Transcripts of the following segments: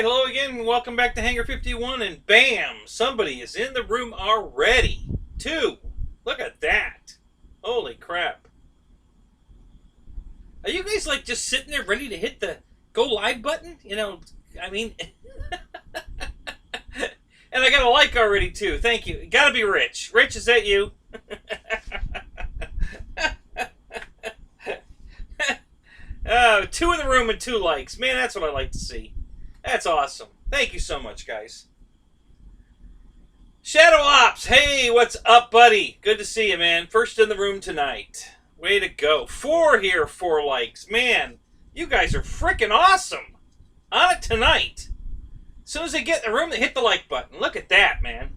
right, hello again. Welcome back to Hangar 51, and bam, somebody is in the room already. 2. Look at that. Holy crap. Are you guys like just sitting there ready to hit the go live button? You know, I mean, and I got a like already too. Thank you. Gotta be Rich. Rich, is that you? 2 in the room and 2 likes. Man, that's what I like to see. That's awesome. Thank you so much, guys. Shadow Ops, hey, what's up, buddy? Good to see you, man. First in the room tonight. Way to go. 4 here, 4 likes. Man, you guys are freaking awesome. On it tonight. As soon as they get in the room, they hit the like button. Look at that, man.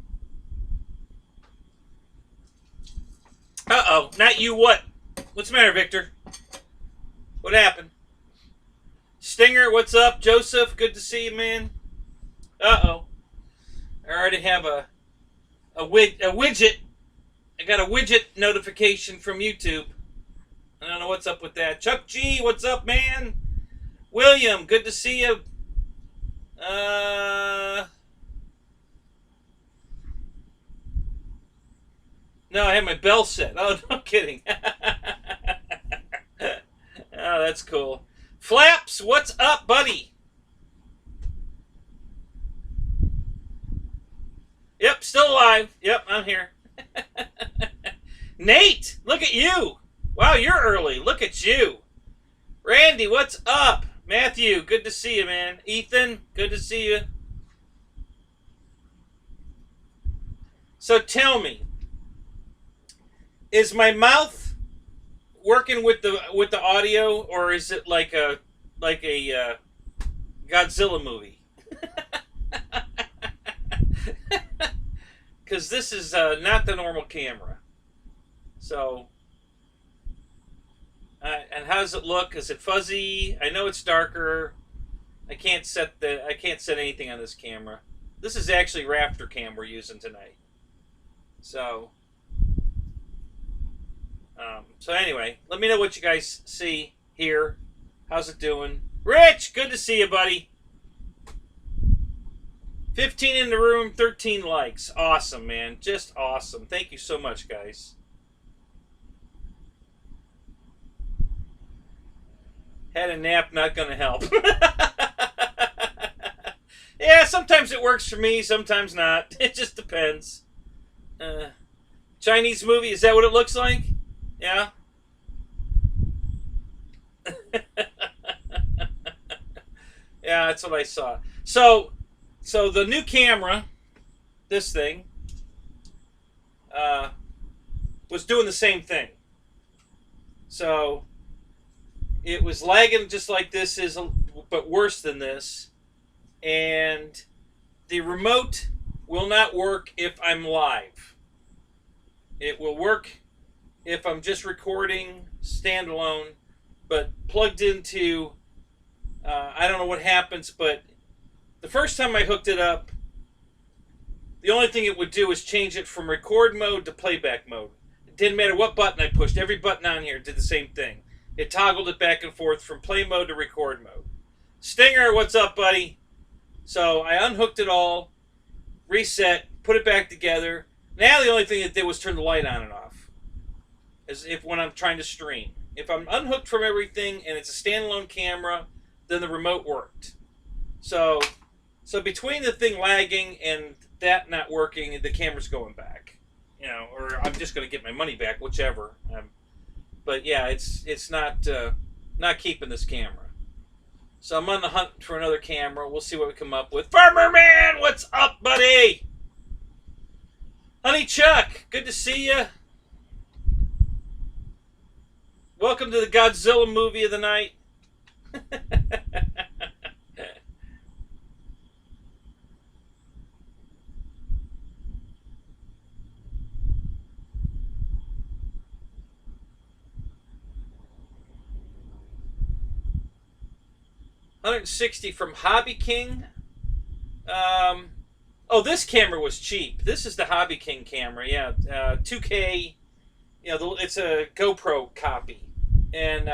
Uh-oh, not you what? What's the matter, Victor? What happened? Stinger, what's up? Joseph, good to see you, man. Uh-oh. I already have a widget. I got a widget notification from YouTube. I don't know what's up with that. Chuck G, what's up, man? William, good to see you. No, I have my bell set. Oh, no kidding. Oh, that's cool. Flaps, what's up, buddy? Yep, still alive. Yep, I'm here. Nate, look at you. Wow, you're early. Look at you. Randy, what's up? Matthew, good to see you, man. Ethan, good to see you. So tell me, is my mouth working with the audio, or is it like a Godzilla movie? Because this is not the normal camera. So, and how does it look? Is it fuzzy? I know it's darker. I can't set anything on this camera. This is actually Raptor cam we're using tonight. So. So anyway, let me know what you guys see here. How's it doing? Rich, good to see you, buddy. 15 in the room, 13 likes. Awesome, man. Just awesome. Thank you so much, guys. Had a nap, not gonna help. Yeah, sometimes it works for me, sometimes not. It just depends. Chinese movie, is that what it looks like? Yeah. Yeah, that's what I saw. So the new camera, this thing, was doing the same thing. So it was lagging just like this is, but worse than this. And the remote will not work if I'm live. It will work if I'm just recording standalone, but plugged into, I don't know what happens, but the first time I hooked it up, the only thing it would do is change it from record mode to playback mode. It didn't matter what button I pushed. Every button on here did the same thing. It toggled it back and forth from play mode to record mode. Stinger, what's up, buddy? So I unhooked it all, reset, put it back together. Now the only thing it did was turn the light on and off. As if when I'm trying to stream. If I'm unhooked from everything and it's a standalone camera, then the remote worked. So between the thing lagging and that not working, the camera's going back. You know, or I'm just going to get my money back, whichever. But yeah, it's not keeping this camera. So I'm on the hunt for another camera. We'll see what we come up with. Farmer Man, what's up, buddy? Honey Chuck, good to see you. Welcome to the Godzilla movie of the night. 160 from Hobby King. Oh, this camera was cheap. This is the Hobby King camera. Yeah, 2K. You know, it's a GoPro copy, and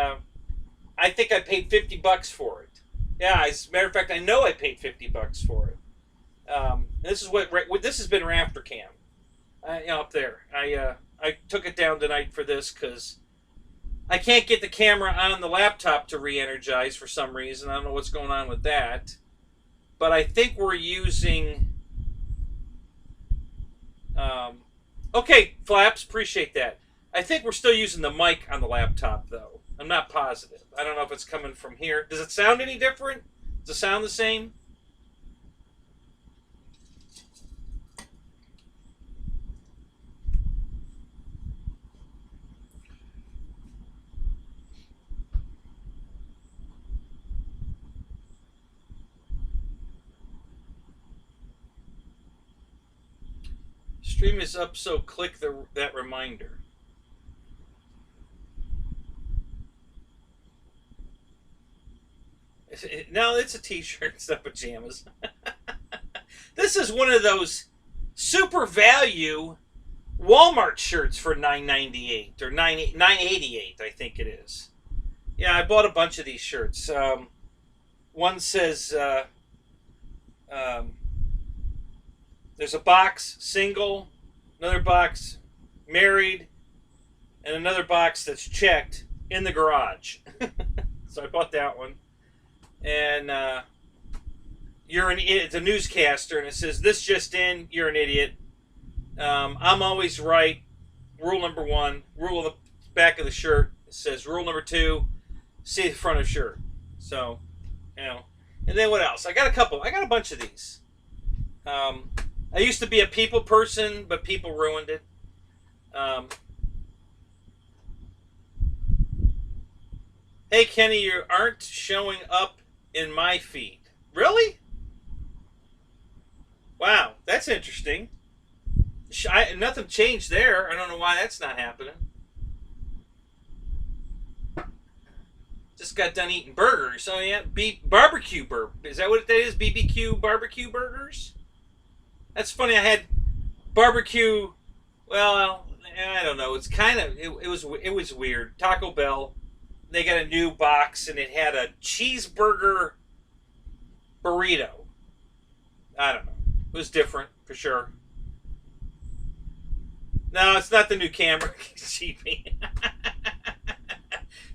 I think I paid $50 for it. Yeah, as a matter of fact, I know I paid $50 for it. This is what this has been Rafter Cam. Up there. I took it down tonight for this because I can't get the camera on the laptop to re-energize for some reason. I don't know what's going on with that. But I think we're using... okay, Flaps, appreciate that. I think we're still using the mic on the laptop, though. I'm not positive. I don't know if it's coming from here. Does it sound any different? Does it sound the same? Stream is up, so click that reminder. No, it's a t-shirt. It's not pajamas. This is one of those super value Walmart shirts for $9.98 or $9.88, I think it is. Yeah, I bought a bunch of these shirts. One says there's a box single, another box married, and another box that's checked in the garage. So I bought that one. And you're an idiot. It's a newscaster, and it says, "This just in, you're an idiot. I'm always right. Rule number 1." Rule on the back of the shirt. It says, "Rule number 2, see the front of shirt." So, And then what else? I got a bunch of these. I used to be a people person, but people ruined it. Hey, Kenny, you aren't showing up in my feed. Really? Wow, that's interesting. Nothing changed there. I don't know why that's not happening. Just got done eating burgers. So yeah, barbecue burger. Is that what that is? BBQ barbecue burgers? That's funny. I had barbecue. Well, I don't know. It's kind of it was weird. Taco Bell. They got a new box and it had a cheeseburger burrito. I don't know. It was different for sure. No, it's not the new camera. Cheapy.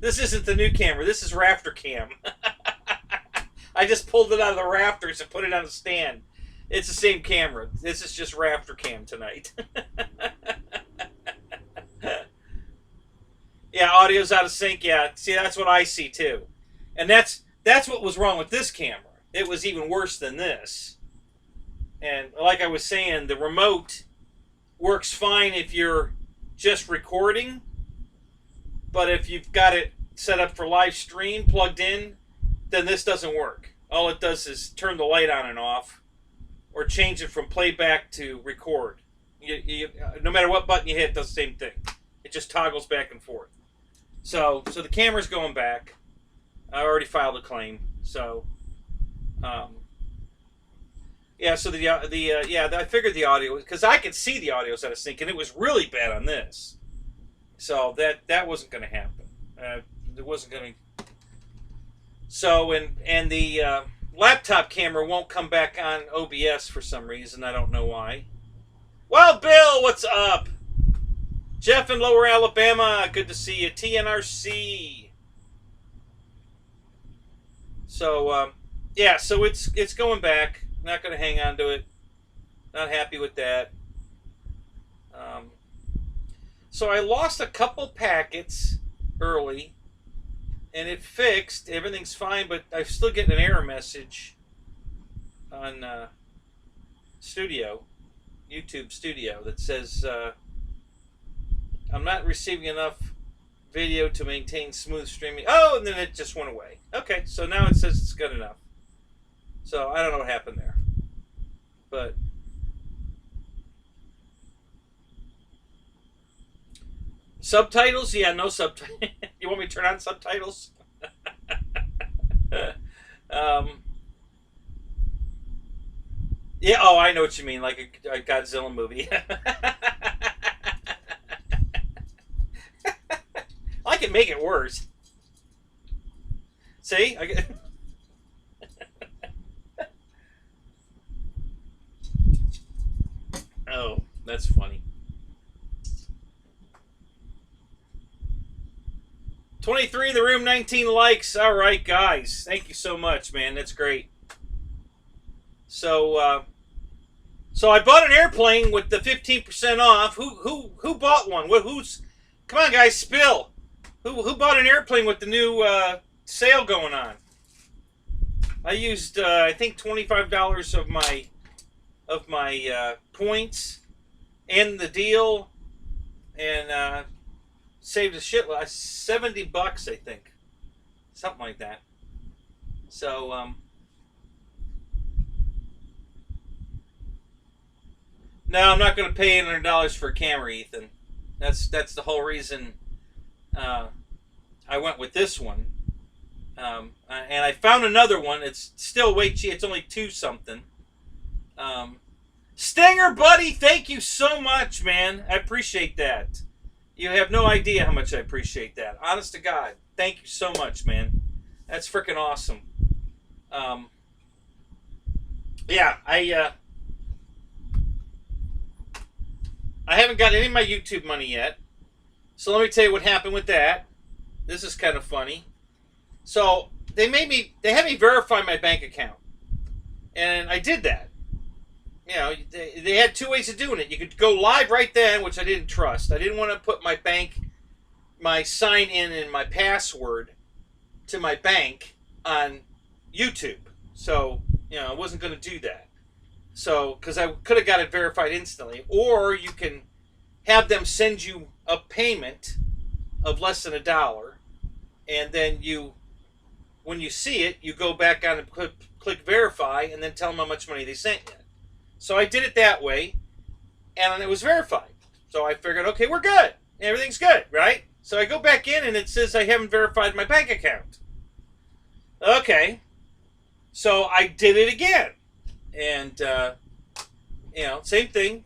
This isn't the new camera. This is Rafter Cam. I just pulled it out of the rafters and put it on a stand. It's the same camera. This is just Rafter Cam tonight. Yeah, audio's out of sync. Yeah, see, that's what I see too. And that's what was wrong with this camera. It was even worse than this. And like I was saying, the remote works fine if you're just recording. But if you've got it set up for live stream, plugged in, then this doesn't work. All it does is turn the light on and off, or change it from playback to record. No matter what button you hit, it does the same thing. It just toggles back and forth. So the camera's going back. I already filed a claim. So, yeah. So I figured the audio, because I could see the audio's out of sync, and it was really bad on this. So that wasn't going to happen. It wasn't going to. So and the laptop camera won't come back on OBS for some reason. I don't know why. Well, Bill, what's up? Jeff in Lower Alabama, good to see you. TNRC. So yeah, so it's going back. Not going to hang on to it. Not happy with that. So I lost a couple packets early, and it fixed. Everything's fine, but I'm still getting an error message on YouTube Studio, that says I'm not receiving enough video to maintain smooth streaming. Oh, and then it just went away. Okay, so now it says it's good enough. So I don't know what happened there, but. Subtitles? Yeah, no subtitles. You want me to turn on subtitles? Yeah, oh, I know what you mean, like a Godzilla movie. I can make it worse. See? 23 in the room, 19 likes. All right, guys. Thank you so much, man. That's great. So, so I bought an airplane with the 15% off. Who bought one? Who's? Come on, guys, spill. Who bought an airplane with the new sale going on? I used I think $25 of my points and the deal, and saved a shit lot. $70, I think, something like that. So no, I'm not going to pay $800 for a camera, Ethan. That's the whole reason I went with this one. And I found another one. It's still way cheap. It's only $2 something. Stinger, buddy, thank you so much, man. I appreciate that. You have no idea how much I appreciate that. Honest to God, thank you so much, man. That's freaking awesome. Yeah, I haven't got any of my YouTube money yet. So let me tell you what happened with that. This is kind of funny. So they had me verify my bank account, and I did that. You know, they had two ways of doing it. You could go live right then, which I didn't trust. I didn't want to put my sign in and my password to my bank on YouTube. So, you know, I wasn't going to do that. So, because I could have got it verified instantly. Or you can have them send you a payment of less than $1, and then when you see it, you go back on and click verify, and then tell them how much money they sent you. So I did it that way, and it was verified. So I figured, okay, we're good. Everything's good, right? So I go back in, and it says I haven't verified my bank account. Okay. So I did it again. And, you know, same thing.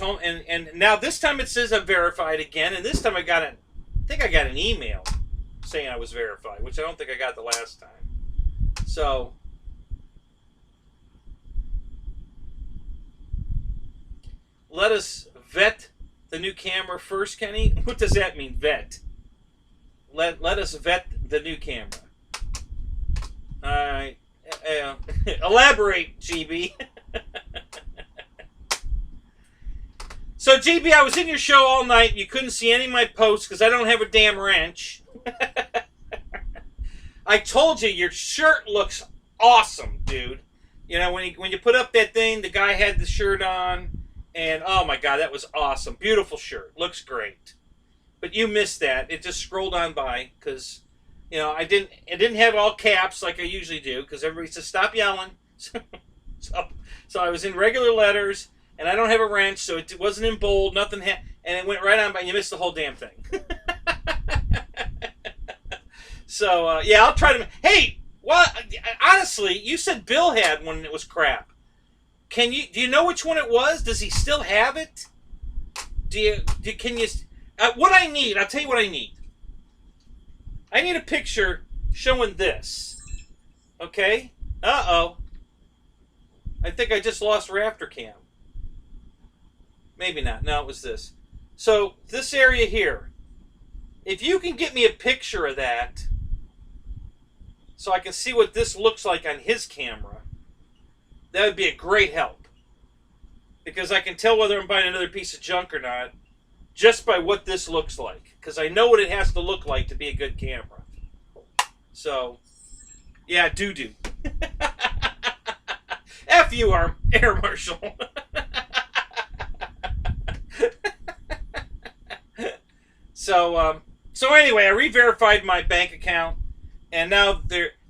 And now this time it says I'm verified again, and this time I think I got an email saying I was verified, which I don't think I got the last time. So let us vet the new camera first, Kenny. What does that mean, vet? Let us vet the new camera. All right. Elaborate, GB. So, GB, I was in your show all night. You couldn't see any of my posts because I don't have a damn wrench. I told you, your shirt looks awesome, dude. You know, when you put up that thing, the guy had the shirt on. And, oh, my God, that was awesome. Beautiful shirt. Looks great. But you missed that. It just scrolled on by because, you know, I didn't have all caps like I usually do because everybody says, stop yelling. So I was in regular letters. And I don't have a wrench, so it wasn't in bold, nothing, and it went right on by, and you missed the whole damn thing. So, yeah, I'll try to, hey, well, honestly, you said Bill had one and it was crap. Do you know which one it was? Does he still have it? What I need, I'll tell you what I need. I need a picture showing this. Okay? Uh-oh. I think I just lost Rafter Cam. Maybe not. No, it was this. So, this area here. If you can get me a picture of that so I can see what this looks like on his camera, that would be a great help. Because I can tell whether I'm buying another piece of junk or not just by what this looks like. Because I know what it has to look like to be a good camera. So, yeah, doo-doo. F you, Air Marshal. So anyway, I re-verified my bank account, and now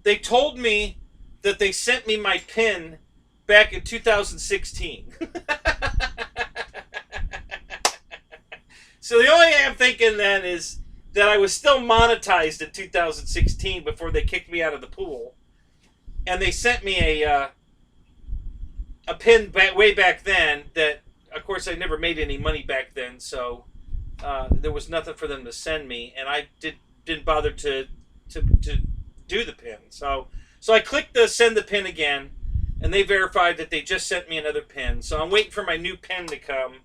they told me that they sent me my PIN back in 2016. So the only thing I'm thinking then is that I was still monetized in 2016 before they kicked me out of the pool, and they sent me a PIN way back then that, of course, I never made any money back then, so there was nothing for them to send me, and I didn't bother to do the PIN. So I clicked the send the PIN again, and they verified that they just sent me another PIN. So I'm waiting for my new PIN to come,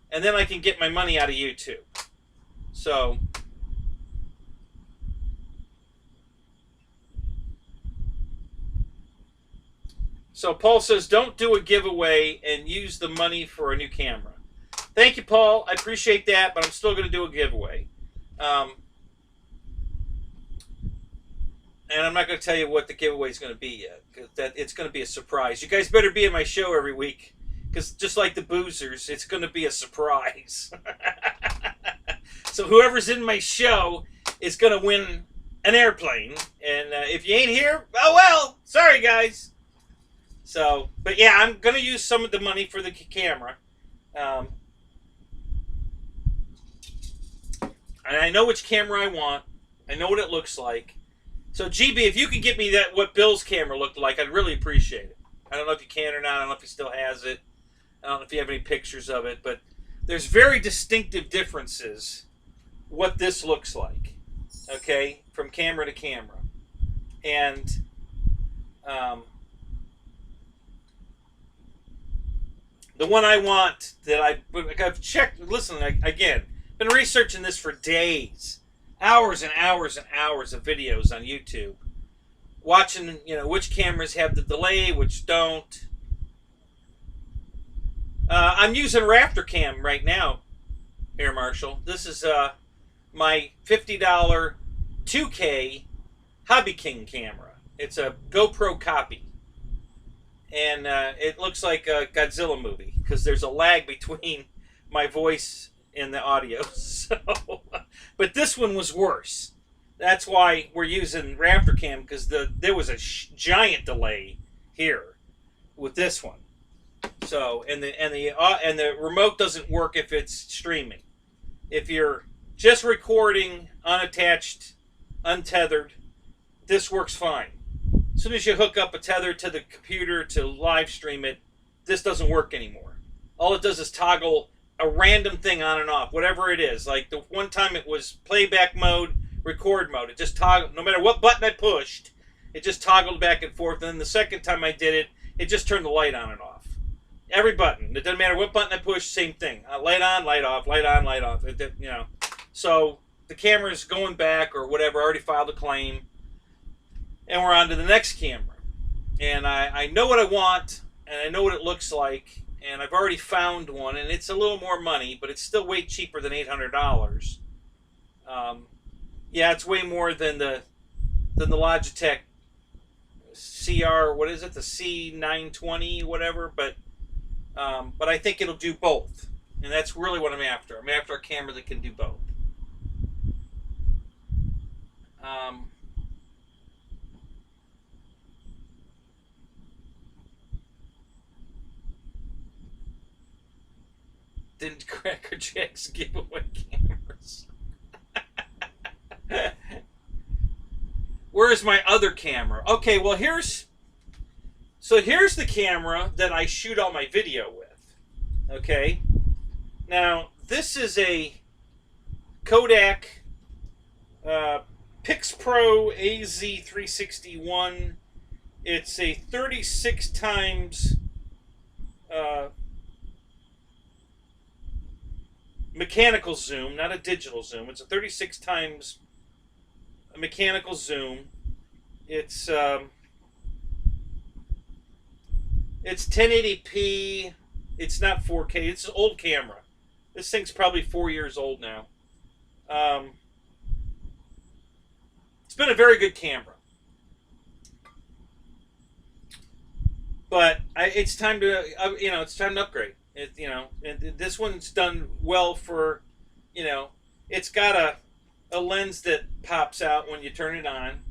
and then I can get my money out of YouTube. So So Paul says, don't do a giveaway and use the money for a new camera. Thank you, Paul. I appreciate that, but I'm still going to do a giveaway. And I'm not going to tell you what the giveaway is going to be yet, because it's going to be a surprise. You guys better be at my show every week, because just like the boozers, it's going to be a surprise. So whoever's in my show is going to win an airplane. And if you ain't here, oh well, sorry guys. So, but yeah, I'm going to use some of the money for the camera. And I know which camera I want. I know what it looks like. So GB, if you could get me that what Bill's camera looked like, I'd really appreciate it. I don't know if you can or not. I don't know if he still has it. I don't know if you have any pictures of it, but there's very distinctive differences what this looks like, okay, from camera to camera. And the one I want that I've checked, listen, again, been researching this for days, hours and hours and hours of videos on YouTube, watching, which cameras have the delay, which don't. I'm using Raptor Cam right now, Air Marshal. This is my $50 2K Hobby King camera. It's a GoPro copy. And it looks like a Godzilla movie because there's a lag between my voice and the audio. So, but this one was worse. That's why we're using Raptor Cam, because there was a giant delay here with this one. So and the remote doesn't work if it's streaming. If you're just recording unattached, untethered, this works fine. As soon as you hook up a tether to the computer to live stream it, this doesn't work anymore. All it does is toggle a random thing on and off, whatever it is. Like the one time it was playback mode, record mode. It just toggled, no matter what button I pushed, it just toggled back and forth. And then the second time I did it, it just turned the light on and off. Every button. It doesn't matter what button I push, same thing. Light on, light off, light on, light off. So the camera's going back or whatever, I already filed a claim. And we're on to the next camera. And I know what I want, and I know what it looks like, and I've already found one, and it's a little more money, but it's still way cheaper than $800. Yeah, it's way more than the Logitech CR, what is it, the C920, whatever, but I think it'll do both. And that's really what I'm after. I'm after a camera that can do both. Didn't Cracker Jacks give away cameras? Where's my other camera? Okay, well here's the camera that I shoot all my video with. Okay, now this is a Kodak Pix Pro AZ361. It's a 36 times mechanical zoom, not a digital zoom. It's a 36 times a mechanical zoom. It's 1080p. It's not 4K. It's an old camera. This thing's probably 4 years old now. It's been a very good camera, but it's time to it's time to upgrade. And this one's done well for, it's got a lens that pops out when you turn it on,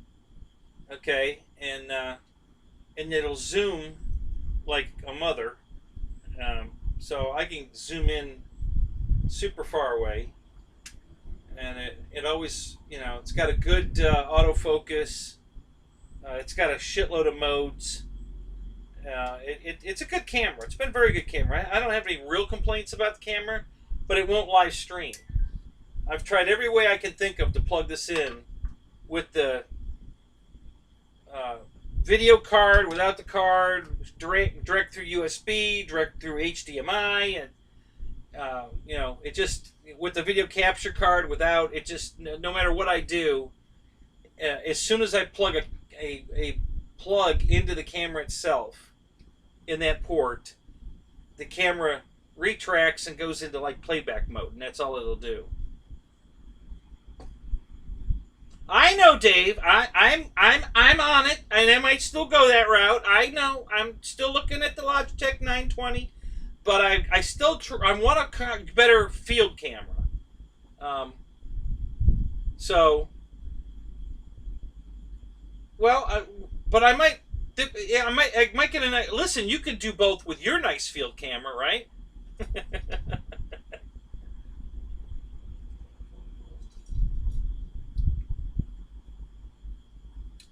okay, and it'll zoom like a mother, so I can zoom in super far away, and it always, it's got a good autofocus, it's got a shitload of modes. It's a good camera. It's been a very good camera. I don't have any real complaints about the camera, but it won't live stream. I've tried every way I can think of to plug this in with the video card, without the card, direct through USB, direct through HDMI, and it just, with the video capture card, without, it just, no matter what I do, as soon as I plug a plug into the camera itself, in that port, the camera retracts and goes into like playback mode, and that's all it'll do. I know, Dave. I'm on it, and I might still go that route. I know. I'm still looking at the Logitech 920, but I still I want a better field camera. So, well, but I might. Yeah, I might get a nice. Listen, you could do both with your nice field camera, right?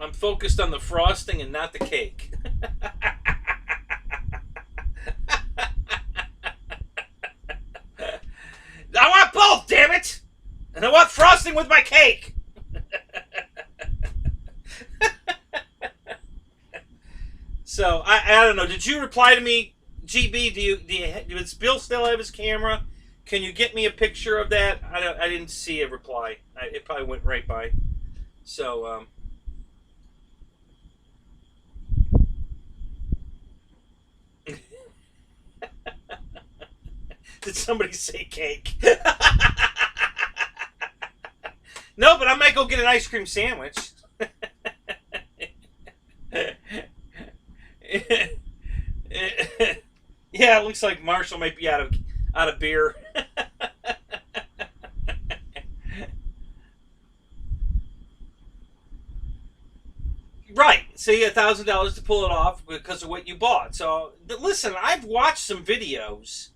I'm focused on the frosting and not the cake. I want both, damn it! And I want frosting with my cake. So I don't know. Did you reply to me, GB? Does Bill still have his camera? Can you get me a picture of that? I didn't see a reply. It probably went right by. So did somebody say cake? No, but I might go get an ice cream sandwich. Yeah, it looks like Marshall might be out of beer. Right. See, $1,000 to pull it off because of what you bought. So listen, I've watched some videos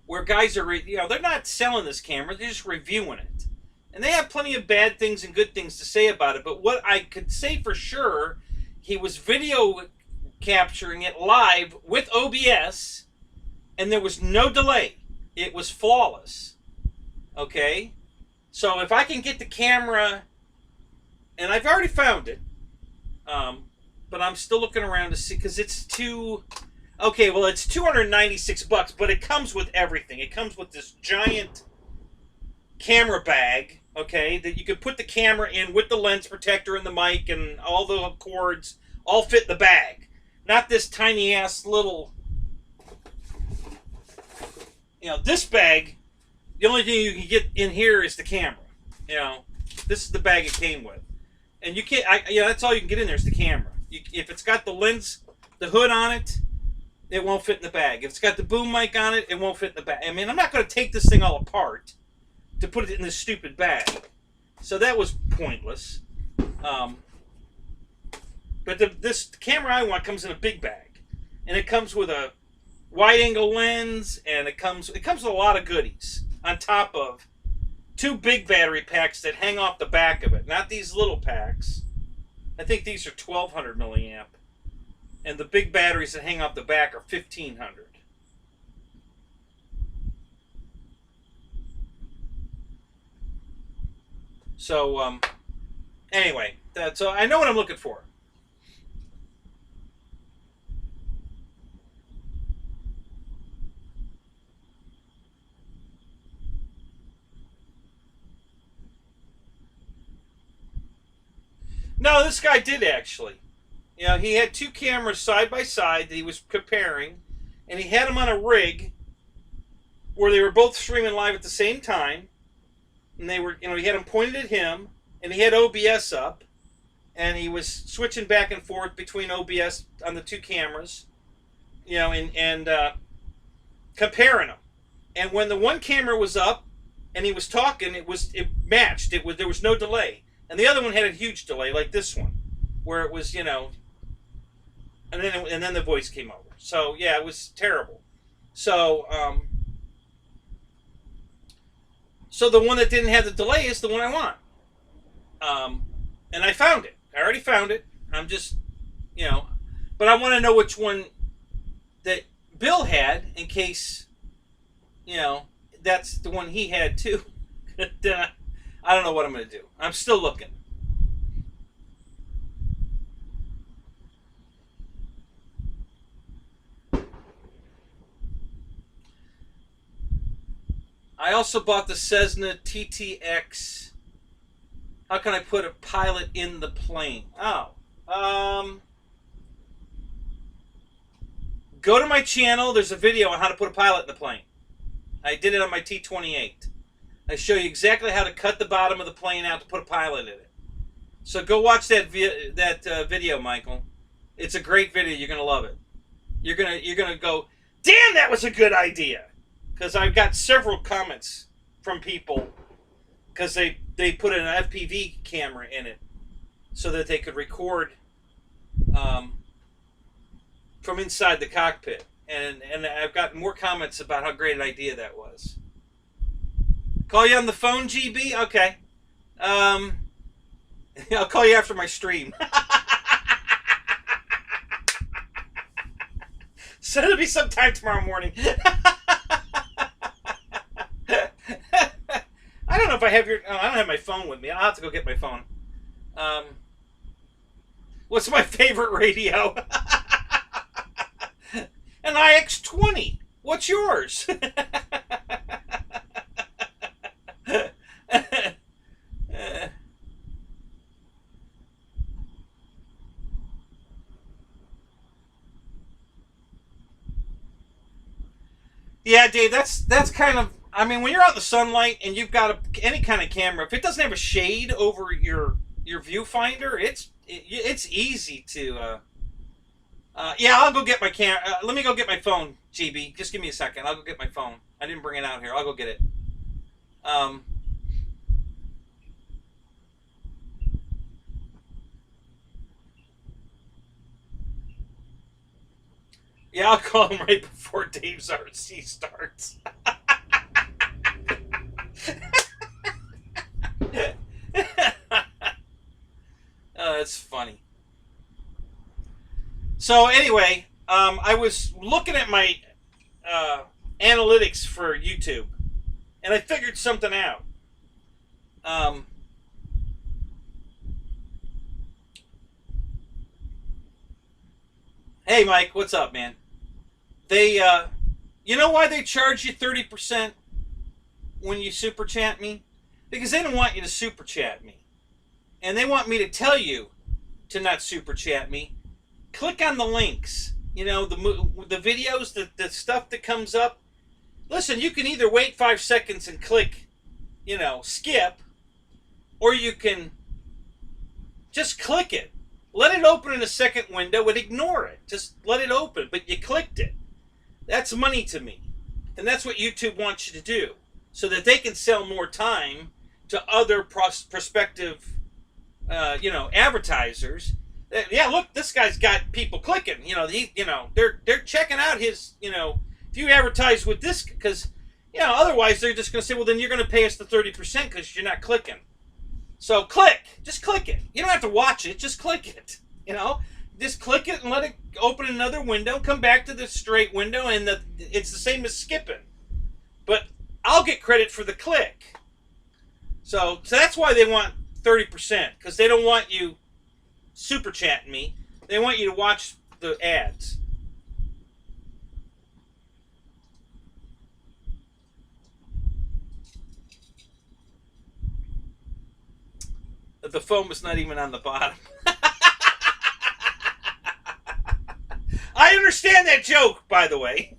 where guys are, they're not selling this camera, they're just reviewing it. And they have plenty of bad things and good things to say about it. But what I could say for sure, he was video capturing it live with OBS, and there was no delay. It was flawless. Okay? So if I can get the camera, and I've already found it, but I'm still looking around to see, because it's okay, well, it's $296, but it comes with everything. It comes with this giant camera bag, okay, that you can put the camera in with the lens protector and the mic and all the cords all fit in the bag. Not this tiny ass little, this bag, the only thing you can get in here is the camera. This is the bag it came with. And you can't, that's all you can get in there is the camera. If it's got the lens, the hood on it, it won't fit in the bag. If it's got the boom mic on it, it won't fit in the bag. I mean, I'm not going to take this thing all apart to put it in this stupid bag. So that was pointless. But this camera I want comes in a big bag. And it comes with a wide-angle lens, and it comes with a lot of goodies on top of 2 big battery packs that hang off the back of it. Not these little packs. I think these are 1200 milliamp. And the big batteries that hang off the back are 1500. So, anyway, so I know what I'm looking for. No, this guy did actually. He had 2 cameras side by side that he was comparing, and he had them on a rig where they were both streaming live at the same time. And they were, he had them pointed at him, and he had OBS up, and he was switching back and forth between OBS on the 2 cameras, and comparing them. And when the one camera was up and he was talking, it matched. There was no delay. And the other one had a huge delay, like this one, where it was, and then the voice came over. So yeah, it was terrible. So so the one that didn't have the delay is the one I want. And I found it. I already found it. I'm just, but I want to know which one that Bill had in case, that's the one he had too. I don't know what I'm going to do. I'm still looking. I also bought the Cessna TTX. How can I put a pilot in the plane? Oh. Go to my channel. There's a video on how to put a pilot in the plane. I did it on my T-28. I show you exactly how to cut the bottom of the plane out to put a pilot in it. So go watch that video, Michael. It's a great video. You're gonna love it. You're gonna go, damn, that was a good idea. Because I've got several comments from people because they put an FPV camera in it so that they could record from inside the cockpit. And I've gotten more comments about how great an idea that was. Call you on the phone, GB? Okay. I'll call you after my stream. So it'll be sometime tomorrow morning. I don't know if I have your... Oh, I don't have my phone with me. I'll have to go get my phone. What's my favorite radio? An IX-20. What's yours? Yeah, Dave, that's kind of... I mean, when you're out in the sunlight and you've got any kind of camera, if it doesn't have a shade over your viewfinder, it's easy to... yeah, I'll go get my let me go get my phone, GB. Just give me a second. I'll go get my phone. I didn't bring it out here. I'll go get it. Yeah, I'll call him right before Dave's RC starts. Oh, that's funny. So anyway, I was looking at my analytics for YouTube, and I figured something out. Hey, Mike, what's up, man? They, you know why they charge you 30% when you super chat me? Because they don't want you to super chat me. And they want me to tell you to not super chat me. Click on the links. You know, the videos, the stuff that comes up. Listen, you can either wait 5 seconds and click, you know, skip, or you can just click it. Let it open in a second window and ignore it. Just let it open, but you clicked it. That's money to me. And that's what YouTube wants you to do, so that they can sell more time to other prospective, you know, advertisers. Yeah, look, this guy's got people clicking. You know, they're checking out his. You know, if you advertise with this, because you know, otherwise they're just going to say, well, then you're going to pay us the 30% because you're not clicking. So just click it. You don't have to watch it. Just click it. You know, just click it and let it open another window. Come back to the straight window, and it's the same as skipping. But I'll get credit for the click. So that's why they want 30%, because they don't want you super chatting me. They want you to watch the ads. The foam was not even on the bottom. I understand that joke, by the way.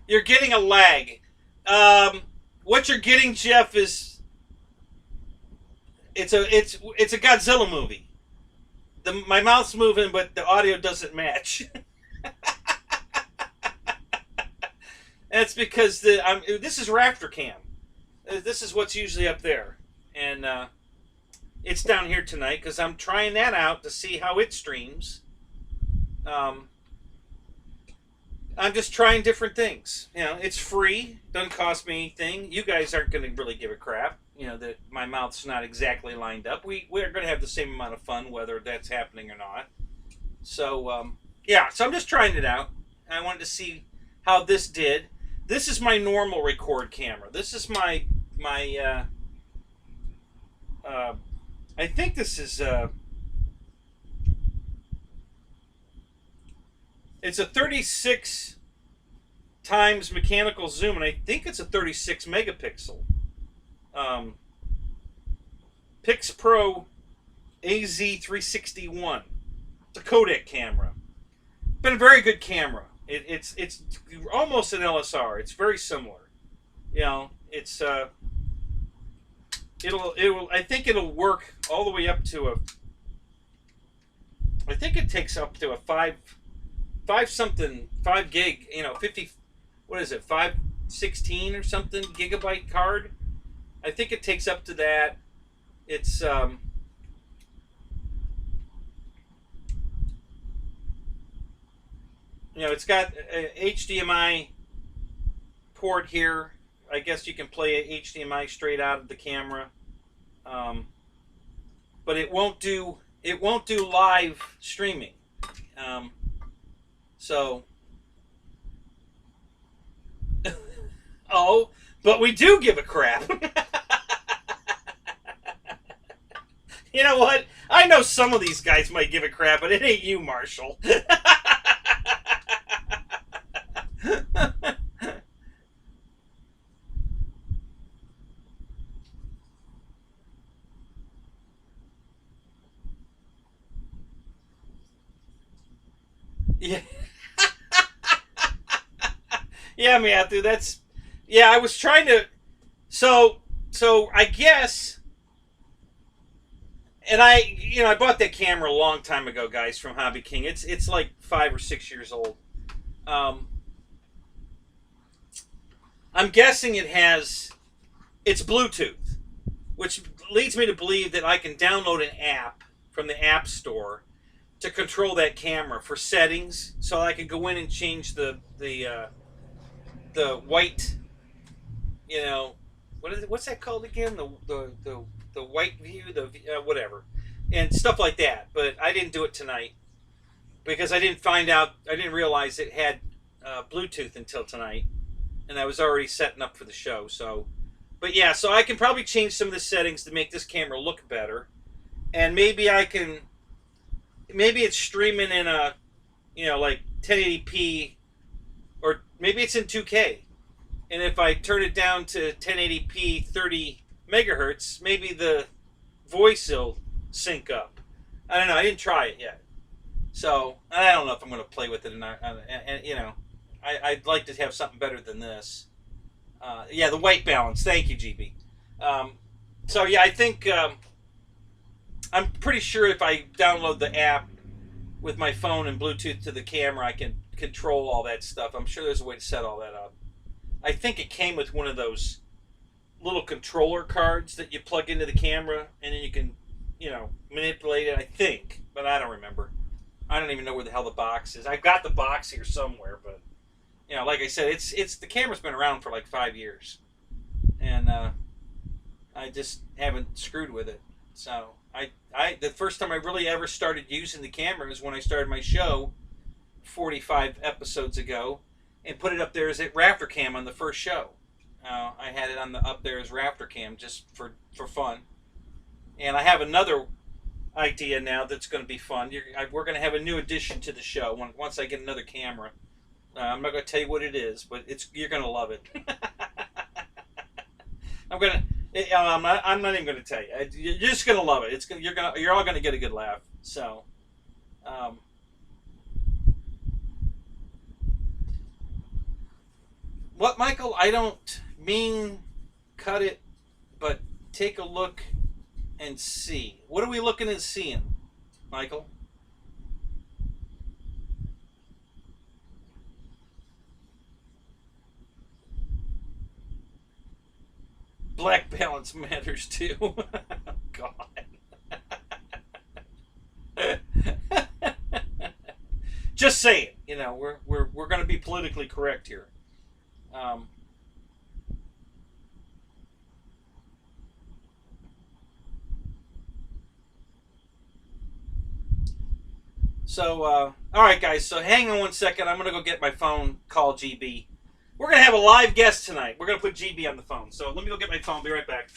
You're getting a lag. What you're getting, Jeff, is it's a Godzilla movie. My mouth's moving, but the audio doesn't match. That's because this is Raptor Cam. This is what's usually up there, and it's down here tonight because I'm trying that out to see how it streams. I'm just trying different things. You know, it's free, doesn't cost me anything. You guys aren't going to really give a crap. You know that my mouth's not exactly lined up. We're going to have the same amount of fun whether that's happening or not. So yeah, so I'm just trying it out. I wanted to see how this did. This is my normal record camera. This is my I think this is it's a 36 times mechanical zoom, and I think it's a 36 megapixel. Pix Pro AZ361. It's a Kodak camera. Been a very good camera. It's almost an LSR. It's very similar. You know, it's it'll I think it'll work all the way up to a. I think it takes up to a 5 gig. You know, 50. What is it? 516 or something gigabyte card. I think it takes up to that. It's you know, it's got a HDMI port here. I guess you can play HDMI straight out of the camera, but it won't do live streaming. So, oh, but we do give a crap. You know what? I know some of these guys might give a crap, but it ain't you, Marshall. Yeah. Yeah, Matthew, that's... Yeah, I was trying to... So I guess... And I bought that camera a long time ago, guys, from Hobby King. It's like 5 or 6 years old. I'm guessing it's Bluetooth, which leads me to believe that I can download an app from the App Store to control that camera for settings, so I can go in and change the white, you know, what's that called again? The white view, whatever, and stuff like that. But I didn't do it tonight because I didn't realize it had Bluetooth until tonight, and I was already setting up for the show. So, but yeah, so I can probably change some of the settings to make this camera look better, and maybe it's streaming in a, you know, like 1080p, or maybe it's in 2K. And if I turn it down to 1080p 30 megahertz, maybe the voice will sync up. I don't know. I didn't try it yet. So I don't know if I'm going to play with it. And you know, I'd like to have something better than this. Yeah, the white balance. Thank you, GB. So yeah, I think I'm pretty sure if I download the app with my phone and Bluetooth to the camera, I can control all that stuff. I'm sure there's a way to set all that up. I think it came with one of those little controller cards that you plug into the camera, and then you can, you know, manipulate it, I think. But I don't remember. I don't even know where the hell the box is. I've got the box here somewhere, but, you know, like I said, it's the camera's been around for like 5 years. And I just haven't screwed with it. So, the first time I really ever started using the camera is when I started my show 45 episodes ago, and put it up there as a Raptor Cam on the first show. I had it up there as Raptor Cam just for fun. And I have another idea now that's going to be fun. We're going to have a new addition to the show once I get another camera. I'm not going to tell you what it is, but you're going to love it. I'm not even going to tell you. You're just going to love it. You're all going to get a good laugh. So, what, Michael? I don't mean cut it, but take a look and see. What are we looking and seeing, Michael? Black balance matters too. God. Just say it. You know, we're going to be politically correct here. All right, guys. So hang on one second. I'm going to go get my phone, call GB. We're going to have a live guest tonight. We're going to put GB on the phone. So let me go get my phone. Be right back.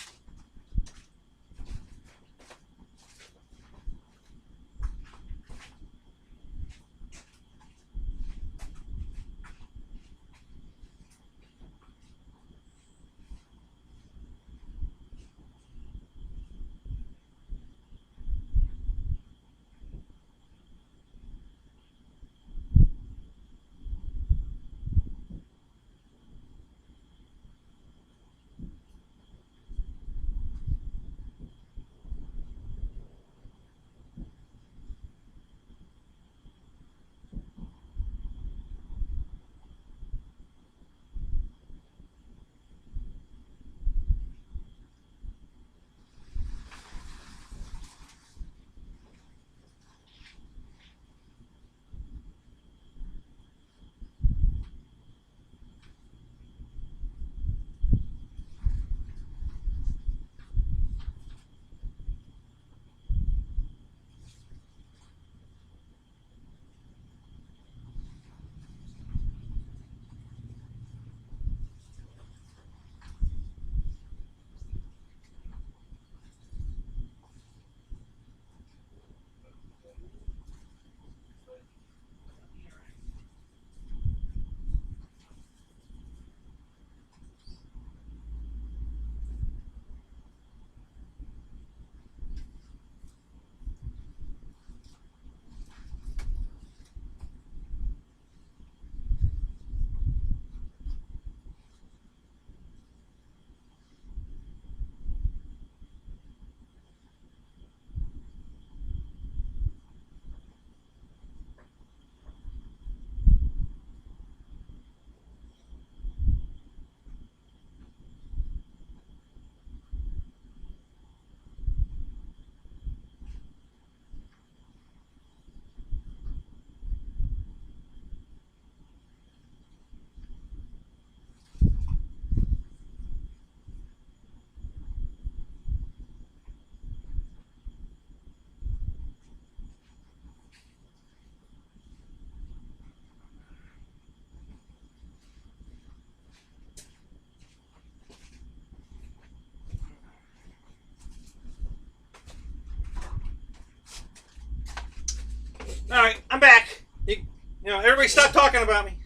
All right, I'm back. You know, everybody stop talking about me.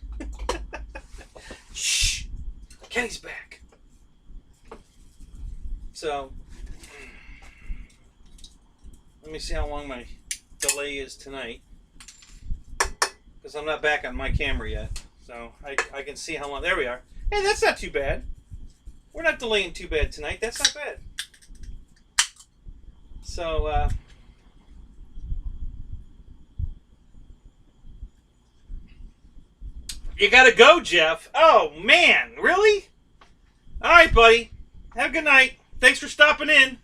Shh. Kenny's back. So, let me see how long my delay is tonight. Because I'm not back on my camera yet. So, I can see how long. There we are. Hey, that's not too bad. We're not delaying too bad tonight. That's not bad. So, you gotta go, Jeff. Oh, man. Really? All right, buddy. Have a good night. Thanks for stopping in.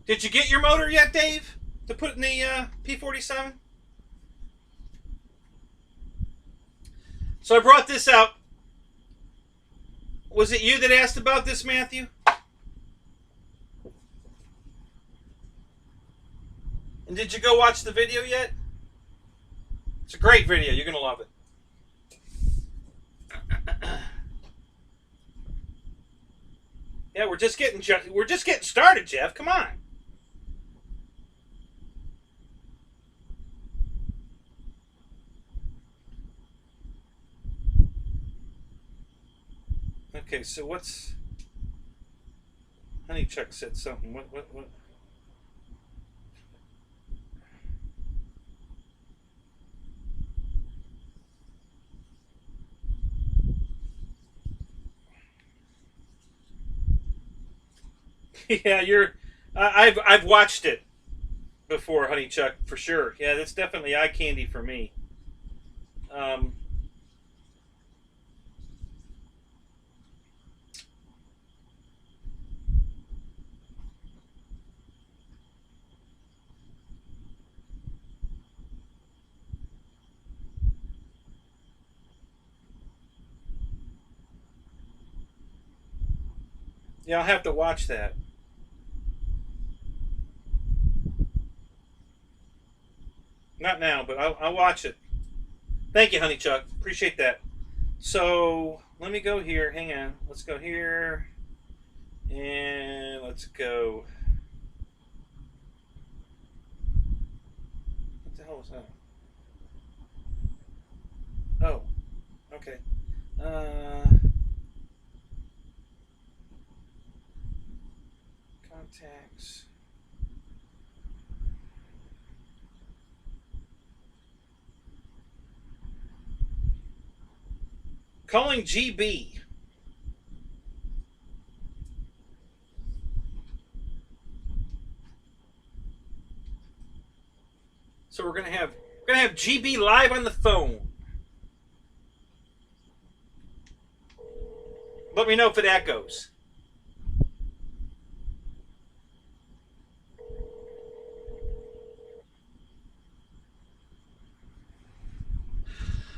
Did you get your motor yet, Dave? To put in the P47? So I brought this out. Was it you that asked about this, Matthew? And did you go watch the video yet? It's a great video. You're going to love it. Yeah, we're just getting started, Jeff. Come on. Okay, so what's Honeychuck said something. What? Yeah, I've watched it before, Honeychuck, for sure. Yeah, that's definitely eye candy for me. Yeah, I'll have to watch that. Not now, but I'll watch it. Thank you, Honeychuck. Appreciate that. So let me go here. Hang on. Let's go here. And let's go. What the hell was that? Oh, okay. Contacts. Calling GB. So we're gonna have GB live on the phone. Let me know if it echoes.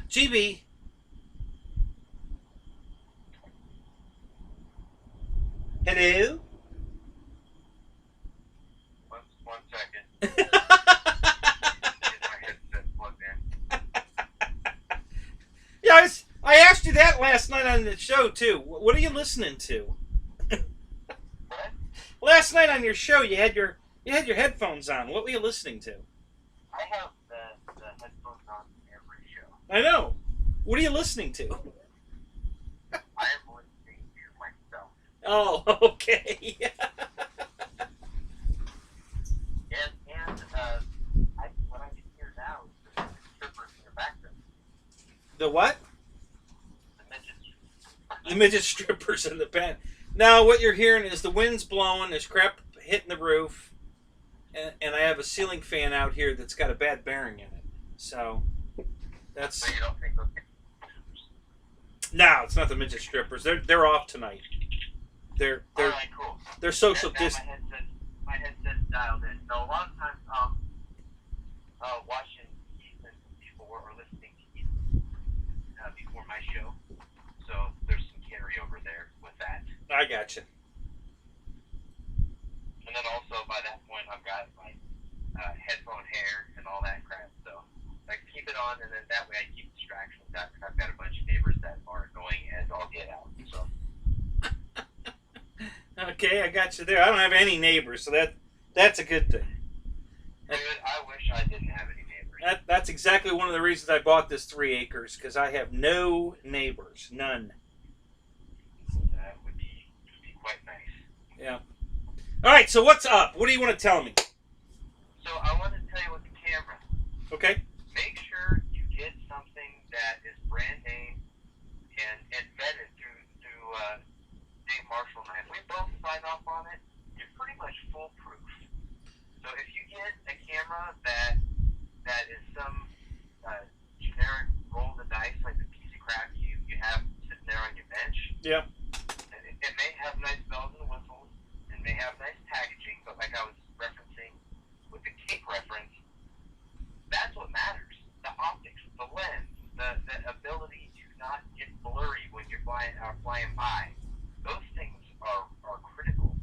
GB. Hello? One second. Get my headset plugged in. Yeah, I asked you that last night on the show, too. What are you listening to? What? Last night on your show, you had your headphones on. What were you listening to? I have the headphones on every show. I know. What are you listening to? I am listening to myself. Oh, okay. What I can hear now is the strippers in the background. The what? The midgets. The midget strippers in the band. Now, what you're hearing is the wind's blowing, there's crap hitting the roof, and I have a ceiling fan out here that's got a bad bearing in it. So, that's... So you don't think those... No, it's not the midget strippers. They're off tonight. They're Alright, cool. They're social Now distance. my headset's dialed in. So a lot of times, watching Ethan before or listening to Ethan before my show. So there's some carryover there with that. I got you. And then also by that point I've got like headphone hair and all that crap. So I keep it on, and then that way I keep distractions out. I've got a bunch of neighbors that are annoying as all get out. So. Okay, I got you there. I don't have any neighbors, so that's a good thing. Dude, I wish I didn't have any neighbors. That's exactly one of the reasons I bought this 3 acres, because I have no neighbors, none. That would be quite nice. Yeah. All right, so what's up? What do you want to tell me? So I want to tell you with the camera. Okay. Make sure you get something that is brand name and vetted through Dave Marshall and I. If we both sign off on it, you're pretty much foolproof. So if you get a camera that is some generic roll of the dice, like the piece of crap you have sitting there on your bench. Yeah. It may have nice bells and whistles and may have nice packaging, but like I was referencing with the cake reference, that's what matters. The optics, the lens, the ability to not get blurry when you're flying by. Those things are critical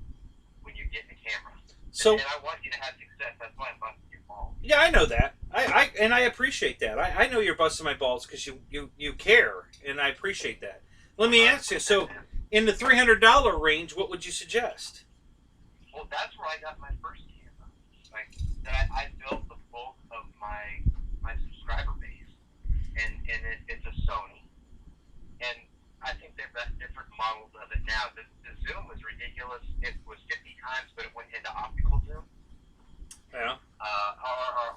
when you're getting a camera. So, and I want you to have success. That's why I'm busting your balls. Yeah, I know that. I appreciate that. I know you're busting my balls because you care, and I appreciate that. Let me ask you. So, in the $300 range, what would you suggest? Well, that's where I got my first camera. Like that, I built the bulk of my subscriber base, and it's a Sony. And I think they've got different models of it now. The zoom was ridiculous. It was 50 times, but it went into optical zoom. Yeah.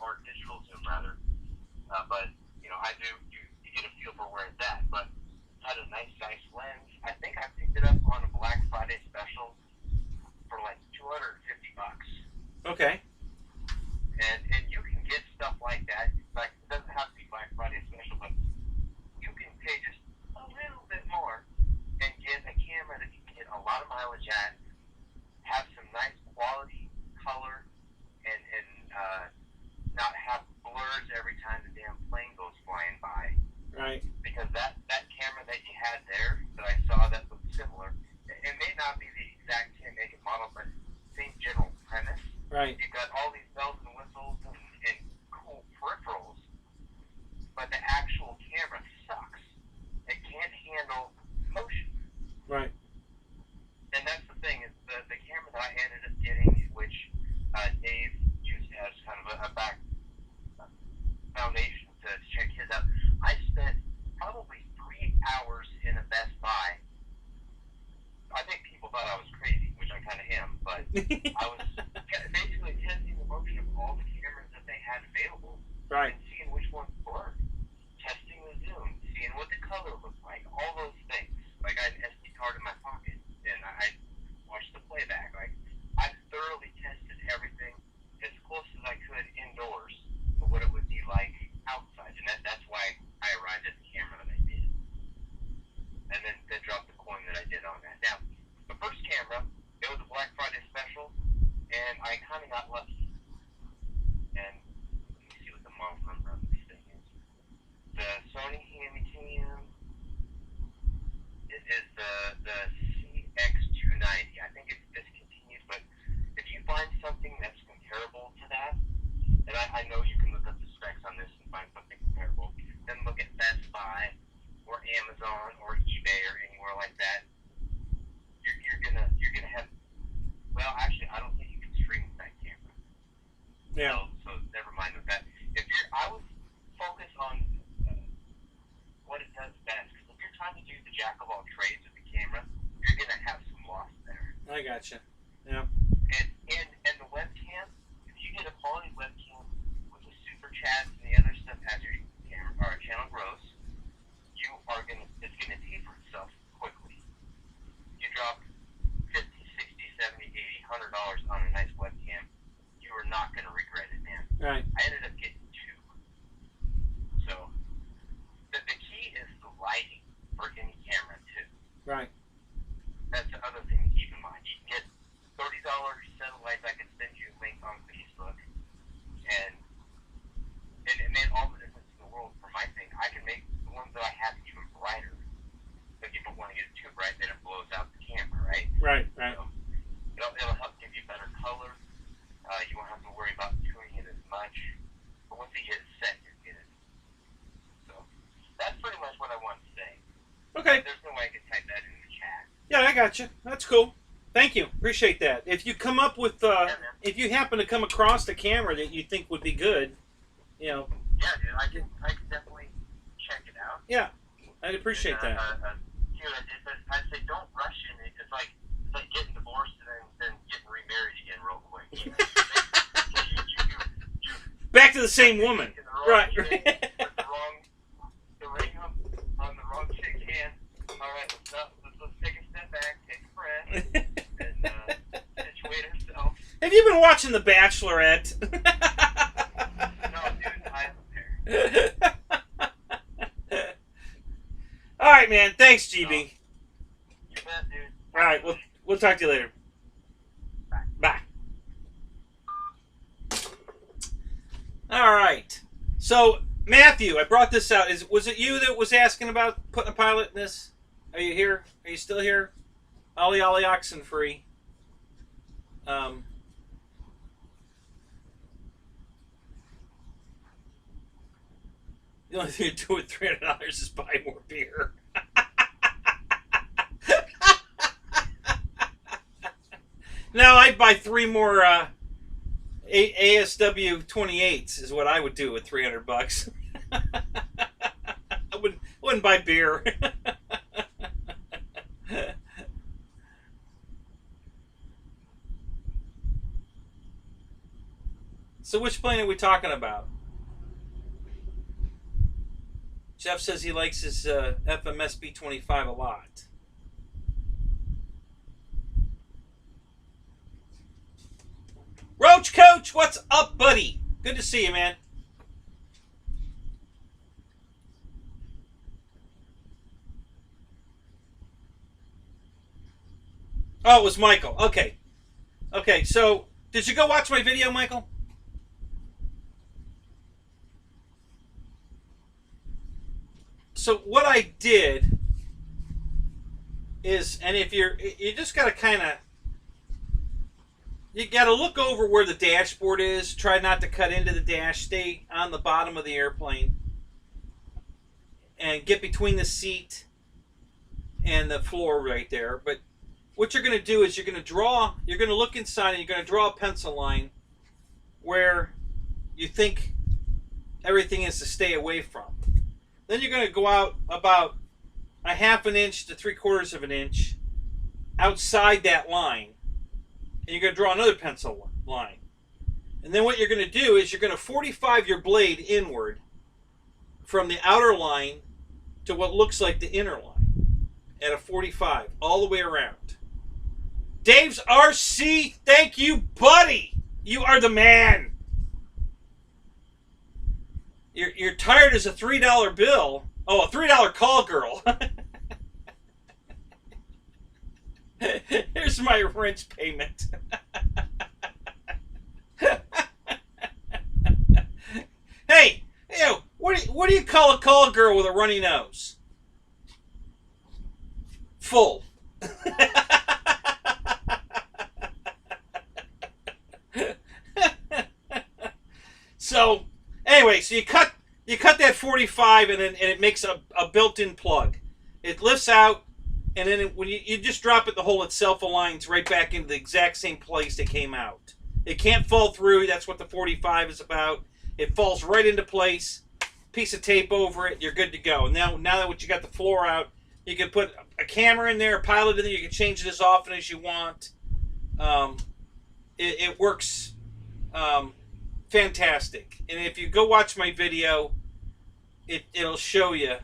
Or digital zoom rather. But you know, you get a feel for where it's at. But it had a nice lens. I think I picked it up on a Black Friday special for like $250. Okay. And you can get stuff like that. Like it doesn't have to be Black Friday special, but you can pay just a little bit more and get a camera that you can get a lot of mileage at, have some nice quality color, and not have blurs every time the damn plane goes flying by. Right. Because that camera that you had there that I saw that looked similar, it may not be the exact same make and model, but same general premise. Right. You've got all these bells and whistles and cool peripherals, but the actual camera sucks. It can't handle motion. Right. And that's the thing, is the camera that I ended up getting, which Dave used as kind of a back foundation to check his out. I spent probably 3 hours in a Best Buy. I think people thought I was crazy, which I kind of am, but I was basically testing the motion of all the cameras that they had available. Right. And seeing which ones blurred. Testing the zoom, seeing what the color looked like, all those things. Like I had an SD card in my pocket, and I watched the playback. Like I thoroughly tested everything as close as I could indoors to what it would be like outside, and that's why I arrived at the camera that I did, and then dropped the coin that I did on that. Now, the first camera, it was a Black Friday special, and I kind of got lucky. And let me see what the model number of this thing is. The Sony Handycam, it is the CX290. I think it's discontinued, but if you find something that's comparable to that, and I know you can look up the specs on this and find something comparable, then look at Best Buy or Amazon or eBay or anywhere like that. You're gonna have. Well, actually, I don't think you can stream with that camera. Yeah. So never mind with that. I would focus on what it does best. Because if you're trying to do the jack of all trades with the camera, you're gonna have some loss there. I gotcha. Yeah. And the webcam, if you get a quality webcam with the super chats and the other stuff as your camera or channel grows, it's gonna pay for itself quickly. You drop $50, $60, $70, $80, $100 on a nice webcam, you are not gonna regret it, man. Right. I ended up getting 2. So the key is the lighting for any camera too. Right. That's the other thing to keep in mind. You can get $30 satellites. I can send you a link on Facebook, and it made all the difference in the world for my thing. I can make the ones that I have even brighter. But if you don't want to get it too bright, then it blows out the camera, right? Right. So it'll help give you better much. But once you get it set, you're good. So that's pretty much what I want to say. Okay. There's no way I can type that in the chat. Yeah, I got you. That's cool. Thank you. Appreciate that. If you come up with, if you happen to come across a camera that you think would be good, you know. Yeah, dude, I can definitely check it out. Yeah, I'd appreciate that. I'd say don't rush in it. It's like getting divorced and then getting remarried again real quick. You Back to the same woman. Right. The ring on the wrong chick hand. All right, let's take a step back, take a breath, and situate ourselves. Have you been watching The Bachelorette? No, dude, I haven't there. All right, man. Thanks, GB. You bet, dude. All right, we'll talk to you later. Bye. All right. So, Matthew, I brought this out. Was it you that was asking about putting a pilot in this? Are you here? Are you still here? Ollie oxen free. The only thing to do with $300 is buy more beer. No, I'd buy 3 more ASW 28s is what I would do with $300. I wouldn't buy beer. So which plane are we talking about? Jeff says he likes his FMSB 25 a lot. Roach Coach, what's up, buddy? Good to see you, man. Oh, it was Michael. Okay. Okay, so did you go watch my video, Michael? So what I did is, and if you just got to kind of, you got to look over where the dashboard is. Try not to cut into the dash. Stay on the bottom of the airplane. And get between the seat and the floor right there. But what you're going to do is you're going to look inside and you're going to draw a pencil line where you think everything is to stay away from. Then you're going to go out about a 1/2 inch to 3/4 of an inch outside that line. And you're going to draw another pencil line. And then what you're going to do is you're going to 45 your blade inward from the outer line to what looks like the inner line at a 45 all the way around. Dave's RC, thank you, buddy. You are the man. You're tired as a $3 bill. Oh, a $3 call girl. Here's my rent payment. Hey, what do you call a call girl with a runny nose? Full. So anyway, so you cut that 45 and it makes a built-in plug. It lifts out, and then when you just drop it, the hole itself aligns right back into the exact same place it came out. It can't fall through. That's what the 45 is about. It falls right into place. Piece of tape over it. You're good to go. Now that you got the floor out, you can put a camera in there, a pilot in there. You can change it as often as you want. It works fantastic. And if you go watch my video, it'll show you.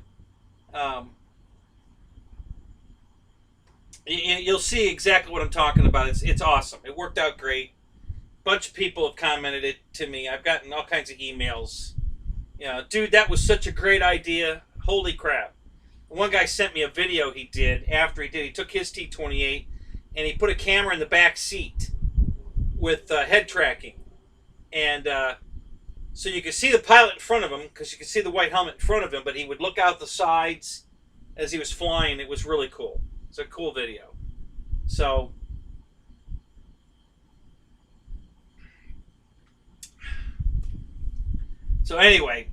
You'll see exactly what I'm talking about. It's awesome. It worked out great. Bunch of people have commented it to me. I've gotten all kinds of emails. Dude, that was such a great idea. Holy crap. One guy sent me a video he did after he did. He took his T-28 and he put a camera in the back seat with head tracking. And so you could see the pilot in front of him because you could see the white helmet in front of him, but he would look out the sides as he was flying. It was really cool. It's a cool video. So So anyway,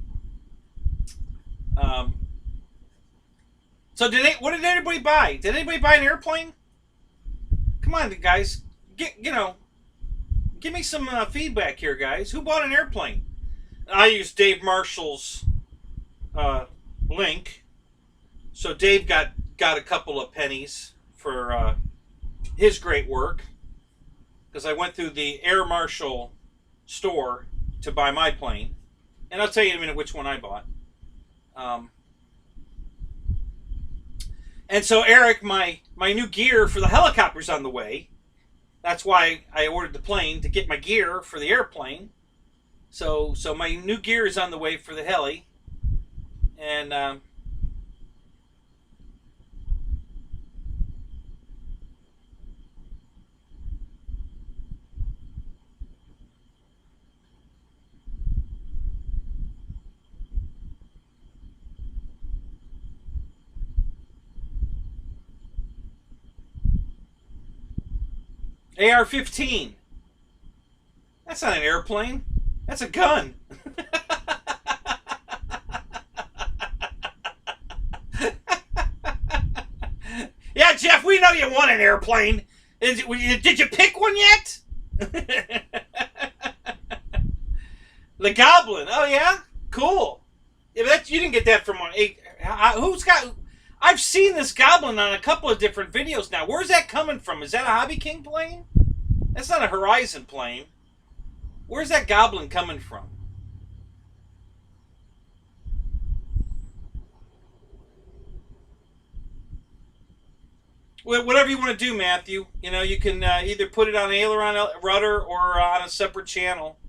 so what did anybody buy? Did anybody buy an airplane? Come on, guys, give me some feedback here, guys. Who bought an airplane? I used Dave Marshall's link, so Dave got a couple of pennies for his great work, because I went through the Air Marshall store to buy my plane, and I'll tell you in a minute which one I bought. And so Eric, my new gear for the helicopter's on the way. That's why I ordered the plane, to get my gear for the airplane. So my new gear is on the way for the heli, and AR-15. That's not an airplane. That's a gun. Yeah, Jeff, we know you want an airplane. Did you pick one yet? The Goblin. Oh, yeah? Cool. Yeah, but you didn't get that from one. Who's got... I've seen this Goblin on a couple of different videos now. Where's that coming from? Is that a Hobby King plane? That's not a Horizon plane. Where's that Goblin coming from? Well, whatever you want to do, Matthew. You know, you can either put it on aileron rudder or on a separate channel.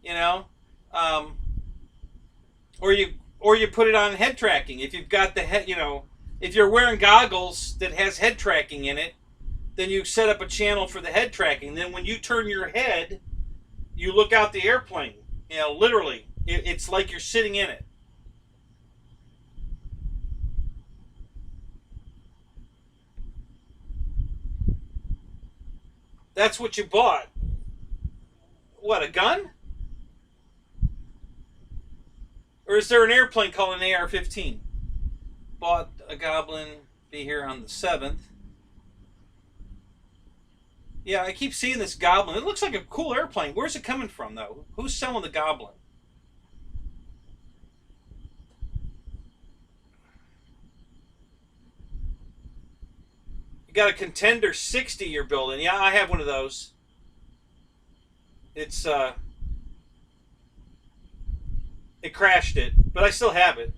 You know, or you put it on head tracking. If you've got the head, you know, if you're wearing goggles that has head tracking in it, then you set up a channel for the head tracking. Then when you turn your head, you look out the airplane. You know, literally, it's like you're sitting in it. That's what you bought. What, a gun? Or is there an airplane called an AR-15? Bought a Goblin, be here on the 7th. Yeah, I keep seeing this Goblin. It looks like a cool airplane. Where's it coming from, though? Who's selling the Goblin? You got a Contender 60 you're building. Yeah, I have one of those. It's, it crashed it, but I still have it.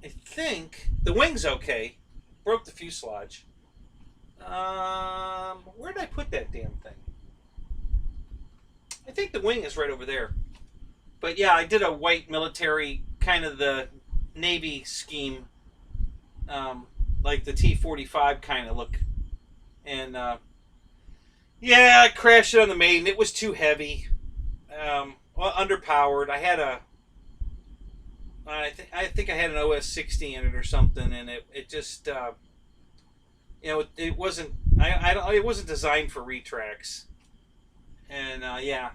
I think the wing's okay. Broke the fuselage. Where did I put that damn thing? I think the wing is right over there. But yeah, I did a white military, kind of the Navy scheme, like the T-45 kind of look. And yeah, I crashed it on the maiden. It was too heavy. Well, underpowered. I had I think I had an OS-60 in it or something, and it just you know, it wasn't it wasn't designed for retracts, and yeah.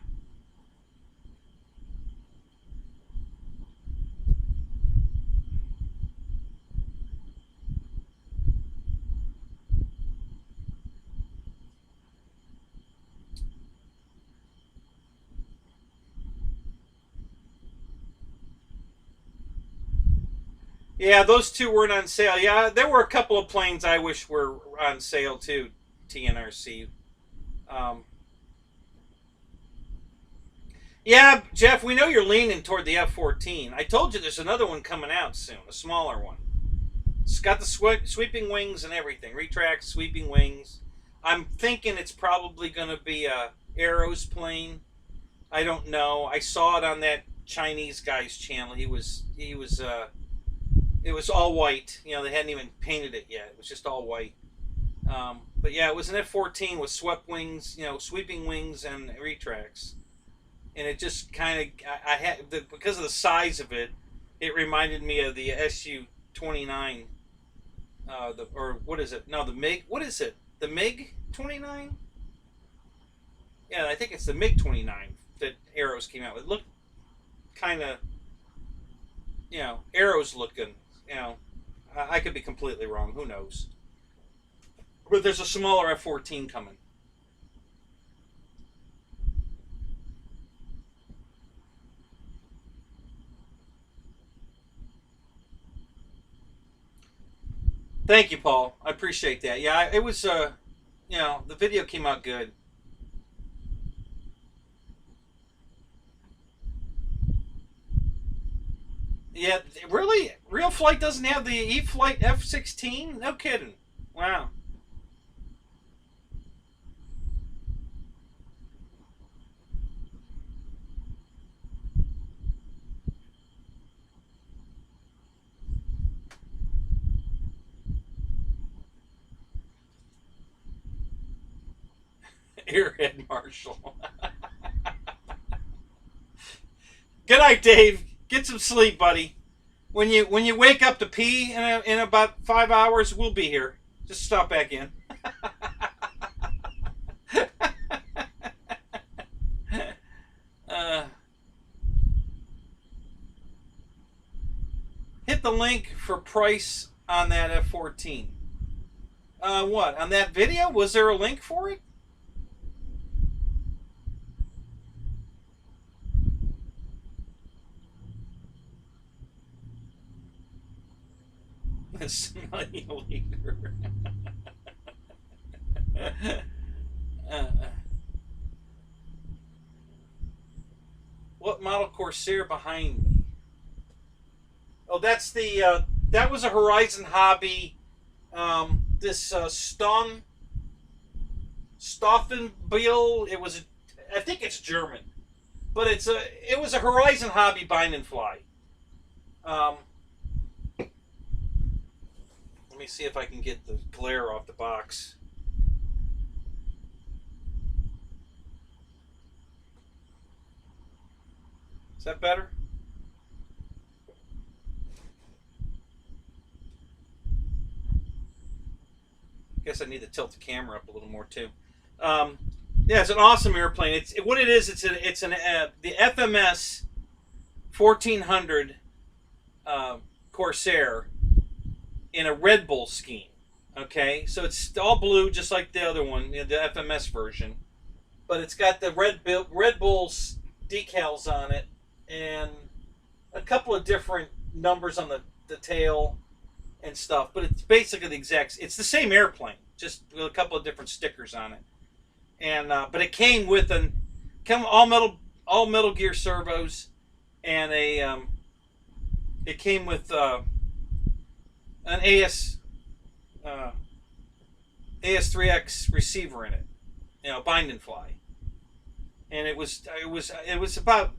Yeah, those two weren't on sale. Yeah, there were a couple of planes I wish were on sale too, TNRC. Um, yeah, Jeff, we know you're leaning toward the F-14. I told you there's another one coming out soon, a smaller one. It's got the sweeping wings and everything. Retract, sweeping wings. I'm thinking it's probably going to be a Arrows plane. I don't know. I saw it on that Chinese guy's channel. It was all white. You know, they hadn't even painted it yet. It was just all white. But yeah, it was an F-14 with swept wings, you know, sweeping wings and retracts. And it just kind of, I had because of the size of it, it reminded me of the Su-29. Or what is it? No, the MiG. What is it? The MiG 29? Yeah, I think it's the MiG-29 that Arrows came out with. It looked kind of, Arrows looking. I could be completely wrong. Who knows? But there's a smaller F-14 coming. Thank you, Paul. I appreciate that. Yeah, it was, the video came out good. Yeah, really? Real Flight doesn't have the E-Flight F-16? No kidding. Wow. Airhead Marshal. Good night, Dave. Get some sleep, buddy. When you wake up to pee in about 5 hours, we'll be here. Just stop back in. Hit the link for price on that F-14. What? On that video? Was there a link for it? Simulator. What model Corsair behind me? Oh, that's the that was a Horizon Hobby. This Stoffenbiel. It was, I think it's German, but it was a Horizon Hobby bind and fly. Let me see if I can get the glare off the box. Is that better? Guess I need to tilt the camera up a little more too. Yeah, it's an awesome airplane. What it is. It's the FMS 1400 Corsair in a Red Bull scheme. Okay, so it's all blue, just like the other one, the FMS version, but it's got the Red Bull's decals on it and a couple of different numbers on the tail and stuff. But it's basically it's the same airplane, just with a couple of different stickers on it. And but it came with all Metal Gear servos and it came with an AS3X receiver in it, bind and fly, and it was about,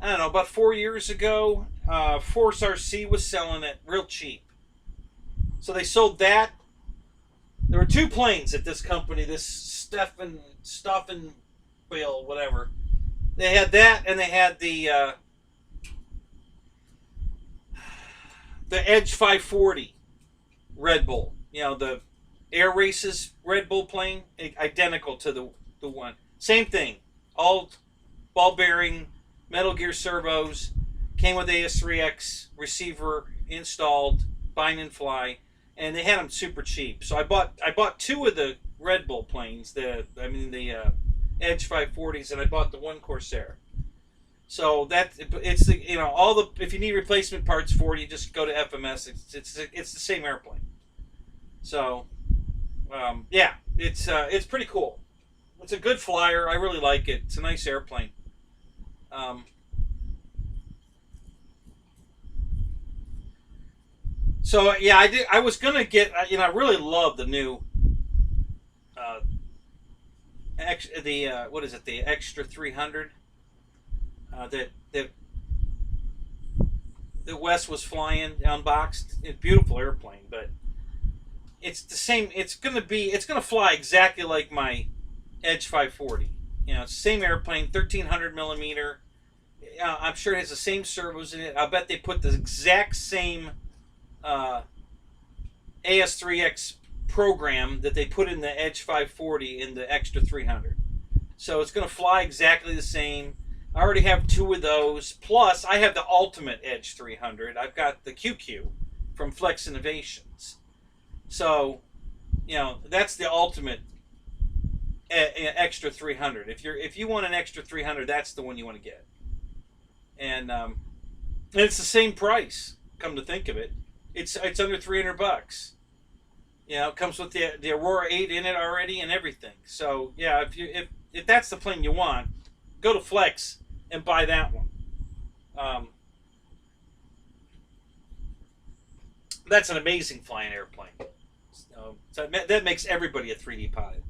I don't know, about 4 years ago. Force RC was selling it real cheap, so they sold that. There were two planes at this company, this Stoffenbiel, whatever. They had that, and they had the Edge 540 Red Bull. The Air Races Red Bull plane, identical to the one. Same thing. All ball bearing, Metal Gear servos, came with AS3X receiver installed, bind and fly, and they had them super cheap. So I bought two of the Red Bull planes, the Edge 540s, and I bought the one Corsair. So it's if you need replacement parts for it, you just go to FMS. It's the same airplane. So yeah, it's pretty cool. It's a good flyer. I really like it. It's a nice airplane. So yeah, I was gonna get. I really love the new. What is it? The Extra 300. That Wes was flying unboxed. It's a beautiful airplane, but it's the same. It's gonna fly exactly like my Edge 540. It's the same airplane, 1300 millimeter. I'm sure it has the same servos in it. I bet they put the exact same AS3X program that they put in the Edge 540 in the Extra 300. So it's going to fly exactly the same. I already have 2 of those. Plus, I have the Ultimate Edge 300. I've got the QQ from Flex Innovations. So, that's the ultimate extra 300. If you want an extra 300, that's the one you want to get. And it's the same price. Come to think of it, it's under $300. It comes with the Aurora 8 in it already and everything. So yeah, if that's the plane you want, go to Flex and buy that one. That's an amazing flying airplane. So that makes everybody a 3D pilot.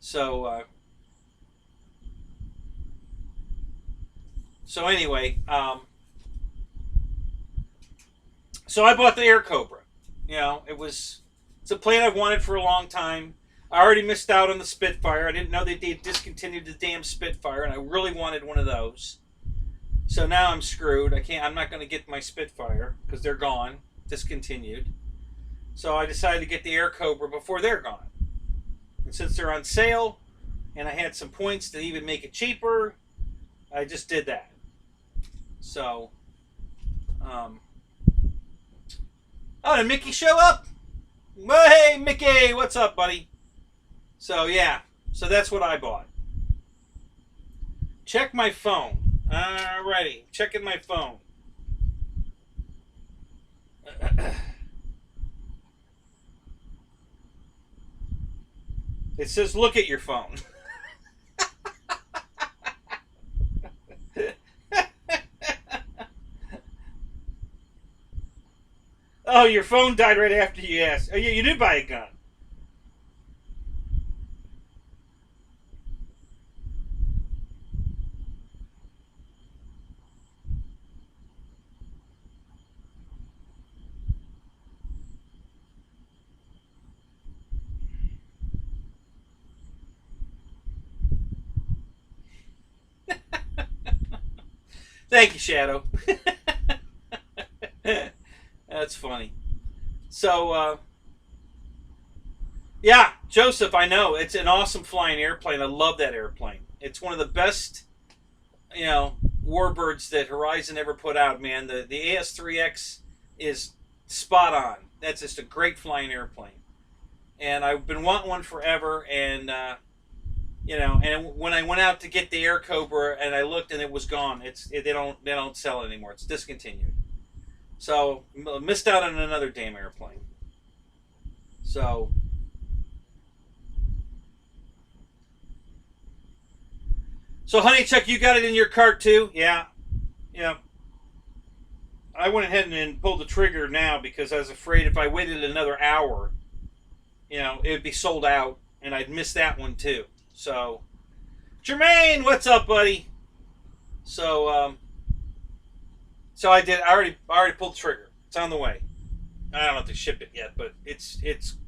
So anyway, so I bought the Air Cobra. It's a plane I've wanted for a long time. I already missed out on the Spitfire. I didn't know they discontinued the damn Spitfire, and I really wanted one of those. So now I'm screwed. I'm not going to get my Spitfire because they're gone, discontinued. So I decided to get the Air Cobra before they're gone. And since they're on sale, and I had some points to even make it cheaper, I just did that. So, oh, did Mickey show up? Well, hey, Mickey, what's up, buddy? So, yeah. So that's what I bought. Check my phone. Alrighty. Checking my phone. It says, look at your phone. Oh, your phone died right after you asked. Oh, yeah, you did buy a gun. Thank you, Shadow. That's funny. So, yeah, Joseph, I know. It's an awesome flying airplane. I love that airplane. It's one of the best, warbirds that Horizon ever put out, man. The AS3X is spot on. That's just a great flying airplane. And I've been wanting one forever, and, and when I went out to get the Air Cobra and I looked and it was gone, they don't sell it anymore. It's discontinued. So missed out on another damn airplane. So Honeychuck, you got it in your cart too? Yeah. I went ahead and pulled the trigger now because I was afraid if I waited another hour, it would be sold out and I'd miss that one too. So Jermaine, what's up, buddy? So I did. I already pulled the trigger. It's on the way. I don't have to ship it yet, but it's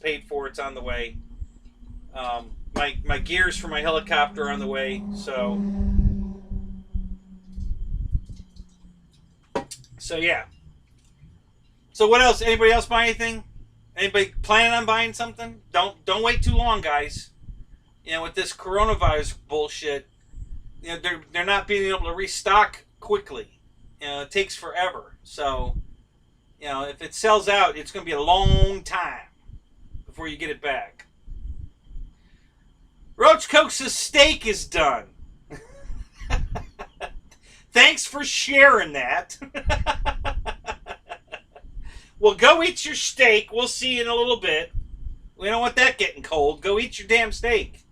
paid for. It's on the way. My gears for my helicopter are on the way. So yeah. So what else? Anybody else buy anything? Anybody planning on buying something? Don't wait too long, guys. With this coronavirus bullshit, they're not being able to restock quickly. It takes forever. So, if it sells out, it's going to be a long time before you get it back. Roach Coke's steak is done. Thanks for sharing that. Well, go eat your steak. We'll see you in a little bit. We don't want that getting cold. Go eat your damn steak.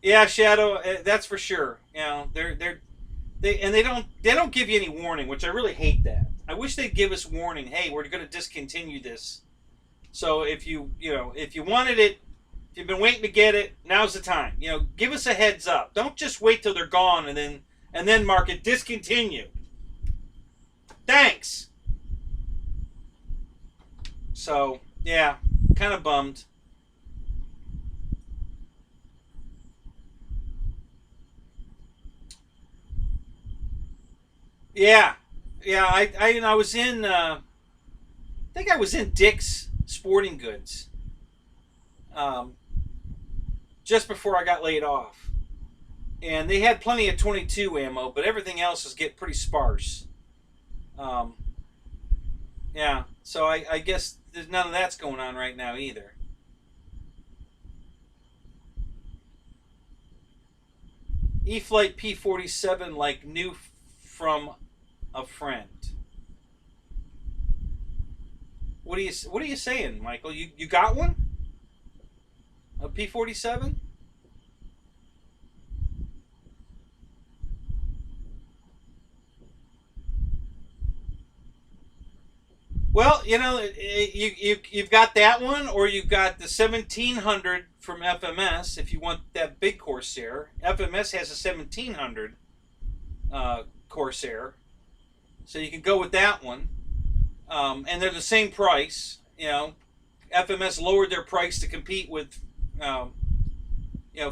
Yeah, Shadow, that's for sure. They don't give you any warning, which I really hate that. I wish they'd give us warning. Hey, we're going to discontinue this. So if you wanted it, if you've been waiting to get it, now's the time. Give us a heads up. Don't just wait till they're gone and then mark it discontinued. Thanks. So yeah, kind of bummed. Yeah, I was in think I was in Dick's Sporting Goods just before I got laid off. And they had plenty of 22 ammo, but everything else is getting pretty sparse. Um, yeah, so I guess there's none of that's going on right now either. E-Flite P47 like new from a friend. What are you saying, Michael? You got one? A P47? Well, you've got that one, or you've got the 1700 from FMS. If you want that big Corsair, FMS has a 1700 Corsair, so you can go with that one. And they're the same price. FMS lowered their price to compete with,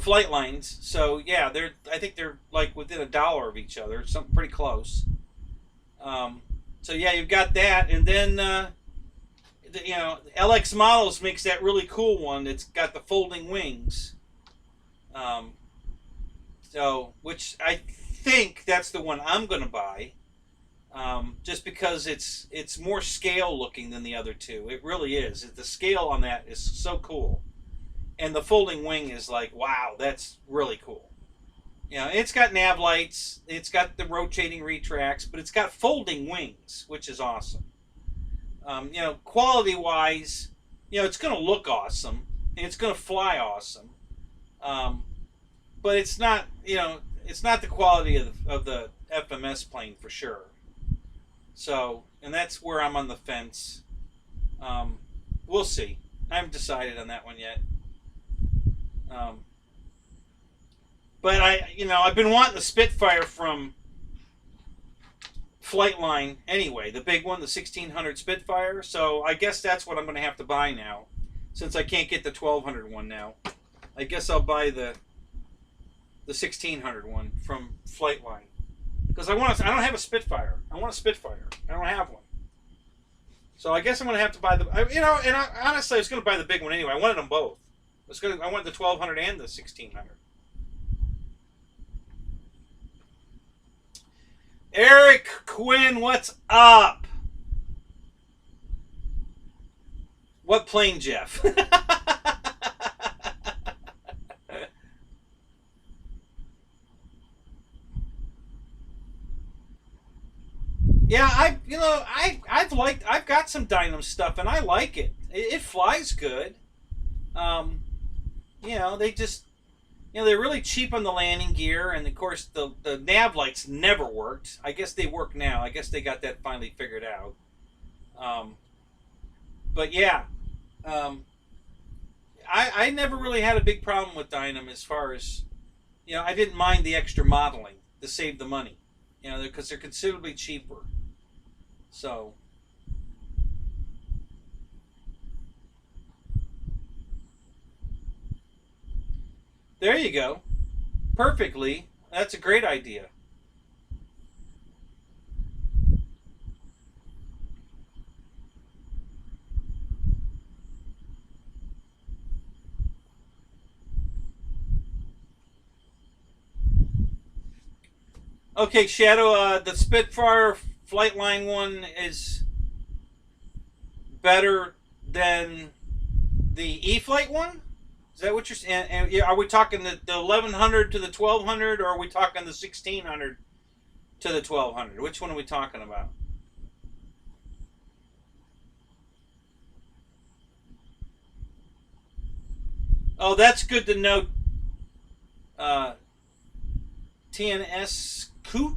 flight lines. So yeah, I think they're like within $1 of each other, something pretty close. So yeah, you've got that, and then LX Models makes that really cool one. It's got the folding wings. Which I think that's the one I'm going to buy. Just because it's more scale looking than the other two. It really is. The scale on that is so cool, and the folding wing is like, wow, that's really cool. It's got nav lights, it's got the rotating retracts, but it's got folding wings, which is awesome. Quality wise, it's going to look awesome and it's going to fly awesome. But it's not, it's not the quality of the FMS plane for sure. So, and that's where I'm on the fence. We'll see. I haven't decided on that one yet. But I've been wanting the Spitfire from Flightline anyway, the big one, the 1600 Spitfire. So I guess that's what I'm going to have to buy now, since I can't get the 1200 one now. I guess I'll buy the 1600 one from Flightline, because I don't have a Spitfire. I want a Spitfire. I don't have one. So I guess I'm going to have to buy honestly, I was going to buy the big one anyway. I wanted them both. I wanted the 1200 and the 1600. Eric Quinn, what's up? What plane, Jeff? Yeah, I've got some Dynam stuff and I like it. It flies good. They just they're really cheap on the landing gear, and of course the nav lights never worked. I guess they work now. I guess they got that finally figured out. But yeah, I never really had a big problem with Dynam as far as, I didn't mind the extra modeling to save the money, because they're considerably cheaper. So. There you go. Perfectly. That's a great idea. Okay, Shadow, the Spitfire Flightline one is better than the E-Flite one? Is that what you're saying? And are we talking the 1100 to the 1200, or are we talking the 1600 to the 1200? Which one are we talking about? Oh, that's good to know. TNS Coot,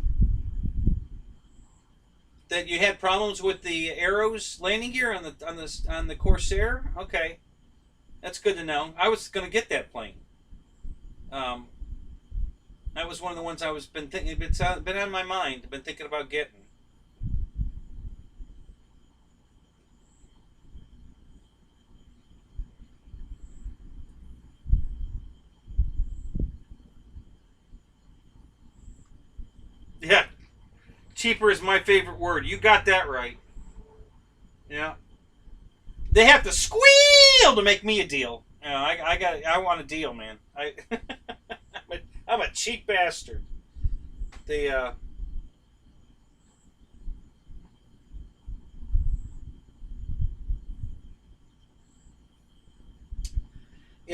that you had problems with the arrows landing gear on the Corsair. Okay. That's good to know. I was going to get that plane. That was one of the ones I was been thinking. It's been on my mind. Been thinking about getting. Yeah, cheaper is my favorite word. You got that right. Yeah. They have to squeal to make me a deal. You know, I want a deal, man. I'm a cheap bastard. Yeah,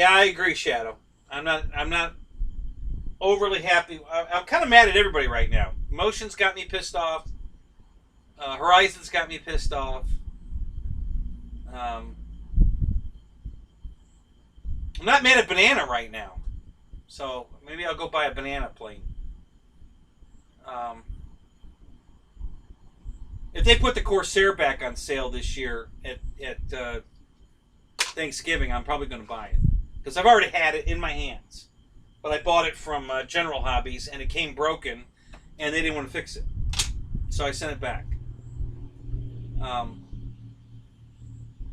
I agree, Shadow. I'm not overly happy. I'm kind of mad at everybody right now. Motion's got me pissed off. Horizon's got me pissed off. Um, I'm not mad at Banana right now, so maybe I'll go buy a Banana plane. Um, if they put the Corsair back on sale this year at Thanksgiving, I'm probably going to buy it because I've already had it in my hands. But I bought it from General Hobbies and it came broken, and they didn't want to fix it, so I sent it back. Um,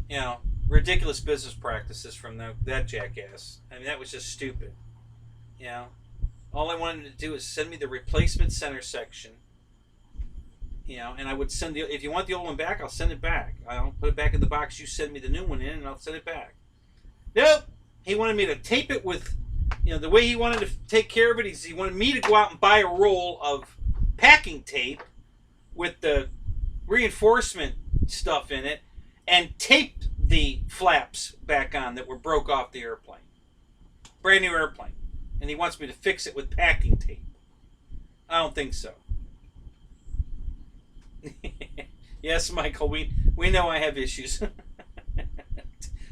you know, ridiculous business practices from that jackass. I mean, that was just stupid. You know, all I wanted to do is send me the replacement center section. You know, and I would send if you want the old one back, I'll send it back. I'll put it back in the box. You send me the new one in, and I'll send it back. Nope. He wanted me to tape it with, you know, the way he wanted to take care of it. He wanted me to go out and buy a roll of packing tape with the reinforcement stuff in it, and tape the flaps back on that were broke off the airplane. Brand new airplane. And he wants me to fix it with packing tape. I don't think so. Yes, Michael, we know I have issues.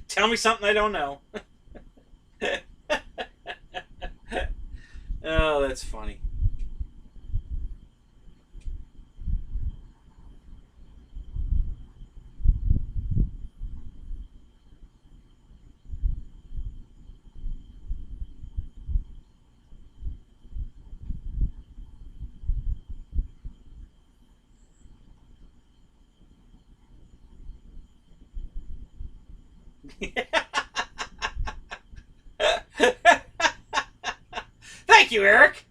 Tell me something I don't know. Oh, that's funny. Thank you, Eric.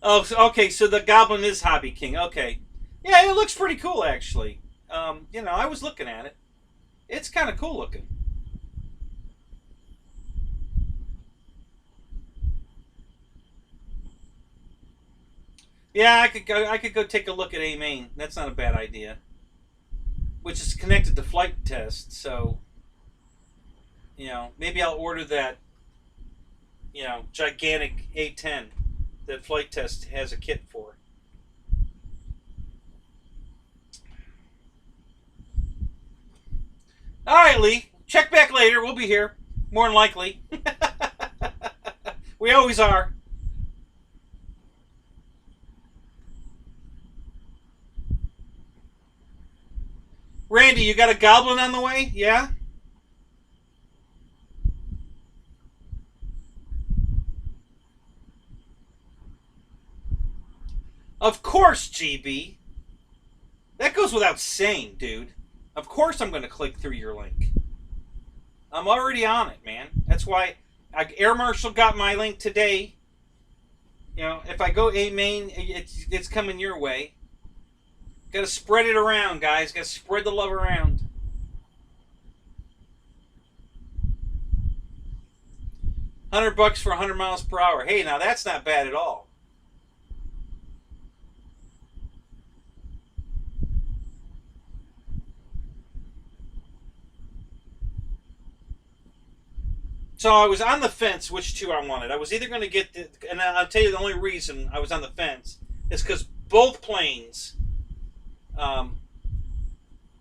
Oh, okay. So the Goblin is Hobby King. Okay, yeah, it looks pretty cool actually. You know, I was looking at it. It's kind of cool looking. Yeah, I could go take a look at A Main. That's not a bad idea. Which is connected to flight test, so you know, maybe I'll order that, you know, gigantic A10 that flight test has a kit for. All right, Lee. Check back later. We'll be here, more than likely. We always are. Randy, you got a Goblin on the way? Yeah? Of course, GB. That goes without saying, dude. Of course I'm going to click through your link. I'm already on it, man. That's why Air Marshal got my link today. You know, if I go A Main, it's coming your way. Got to spread it around, guys. Got to spread the love around. $100 for 100 miles per hour. Hey, now that's not bad at all. So I was on the fence which two I wanted. I was either going to get and I'll tell you the only reason I was on the fence is because both planes are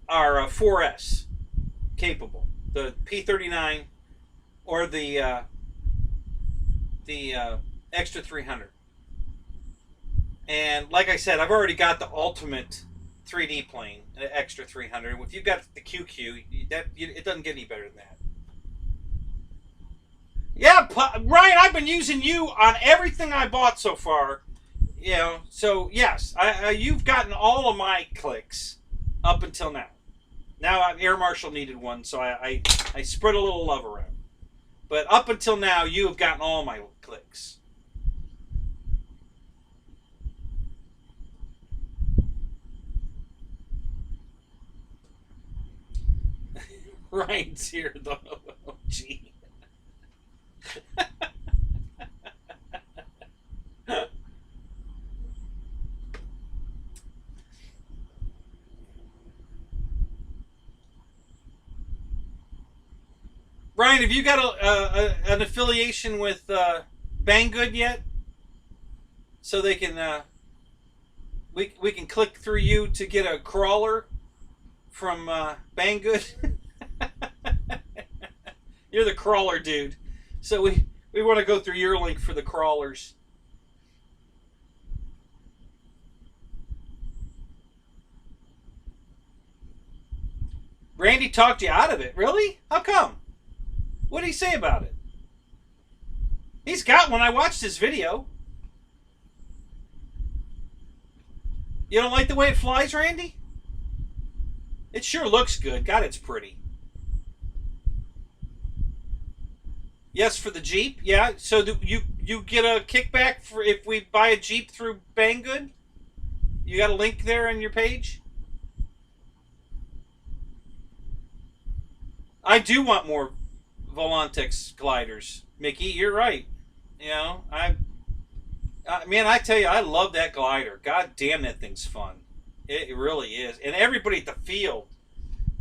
4S capable. The P-39 or the Extra 300. And like I said, I've already got the ultimate 3D plane, the Extra 300. If you've got the QQ, it doesn't get any better than that. Yeah, Ryan, I've been using you on everything I bought so far. You know, so yes, you've gotten all of my clicks up until now. Now Air Marshal needed one, so I spread a little love around. But up until now, you have gotten all my clicks. Ryan's here, though. Oh, gee. Ryan, have you got an affiliation with Banggood yet? So they can we can click through you to get a crawler from Banggood. You're the crawler dude, so we want to go through your link for the crawlers. Randy talked you out of it, really? How come? What did he say about it? He's got one. I watched his video. You don't like the way it flies, Randy? It sure looks good. God, it's pretty. Yes, for the Jeep. Yeah. So do you get a kickback for if we buy a Jeep through Banggood? You got a link there on your page? I do want more Volantex gliders, Mickey. You're right. You know, man, I tell you, I love that glider. God damn, that thing's fun. It really is. And everybody at the field,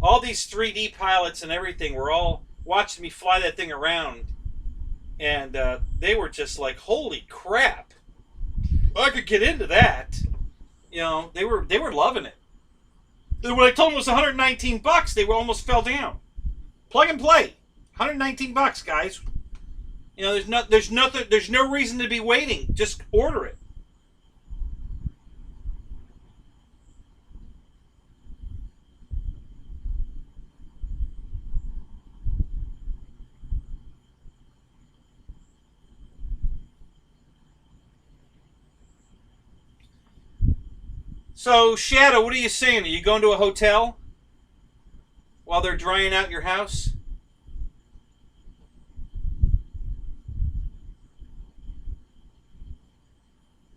all these 3D pilots and everything, were all watching me fly that thing around, and they were just like, "Holy crap! I could get into that." You know, they were loving it. When I told them it was $119, they almost fell down. Plug and play, $119, guys. You know, there's no reason to be waiting. Just order it. So, Shadow, what are you saying? Are you going to a hotel while they're drying out your house?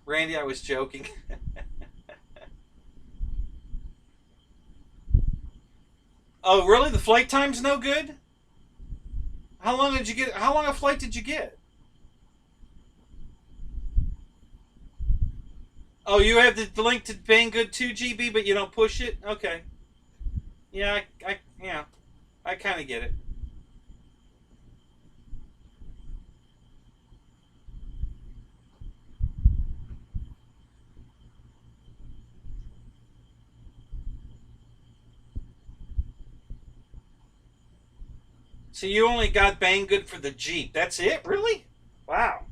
Randy, I was joking. Oh, really? The flight time's no good? How long did you get? How long a flight did you get? Oh, you have the link to Banggood 2GB, but you don't push it? Okay. Yeah, yeah, I kind of get it. So you only got Banggood for the Jeep. That's it? Really? Wow.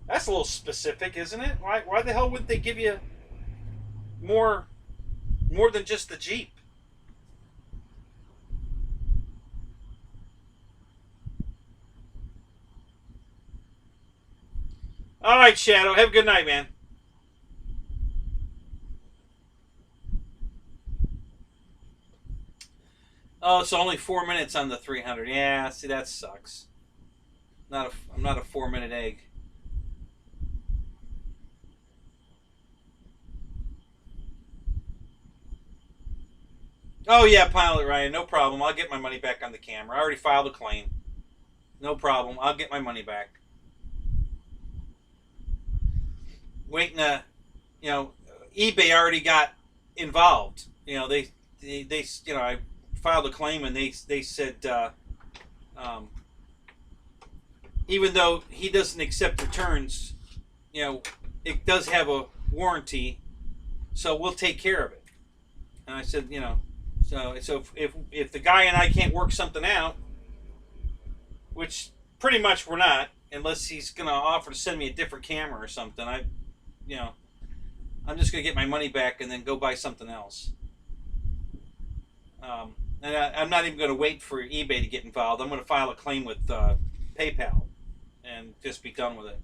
That's a little specific, isn't it? Why the hell would they give you more than just the Jeep? All right, Shadow. Have a good night, man. Oh, it's only 4 minutes on the 300. Yeah, see, that sucks. I'm not a 4-minute egg. Oh yeah, Pilot Ryan, no problem. I'll get my money back on the camera. I already filed a claim. No problem. I'll get my money back. Waiting to, eBay already got involved. I filed a claim and they said even though he doesn't accept returns, it does have a warranty, so we'll take care of it. And I said, so if the guy and I can't work something out, which pretty much we're not, unless he's gonna offer to send me a different camera or something, I'm just gonna get my money back and then go buy something else. And I'm not even gonna wait for eBay to get involved. I'm gonna file a claim with PayPal and just be done with it.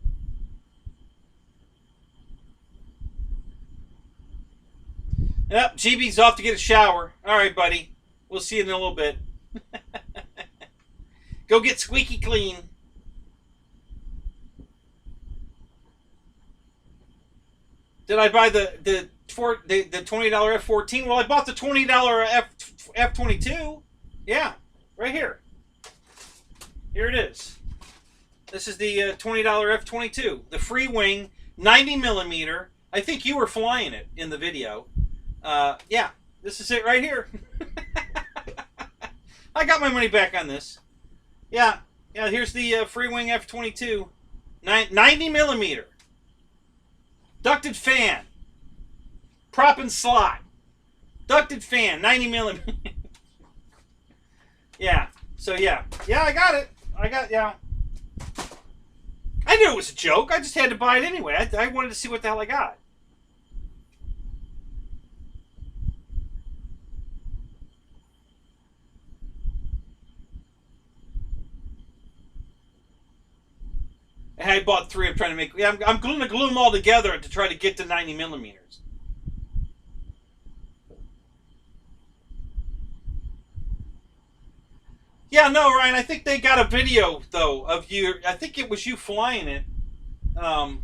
Yep, GB's off to get a shower. All right, buddy. We'll see you in a little bit. Go get squeaky clean. Did I buy the $20 F-14? Well, I bought the $20 F-22. Yeah. Right here. Here it is. This is the $20 F-22, the free wing 90 millimeter. I think you were flying it in the video. Yeah, this is it right here. I got my money back on this. Yeah, here's the free wing F-22, 90 millimeter. Ducted fan. Prop and slot. Ducted fan, 90 millimeter. Yeah, so yeah, I got it. Yeah. I knew it was a joke. I just had to buy it anyway. I wanted to see what the hell I got. And I bought 3. I'm trying to make. Yeah, I'm going to glue them all together to try to get to 90 millimeters. Yeah, no, Ryan. I think they got a video though of you. I think it was you flying it. Well,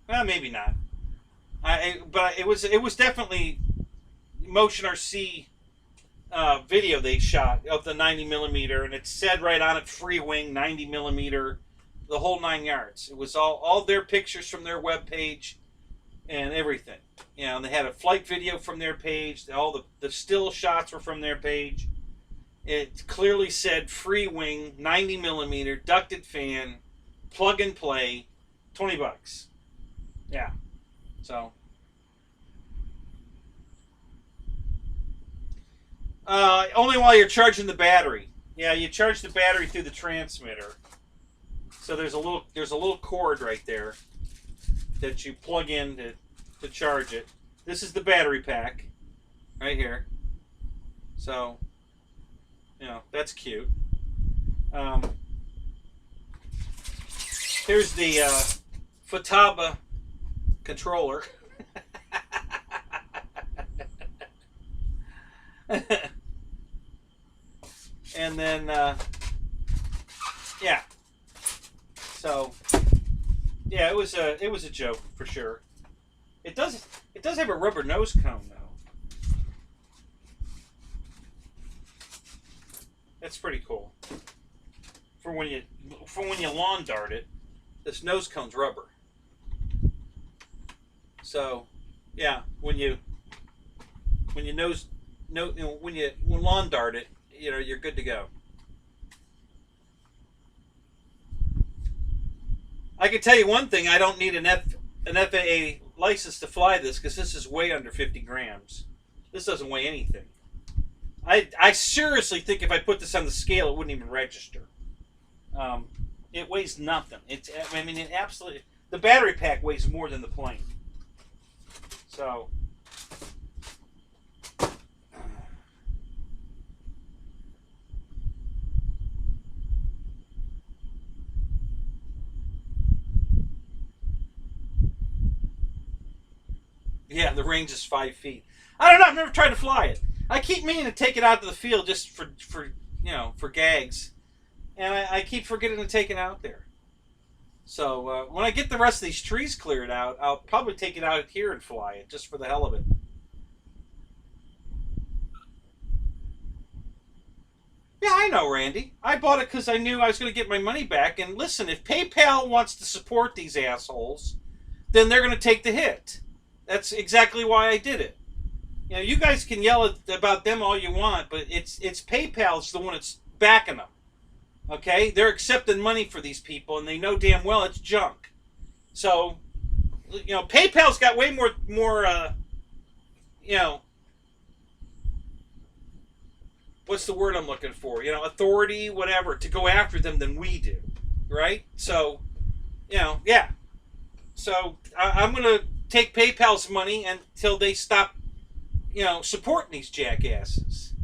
maybe not. But it was definitely Motion RC video they shot of the 90 millimeter, and it said right on it, free wing 90 millimeter, the whole 9 yards. It was all their pictures from their webpage and everything. You know, and they had a flight video from their page. All the still shots were from their page. It clearly said free wing 90 millimeter ducted fan, plug and play, $20. Yeah. So. Only while you're charging the battery. Yeah, you charge the battery through the transmitter. So there's a little cord right there that you plug in to charge it. This is the battery pack right here. So, you know, that's cute. Here's the Futaba controller. And then, yeah. So, yeah, it was a joke for sure. It does have a rubber nose cone though. That's pretty cool. For when you lawn dart it, this nose cone's rubber. So, yeah, when you lawn dart it, you know, you're good to go. I can tell you one thing: I don't need an FAA license to fly this because this is way under 50 grams. This doesn't weigh anything. I seriously think if I put this on the scale, it wouldn't even register. It weighs nothing. It absolutely. The battery pack weighs more than the plane. So. Yeah, the range is 5 feet. I don't know. I've never tried to fly it. I keep meaning to take it out to the field just for gags, and I keep forgetting to take it out there. So when I get the rest of these trees cleared out, I'll probably take it out here and fly it just for the hell of it. Yeah, I know, Randy. I bought it because I knew I was going to get my money back. And listen, if PayPal wants to support these assholes, then they're going to take the hit. That's exactly why I did it. You know, you guys can yell about them all you want, but it's PayPal's the one that's backing them. Okay? They're accepting money for these people, and they know damn well it's junk. So, you know, PayPal's got way more you know, what's the word I'm looking for? You know, authority, whatever, to go after them than we do. Right? So, you know, yeah. So, I'm going to take PayPal's money until they stop, you know, supporting these jackasses.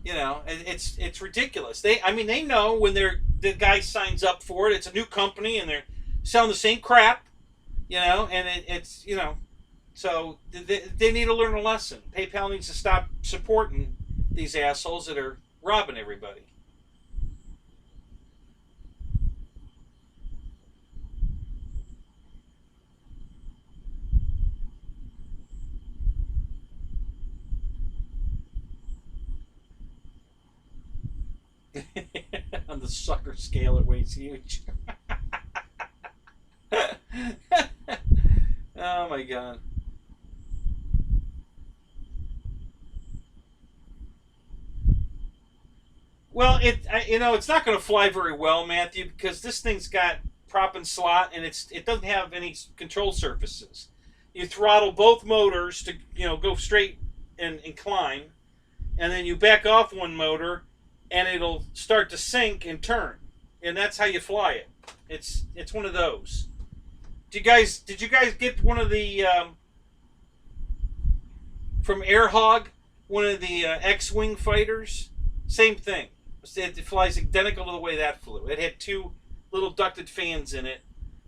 You know, it's ridiculous. They know when the guy signs up for it, it's a new company and they're selling the same crap, you know, and it's, you know, so they need to learn a lesson. PayPal needs to stop supporting these assholes that are robbing everybody. On the sucker scale, it weighs huge. Oh my god. Well, it's not going to fly very well, Matthew, because this thing's got prop and slot, and it doesn't have any control surfaces. You throttle both motors to go straight and climb, and then you back off one motor, and it'll start to sink and turn, and that's how you fly it. It's one of those. Did you guys get one of the from Airhog, one of the X-wing fighters? Same thing. It flies identical to the way that flew. It had two little ducted fans in it,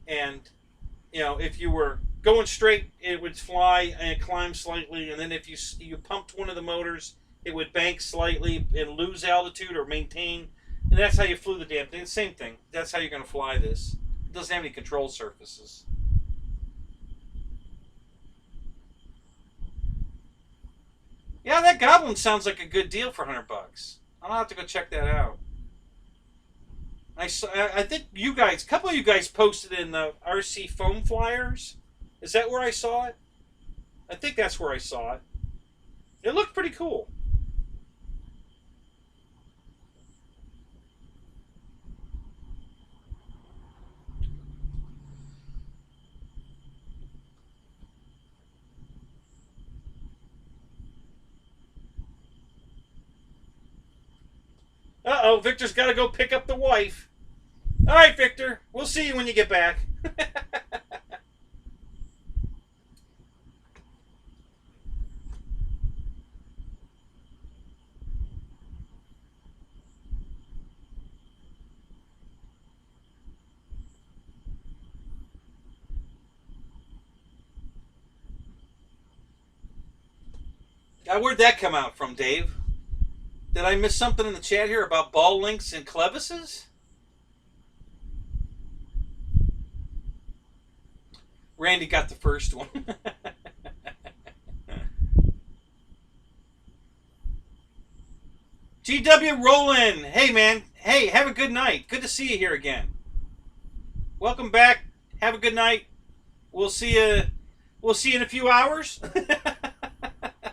and if you were going straight, it would fly and climb slightly, and then if you pumped one of the motors, it would bank slightly and lose altitude or maintain, and that's how you flew the damn thing. Same thing. That's how you're going to fly this. It doesn't have any control surfaces. Yeah, that Goblin sounds like a good deal for $100. I'll have to go check that out. I think you guys, a couple of you guys posted in the RC foam flyers. Is that where I saw it? I think that's where I saw it. It looked pretty cool. Uh-oh, Victor's got to go pick up the wife. All right, Victor. We'll see you when you get back. Where'd that come out from, Dave? Did I miss something in the chat here about ball links and clevises? Randy got the first one. GW Roland. Hey, man. Hey, have a good night. Good to see you here again. Welcome back. Have a good night. We'll see you in a few hours.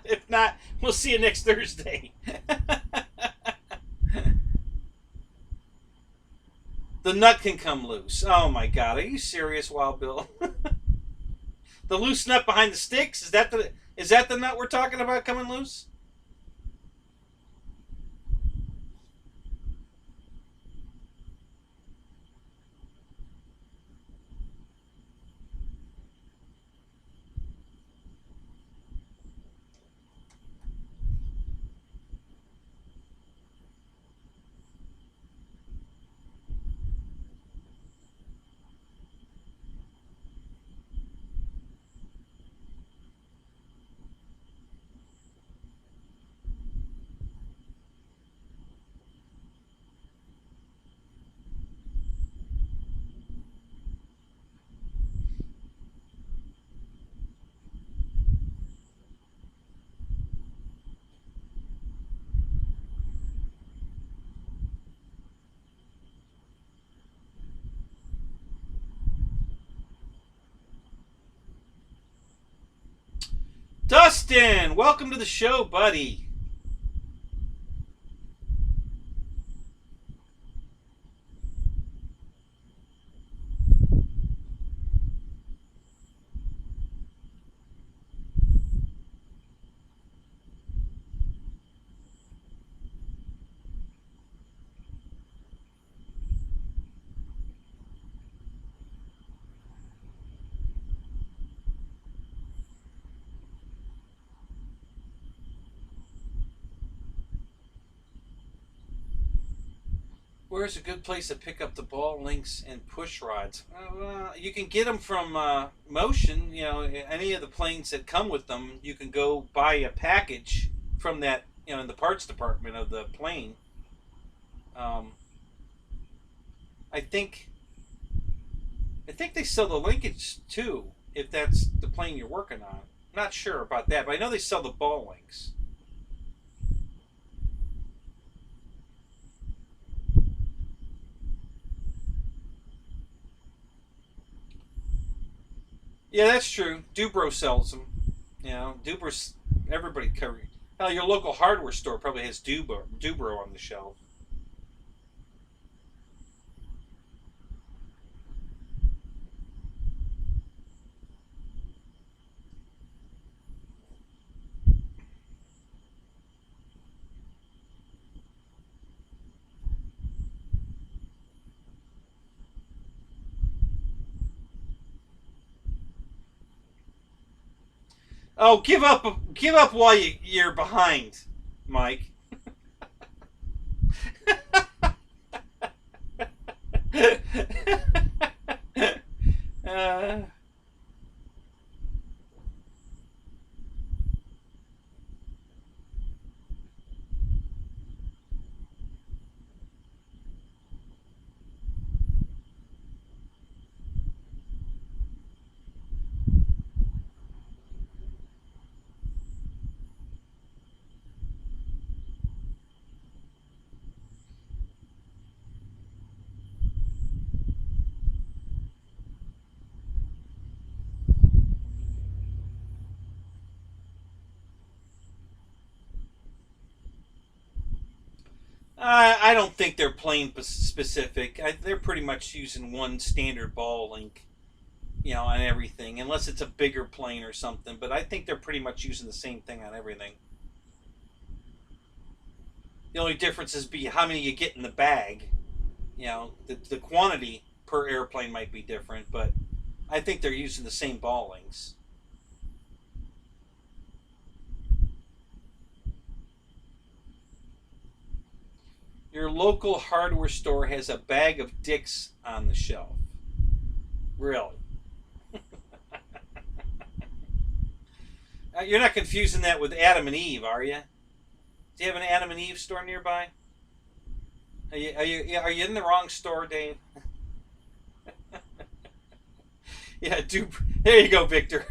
If not, we'll see you next Thursday. The nut can come loose. Oh my God, are you serious, Wild Bill? The loose nut behind the sticks? Is that the nut we're talking about coming loose? Dustin, welcome to the show, buddy. Where's a good place to pick up the ball links and push rods? You can get them from Motion. Any of the planes that come with them, you can go buy a package from that, in the parts department of the plane. I think they sell the linkage too, if that's the plane you're working on. I'm not sure about that, but I know they sell the ball links. Yeah, that's true. Dubro sells them. You know, Dubro's everybody carry. Hell, your local hardware store probably has Dubro on the shelf. Oh, give up while you're behind, Mike. uh, I don't think they're plane specific. They're pretty much using one standard ball link, you know, on everything, unless it's a bigger plane or something. But I think they're pretty much using the same thing on everything. The only difference is be how many you get in the bag. You know, the quantity per airplane might be different, but I think they're using the same ball links. Your local hardware store has a bag of dicks on the shelf. Really? You're not confusing that with Adam and Eve, are you? Do you have an Adam and Eve store nearby? Are you in the wrong store, Dave? Yeah, dupe. There you go, Victor.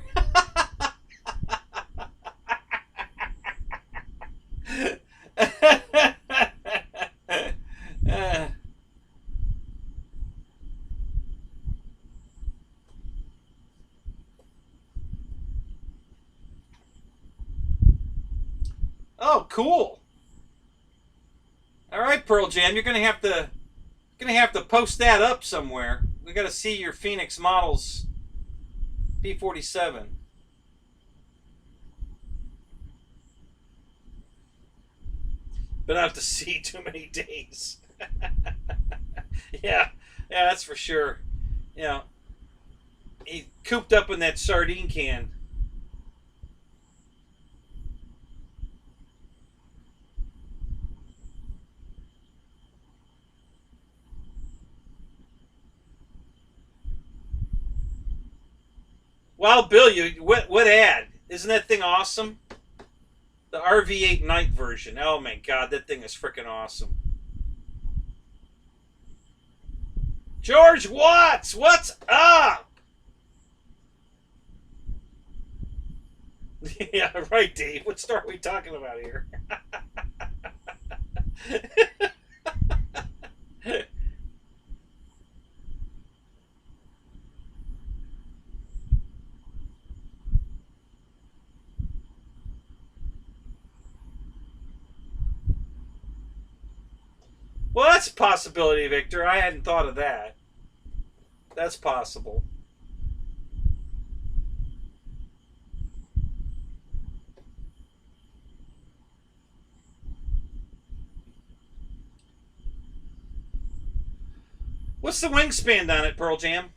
Oh, cool. All right, Pearl Jam, you're gonna have to post that up somewhere. We got to see your Phoenix models P-47. But I have to see too many days. Yeah, yeah, that's for sure. You know, he cooped up in that sardine can. Wow, Bill, what ad? Isn't that thing awesome? The RV8 night version. Oh my god, that thing is freaking awesome. George Watts, what's up? Yeah, right, Dave. What story are we talking about here? Well, that's a possibility, Victor. I hadn't thought of that. That's possible. What's the wingspan on it, Pearl Jam?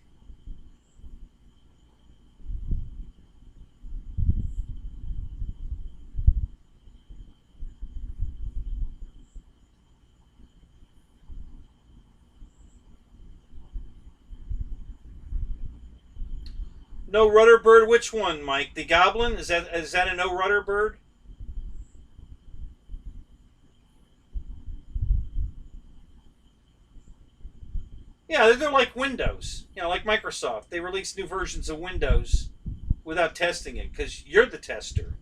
No rudder bird. Which one, Mike? The Goblin? Is that a no rudder bird? Yeah, they're like Windows. You know, like Microsoft. They release new versions of Windows without testing it because you're the tester.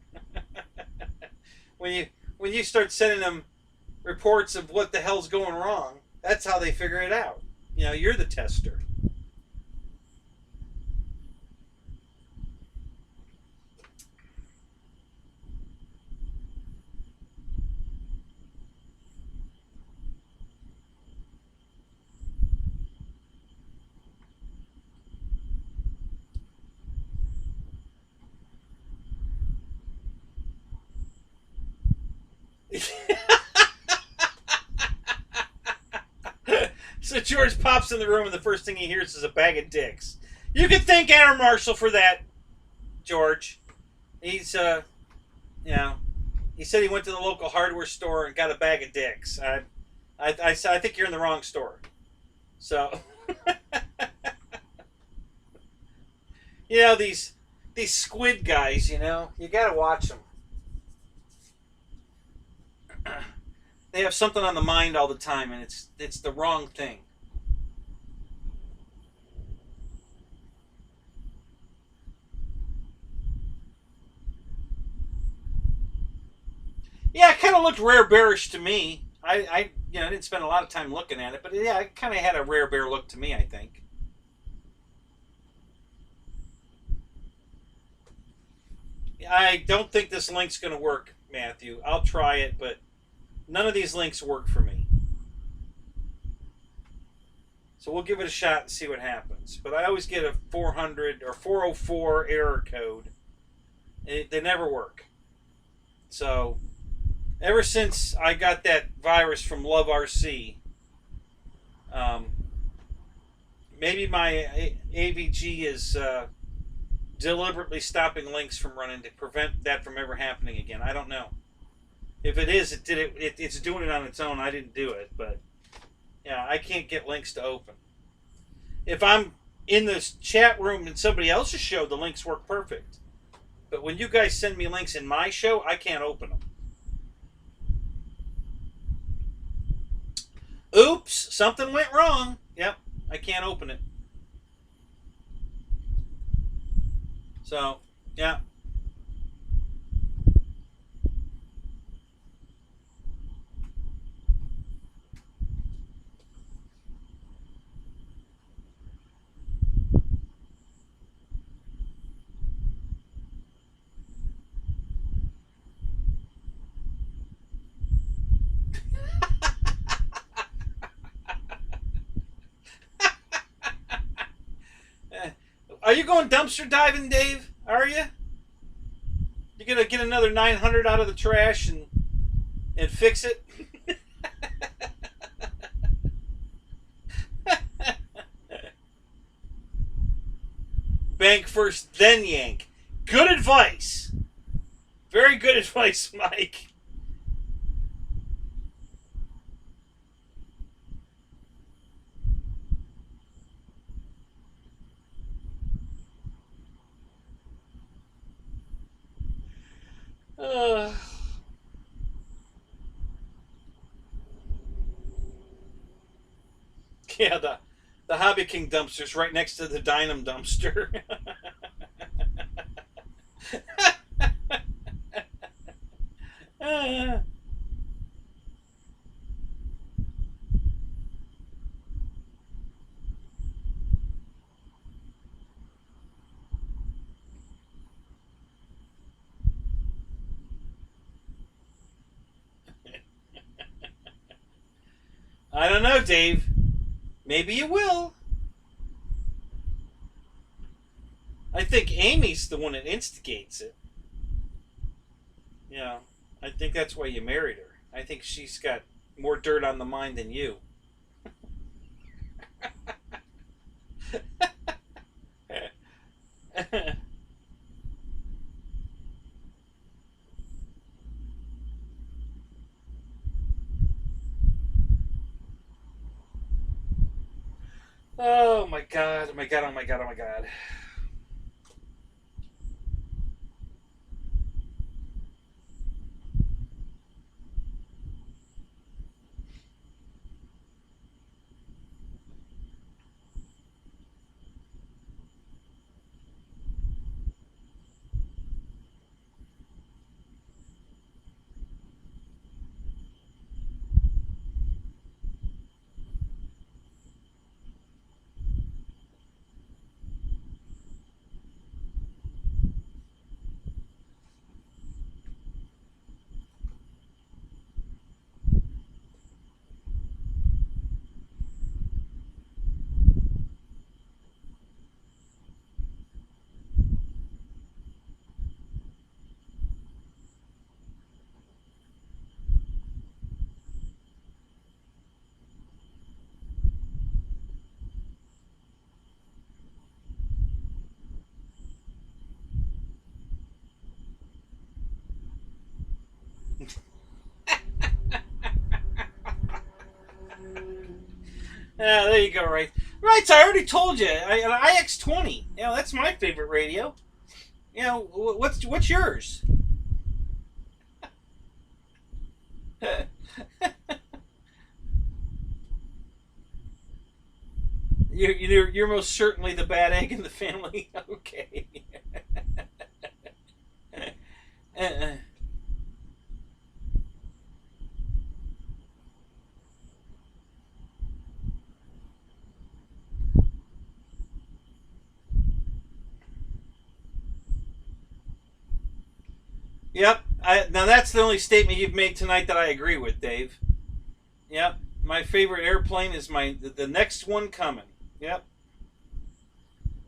when you when you start sending them reports of what the hell's going wrong, that's how they figure it out. You know, you're the tester. So George pops in the room, and the first thing he hears is a bag of dicks. You can thank Aaron Marshall for that, George. He's, you know, he said he went to the local hardware store and got a bag of dicks. I think you're in the wrong store. So, you know, these squid guys, you know, you gotta watch them. They have something on the mind all the time, and it's the wrong thing. Yeah, it kind of looked rare bearish to me. I didn't spend a lot of time looking at it, but yeah, it kind of had a rare bear look to me, I think. I don't think this link's going to work, Matthew. I'll try it, but none of these links work for me. So we'll give it a shot and see what happens. But I always get a 400 or 404 error code. They never work. So ever since I got that virus from Love RC, maybe my AVG is deliberately stopping links from running to prevent that from ever happening again. I don't know. If it is, it's doing it on its own. I didn't do it, but yeah, I can't get links to open. If I'm in this chat room in somebody else's show, the links work perfect. But when you guys send me links in my show, I can't open them. Oops, something went wrong. Yep, I can't open it. So, yeah. Are you going dumpster diving, Dave? Are you? You gonna get another 900 out of the trash and fix it? Bank first, then yank. Good advice. Very good advice, Mike. Yeah, the Hobby King dumpster's right next to the Dynam dumpster. I don't know, Dave. Maybe you will. I think Amy's the one that instigates it. Yeah, I think that's why you married her. I think she's got more dirt on the mind than you. Oh my god, oh my god, oh my god, oh my god. Yeah, there you go, right? Right, so I already told you. An IX20. You know, that's my favorite radio. You know, what's yours? You're most certainly the bad egg in the family. Okay. uh, yep. Now that's the only statement you've made tonight that I agree with, Dave. Yep. My favorite airplane is the next one coming. Yep.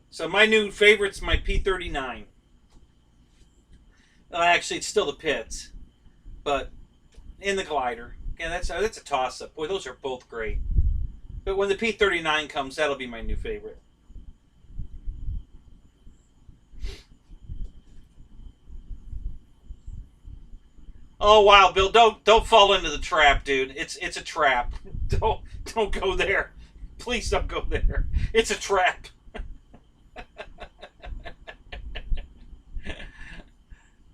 So my new favorite's my P-39. Actually, it's still the Pitts, but in the glider. Yeah, that's a toss up. Boy, those are both great. But when the P-39 comes, that'll be my new favorite. Oh wow, Bill, don't fall into the trap, dude. It's a trap. Don't go there. Please don't go there. It's a trap.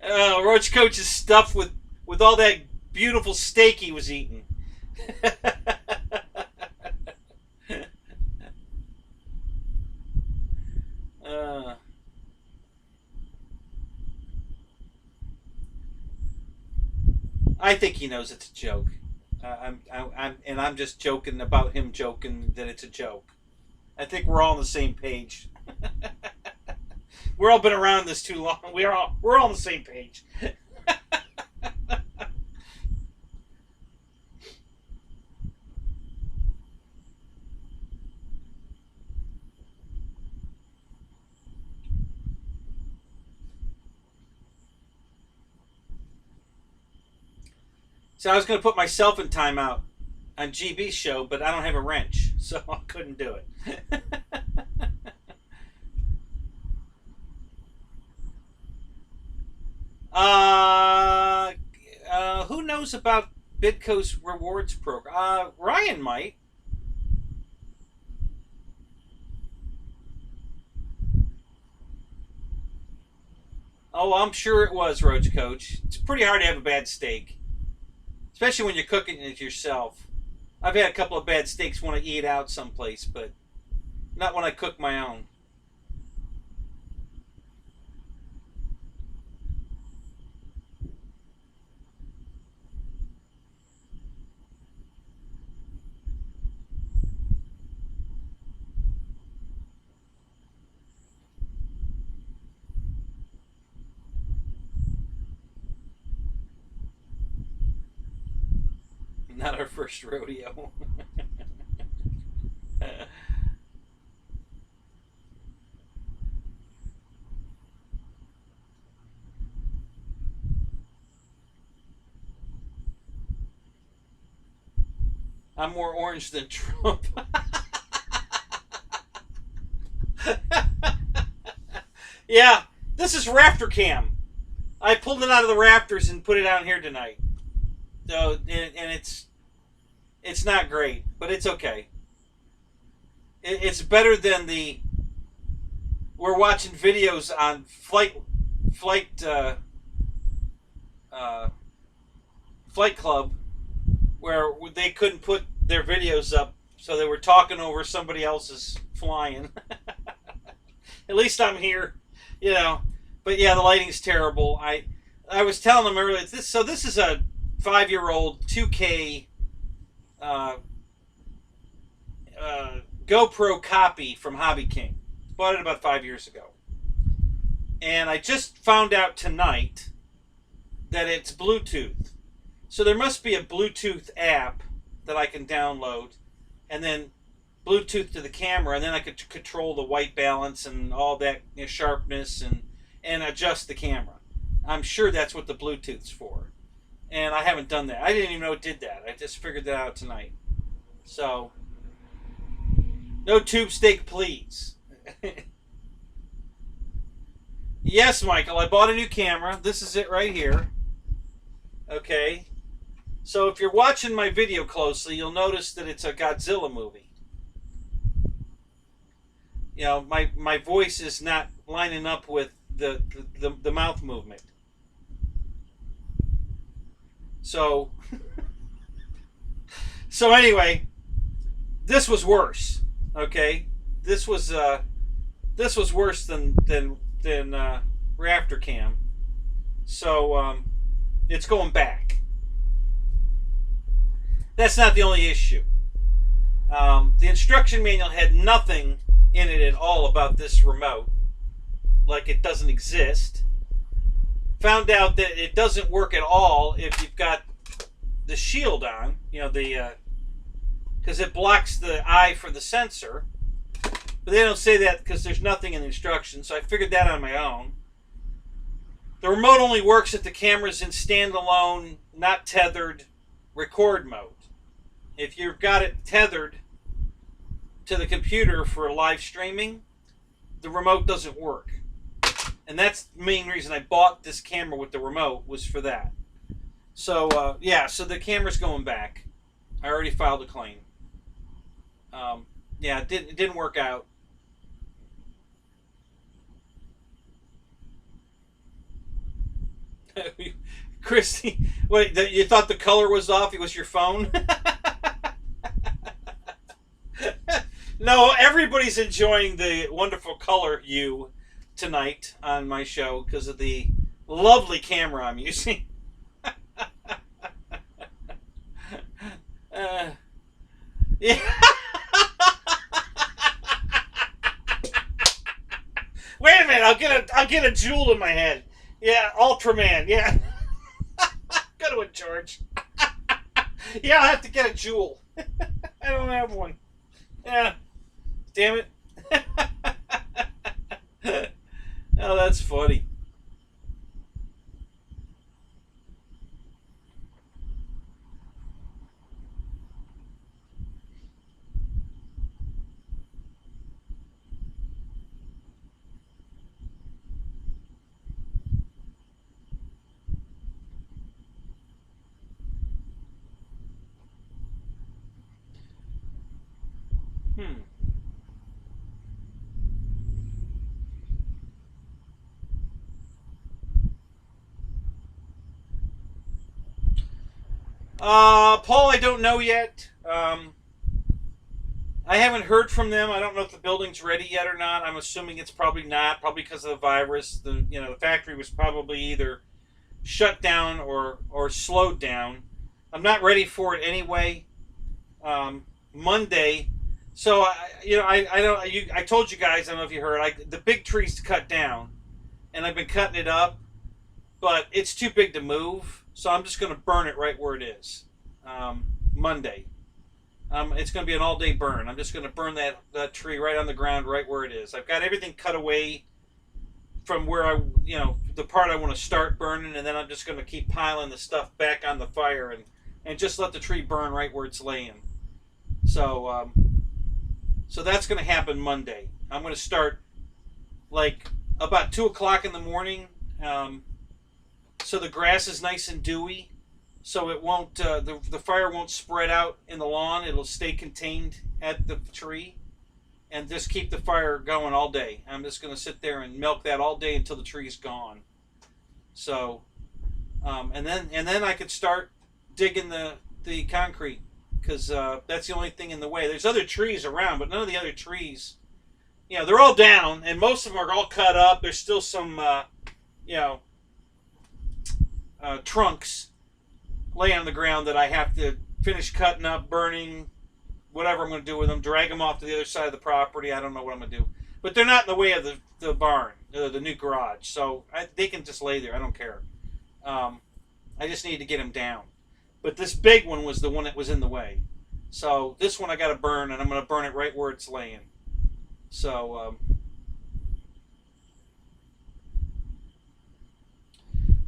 Roach Coach is stuffed with all that beautiful steak he was eating. uh, I think he knows it's a joke. I'm just joking about him joking that it's a joke. I think we're all on the same page. We're all been around this too long. We're all on the same page. So I was going to put myself in timeout on GB's show, but I don't have a wrench, so I couldn't do it. Who knows about Bidco's rewards program? Ryan might. Oh, I'm sure it was, Roach Coach. It's pretty hard to have a bad steak, especially when you're cooking it yourself. I've had a couple of bad steaks when I eat out someplace, but not when I cook my own. Not our first rodeo. I'm more orange than Trump. Yeah, this is Rafter Cam. I pulled it out of the rafters and put it out here tonight. So, and it's not great, but it's okay. It's better than the. We're watching videos on Flght uh, Flight Club where they couldn't put their videos up, so they were talking over somebody else's flying. At least I'm here, you know. But yeah, the lighting's terrible. I was telling them earlier. This is a 5-year-old 2K uh, GoPro copy from Hobby King. Bought it about 5 years ago, and I just found out tonight that it's Bluetooth. So there must be a Bluetooth app that I can download, and then Bluetooth to the camera, and then I could control the white balance and all that, you know, sharpness and adjust the camera. I'm sure that's what the Bluetooth's for, and I haven't done that. I didn't even know it did that. I just figured that out tonight. So, no tube steak, please. Yes, Michael, I bought a new camera. This is it right here. Okay. So if you're watching my video closely, you'll notice that it's a Godzilla movie. You know, my voice is not lining up with the mouth movement. So so anyway, this was worse. Okay, this was worse than Rafter Cam. So it's going back. That's not the only issue. The instruction manual had nothing in it at all about this remote, like it doesn't exist. Found out that it doesn't work at all if you've got the shield on, you know, because it blocks the eye for the sensor. But they don't say that because there's nothing in the instructions, so I figured that on my own. The remote only works if the camera's in standalone, not tethered, record mode. If you've got it tethered to the computer for live streaming, the remote doesn't work. And that's the main reason I bought this camera with the remote, was for that. So, yeah, so the camera's going back. I already filed a claim. Yeah, it didn't work out. Christy, wait, you thought the color was off? It was your phone? No, everybody's enjoying the wonderful color hue tonight on my show because of the lovely camera I'm using. Yeah. Wait a minute, I'll get a jewel in my head. Yeah, Ultraman. Yeah. Go to it, George. Yeah, I'll have to get a jewel. I don't have one. Yeah. Damn it. Oh, that's funny. Paul, I don't know yet. I haven't heard from them. I don't know if the building's ready yet or not. I'm assuming it's probably not, probably because of the virus. The factory was probably either shut down or slowed down. I'm not ready for it anyway. Monday. So I told you guys, I don't know if you heard, the big tree's cut down, and I've been cutting it up, but it's too big to move. So I'm just going to burn it right where it is. Monday. It's going to be an all-day burn. I'm just going to burn that tree right on the ground, right where it is. I've got everything cut away from where the part I want to start burning, and then I'm just going to keep piling the stuff back on the fire and just let the tree burn right where it's laying. So, so that's going to happen Monday. I'm going to start like about 2 o'clock in the morning. So the grass is nice and dewy, so it won't the fire won't spread out in the lawn. It'll stay contained at the tree, and just keep the fire going all day. I'm just going to sit there and milk that all day until the tree's gone. So, and then I could start digging the concrete, because that's the only thing in the way. There's other trees around, but none of the other trees, they're all down, and most of them are all cut up. There's still some trunks lay on the ground that I have to finish cutting up, burning, whatever I'm going to do with them, drag them off to the other side of the property. I don't know what I'm going to do. But they're not in the way of the barn, the new garage. So they can just lay there. I don't care. I just need to get them down. But this big one was the one that was in the way. So this one I got to burn, and I'm going to burn it right where it's laying. So,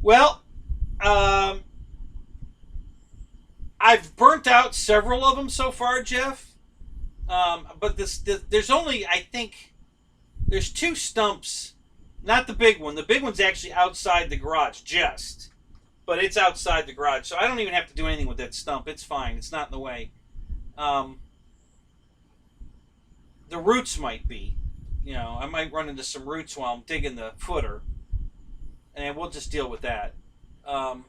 well, I've burnt out several of them so far, Jeff. But there's only, I think, there's 2 stumps. Not the big one. The big one's actually outside the garage, but it's outside the garage, so I don't even have to do anything with that stump. It's fine. It's not in the way. The roots might be, You know, I might run into some roots while I'm digging the footer, and we'll just deal with that. Um,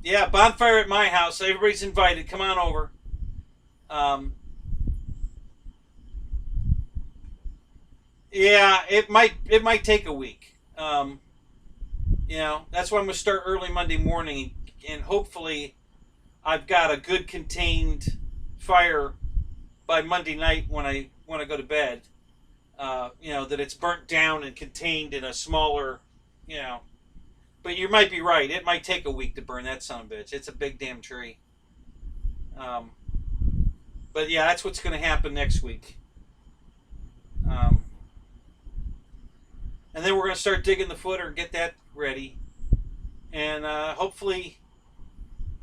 yeah, bonfire at my house. Everybody's invited. Come on over. Um, yeah, it might take a week. You know, that's why I'm gonna start early Monday morning, and hopefully I've got a good contained fire by Monday night when I go to bed. You know, that it's burnt down and contained in a smaller, you know. But you might be right. It might take a week to burn that son of a bitch. It's a big damn tree. Um, but yeah, that's what's going to happen next week. Um, and then we're going to start digging the footer and get that ready. And hopefully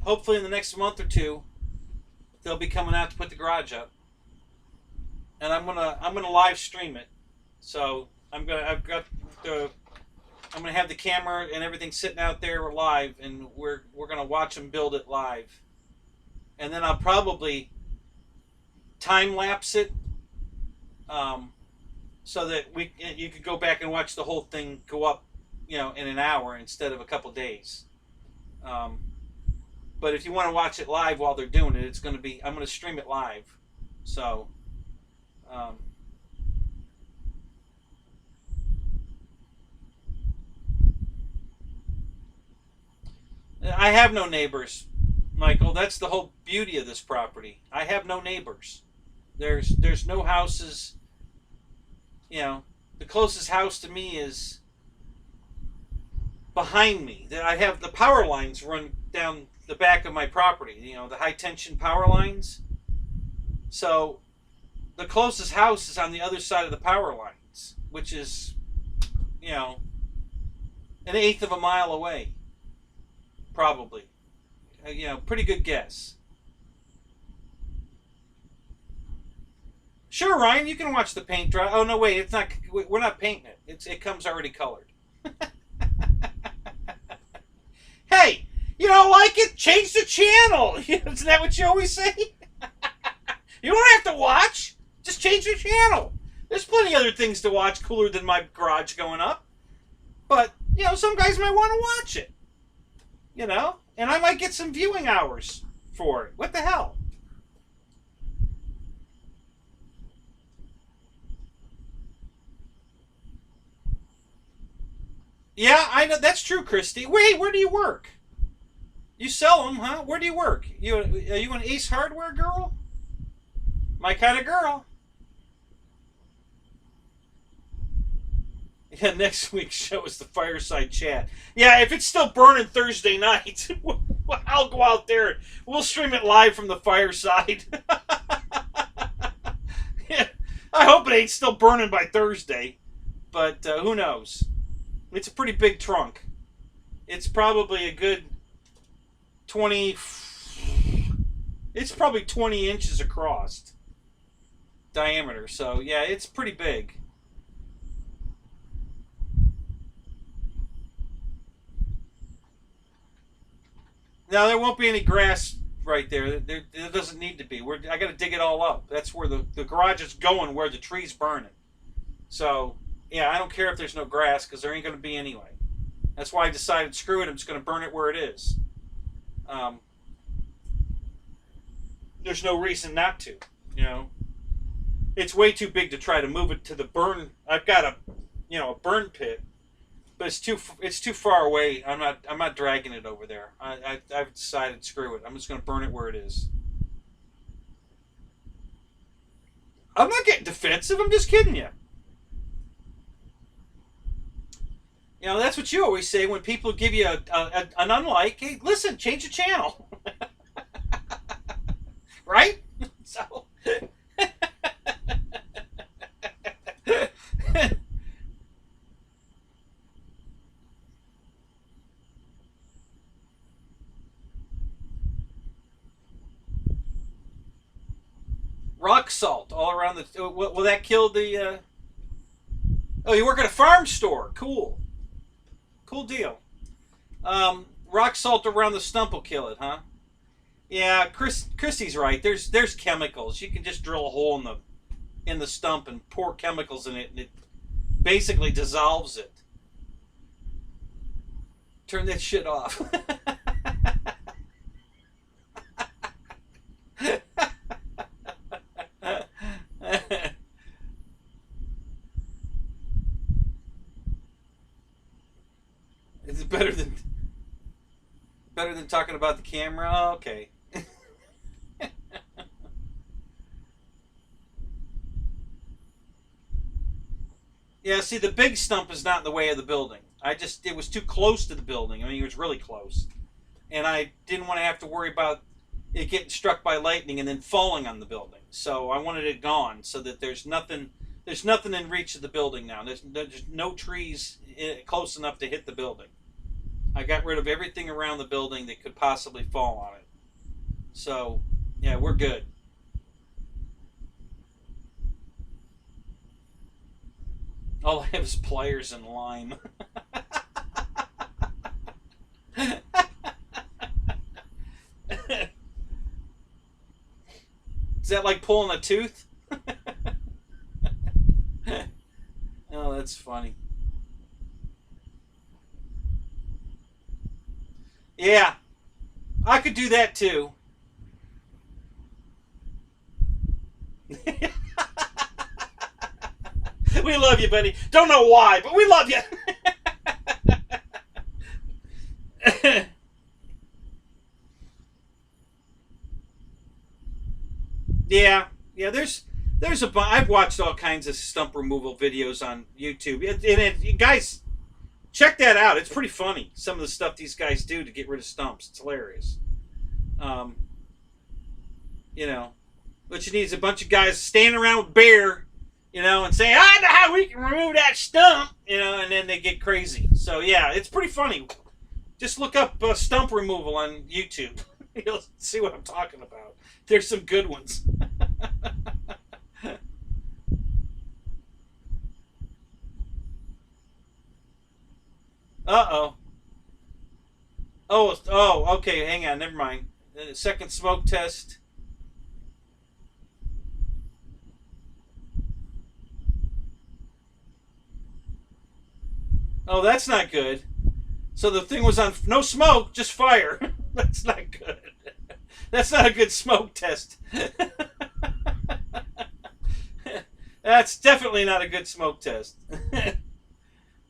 in the next month or two, they'll be coming out to put the garage up. And I'm gonna live stream it. So I'm gonna have the camera and everything sitting out there live, and we're gonna watch them build it live. And then I'll probably time lapse it, so that you could go back and watch the whole thing go up, you know, in an hour instead of a couple days. But if you want to watch it live while they're doing it, I'm gonna stream it live. So. Um, I have no neighbors, Michael. That's the whole beauty of this property. I have no neighbors. There's no houses. You know, the closest house to me is behind me. I have the power lines run down the back of my property. You know, the high tension power lines. So the closest house is on the other side of the power lines, which is, you know, an eighth of a mile away. Probably. You know, pretty good guess. Sure, Ryan, you can watch the paint dry. Oh, no, wait, it's not. We're not painting it. It comes already colored. Hey, you don't like it? Change the channel. Isn't that what you always say? You don't have to watch. Just change the channel. There's plenty of other things to watch cooler than my garage going up. But, you know, some guys might want to watch it. You know? And I might get some viewing hours for it. What the hell? Yeah, I know. That's true, Christy. Wait, where do you work? You sell them, huh? Where do you work? Are you an Ace Hardware girl? My kind of girl. Yeah, next week's show is the fireside chat. Yeah, if it's still burning Thursday night, I'll go out there. We'll stream it live from the fireside. Yeah, I hope it ain't still burning by Thursday, but who knows? It's a pretty big trunk. It's probably a good 20. It's probably 20 inches across diameter. So yeah, it's pretty big. Now there won't be any grass right there. There doesn't need to be. I got to dig it all up. That's where the garage is going, where the tree's burning. So yeah, I don't care if there's no grass because there ain't going to be anyway. That's why I decided, screw it, I'm just going to burn it where it is. There's no reason not to. You know, it's way too big to try to move it to the burn. I've got a burn pit. But it's too far away. I'm not dragging it over there. I've decided, screw it. I'm just going to burn it where it is. I'm not getting defensive. I'm just kidding you. You know, that's what you always say when people give you an unlike. Hey, listen, change the channel. Right? So. Rock salt all around the. Will that kill the? Oh, you work at a farm store. Cool. Cool deal. Rock salt around the stump will kill it, huh? Yeah, Christy's right. There's chemicals. You can just drill a hole in the stump and pour chemicals in it, and it basically dissolves it. Turn that shit off. Is it better than talking about the camera? Oh, okay. Yeah, see, the big stump is not in the way of the building. It was too close to the building. I mean, it was really close. And I didn't want to have to worry about it getting struck by lightning and then falling on the building. So I wanted it gone so that there's nothing in reach of the building now. There's no trees close enough to hit the building. I got rid of everything around the building that could possibly fall on it. So, yeah, we're good. All I have is pliers and lime. Is that like pulling a tooth? Oh, that's funny. Yeah, I could do that too. We love you, buddy. Don't know why, but we love you. Yeah. There's I've watched all kinds of stump removal videos on YouTube, and guys, check that out. It's pretty funny. Some of the stuff these guys do to get rid of stumps. It's hilarious. What you need is a bunch of guys standing around with beer, and say, I know how we can remove that stump, and then they get crazy. So, yeah, it's pretty funny. Just look up stump removal on YouTube. You'll see what I'm talking about. There's some good ones. Uh-oh. Oh, okay, hang on, never mind. Second smoke test. Oh, that's not good. So the thing was on no smoke, just fire. That's not good. That's not a good smoke test. That's definitely not a good smoke test.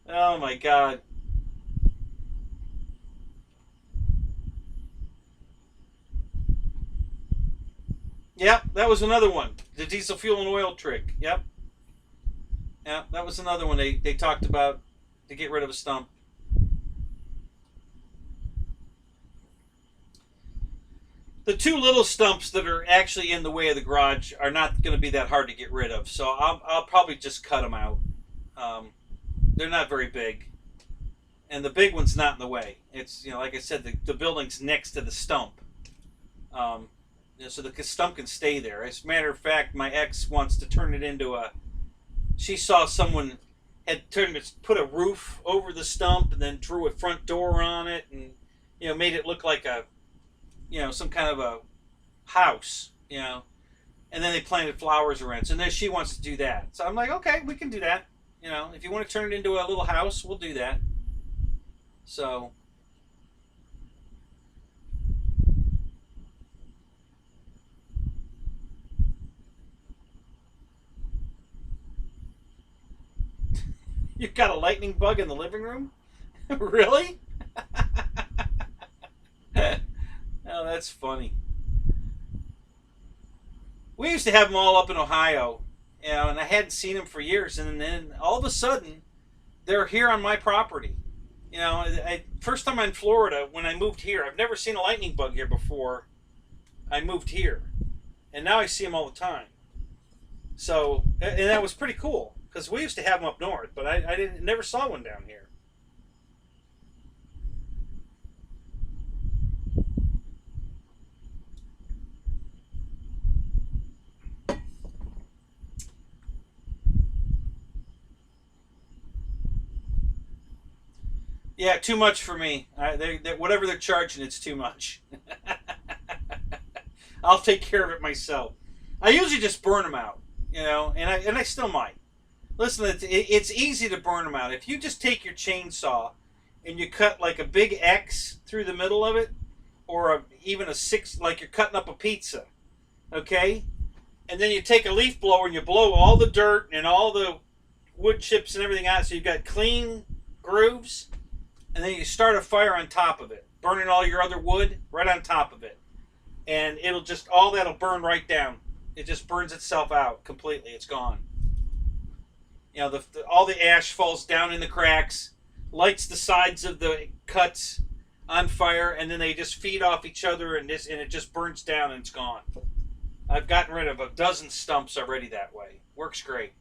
Oh my God. Yep, that was another one. The diesel fuel and oil trick. Yep. Yeah, that was another one they talked about to get rid of a stump. The two little stumps that are actually in the way of the garage are not going to be that hard to get rid of, so I'll probably just cut them out. They're not very big, and the big one's not in the way. It's, like I said, the building's next to the stump, so the stump can stay there. As a matter of fact, my ex wants to turn it into she saw someone had put a roof over the stump and then drew a front door on it, and made it look like some kind of a house, and then they planted flowers around. So then she wants to do that. So I'm like, okay, we can do that. If you want to turn it into a little house, we'll do that. So you've got a lightning bug in the living room? Really? Oh, that's funny. We used to have them all up in Ohio, and I hadn't seen them for years, and then all of a sudden, they're here on my property. First time in Florida, when I moved here, I've never seen a lightning bug here before I moved here, and now I see them all the time. So, and that was pretty cool, because we used to have them up north, but I never saw one down here. Yeah, too much for me. Whatever they're charging, it's too much. I'll take care of it myself. I usually just burn them out. you know, and I still might. Listen, it's easy to burn them out. If you just take your chainsaw and you cut like a big X through the middle of it, or even a six, like you're cutting up a pizza, okay? And then you take a leaf blower and you blow all the dirt and all the wood chips and everything out, so you've got clean grooves, and then you start a fire on top of it, burning all your other wood right on top of it, and it'll just, all that'll burn right down. It just burns itself out completely. It's gone. You know, all the ash falls down in the cracks, lights the sides of the cuts on fire, and then they just feed off each other, and it just burns down and it's gone. I've gotten rid of a dozen stumps already that way. Works great.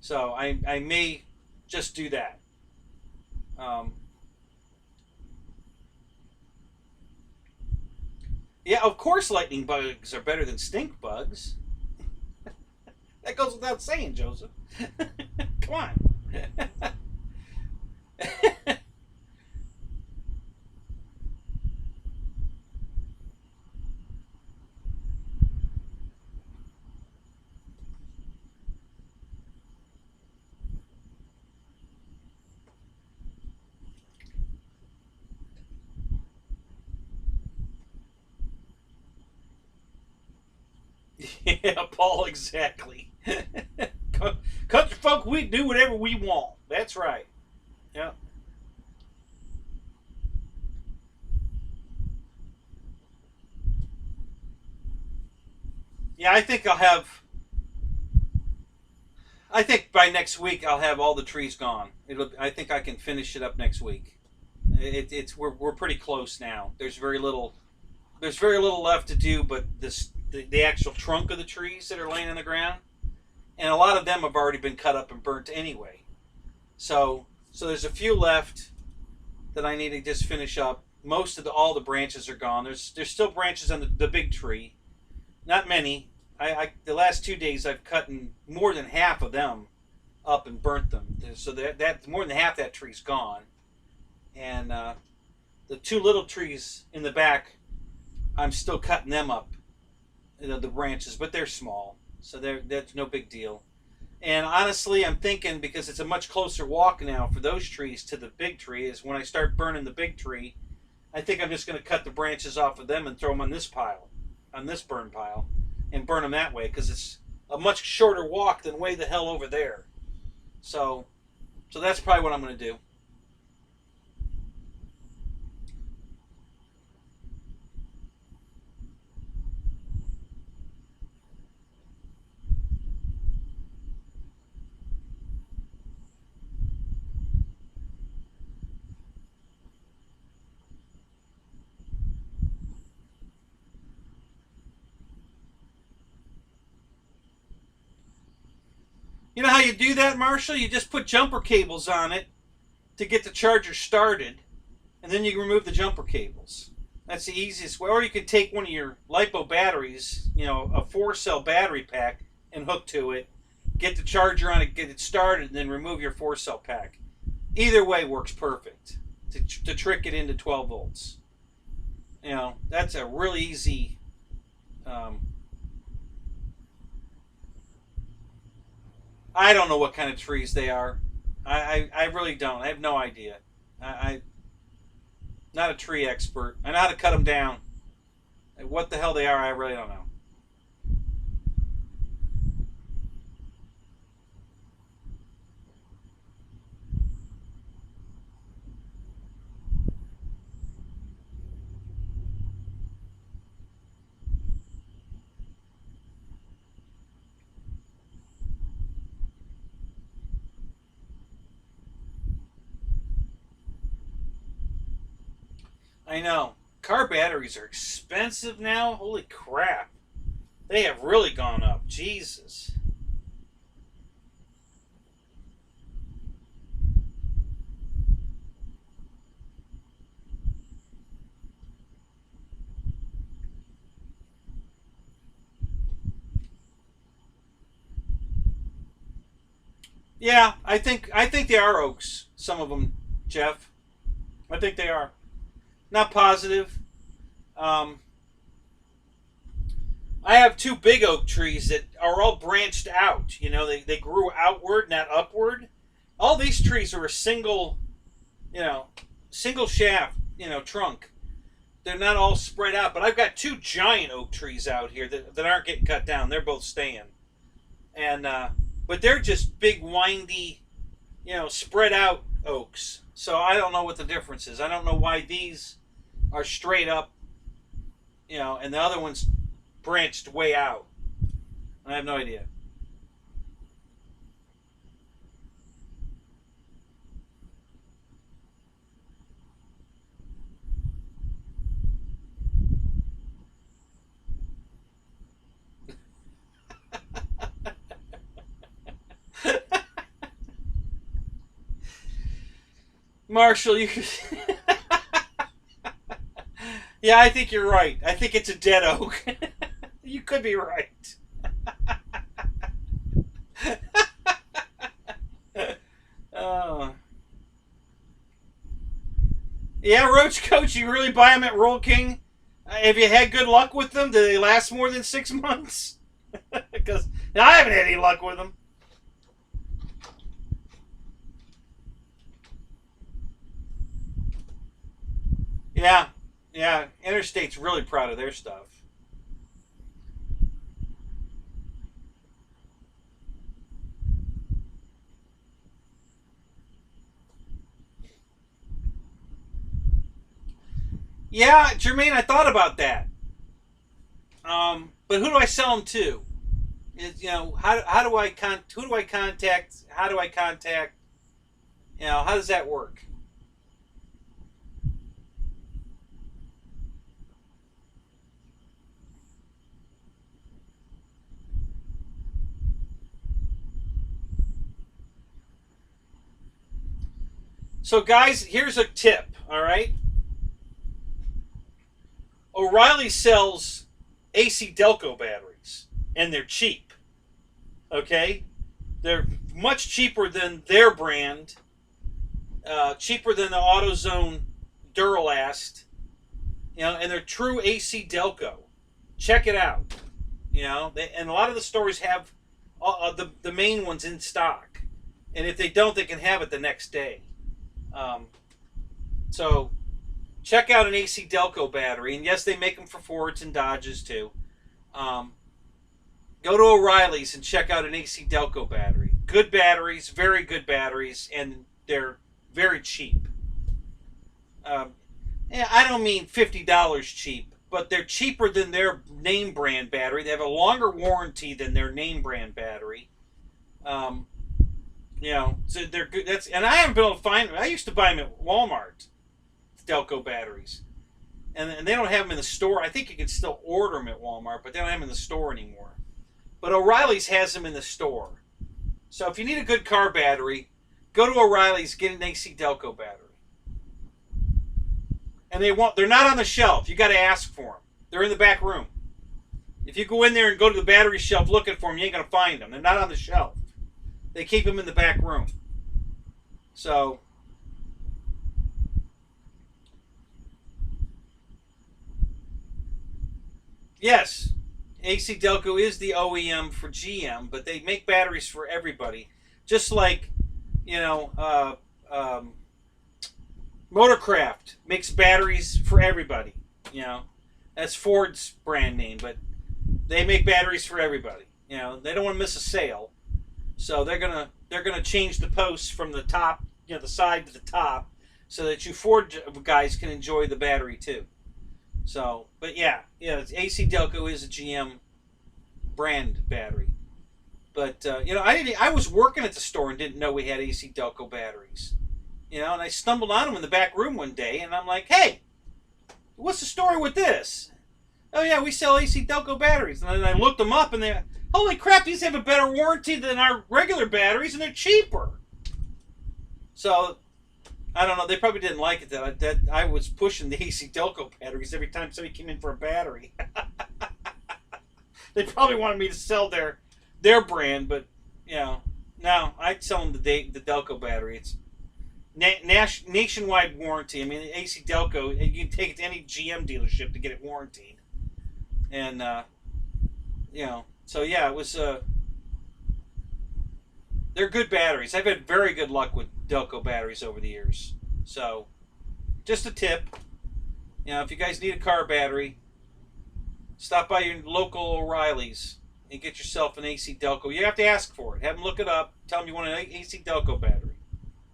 So I may just do that. Yeah, of course lightning bugs are better than stink bugs. That goes without saying, Joseph. Come on. Yeah, Paul, exactly. Country folk, we do whatever we want. That's right. Yeah. Yeah, I think by next week I'll have all the trees gone. I think I can finish it up next week. We're pretty close now. There's very little left to do, but the actual trunk of the trees that are laying on the ground, and a lot of them have already been cut up and burnt anyway. So there's a few left that I need to just finish up. Most of all the branches are gone. There's still branches on the big tree, not many. The last 2 days I've cut more than half of them up and burnt them. So that more than half that tree's gone, and the two little trees in the back, I'm still cutting them up, you know, the branches, but they're small, so that's no big deal. And honestly, I'm thinking, because it's a much closer walk now for those trees to the big tree, is when I start burning the big tree, I think I'm just going to cut the branches off of them and throw them on this pile, on this burn pile, and burn them that way, because it's a much shorter walk than way the hell over there. So that's probably what I'm going to do. You know how you do that, Marshall? You just put jumper cables on it to get the charger started, and then you remove the jumper cables. That's the easiest way. Or you could take one of your LiPo batteries, you know, a 4-cell battery pack, and hook to it, get the charger on it, get it started, and then remove your 4-cell pack. Either way works perfect to trick it into 12 volts. You know, that's a really easy. Um, I don't know what kind of trees they are. I really don't. I have no idea. I'm not a tree expert. I know how to cut them down. What the hell they are, I really don't know. I know. Car batteries are expensive now. Holy crap. They have really gone up. Jesus. Yeah, I think they are oaks. Some of them, Jeff. I think they are. Not positive. Um, I have two big oak trees that are all branched out. You know, they grew outward, not upward. All these trees are a single, you know, single shaft, you know, trunk. They're not all spread out. But I've got two giant oak trees out here that aren't getting cut down. They're both staying. And but they're just big, windy, you know, spread out oaks. So I don't know what the difference is. I don't know why these are straight up, you know, and the other one's branched way out. I have no idea. Marshall, you. Yeah, I think you're right. I think it's a dead oak. You could be right. Oh. Yeah, Roach Coach, you really buy them at Roll King? Have you had good luck with them? Do they last more than 6 months? Because I haven't had any luck with them. Yeah, yeah. Interstate's really proud of their stuff. Yeah, Jermaine, I thought about that. But who do I sell them to? You know, how do I who do I contact? How do I contact? You know, how does that work? So, guys, here's a tip. All right, O'Reilly sells AC Delco batteries, and they're cheap. Okay, they're much cheaper than their brand, cheaper than the AutoZone Duralast. You know, and they're true AC Delco. Check it out. You know, and a lot of the stores have the main ones in stock, and if they don't, they can have it the next day. Um, so check out an AC Delco battery, and yes, they make them for Fords and Dodges too. Um, Go to O'Reilly's and check out an AC Delco battery. Good batteries, very good batteries, and they're very cheap. Um, I don't mean $50 cheap, but they're cheaper than their name brand battery. They have a longer warranty than their name brand battery. Um, you know, so they're good. And I haven't been able to find them. I used to buy them at Walmart, Delco batteries, and they don't have them in the store. I think you can still order them at Walmart, but they don't have them in the store anymore. But O'Reilly's has them in the store. So if you need a good car battery, go to O'Reilly's, get an AC Delco battery. And they're not on the shelf. You got to ask for them. They're in the back room. If you go in there and go to the battery shelf looking for them, you ain't going to find them. They're not on the shelf. They keep them in the back room. So, yes, AC Delco is the OEM for GM, but they make batteries for everybody. Just like, you know, Motorcraft makes batteries for everybody. You know, that's Ford's brand name, but they make batteries for everybody. You know, they don't want to miss a sale, so they're gonna change the posts from the top, you know, the side to the top, so that you Ford guys can enjoy the battery too. So, but yeah, AC Delco is a GM brand battery. But you know, I was working at the store and didn't know we had AC Delco batteries. You know, and I stumbled on them in the back room one day, and I'm like, "Hey, what's the story with this?" "Oh yeah, we sell AC Delco batteries." And then I looked them up, and they, holy crap, these have a better warranty than our regular batteries, and they're cheaper. So I don't know. They probably didn't like it that I was pushing the AC Delco batteries every time somebody came in for a battery. They probably wanted me to sell their brand, but you know, no, I'd sell them the Delco battery. It's nationwide warranty. I mean, AC Delco, you can take it to any GM dealership to get it warranted, and So yeah, it was. They're good batteries. I've had very good luck with Delco batteries over the years. So, just a tip. If you guys need a car battery, stop by your local O'Reilly's and get yourself an AC Delco. You have to ask for it. Have them look it up. Tell them you want an AC Delco battery,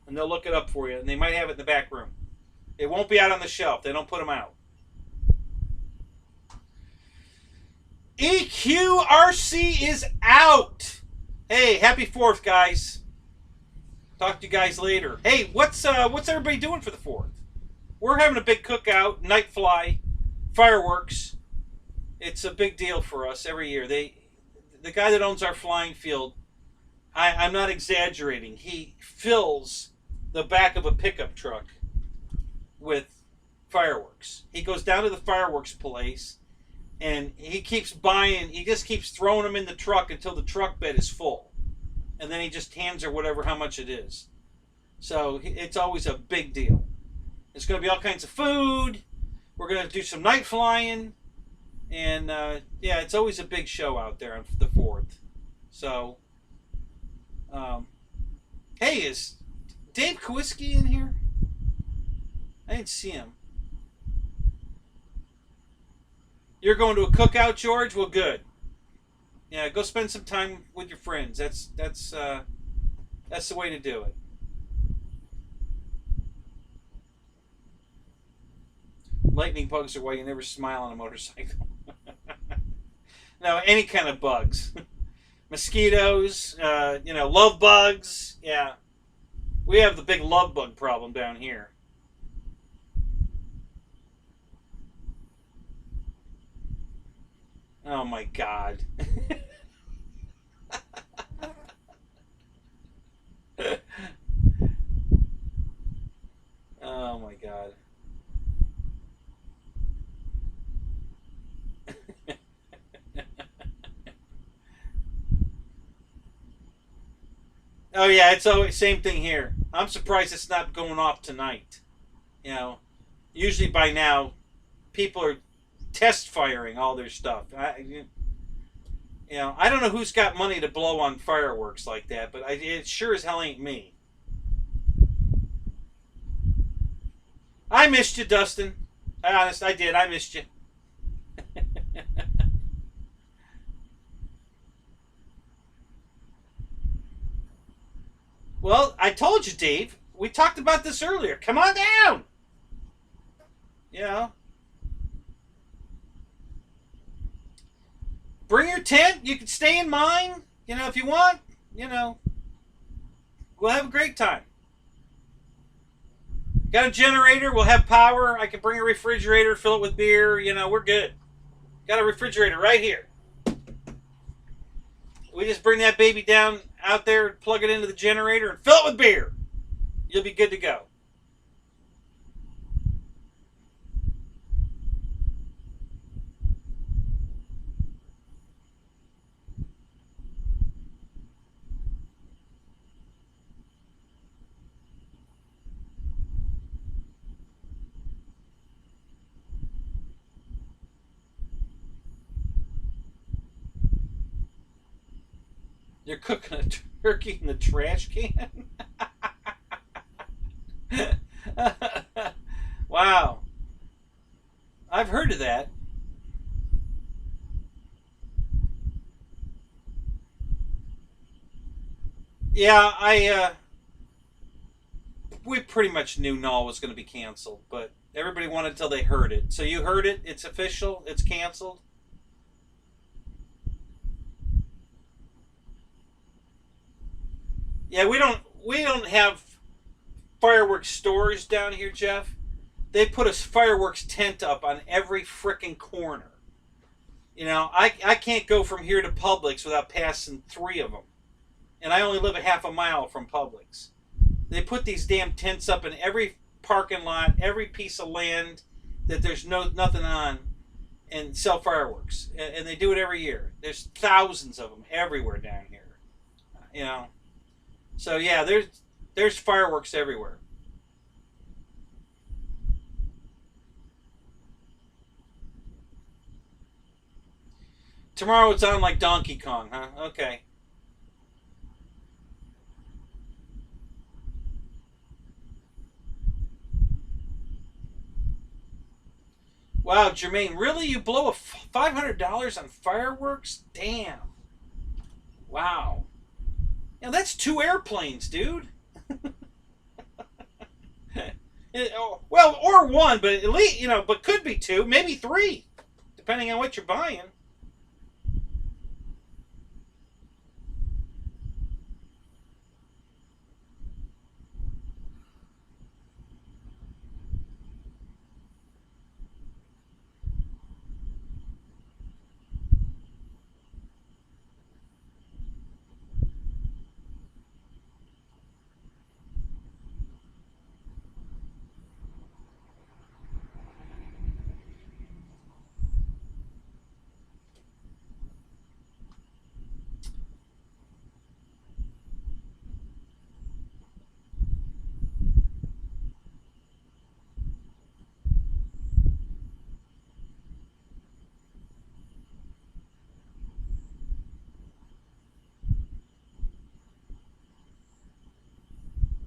and they'll look it up for you. And they might have it in the back room. It won't be out on the shelf. They don't put them out. EQRC is out. Hey, happy 4th, guys. Talk to you guys later. Hey, what's everybody doing for the 4th? We're having a big cookout, night fly, fireworks. It's a big deal for us every year. The guy that owns our flying field, I'm not exaggerating. He fills the back of a pickup truck with fireworks. He goes down to the fireworks place, and he keeps buying. He just keeps throwing them in the truck until the truck bed is full, and then he just hands her whatever, how much it is. So it's always a big deal. It's going to be all kinds of food. We're going to do some night flying, and yeah, it's always a big show out there on the 4th. So, hey, is Dave Kowalski in here? I didn't see him. You're going to a cookout, George? Well, good. Yeah, go spend some time with your friends. That's the way to do it. Lightning bugs are why you never smile on a motorcycle. No, any kind of bugs. Mosquitoes, love bugs. Yeah. We have the big love bug problem down here. Oh my God. Oh my God. Oh yeah, it's always same thing here. I'm surprised it's not going off tonight. Usually by now, people are test firing all their stuff. I don't know who's got money to blow on fireworks like that, but it sure as hell ain't me. I missed you, Dustin. Honest, I did. I missed you. Well, I told you, Dave. We talked about this earlier. Come on down. Bring your tent. You can stay in mine. If you want. We'll have a great time. Got a generator. We'll have power. I can bring a refrigerator, fill it with beer. We're good. Got a refrigerator right here. We just bring that baby down out there, plug it into the generator, and fill it with beer. You'll be good to go. You're cooking a turkey in the trash can? Wow. I've heard of that. Yeah, we pretty much knew Null was going to be canceled, but everybody wanted until they heard it. So you heard it, it's official, it's canceled. Yeah, we don't have fireworks stores down here, Jeff. They put a fireworks tent up on every frickin' corner. I can't go from here to Publix without passing 3 of them. And I only live a half a mile from Publix. They put these damn tents up in every parking lot, every piece of land that there's nothing on, and sell fireworks. And they do it every year. There's thousands of them everywhere down here. So yeah, there's fireworks everywhere. Tomorrow it's on like Donkey Kong, huh? Okay. Wow, Jermaine, really? You blow a $500 on fireworks? Damn. Wow. Yeah, that's 2 airplanes, dude. Well, or one, but at least but could be 2, maybe 3, depending on what you're buying.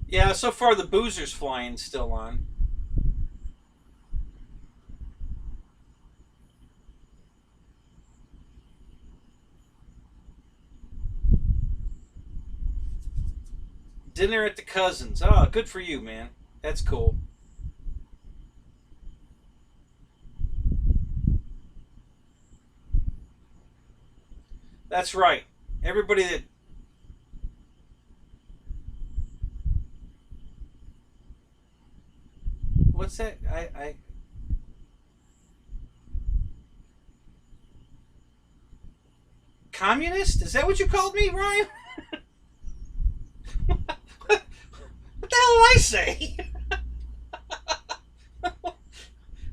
Yeah, so far the boozer's flying still on. Dinner at the cousins. Oh, good for you, man. That's cool. That's right. Everybody that what's that? I communist? Is that what you called me, Ryan? What the hell did I say?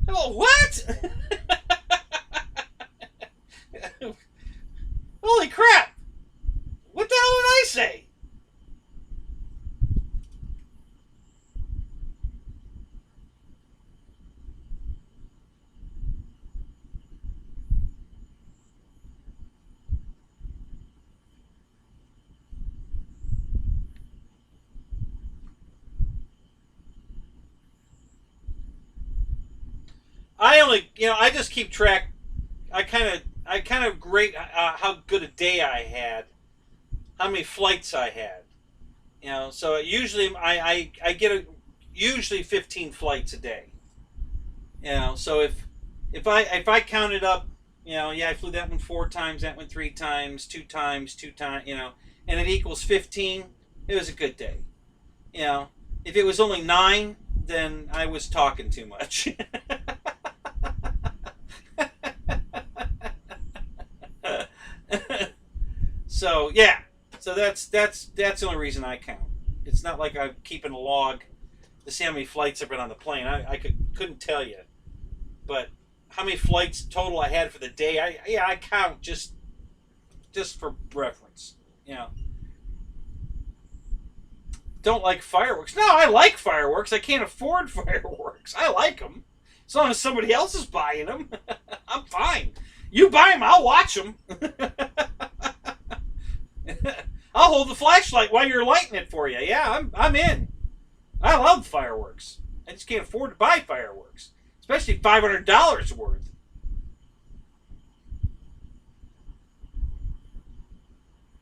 Oh, what? Holy crap! What the hell did I say? I only, I just keep track. I kind of rate how good a day I had, how many flights I had. So usually I get usually 15 flights a day. So if I counted up, yeah, I flew that one 4 times, that one 3 times, 2 times, 2 times, and it equals 15. It was a good day. You know, if it was only 9, then I was talking too much. So yeah, so that's the only reason I count. It's not like I'm keeping a log to see how many flights I've been on the plane. I couldn't tell you, but how many flights total I had for the day. I count just for reference. You know, don't like fireworks. No, I like fireworks. I can't afford fireworks. I like them as long as somebody else is buying them. I'm fine. You buy them, I'll watch them. I'll hold the flashlight while you're lighting it for you. Yeah, I'm in. I love fireworks. I just can't afford to buy fireworks, especially $500 worth.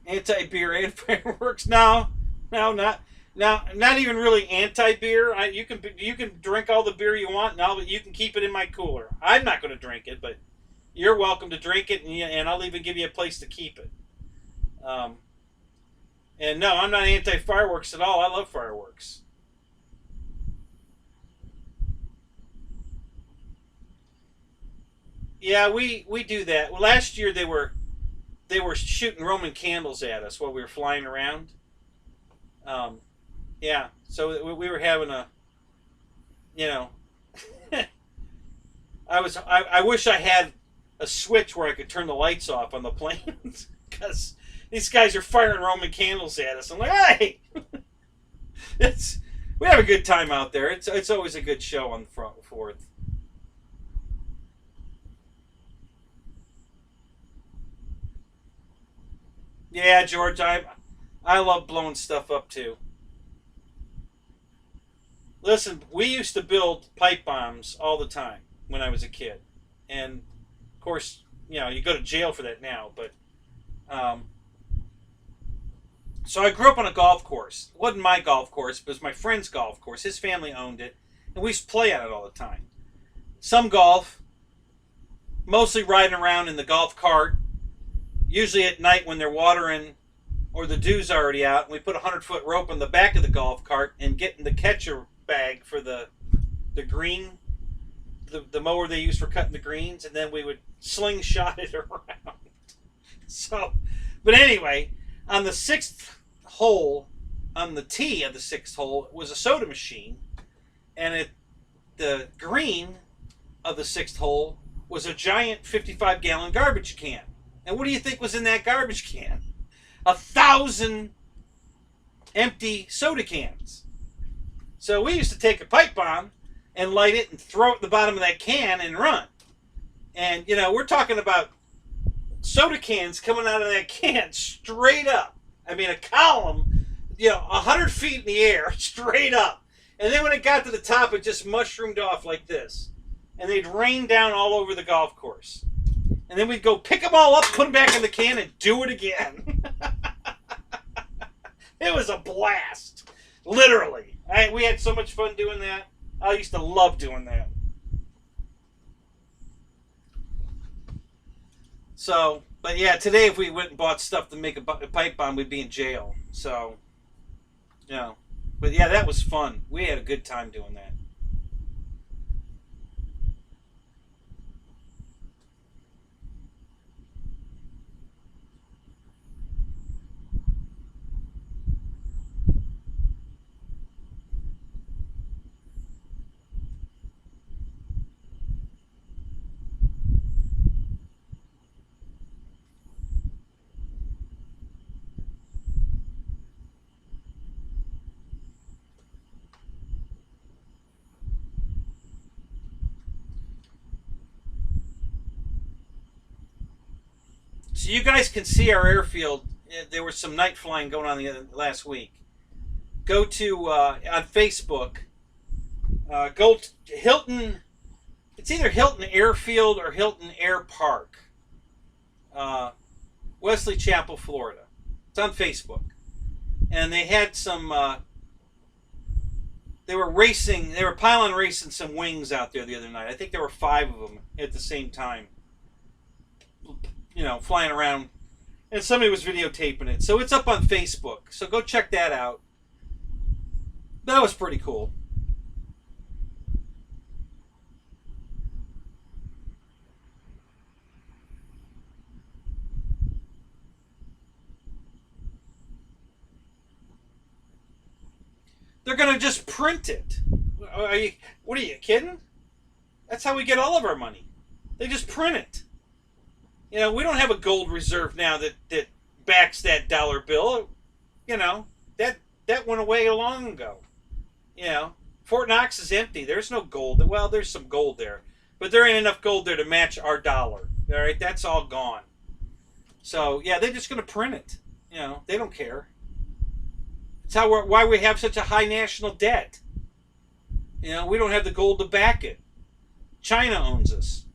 Anti beer and fireworks? No, no, not even really anti beer. You can drink all the beer you want, and you can keep it in my cooler. I'm not going to drink it, but you're welcome to drink it, and I'll even give you a place to keep it. Um, and no, I'm not anti fireworks at all. I love fireworks. Yeah, we do that. Well, last year they were shooting Roman candles at us while we were flying around. Um, yeah, so we were having a you know I wish I had a switch where I could turn the lights off on the planes because these guys are firing Roman candles at us. I'm like, hey, it's we have a good time out there. It's always a good show on the front fourth. Yeah, George, I love blowing stuff up too. Listen, we used to build pipe bombs all the time when I was a kid, and of course, you go to jail for that now. But um, so I grew up on a golf course. It wasn't my golf course, but it was my friend's golf course. His family owned it, and we used to play on it all the time. Some golf, mostly riding around in the golf cart. Usually at night when they're watering or the dew's already out, and we put a 100-foot rope on the back of the golf cart and get in the catcher bag for the green, the mower they use for cutting the greens, and then we would slingshot it around. So, but anyway, on the sixth hole, on the tee of the sixth hole, was a soda machine, and the green of the sixth hole was a giant 55-gallon garbage can. And what do you think was in that garbage can? 1,000 empty soda cans. So we used to take a pipe bomb and light it and throw it at the bottom of that can and run. And, we're talking about soda cans coming out of that can straight up. I mean, a column, 100 feet in the air, straight up. And then when it got to the top, it just mushroomed off like this. And they'd rain down all over the golf course. And then we'd go pick them all up, put them back in the can, and do it again. It was a blast. Literally. We had so much fun doing that. I used to love doing that. So, but yeah, today if we went and bought stuff to make a pipe bomb, we'd be in jail. So, But yeah, that was fun. We had a good time doing that. So you guys can see our airfield. There was some night flying going on last week. Go to on Facebook. Go to Hilton. It's either Hilton Airfield or Hilton Air Park, Wesley Chapel, Florida. It's on Facebook, and they had some. They were racing. They were pylon racing some wings out there the other night. I think there were 5 of them at the same time. Flying around, and somebody was videotaping it. So it's up on Facebook. So go check that out. That was pretty cool. They're going to just print it. What are you kidding? That's how we get all of our money. They just print it. We don't have a gold reserve now that backs that dollar bill. That went away long ago. Fort Knox is empty. There's no gold. Well, there's some gold there, but there ain't enough gold there to match our dollar. All right, that's all gone. So yeah, they're just going to print it. They don't care. It's why we have such a high national debt. We don't have the gold to back it. China owns us.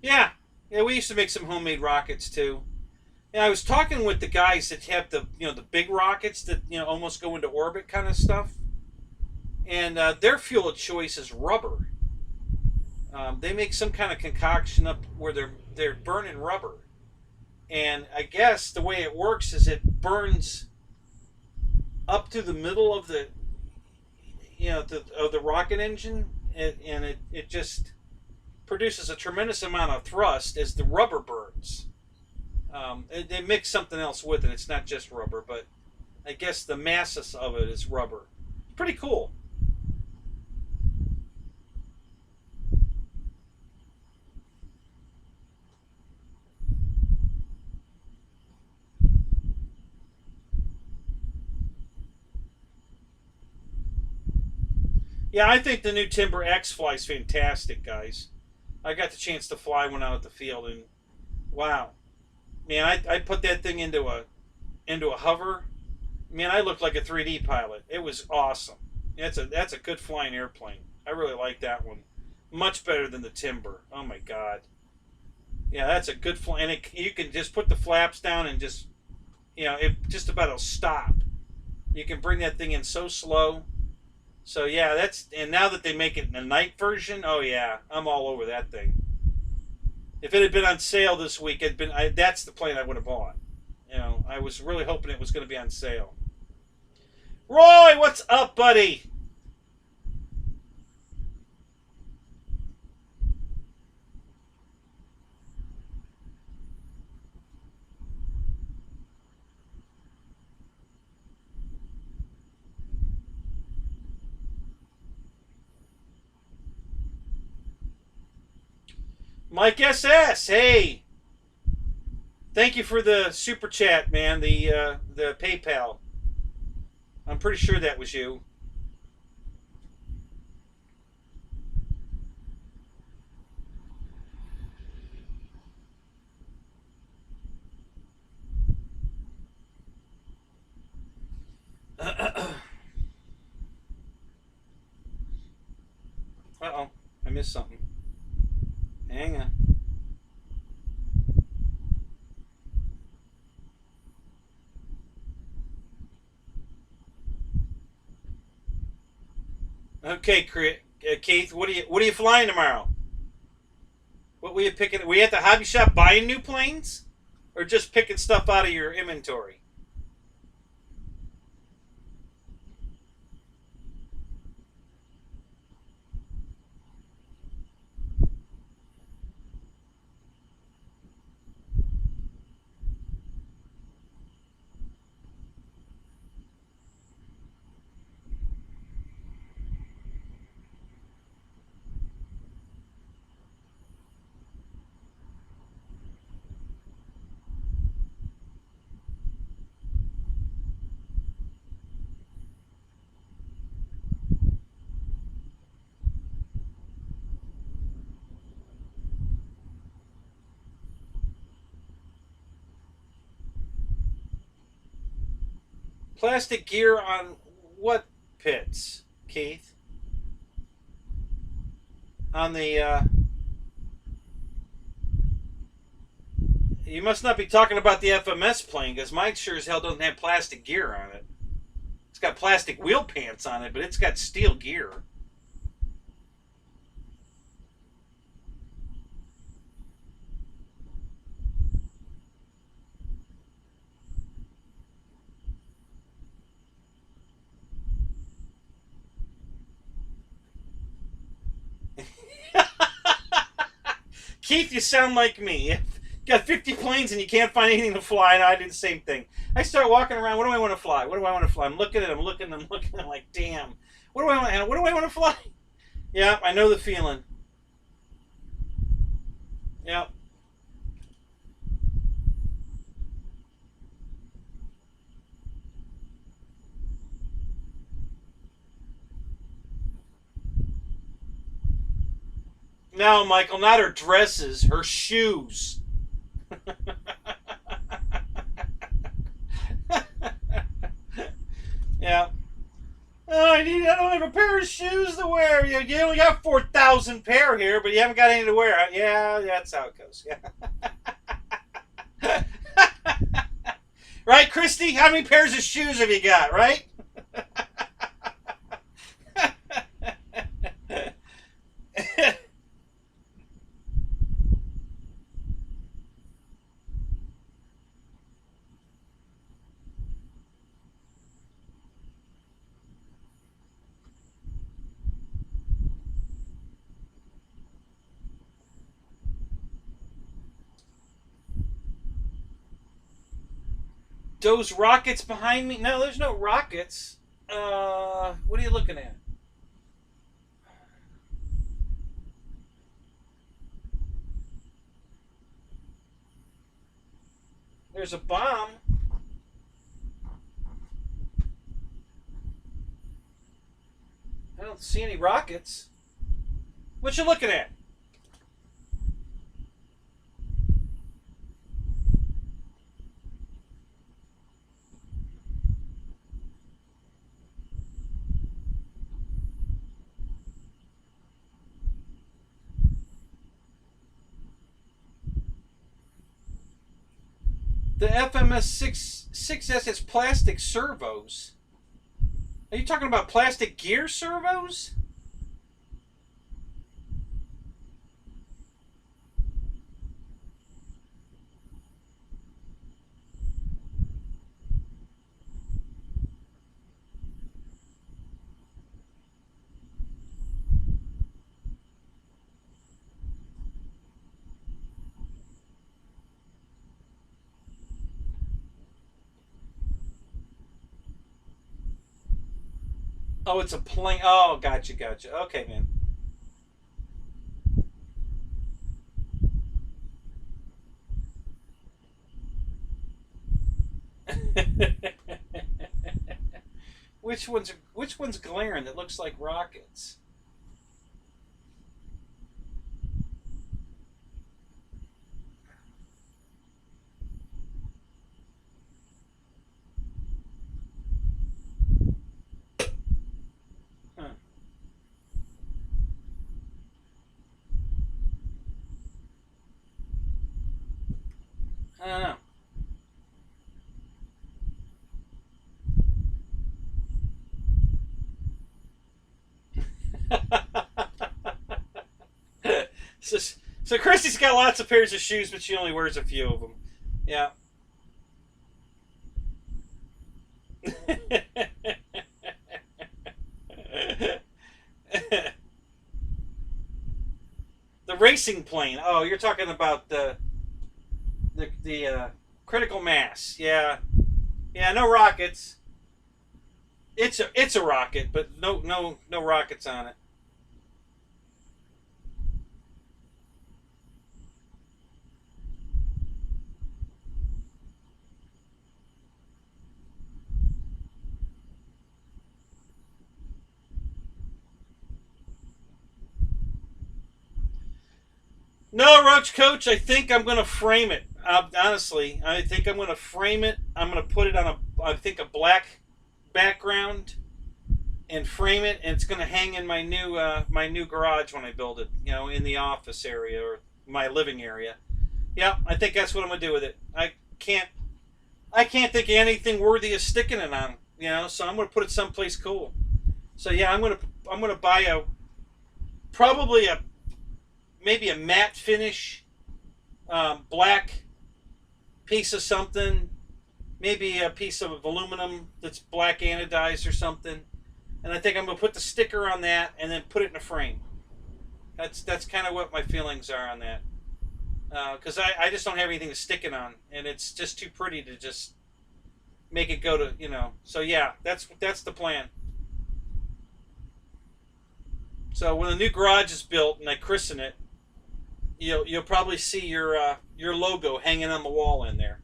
Yeah. Yeah, we used to make some homemade rockets too. Yeah, I was talking with the guys that have the big rockets that almost go into orbit kind of stuff, and their fuel of choice is rubber. They make some kind of concoction up where they're burning rubber, and I guess the way it works is it burns up to the middle of the of the rocket engine, and it just produces a tremendous amount of thrust as the rubber burns. They mix something else with it. It's not just rubber, but I guess the masses of it is rubber. pretty cool. Yeah, I think the new Timber X fly is fantastic, guys. I got the chance to fly one out at the field, and wow, man, I put that thing into a hover. Man, I looked like a 3D pilot. It was awesome. That's a good flying airplane. I really like that one. Much better than the Timber. Oh my god. Yeah, that's a good fly, and you can just put the flaps down and just it just about will stop. You can bring that thing in so slow. So yeah, and now that they make it in a night version, oh yeah, I'm all over that thing. If it had been on sale this week, that's the plane I would have bought. I was really hoping it was going to be on sale. Roy, what's up, buddy? Mike SS, hey. Thank you for the super chat, man. The PayPal. I'm pretty sure that was you. Uh-oh, I missed something. Hang on. Okay, Keith, what are you flying tomorrow? What were you picking? Were you at the hobby shop buying new planes, or just picking stuff out of your inventory? Plastic gear on what pits, Keith? On the you must not be talking about the FMS plane, because mine sure as hell doesn't have plastic gear on it. It's got plastic wheel pants on it, but it's got steel gear. Keith, you sound like me. You got 50 planes and you can't find anything to fly, and I do the same thing. I start walking around. What do I want to fly? What do I want to fly? I'm looking at it. I'm looking. I'm like, damn. What do I want? What do I want to fly? Yeah, I know the feeling. Yeah. No, Michael, not her dresses, her shoes. Yeah. Oh, I don't have a pair of shoes to wear. You only got 4,000 pair here, but you haven't got any to wear. Yeah, that's how it goes. Yeah. Right, Christy? How many pairs of shoes have you got, right? Those rockets behind me? No, there's no rockets. What are you looking at? There's a bomb. I don't see any rockets. What you looking at? The FMS 6S has plastic servos. Are you talking about plastic gear servos? Oh, it's a plane. Oh, gotcha. Okay, man. Which one's glaring that looks like rockets? Huh. I don't know. so, so Christy's got lots of pairs of shoes, but she only wears a few of them. Yeah. The racing plane. Oh, you're talking about the critical mass. Yeah, yeah. No rockets. It's a rocket, but no rockets on it. No, Roach Coach. I think I'm gonna frame it. Honestly, I think I'm gonna frame it. I'm gonna put it on a black background and frame it, and it's gonna hang in my new garage when I build it. You know, in the office area or my living area. Yeah, I think that's what I'm gonna do with it. Can't I can't think of anything worthy of sticking it on. You know, so I'm gonna put it someplace cool. So yeah, I'm gonna buy probably a maybe a matte finish black piece of something, maybe a piece of aluminum that's black anodized or something, and I think I'm gonna put the sticker on that and then put it in a frame. That's kind of what my feelings are on that, because I just don't have anything to stick it on, and it's just too pretty to just make it go to, you know. So yeah, that's the plan. So when the new garage is built and I christen it, you'll probably see your logo hanging on the wall in there.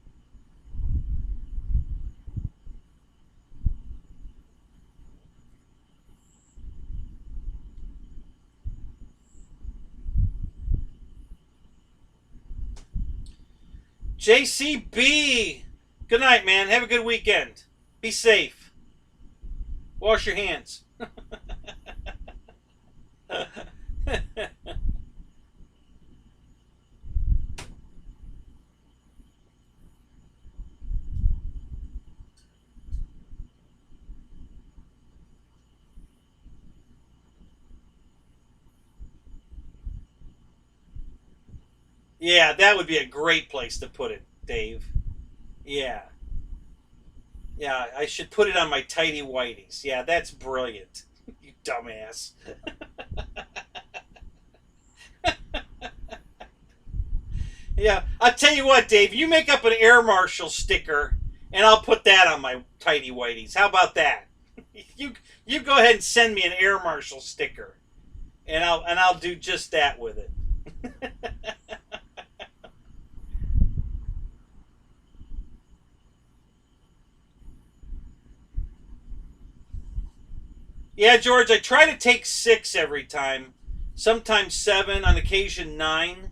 JCB, good night, man. Have a good weekend. Be safe. Wash your hands. Yeah, that would be a great place to put it, Dave. Yeah. Yeah, I should put it on my tidy whities. Yeah, that's brilliant. You dumbass. Yeah, I'll tell you what, Dave. You make up an air marshal sticker, and I'll put that on my tidy whities. How about that? You go ahead and send me an air marshal sticker, and I'll do just that with it. Yeah, George, I try to take 6 every time. Sometimes 7, on occasion 9.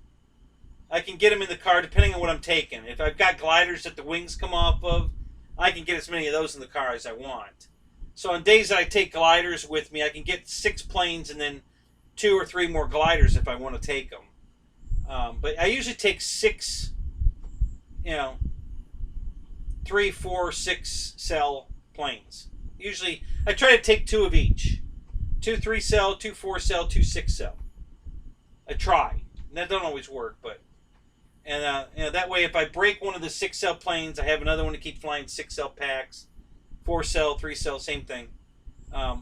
I can get them in the car depending on what I'm taking. If I've got gliders that the wings come off of, I can get as many of those in the car as I want. So on days that I take gliders with me, I can get 6 planes and then 2 or 3 more gliders if I want to take them. But I usually take 6, 3, 4, 6 cell planes. Usually, I try to take 2 of each. 2 3 cell, 2 4 cell, 2 6 cell. I try. And that don't always work, but that way, if I break one of the 6 cell planes, I have another one to keep flying 6 cell packs. 4 cell, 3 cell, same thing. But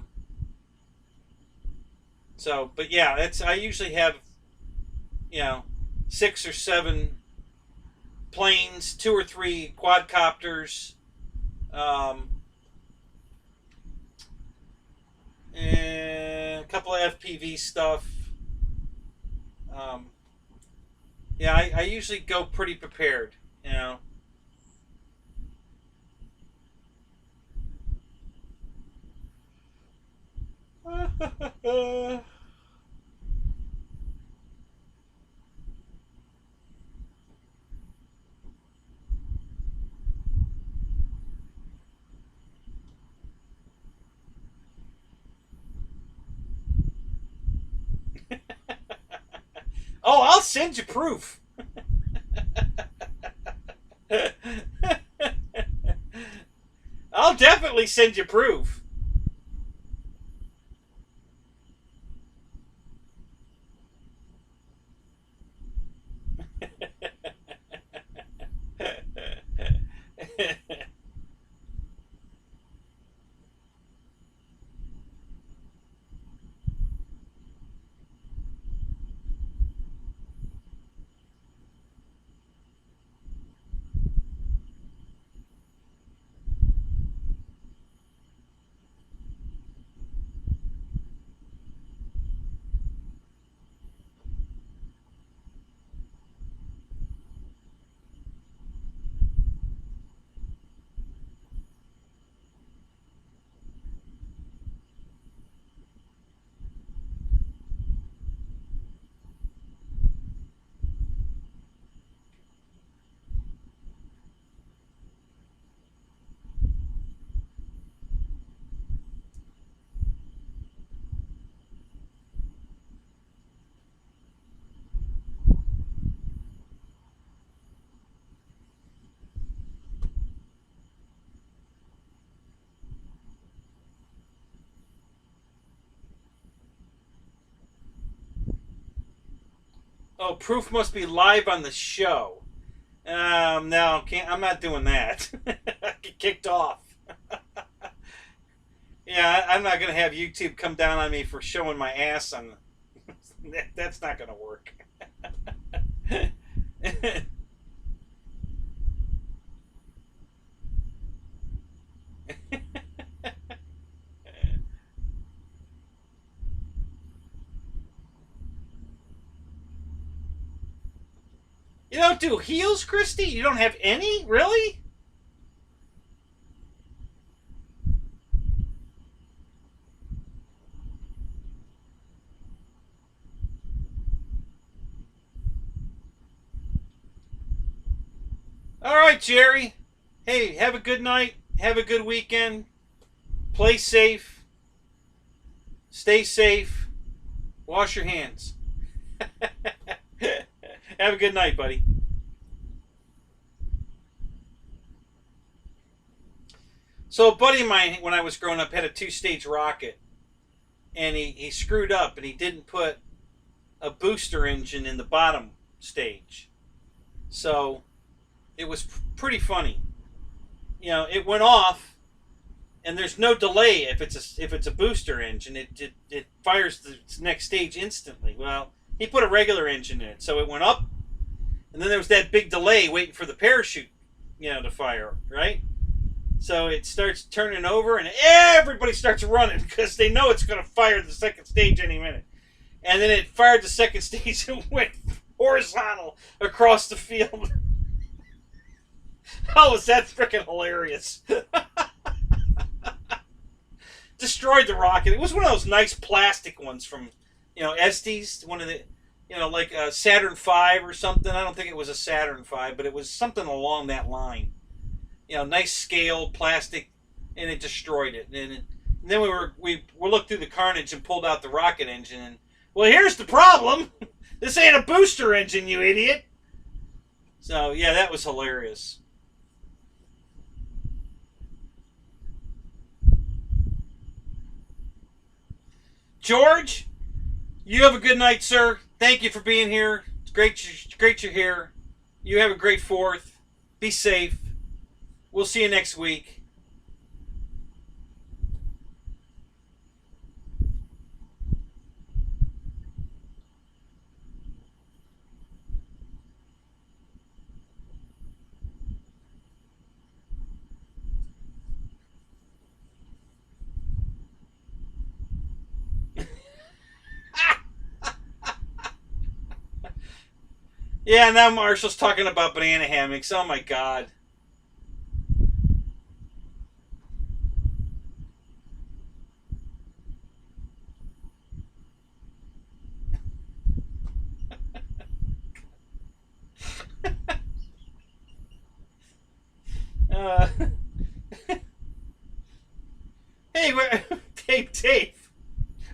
yeah, I usually have 6 or 7 planes, 2 or 3 quadcopters, and a couple of FPV stuff. I usually go pretty prepared, Oh, I'll send you proof. I'll definitely send you proof. Oh, proof must be live on the show. No, I'm not doing that. I get kicked off. Yeah, I'm not gonna have YouTube come down on me for showing my ass on. That's not gonna work. You don't do heels, Christy? You don't have any? Really? All right, Jerry. Hey, have a good night. Have a good weekend. Play safe. Stay safe. Wash your hands. Have a good night, buddy. So a buddy of mine, when I was growing up, had a 2-stage rocket. And he screwed up and he didn't put a booster engine in the bottom stage. So it was pretty funny. It went off, and there's no delay if it's a booster engine. It fires the next stage instantly. Well, he put a regular engine in it, so it went up, and then there was that big delay waiting for the parachute, to fire, right? So it starts turning over, and everybody starts running because they know it's going to fire the second stage any minute. And then it fired the second stage and went horizontal across the field. Oh, was that freaking hilarious. Destroyed the rocket. It was one of those nice plastic ones from, Estes, one of the, like a Saturn V or something. I don't think it was a Saturn V, but it was something along that line. Nice scale plastic, and it destroyed it. And then we looked through the carnage and pulled out the rocket engine. And well, here's the problem. This ain't a booster engine, you idiot. So yeah, that was hilarious. George, you have a good night, sir. Thank you for being here. It's great you're here. You have a great 4th. Be safe. We'll see you next week. Yeah, now Marshall's talking about banana hammocks. Oh my God. Uh, hey, Dave,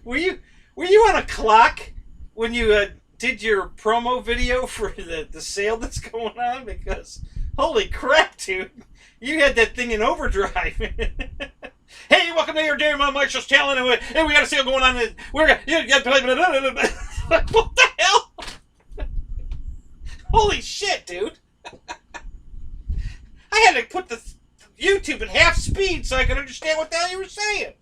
were you on a clock when you did your promo video for the sale that's going on? Because holy crap, dude, you had that thing in overdrive. Hey, welcome to your Dairy Mom Marshall's channel, and we got a sale going on. We're you got to play. What the hell? Holy shit, dude! I had to put the YouTube at half speed so I could understand what the hell you were saying.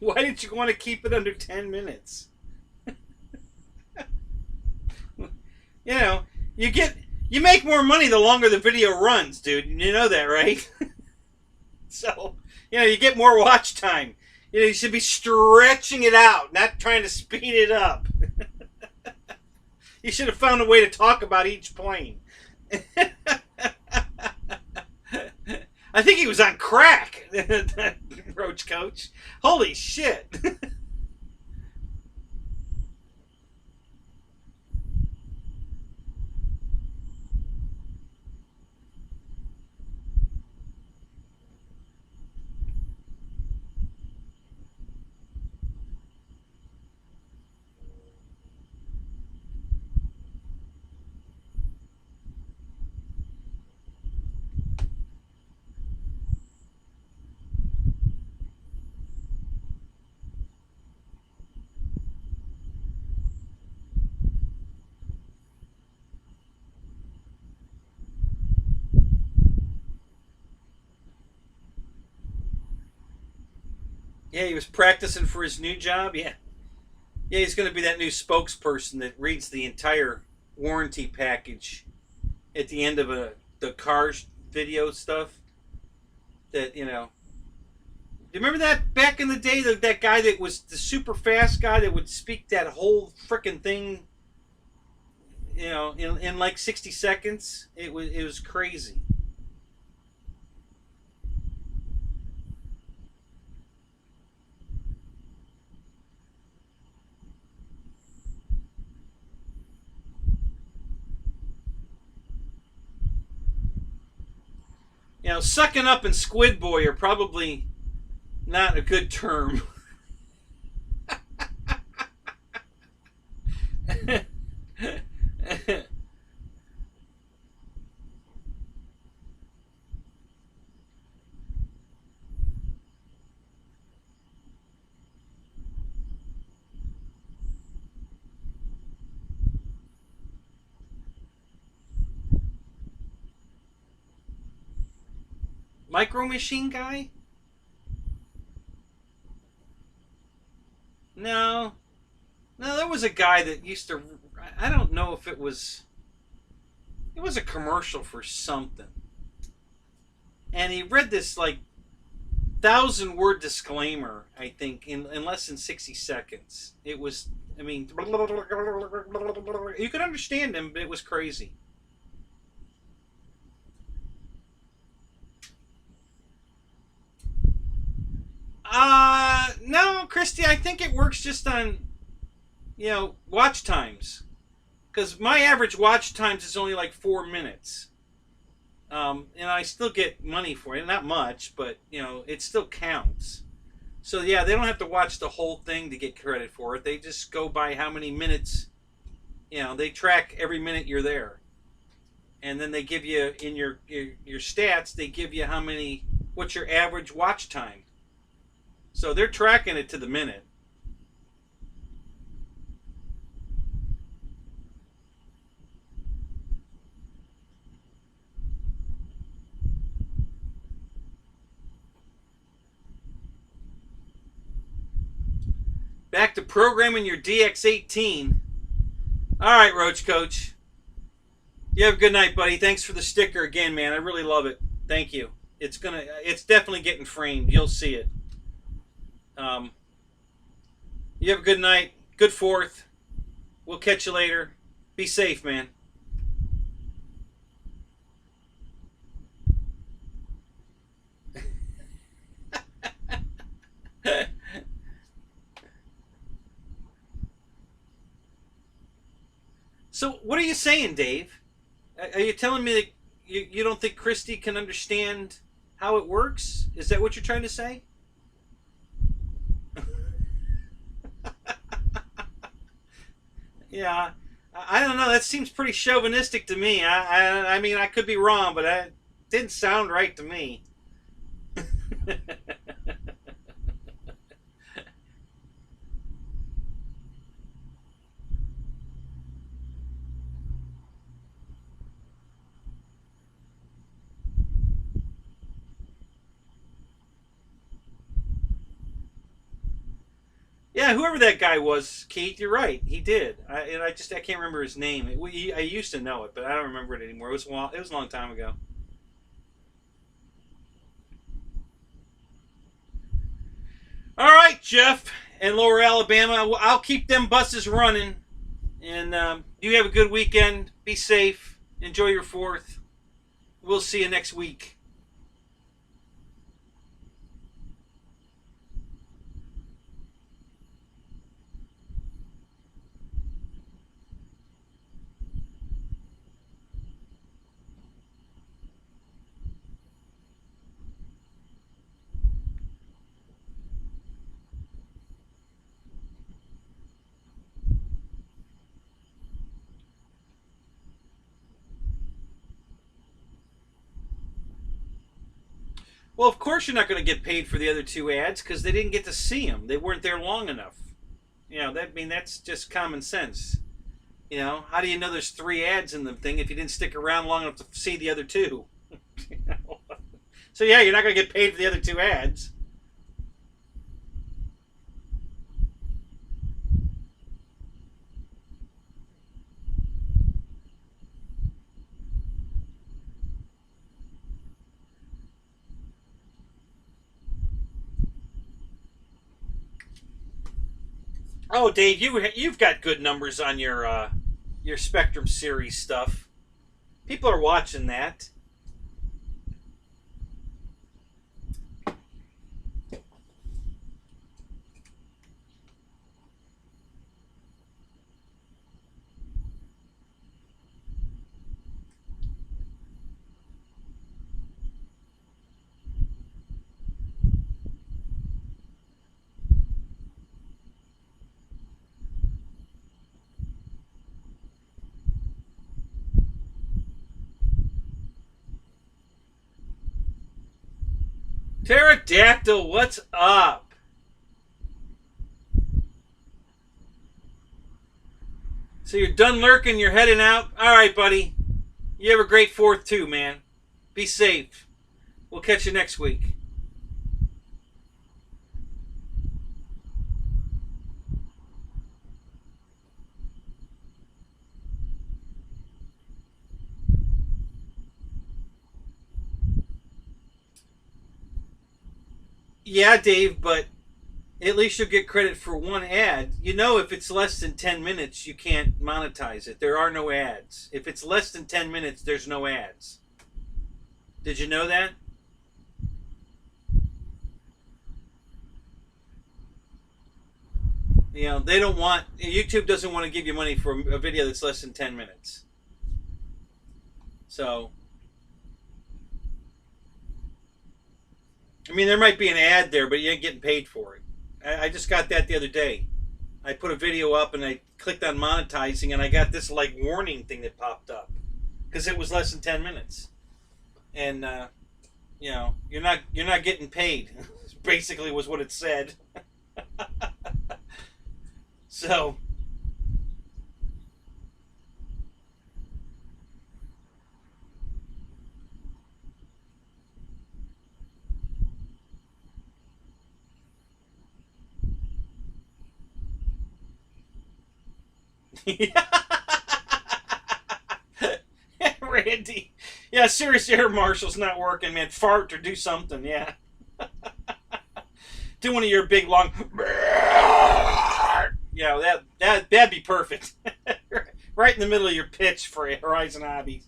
Why did you want to keep it under 10 minutes? You make more money the longer the video runs, dude. You know that, right? So, you get more watch time. You should be stretching it out, not trying to speed it up. You should have found a way to talk about each plane. I think he was on crack, Roach Coach. Holy shit. Yeah, he was practicing for his new job. Yeah. Yeah, he's going to be that new spokesperson that reads the entire warranty package at the end of the cars video stuff. That, do you remember that back in the day, that guy that was the super fast guy that would speak that whole freaking thing you know, in like 60 seconds. It was crazy. You know, sucking up and Squid Boy are probably not a good term. Micro Machine Guy? No. No, there was a guy that used to. I don't know if it was. It was a commercial for something. And he read this like 1,000 word disclaimer, I think, in less than 60 seconds. It was, I mean, you could understand him, but it was crazy. No, Christy, I think it works just on, watch times. Because my average watch times is only like 4 minutes. And I still get money for it. Not much, but, it still counts. So, yeah, they don't have to watch the whole thing to get credit for it. They just go by how many minutes, they track every minute you're there. And then they give you, in your stats, they give you what's your average watch time. So they're tracking it to the minute. Back to programming your DX18. All right, Roach Coach. You have a good night, buddy. Thanks for the sticker again, man. I really love it. Thank you. It's definitely getting framed. You'll see it. You have a good night. Good 4th. We'll catch you later. Be safe, man. So, what are you saying, Dave? Are you telling me that you don't think Christy can understand how it works? Is that what you're trying to say? Yeah, I don't know. That seems pretty chauvinistic to me. I mean, I could be wrong, but it didn't sound right to me. Yeah, whoever that guy was, Keith, you're right. He did. I can't remember his name. I used to know it, but I don't remember it anymore. It was a long time ago. All right, Jeff in Lower Alabama. I'll keep them buses running. And you have a good weekend. Be safe. Enjoy your 4th. We'll see you next week. Well, of course you're not going to get paid for the other 2 ads because they didn't get to see them. They weren't there long enough. That's just common sense. How do you know there's 3 ads in the thing if you didn't stick around long enough to see the other 2? So yeah, you're not going to get paid for the other 2 ads. Oh, Dave, you've got good numbers on your your Spectrum series stuff. People are watching that. Pterodactyl, what's up? So you're done lurking, you're heading out? Alright, buddy. You have a great 4th too, man. Be safe. We'll catch you next week. Yeah, Dave, but at least you'll get credit for one ad. You know, if it's less than 10 minutes, you can't monetize it. There are no ads. If it's less than 10 minutes, there's no ads. Did you know that? You know, they don't want, YouTube doesn't want to give you money for a video that's less than 10 minutes. So, I mean, there might be an ad there, but you ain't getting paid for it. I just got that the other day. I put a video up and I clicked on monetizing and I got this like warning thing that popped up because it was less than 10 minutes. And you know, you're not getting paid. Basically was what it said. So Randy. Yeah, Serious Air Marshal's not working, man. Fart or do something, yeah. Do one of your big long yeah, that'd be perfect. Right in the middle of your pitch for Horizon Hobbies.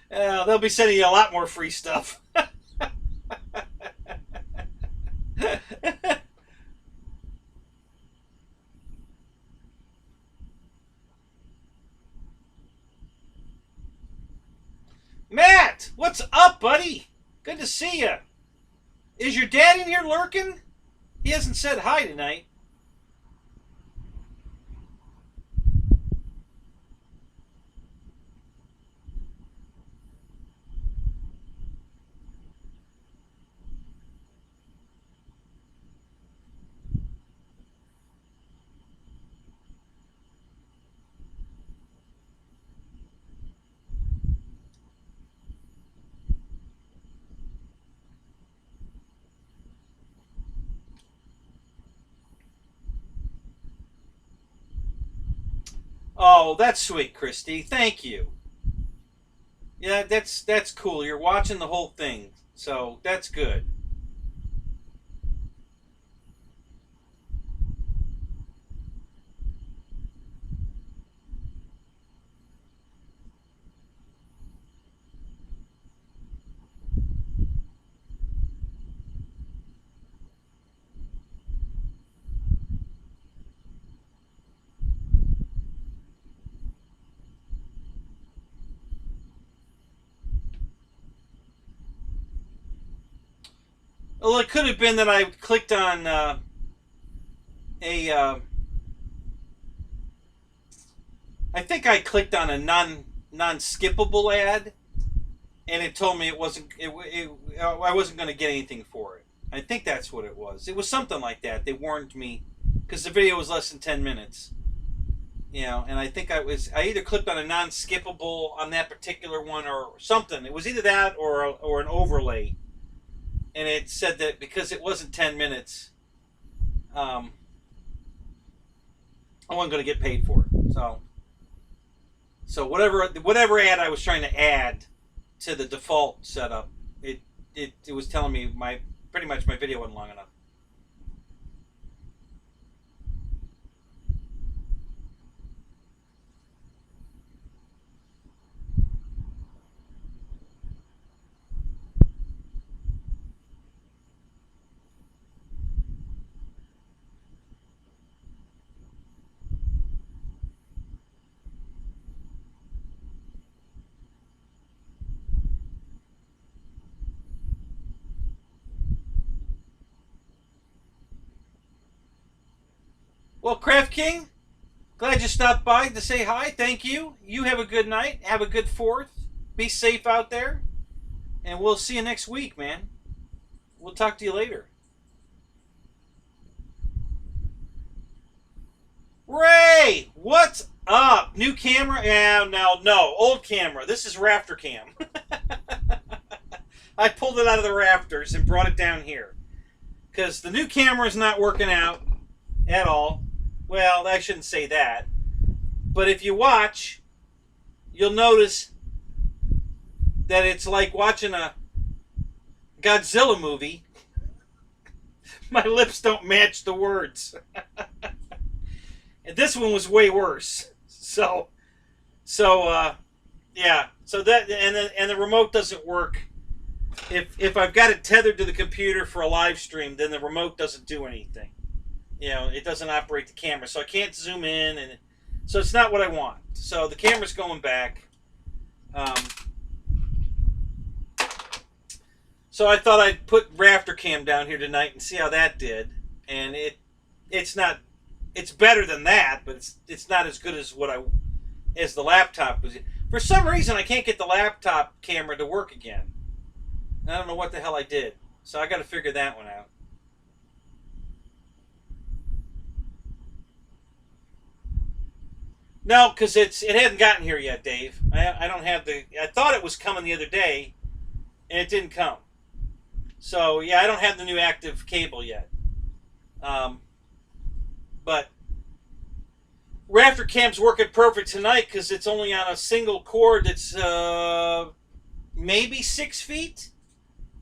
They'll be sending you a lot more free stuff. Matt, what's up, buddy? Good to see you. Is your dad in here lurking? He hasn't said hi tonight. Oh, that's sweet, Christy. Thank you. Yeah, that's cool. You're watching the whole thing, so that's good. Well, it could have been that I clicked on a. I think I clicked on a non-skippable ad, and it told me it wasn't. I wasn't going to get anything for it. I think that's what it was. It was something like that. They warned me because the video was less than 10 minutes. You know, and I think I either clicked on a non-skippable on that particular one or something. It was either that or an overlay. And it said that because it wasn't 10 minutes, I wasn't going to get paid for it. So whatever ad I was trying to add to the default setup, it was telling me pretty much my video wasn't long enough. Well, Craft King, glad you stopped by to say hi. Thank you. You have a good night. Have a good 4th. Be safe out there. And we'll see you next week, man. We'll talk to you later. Ray, what's up? New camera? Yeah, no, old camera. This is Rafter Cam. I pulled it out of the rafters and brought it down here. Because the new camera is not working out at all. Well, I shouldn't say that. But if you watch, you'll notice that it's like watching a Godzilla movie. My lips don't match the words. And this one was way worse. Yeah. So that and the remote doesn't work. If I've got it tethered to the computer for a live stream, then the remote doesn't do anything. You know, it doesn't operate the camera, so I can't zoom in, and so it's not what I want. So the camera's going back. So I thought I'd put Rafter Cam down here tonight and see how that did, and it's not. It's better than that, but it's not as good as as the laptop was. For some reason, I can't get the laptop camera to work again. I don't know what the hell I did, so I got to figure that one out. No, because it hadn't gotten here yet, Dave. I don't have the. I thought it was coming the other day, and it didn't come. So yeah, I don't have the new active cable yet. But Rafter Cam's working perfect tonight because it's only on a single cord that's maybe 6 feet,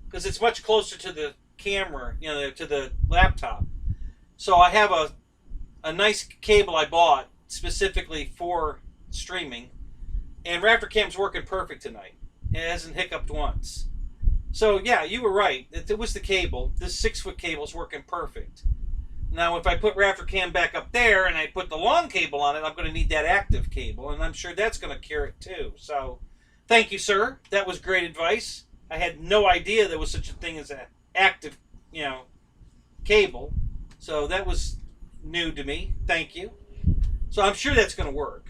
because it's much closer to the camera, you know, to the laptop. So I have a nice cable I bought specifically for streaming, and Rafter Cam's working perfect tonight. It hasn't hiccuped once. So yeah, you were right. It was the cable. This 6-foot cable is working perfect. Now, if I put Rafter Cam back up there and I put the long cable on it, I'm going to need that active cable, and I'm sure that's going to carry it too. So, thank you, sir. That was great advice. I had no idea there was such a thing as an active, cable. So that was new to me. Thank you. So I'm sure that's going to work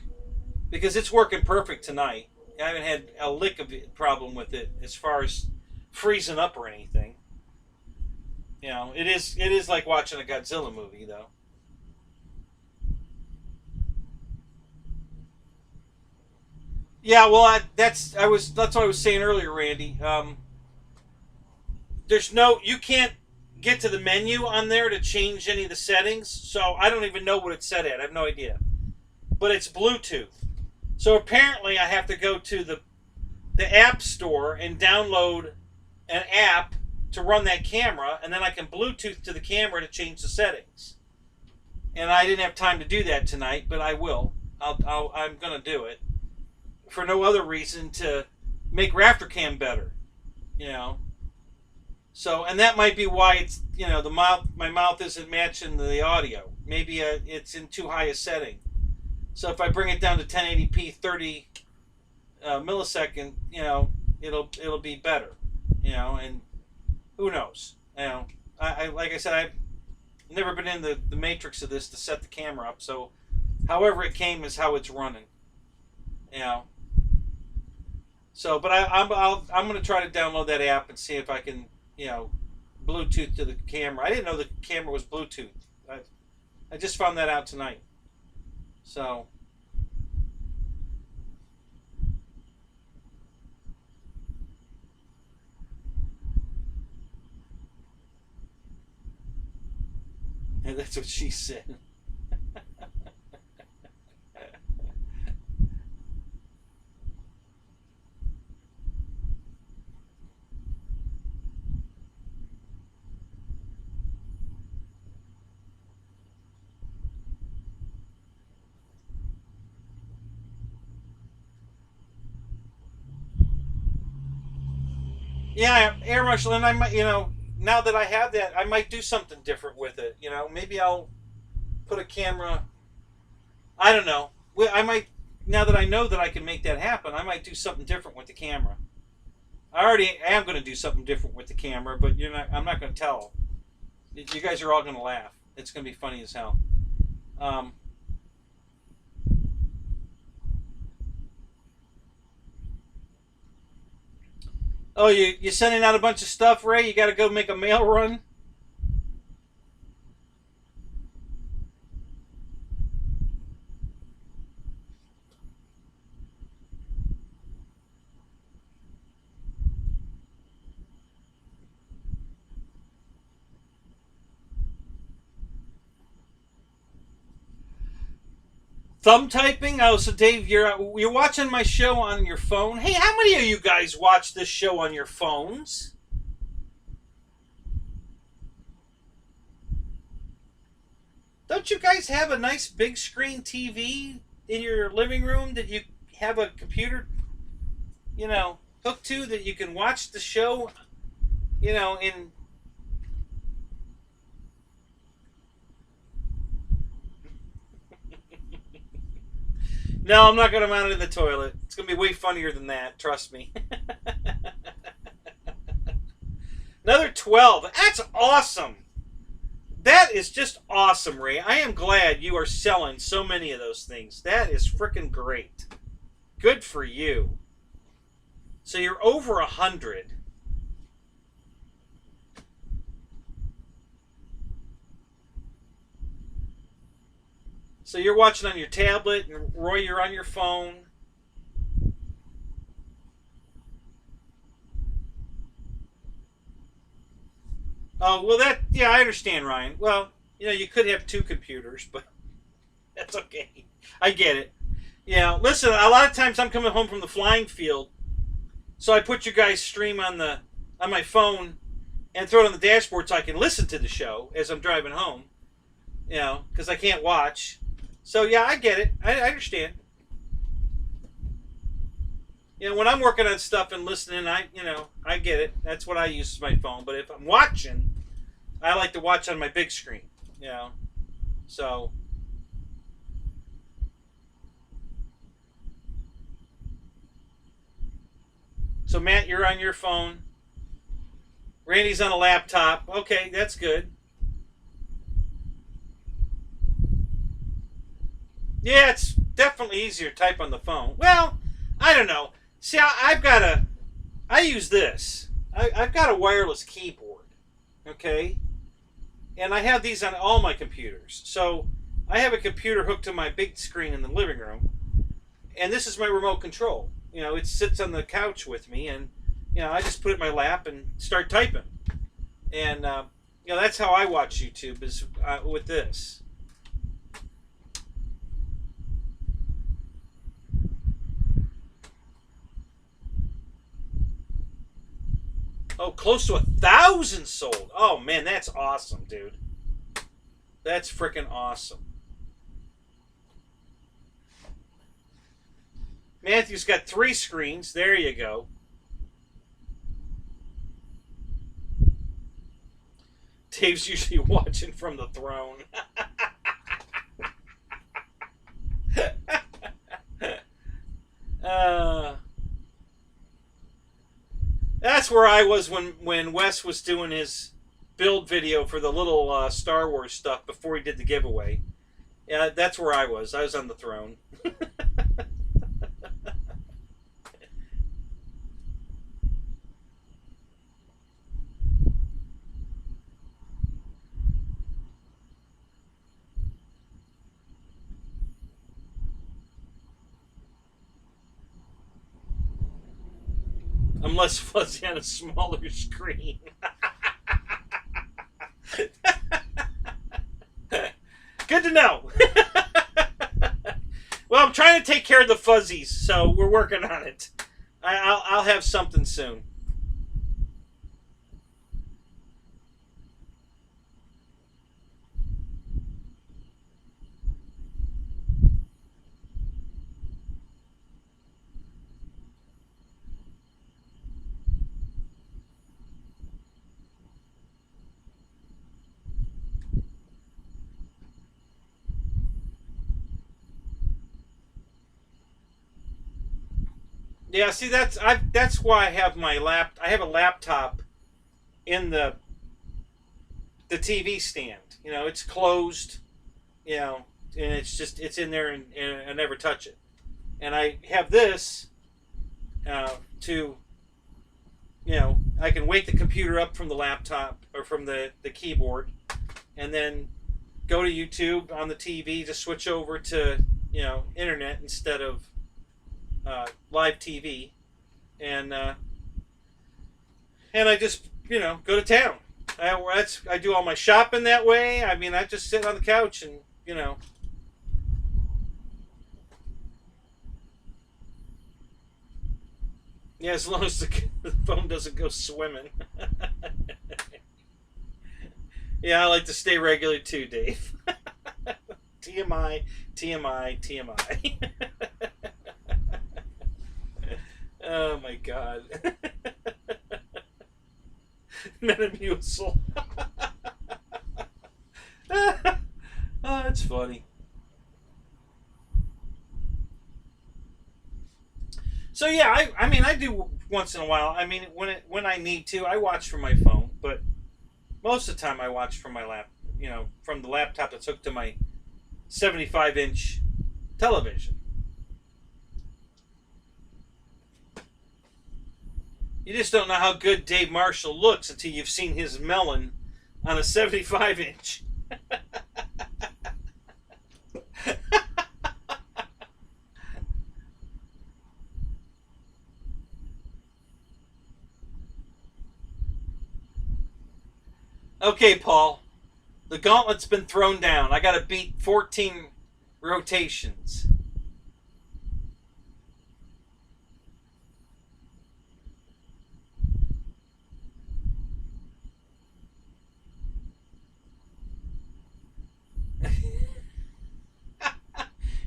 because it's working perfect tonight. I haven't had a lick of problem with it as far as freezing up or anything. You know, it is like watching a Godzilla movie, though. Yeah, well, that's what I was saying earlier, Randy. You can't get to the menu on there to change any of the settings, so I don't even know what it's set at. I have no idea. But it's Bluetooth. So apparently I have to go to the App Store and download an app to run that camera, and then I can Bluetooth to the camera to change the settings. And I didn't have time to do that tonight, but I will. I'm going to do it for no other reason to make Rafter Cam better, So, and that might be why it's, my mouth isn't matching the audio. Maybe it's in too high a setting. So if I bring it down to 1080p 30 millisecond, it'll be better, and who knows? I like I said, I've never been in the matrix of this to set the camera up. So, however it came is how it's running. So, but I'm going to try to download that app and see if I can, Bluetooth to the camera. I didn't know the camera was Bluetooth. I just found that out tonight. So. And that's what she said. Yeah, Air Marshal, and I might, now that I have that, I might do something different with it. Maybe I'll put a camera. I don't know. I might, now that I know that I can make that happen, I might do something different with the camera. I already am going to do something different with the camera, but I'm not going to tell. You guys are all going to laugh. It's going to be funny as hell. Um, oh, you sending out a bunch of stuff, Ray? You got to go make a mail run? Thumb typing? Oh, so Dave, you're watching my show on your phone? Hey, how many of you guys watch this show on your phones? Don't you guys have a nice big screen TV in your living room that you have a computer, hooked to that you can watch the show, in. No, I'm not going to mount it in the toilet. It's going to be way funnier than that, trust me. Another 12. That's awesome. That is just awesome, Ray. I am glad you are selling so many of those things. That is freaking great. Good for you. So you're over 100. So you're watching on your tablet, and Roy, you're on your phone. Oh, well, yeah, I understand, Ryan. Well, you could have two computers, but that's okay. I get it. Listen, a lot of times I'm coming home from the flying field, so I put you guys' stream on my phone and throw it on the dashboard so I can listen to the show as I'm driving home, because I can't watch. So, yeah, I get it. I understand. When I'm working on stuff and listening, I get it. That's what I use as my phone. But if I'm watching, I like to watch on my big screen, So, Matt, you're on your phone. Randy's on a laptop. Okay, that's good. Yeah, it's definitely easier to type on the phone. Well, I don't know. See, I use this. I've got a wireless keyboard, okay? And I have these on all my computers. So I have a computer hooked to my big screen in the living room, and this is my remote control. It sits on the couch with me, and, I just put it in my lap and start typing. And, that's how I watch YouTube, is with this. Oh, close to 1,000 sold. Oh, man, that's awesome, dude. That's freaking awesome. Matthew's got 3 screens. There you go. Dave's usually watching from the throne. That's where I was when Wes was doing his build video for the little Star Wars stuff before he did the giveaway. Yeah, that's where I was. I was on the throne. I'm less fuzzy on a smaller screen. Good to know. Well, I'm trying to take care of the fuzzies, so we're working on it. I'll have something soon. Yeah, see that's why I have I have a laptop in the TV stand. It's closed. and it's in there, and I never touch it. And I have this to, I can wake the computer up from the laptop or from the keyboard, and then go to YouTube on the TV to switch over to internet instead of live TV, and I just go to town. I do all my shopping that way. I mean, I just sit on the couch and yeah, as long as the phone doesn't go swimming. Yeah, I like to stay regular too, Dave. TMI, TMI, TMI. Oh my God. Metamucil. Oh, that's funny. So yeah, I mean I do once in a while. I mean when I need to, I watch from my phone, but most of the time I watch from my from the laptop that's hooked to my 75-inch television. You just don't know how good Dave Marshall looks until you've seen his melon on a 75-inch. Okay, Paul. The gauntlet's been thrown down. I got to beat 14 rotations.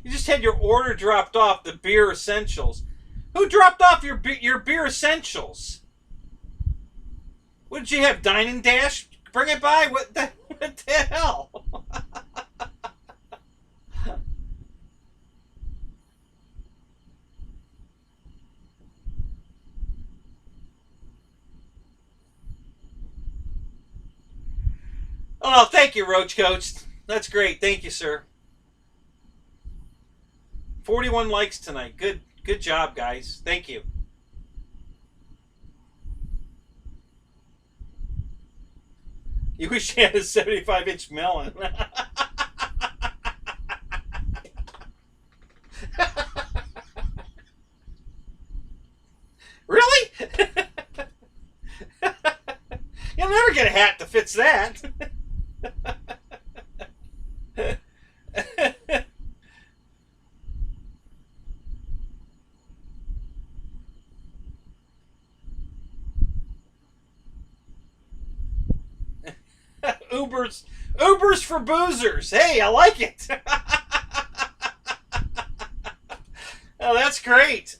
You just had your order dropped off, the beer essentials. Who dropped off your beer essentials? What did you have, Dine and Dash? Bring it by? What the hell? Oh, thank you, Roach Coach. That's great. Thank you, sir. 41 likes tonight. Good job, guys. Thank you. You wish you had a 75-inch melon. Really? You'll never get a hat that fits that. Ubers for boozers. Hey, I like it. Oh, that's great.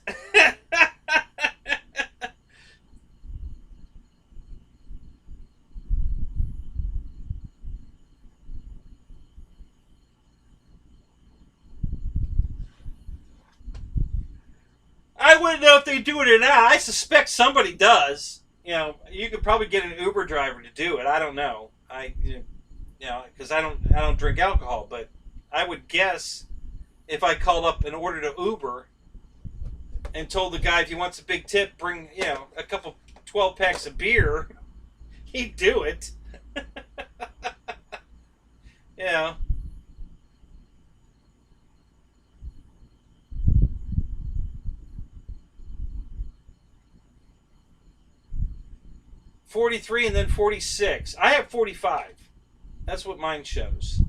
I wouldn't know if they do it or not. I suspect somebody does. You could probably get an Uber driver to do it. I don't know. Because I don't drink alcohol, but I would guess if I called up and ordered an Uber and told the guy if he wants a big tip, bring a couple 12 packs of beer, he'd do it. Yeah. 43 and then 46. I have 45. That's what mine shows.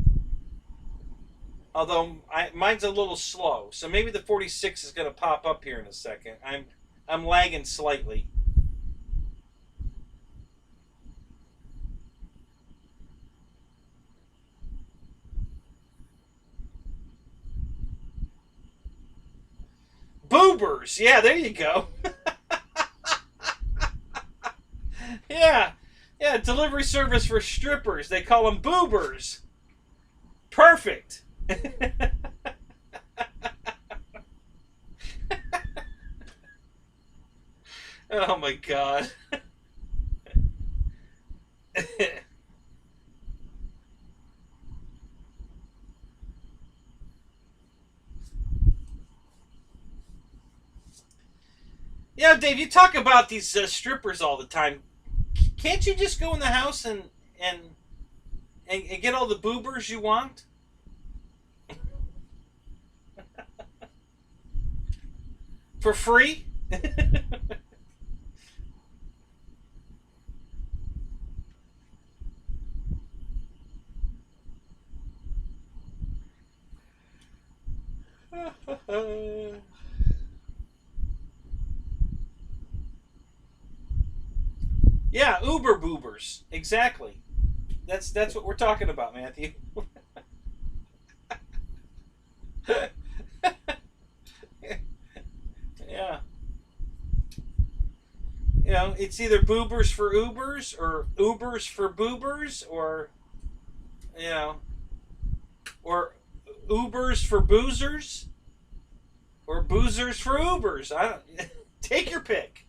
Although mine's a little slow, so maybe the 46 is going to pop up here in a second. I'm lagging slightly. Boobers, yeah, there you go. Yeah, delivery service for strippers. They call them boobers. Perfect. Oh my God. Yeah, Dave, you talk about these strippers all the time. Can't you just go in the house and and get all the boobers you want for free? Yeah, Uber boobers. Exactly. That's what we're talking about, Matthew. Yeah. You know, it's either boobers for Ubers or Ubers for boobers or you know, or Ubers for boozers or boozers for Ubers. I don't take your pick.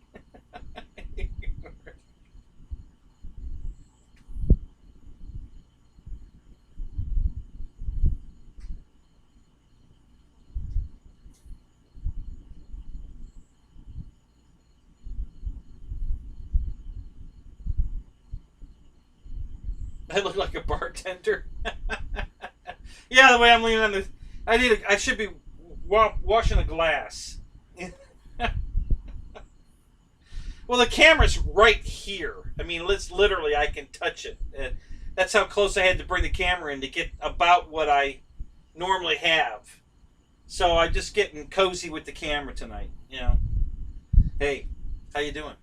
I look like a bartender. Yeah, the way I'm leaning on the, I should be washing a glass. Well, the camera's right here. I mean, let's literally, I can touch it. That's how close I had to bring the camera in to get about what I normally have. So I'm just getting cozy with the camera tonight. You know, hey, how you doing?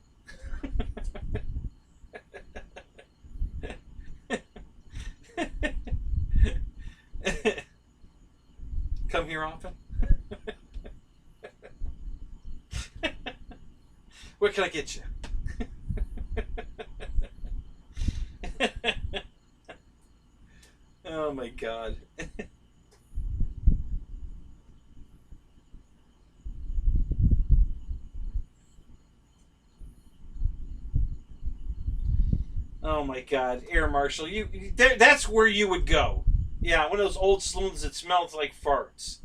Come here often. What can I get you? Oh my god. Oh my god, Air Marshal, that's where you would go. Yeah, one of those old saloons that smells like farts.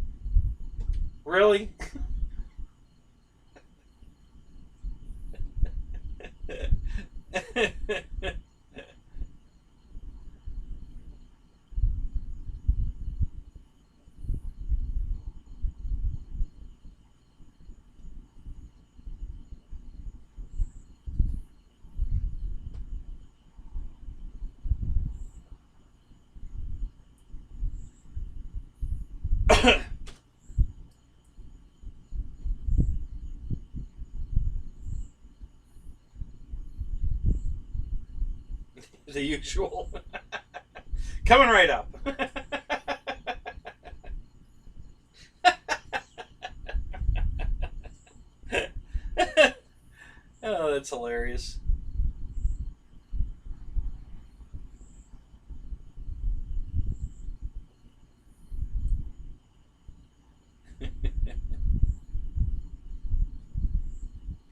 Really? The usual. Coming right up. Oh, that's hilarious.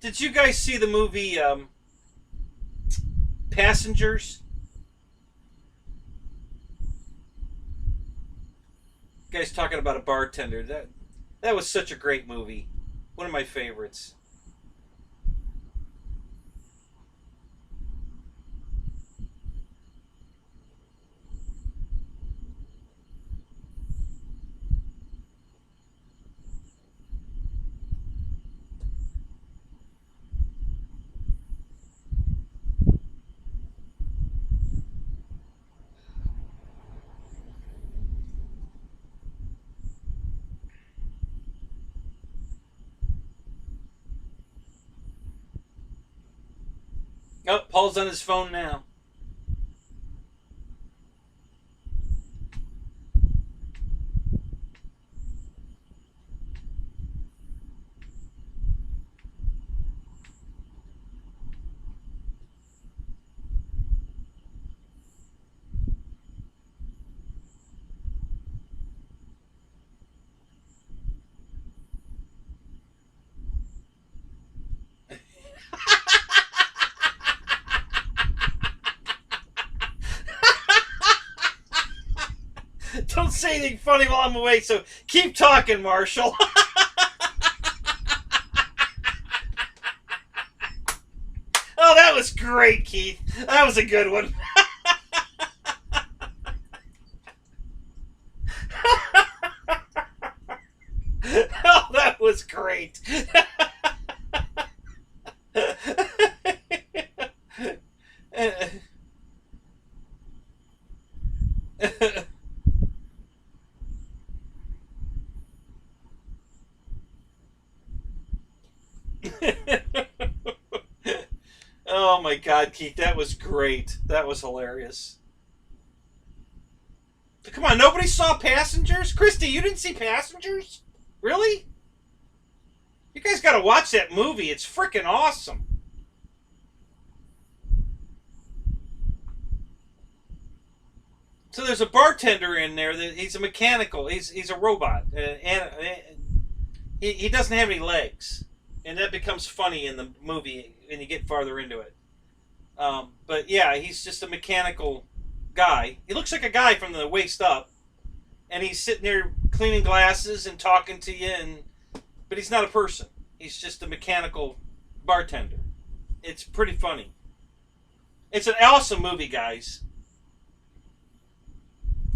Did you guys see the movie Passengers? You guys talking about a bartender. That was such a great movie. One of my favorites. Oh, Paul's on his phone now. Don't say anything funny while I'm away, so keep talking, Marshall. great, Keith. That was a good one. Oh, that was great. Oh my God, Keith, that was great. That was hilarious. Come on, nobody saw Passengers? Christy, you didn't see Passengers? Really? You guys gotta watch that movie. It's freaking awesome. So there's a bartender in there that he's a mechanical. He's a robot, he doesn't have any legs, and that becomes funny in the movie when you get farther into it. But yeah, he's just a mechanical guy. He looks like a guy from the waist up, and he's sitting there cleaning glasses and talking to you, but he's not a person. He's just a mechanical bartender. It's pretty funny. It's an awesome movie, guys.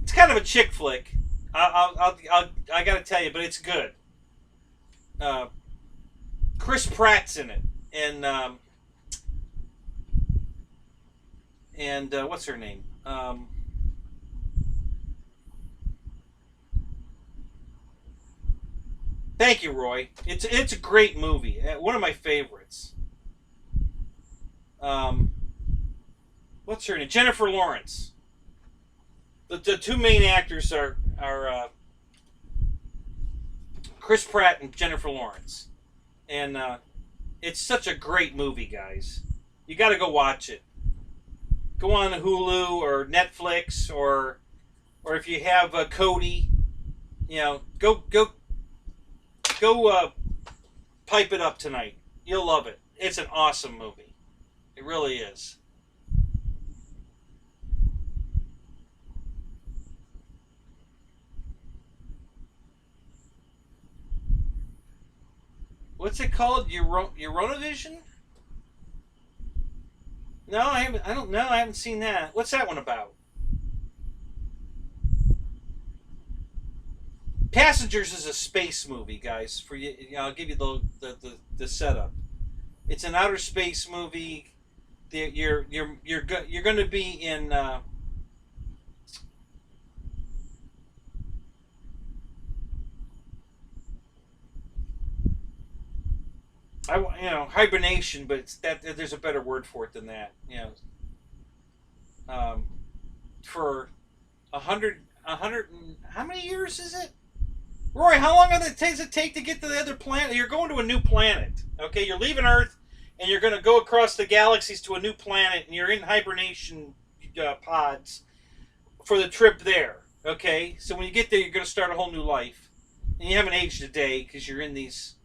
It's kind of a chick flick. I gotta tell you, but it's good. Chris Pratt's in it, and what's her name? Thank you, Roy. It's a great movie. One of my favorites. What's her name? Jennifer Lawrence. The two main actors are Chris Pratt and Jennifer Lawrence, and it's such a great movie, guys. You got to go watch it. Go on Hulu or Netflix, or if you have Cody, go pipe it up tonight. You'll love it. It's an awesome movie. It really is. What's it called? Eurovision? No, I haven't. I don't know. I haven't seen that. What's that one about? Passengers is a space movie, guys. For you, I'll give you the setup. It's an outer space movie. You're going to be in. Hibernation, but it's that there's a better word for it than that. For a hundred and how many years is it? Roy, how long does it take to get to the other planet? You're going to a new planet. Okay, you're leaving Earth, and you're going to go across the galaxies to a new planet, and you're in hibernation pods for the trip there. Okay, so when you get there, you're going to start a whole new life, and you haven't aged a day because you're in these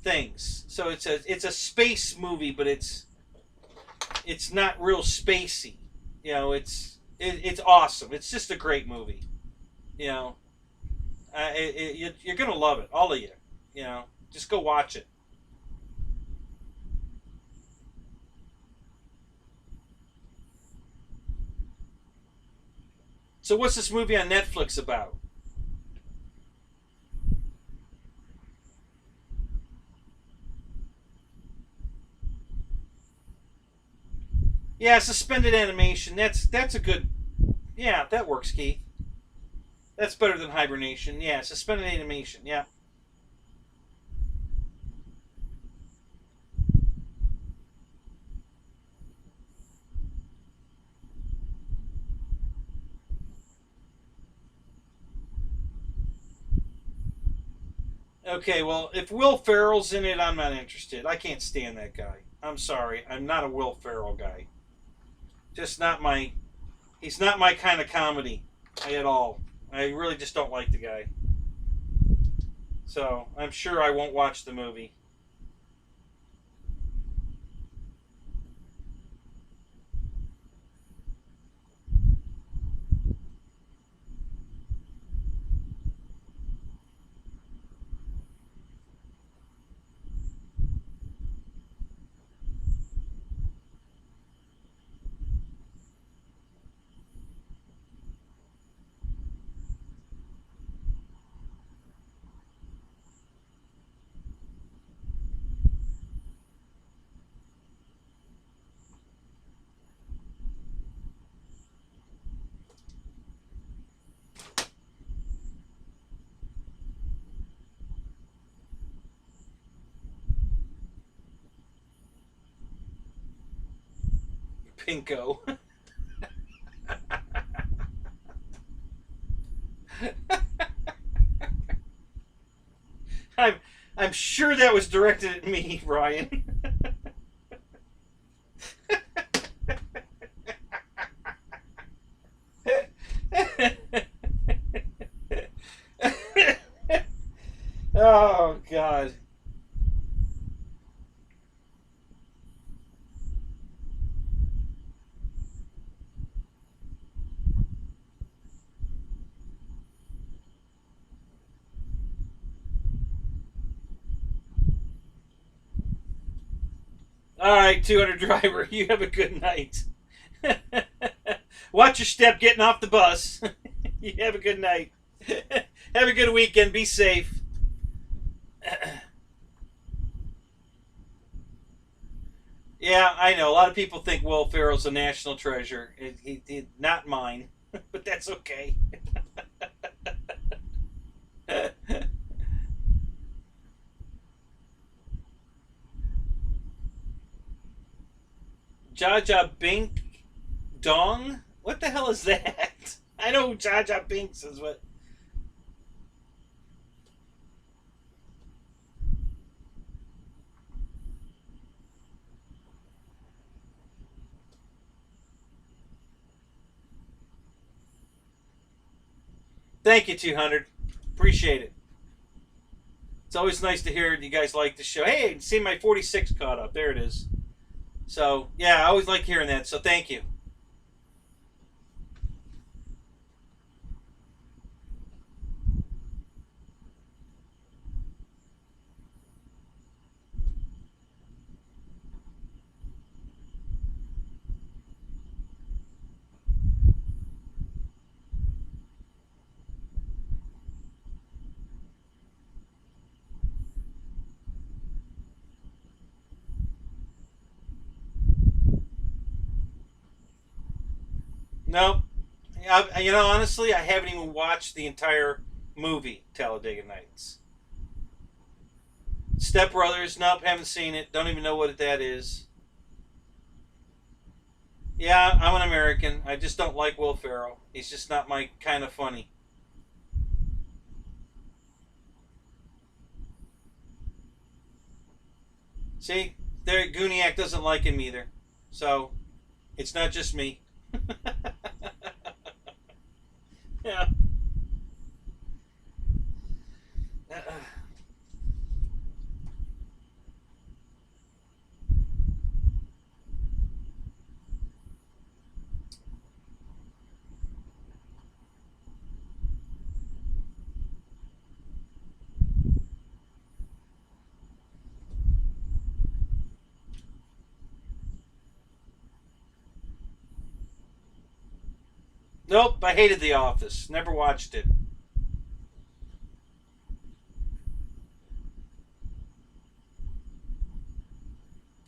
things. So it's a space movie, but it's not real spacey. It's awesome. It's just a great movie. You're gonna love it, all of you. Just go watch it. So what's this movie on Netflix about? Yeah, suspended animation. That's a good. Yeah, that works, Keith. That's better than hibernation. Yeah, suspended animation. Yeah. Okay, well, if Will Ferrell's in it, I'm not interested. I can't stand that guy. I'm sorry. I'm not a Will Ferrell guy. Just not my. He's not my kind of comedy at all. I really just don't like the guy. So I'm sure I won't watch the movie. pinko. I'm sure that was directed at me, Ryan. Oh, God. All right, 200 driver, you have a good night. Watch your step getting off the bus. You have a good night. Have a good weekend. Be safe. Yeah, I know. A lot of people think Will Ferrell's a national treasure. Not mine, but that's okay. Jaja Bink Dong? What the hell is that? I know who Jaja Binks is, but... Thank you, 200. Appreciate it. It's always nice to hear you guys like the show. Hey, see my 46 caught up. There it is. So, yeah, I always like hearing that, so thank you. Nope. Honestly, I haven't even watched the entire movie, Talladega Nights. Step Brothers, nope, haven't seen it. Don't even know what that is. Yeah, I'm an American. I just don't like Will Ferrell. He's just not my kind of funny. See, there, Gooniac doesn't like him either. So, it's not just me. Yeah. Nope, I hated The Office. Never watched it.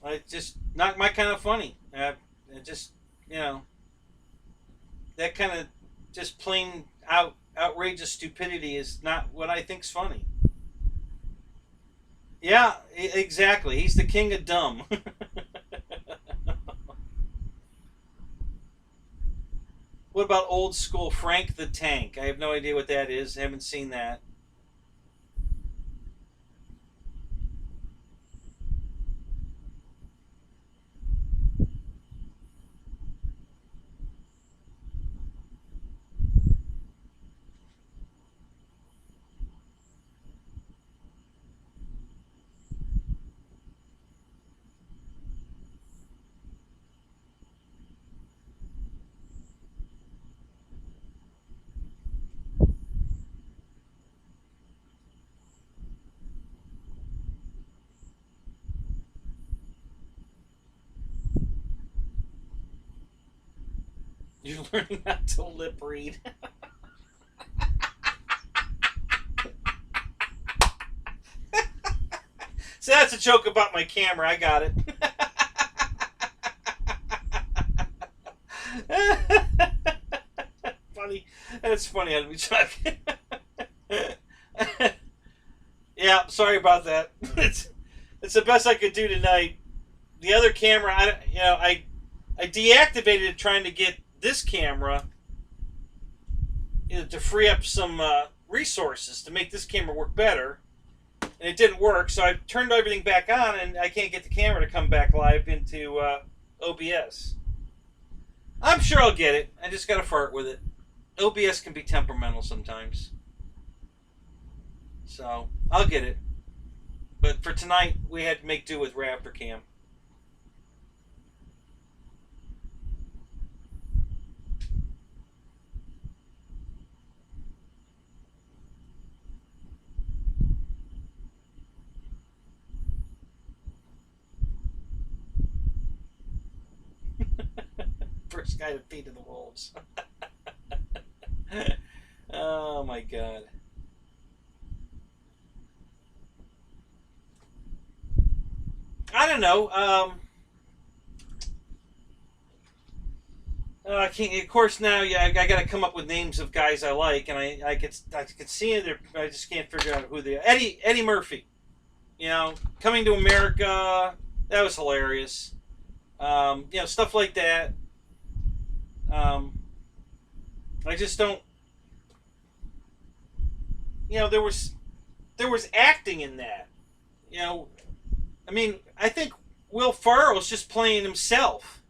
It's just not my kind of funny. It just, you know, that kind of just plain outrageous stupidity is not what I think's funny. Yeah, exactly. He's the king of dumb. What about old school Frank the Tank? I have no idea what that is. I haven't seen that. You're learning not to lip read. So that's a joke about my camera. I got it. Funny. That's funny how to be talking. Yeah, sorry about that. It's the best I could do tonight. The other camera, I deactivated it trying to get this camera, to free up some resources to make this camera work better, and it didn't work. So I turned everything back on, and I can't get the camera to come back live into OBS. I'm sure I'll get it. I just gotta fart with it. OBS can be temperamental sometimes, so I'll get it. But for tonight, we had to make do with Raptor Cam. First guy to feed to the wolves. Oh my god. I don't know. I can't. Of course, now, yeah, I got to come up with names of guys I like, and I could see it. I just can't figure out who they are. Eddie Murphy. You know, Coming to America. That was hilarious. You know, stuff like that. I just don't. You know, there was acting in that. You know, I mean, I think Will Ferrell's just playing himself.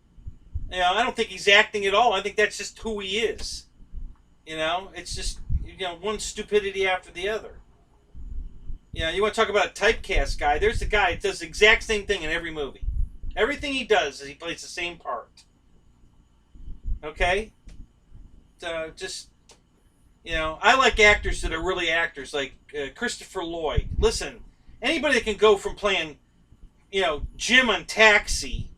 You know, I don't think he's acting at all. I think that's just who he is. You know, it's just, you know, one stupidity after the other. You know, you want to talk about a typecast guy? There's the guy that does the exact same thing in every movie. Everything he does is he plays the same part. Okay? Just, you know, I like actors that are really actors, like Christopher Lloyd. Listen, anybody that can go from playing, you know, Jim on Taxi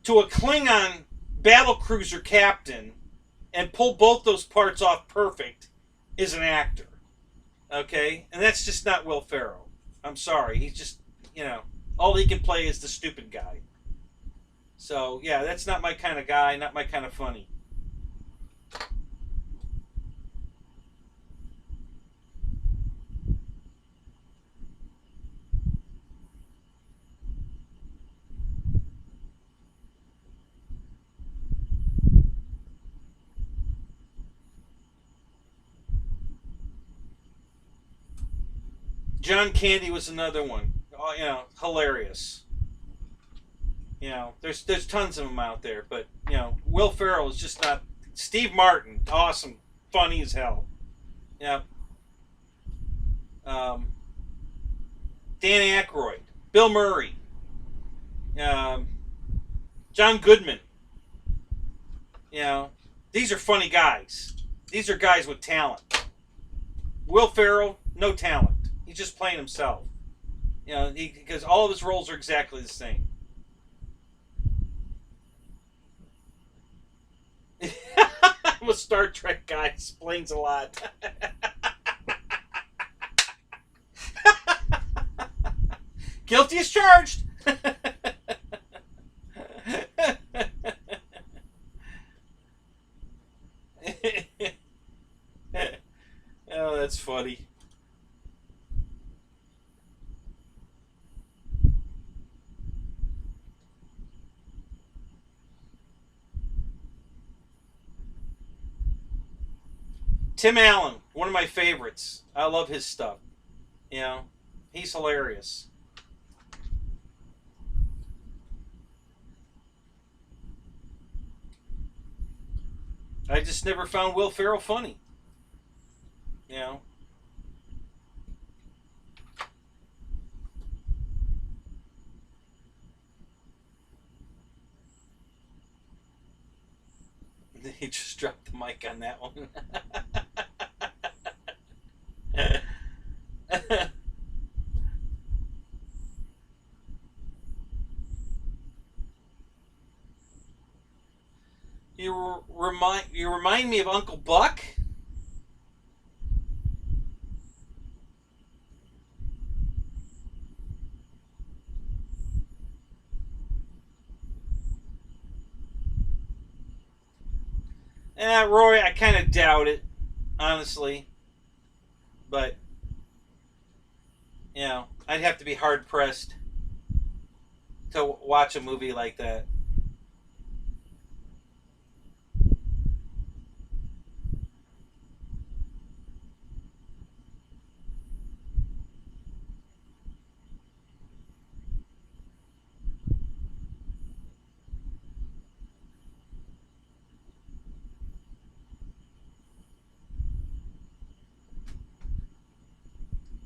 to a Klingon battlecruiser captain and pull both those parts off perfect is an actor. Okay? And that's just not Will Ferrell. I'm sorry. He's just, you know, all he can play is the stupid guy. So, yeah, that's not my kind of guy, not my kind of funny. John Candy was another one. Oh, you know, hilarious. You know, there's tons of them out there, but, you know, Will Ferrell is just not. Steve Martin, awesome, funny as hell. Yeah. Dan Aykroyd, Bill Murray, John Goodman. You know, these are funny guys. These are guys with talent. Will Ferrell, no talent. He's just playing himself. You know, because all of his roles are exactly the same. I'm a Star Trek guy. Explains a lot. Guilty as charged. Oh, that's funny. Tim Allen, one of my favorites. I love his stuff. You know, he's hilarious. I just never found Will Ferrell funny. You know. He just dropped the mic on that one. You remind me of Uncle Buck. Roy, I kind of doubt it, honestly. But, you know, I'd have to be hard pressed to watch a movie like that.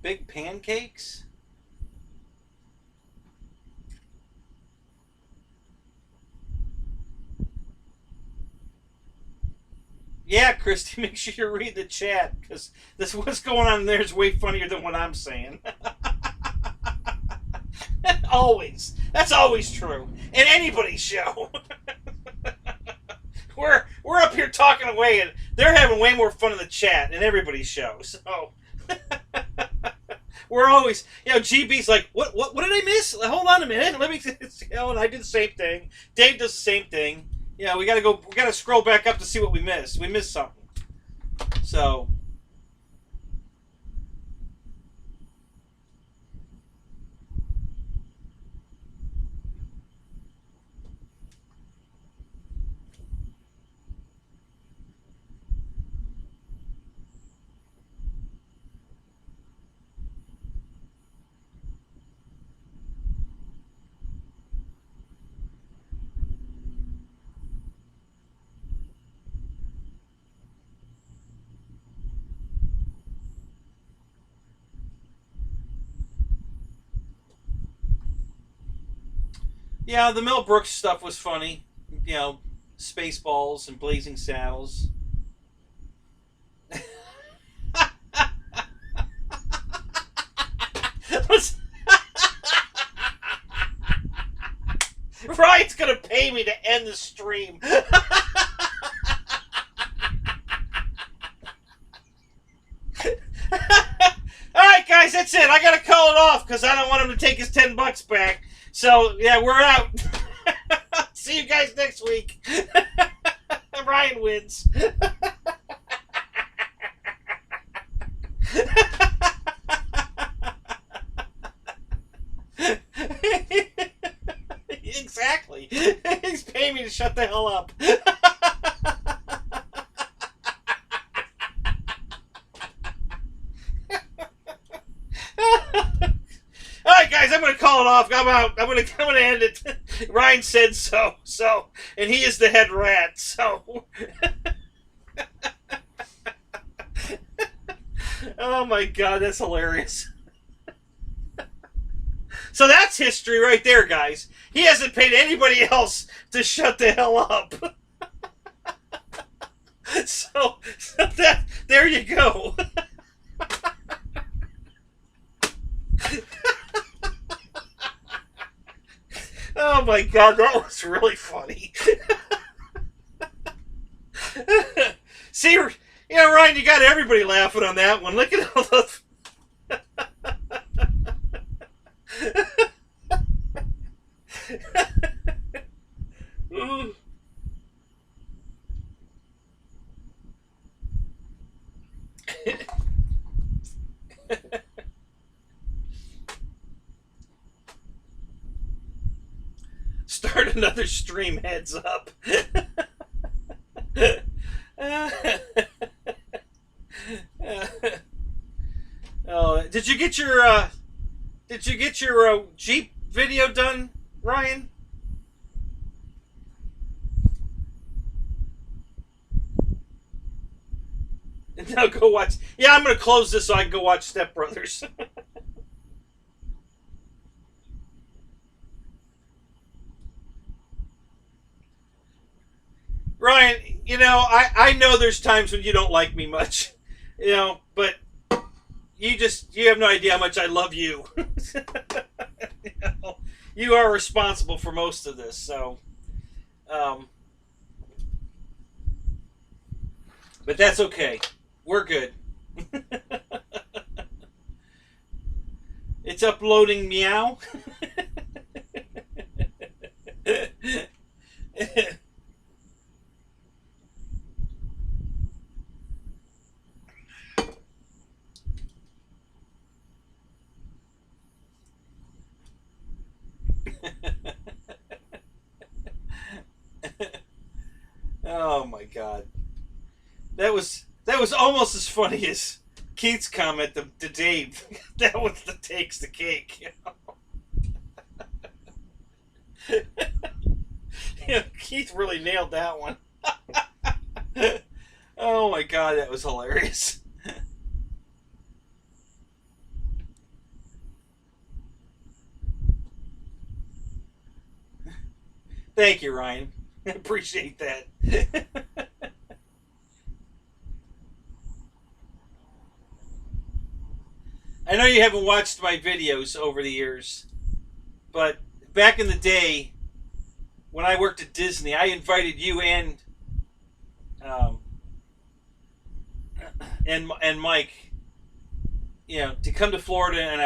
Big pancakes? Yeah, Christy, make sure you read the chat, because this what's going on there is way funnier than what I'm saying. Always. That's always true. In anybody's show. We're up here talking away, and they're having way more fun in the chat in everybody's show. So we're always, GB's like, what did I miss? Hold on a minute, let me, and I did the same thing. Dave does the same thing. We gotta scroll back up to see what we missed. We missed something. So. Yeah, the Mel Brooks stuff was funny. Spaceballs and Blazing Saddles. Ryan's gonna pay me to end the stream. Alright, guys, that's it. I gotta call it off because I don't want him to take his $10 back. So, yeah, we're out. See you guys next week. Ryan wins. Exactly. He's paying me to shut the hell up. Alright, guys, I'm gonna call it off. I'm out. I'm gonna end it. Ryan said so. And he is the head rat, so. Oh my god, that's hilarious. So that's history right there, guys. He hasn't paid anybody else to shut the hell up. So that, there you go. Oh my god, that was really funny. See, Ryan, you got everybody laughing on that one. Look at all those. Start another stream, heads up. Did you get your Jeep video done, Ryan? Now go watch. Yeah, I'm gonna close this so I can go watch Step Brothers. Ryan, I know there's times when you don't like me much, but you have no idea how much I love you. You are responsible for most of this, so, but that's okay. We're good. It's uploading, meow. Oh my god. That was almost as funny as Keith's comment to Dave. That was the takes the cake. Keith really nailed that one. Oh my god, that was hilarious. Thank you, Ryan. I appreciate that. I know you haven't watched my videos over the years, but back in the day when I worked at Disney, I invited you um, and Mike, to come to Florida, and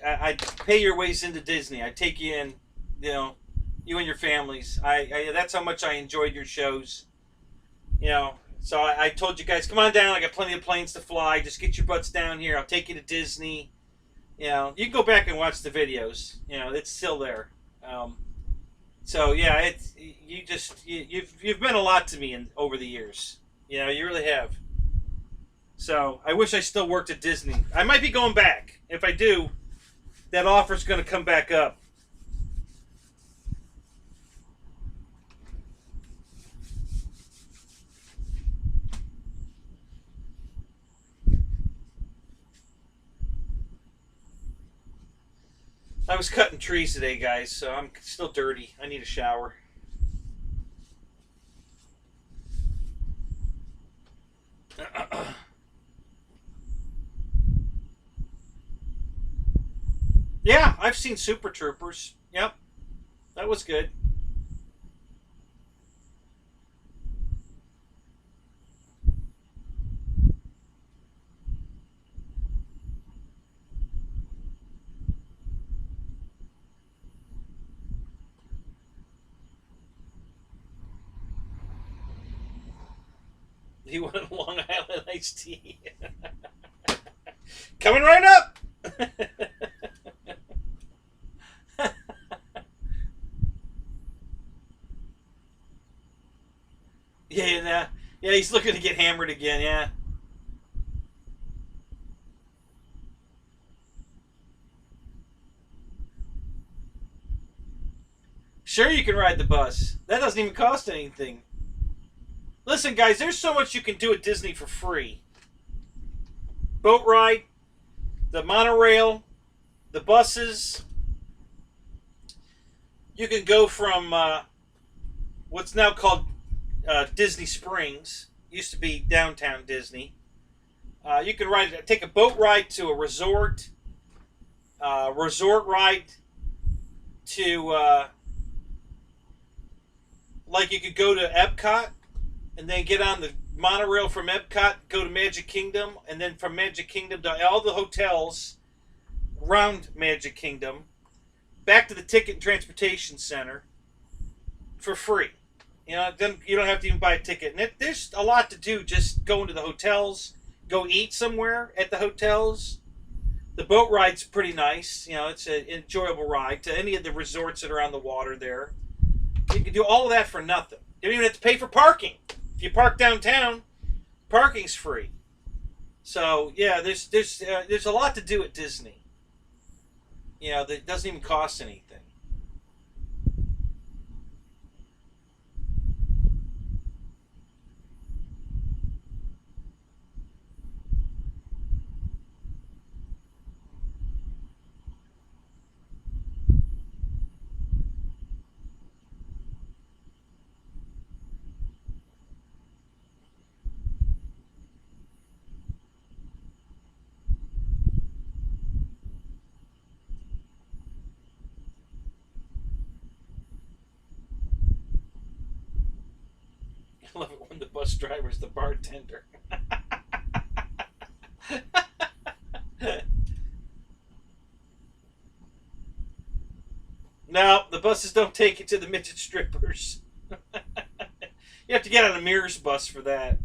I'd pay your ways into Disney. I'd take you in, you and your families. That's how much I enjoyed your shows. So I told you guys, come on down. I got plenty of planes to fly. Just get your butts down here. I'll take you to Disney. You can go back and watch the videos. It's still there. So yeah, you've been a lot to me over the years. You really have. So I wish I still worked at Disney. I might be going back. If I do, that offer's going to come back up. I was cutting trees today, guys, so I'm still dirty. I need a shower. Yeah, I've seen Super Troopers. Yep, that was good. He wanted Long Island iced tea. Coming right up. Yeah, yeah, he's looking to get hammered again. Yeah. Sure, you can ride the bus. That doesn't even cost anything. Listen, guys, there's so much you can do at Disney for free. Boat ride, the monorail, the buses. You can go from what's now called Disney Springs. Used to be downtown Disney. You can take a boat ride to a resort. Resort ride to like you could go to Epcot and then get on the monorail from Epcot, go to Magic Kingdom, and then from Magic Kingdom to all the hotels around Magic Kingdom, back to the Ticket and Transportation Center for free. Then you don't have to even buy a ticket. And there's a lot to do just going to the hotels, go eat somewhere at the hotels. The boat ride's pretty nice. It's an enjoyable ride to any of the resorts that are on the water there. You can do all of that for nothing. You don't even have to pay for parking. If you park downtown, parking's free. So yeah, there's a lot to do at Disney. That doesn't even cost anything. I love it when the bus driver's the bartender. No, the buses don't take you to the midget strippers. You have to get on a Mirrors bus for that.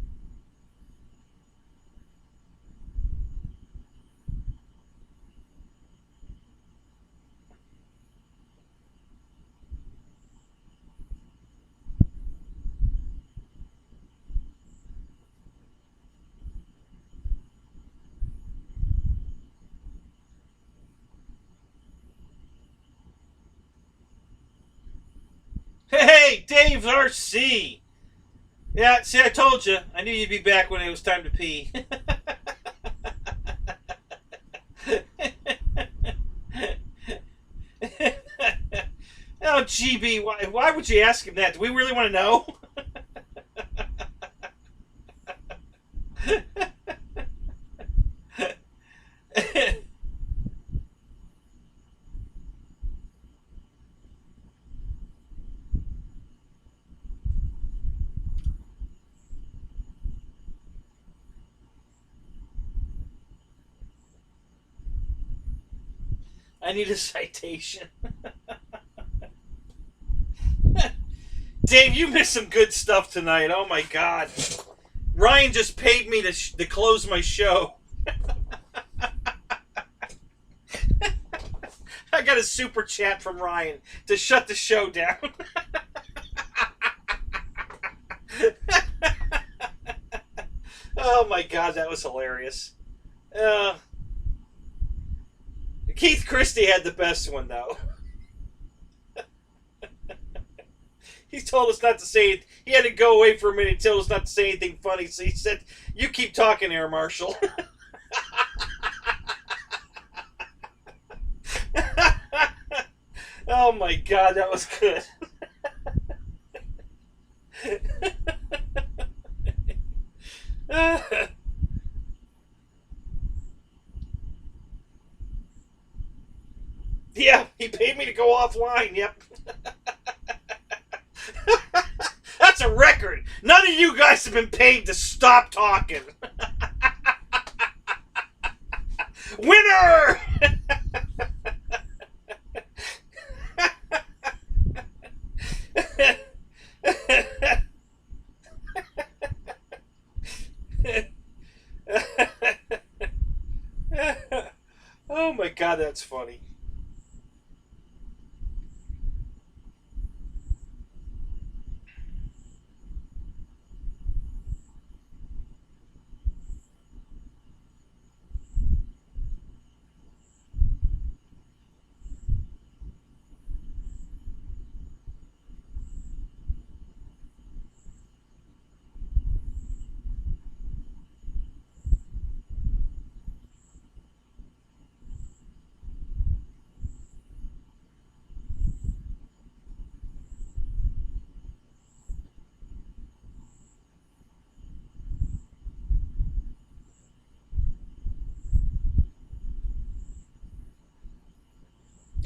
Hey, Dave RC. Yeah, see, I told you. I knew you'd be back when it was time to pee. Oh, GB, why would you ask him that? Do we really want to know? I need a citation. Dave, you missed some good stuff tonight. Oh my God. Ryan just paid me to close my show. I got a super chat from Ryan to shut the show down. Oh my God, that was hilarious. Keith Christie had the best one, though. He told us not to say it. He had to go away for a minute and tell us not to say anything funny. So he said, "You keep talking, Air Marshal." Oh my God, that was good. Yeah, he paid me to go offline. Yep. That's a record. None of you guys have been paid to stop talking. Winner! Oh my God, that's funny.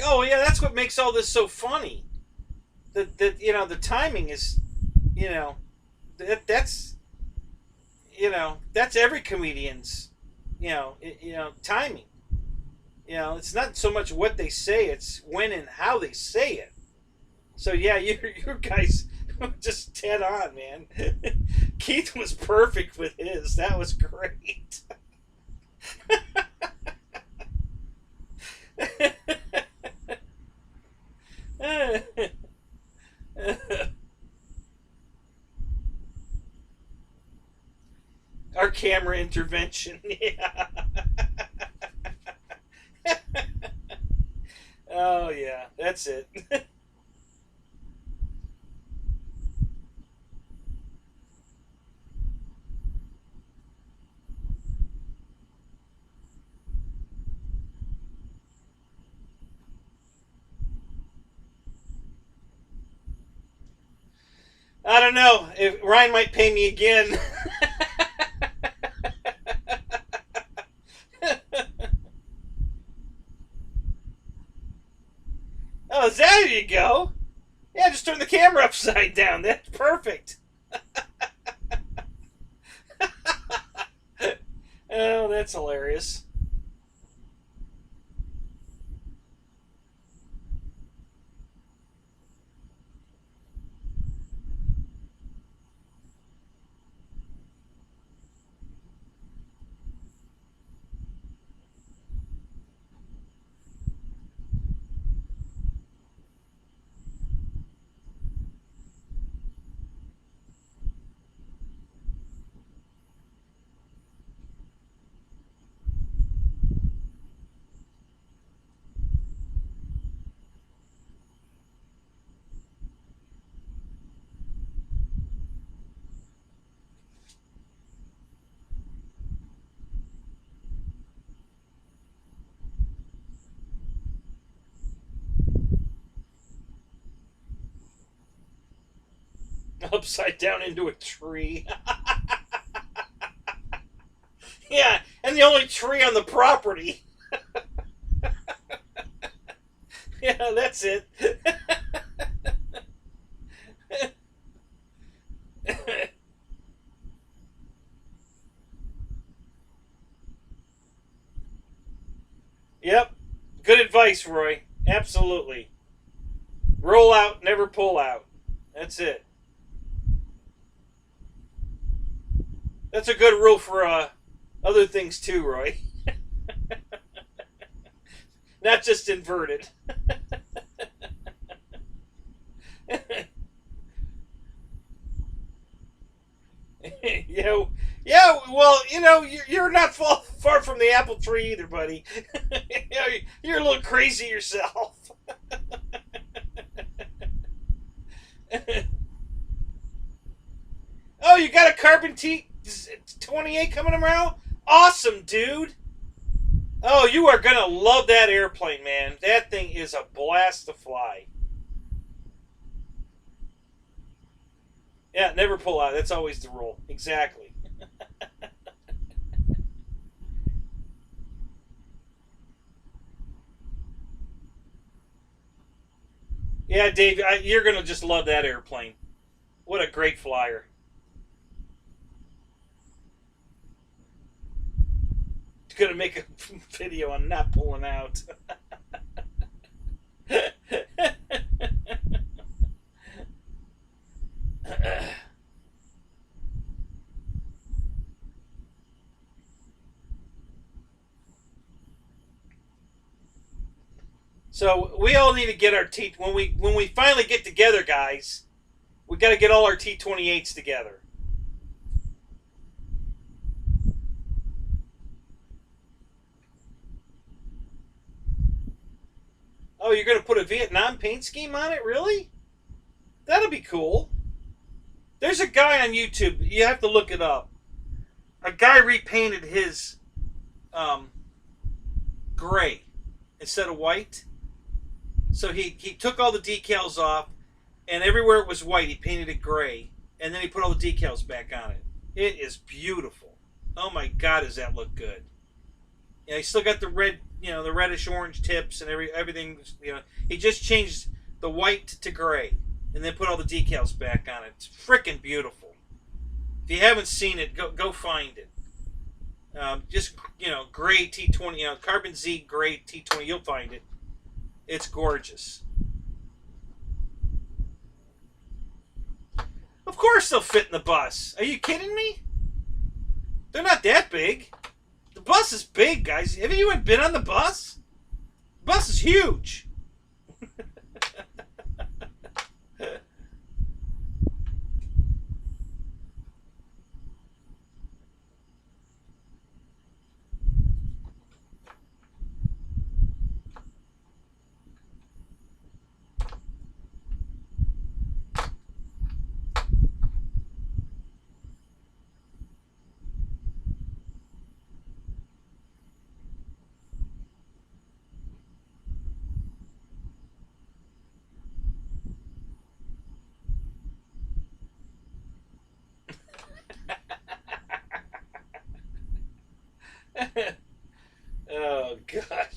Oh yeah, that's what makes all this so funny. That the timing is, you know, that's that's every comedian's, timing. It's not so much what they say; it's when and how they say it. So yeah, you guys just dead on, man. Keith was perfect with his. That was great. Our camera intervention. Yeah. Oh yeah, that's it. I don't know if Ryan might pay me again. Oh, there you go. Yeah, just turn the camera upside down. That's perfect. Oh, that's hilarious. Upside down into a tree. Yeah, and the only tree on the property. Yeah, that's it. Yep. Good advice, Roy. Absolutely. Roll out, never pull out. That's it. That's a good rule for other things too, Roy. Not just inverted. Yeah, yeah. Well, you're not far from the apple tree either, buddy. You're a little crazy yourself. Oh, you got a carbon T28 coming around? Awesome, dude. Oh, you are gonna love that airplane, man. That thing is a blast to fly. Yeah, never pull out. That's always the rule. Exactly. Yeah, Dave, you're gonna just love that airplane. What a great flyer. Gonna make a video on not pulling out. So we all need to get our T when we finally get together, guys. We got to get all our T28s together. Oh, you're gonna put a Vietnam paint scheme on it? Really? That'll be cool. There's a guy on YouTube. You have to look it up. A guy repainted his um, gray instead of white. So he took all the decals off, and everywhere it was white, he painted it gray, and then he put all the decals back on it. It is beautiful. Oh my God, does that look good? Yeah, he still got the red, the reddish orange tips and everything. He just changed the white to gray, and then put all the decals back on it. It's freaking beautiful. If you haven't seen it, go find it. Just gray T20, Carbon Z gray T20. You'll find it. It's gorgeous. Of course they'll fit in the bus. Are you kidding me? They're not that big. The bus is big, guys. Have you even been on the bus? The bus is huge. Oh, God.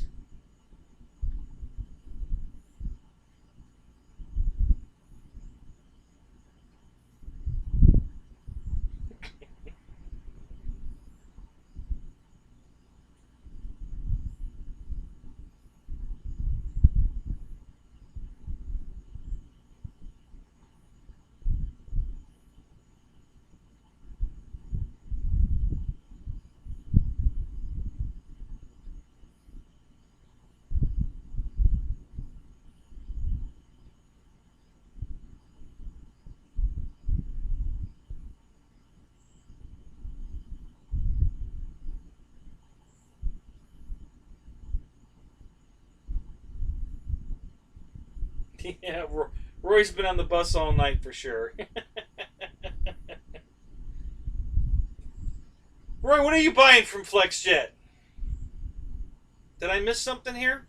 Yeah, Roy's been on the bus all night for sure. Roy, what are you buying from FlexJet? Did I miss something here?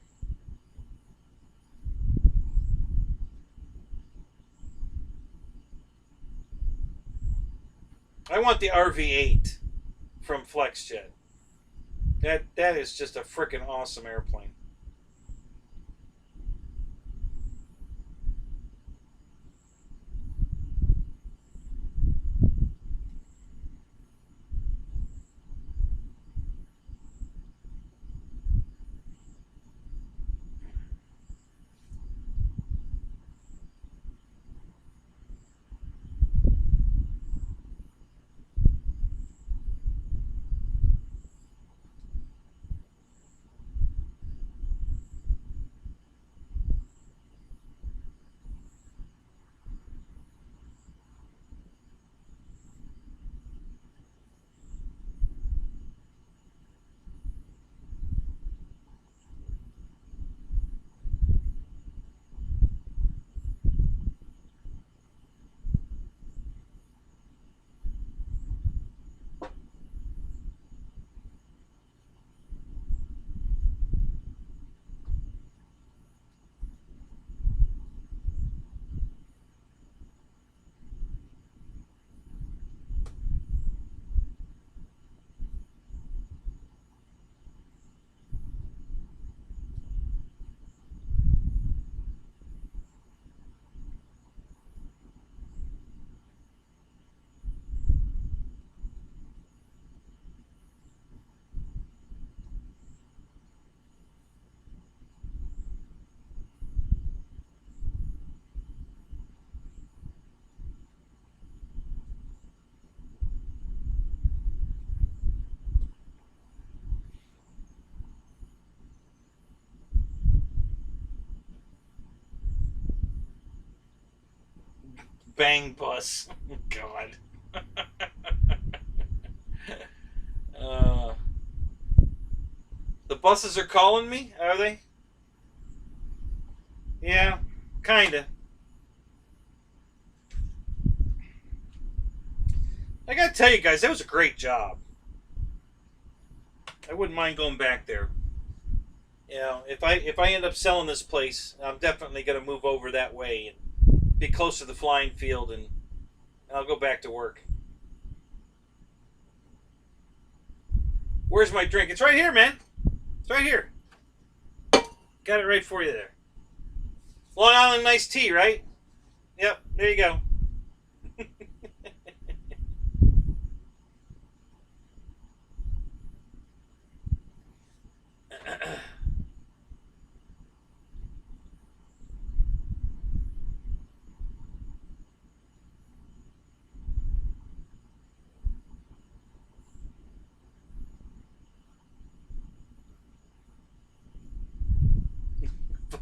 I want the RV-8 from FlexJet. That is just a freaking awesome airplane. Bang bus. God. uh, the buses are calling me, are they? Yeah, kinda. I gotta tell you guys, that was a great job. I wouldn't mind going back there. You know, if I end up selling this place, I'm definitely gonna move over that way and be close to the flying field, and I'll go back to work. Where's my drink? It's right here, man. It's right here. Got it right for you there. Long Island iced tea, right? Yep, there you go.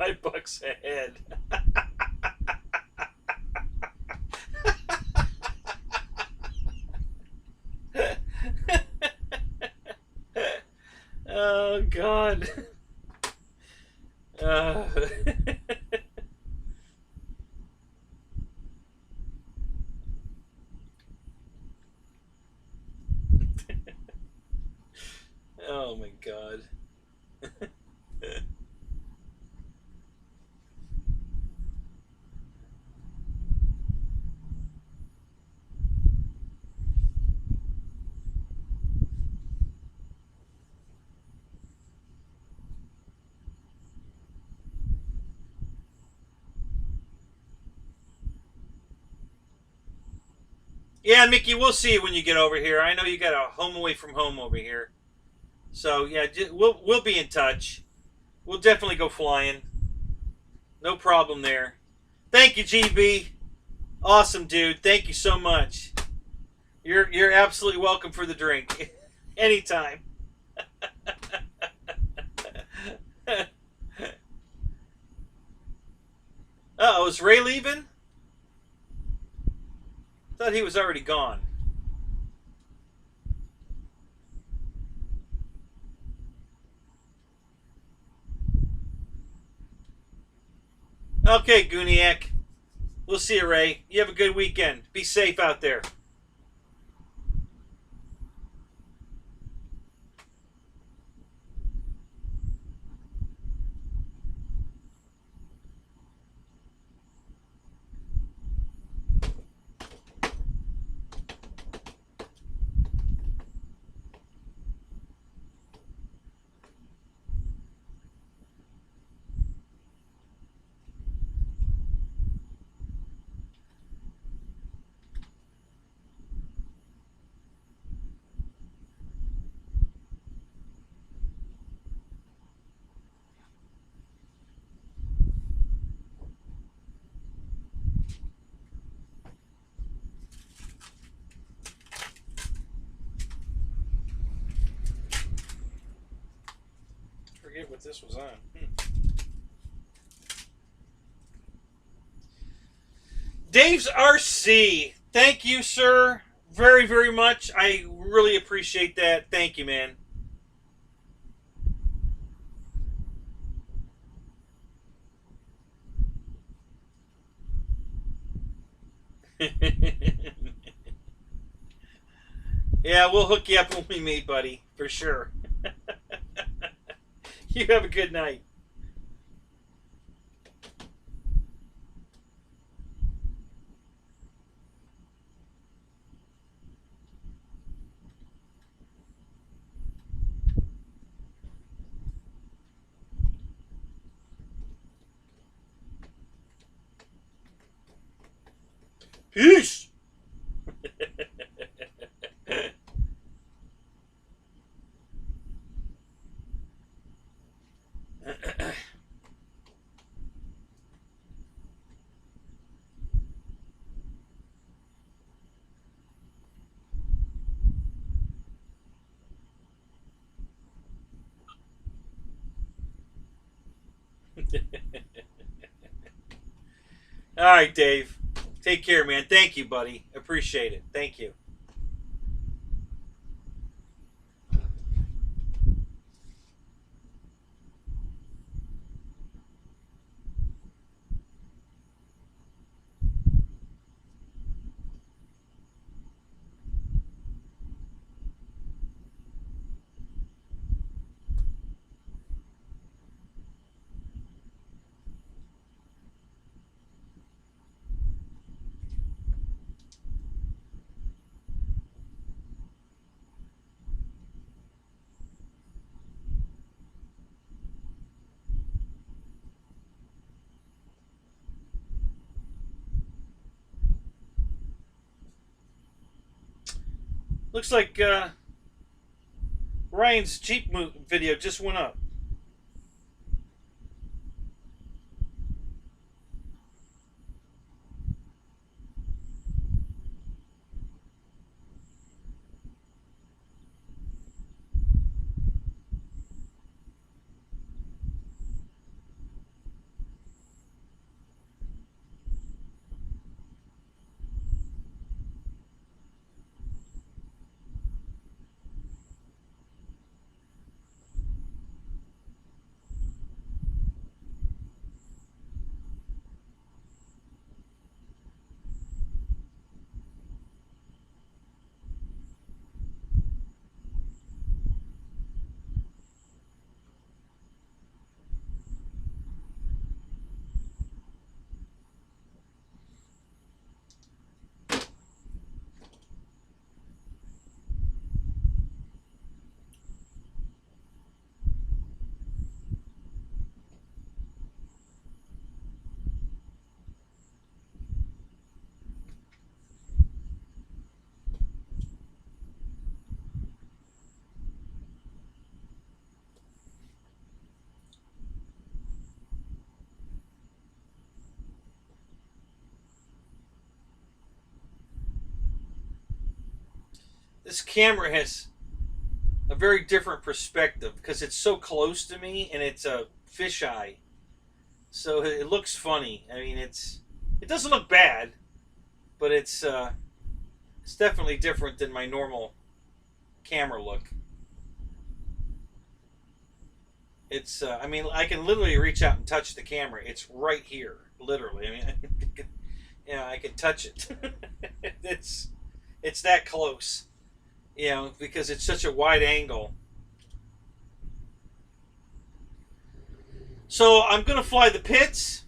$5 a head. Oh God. Uh, oh my God. Yeah, Mickey, we'll see you when you get over here. I know you got a home away from home over here. So yeah, we'll be in touch. We'll definitely go flying. No problem there. Thank you, GB. Awesome, dude. Thank you so much. You're absolutely welcome for the drink. Anytime. Uh-oh, is Ray leaving? Thought he was already gone. Okay, Gooniac. We'll see you, Ray. You have a good weekend. Be safe out there. forget what this was on. Dave's RC. Thank you, sir. Very, very much. I really appreciate that. Thank you, man. Yeah, we'll hook you up when we meet, buddy. For sure. You have a good night. Peace. All right, Dave. Take care, man. Thank you, buddy. Appreciate it. Thank you. Looks like Ryan's Jeep video just went up. This camera has a very different perspective because it's so close to me and it's a fisheye, so it looks funny. I mean, it doesn't look bad, but it's definitely different than my normal camera look. It's I mean, I can literally reach out and touch the camera. It's right here, literally. I mean, yeah, I can touch it. It's that close. Because it's such a wide angle. So I'm going to fly the pits.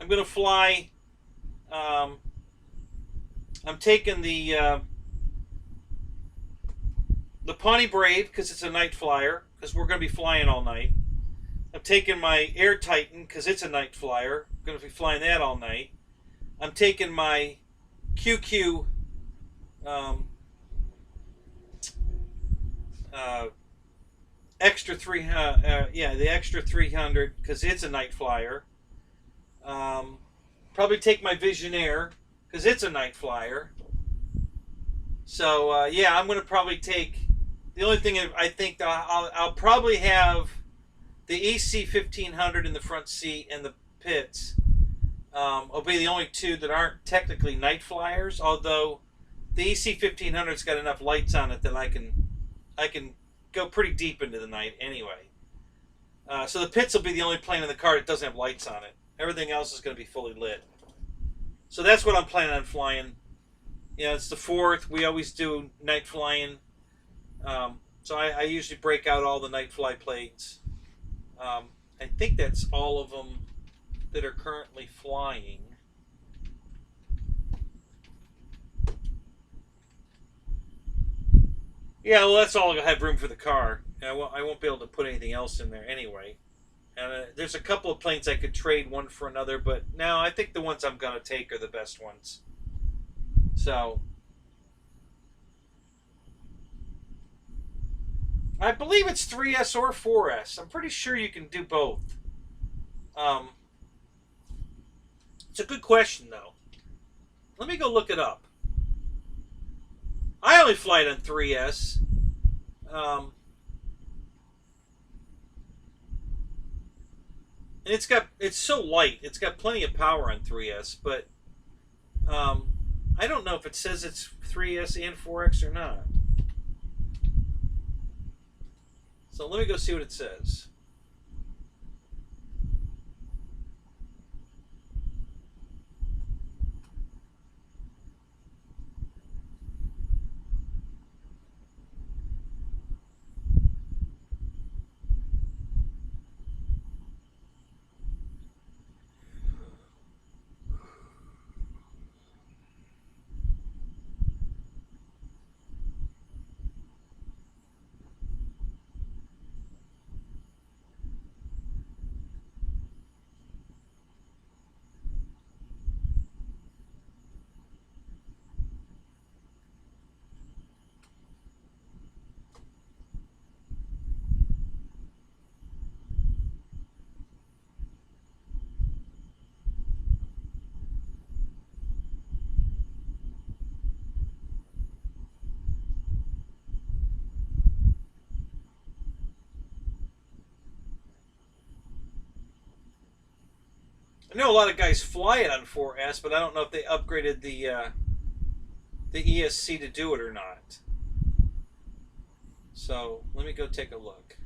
I'm going to fly. I'm taking the Pawnee Brave because it's a night flyer, because we're going to be flying all night. I'm taking my Air Titan because it's a night flyer. I'm going to be flying that all night. I'm taking my QQ extra 300, the extra 300 because it's a night flyer. Probably take my Visionaire because it's a night flyer. So I'm going to probably take. The only thing I think I'll probably have the EC 1500 in the front seat and the Pitts will be the only two that aren't technically night flyers. Although the EC 1500's got enough lights on it that I can go pretty deep into the night anyway. So the Pitts will be the only plane in the car that doesn't have lights on it. Everything else is going to be fully lit. So that's what I'm planning on flying. It's the 4th. We always do night flying. So I usually break out all the night fly plates. I think that's all of them that are currently flying. Yeah, well, that's all I have room for the car. I won't be able to put anything else in there anyway. And there's a couple of planes I could trade one for another, but no, I think the ones I'm going to take are the best ones. So I believe it's 3S or 4S. I'm pretty sure you can do both. It's a good question, though. Let me go look it up. I only fly it on 3S. And it's so light. It's got plenty of power on 3S, but I don't know if it says it's 3S and 4X or not. So let me go see what it says. I know a lot of guys fly it on 4S, but I don't know if they upgraded the ESC to do it or not. So let me go take a look.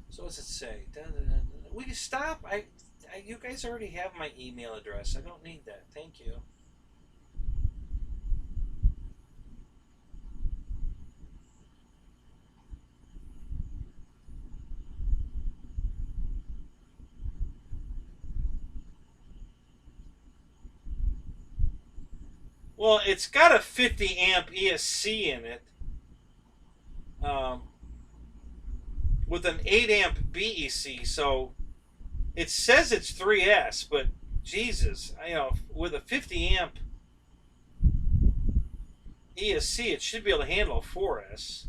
So what's it say? Will you stop? You guys already have my email address. I don't need that. Thank you. Well, it's got a 50 amp ESC in it, with an 8 amp BEC. So it says it's 3S, but Jesus, with a 50 amp ESC, it should be able to handle a 4S.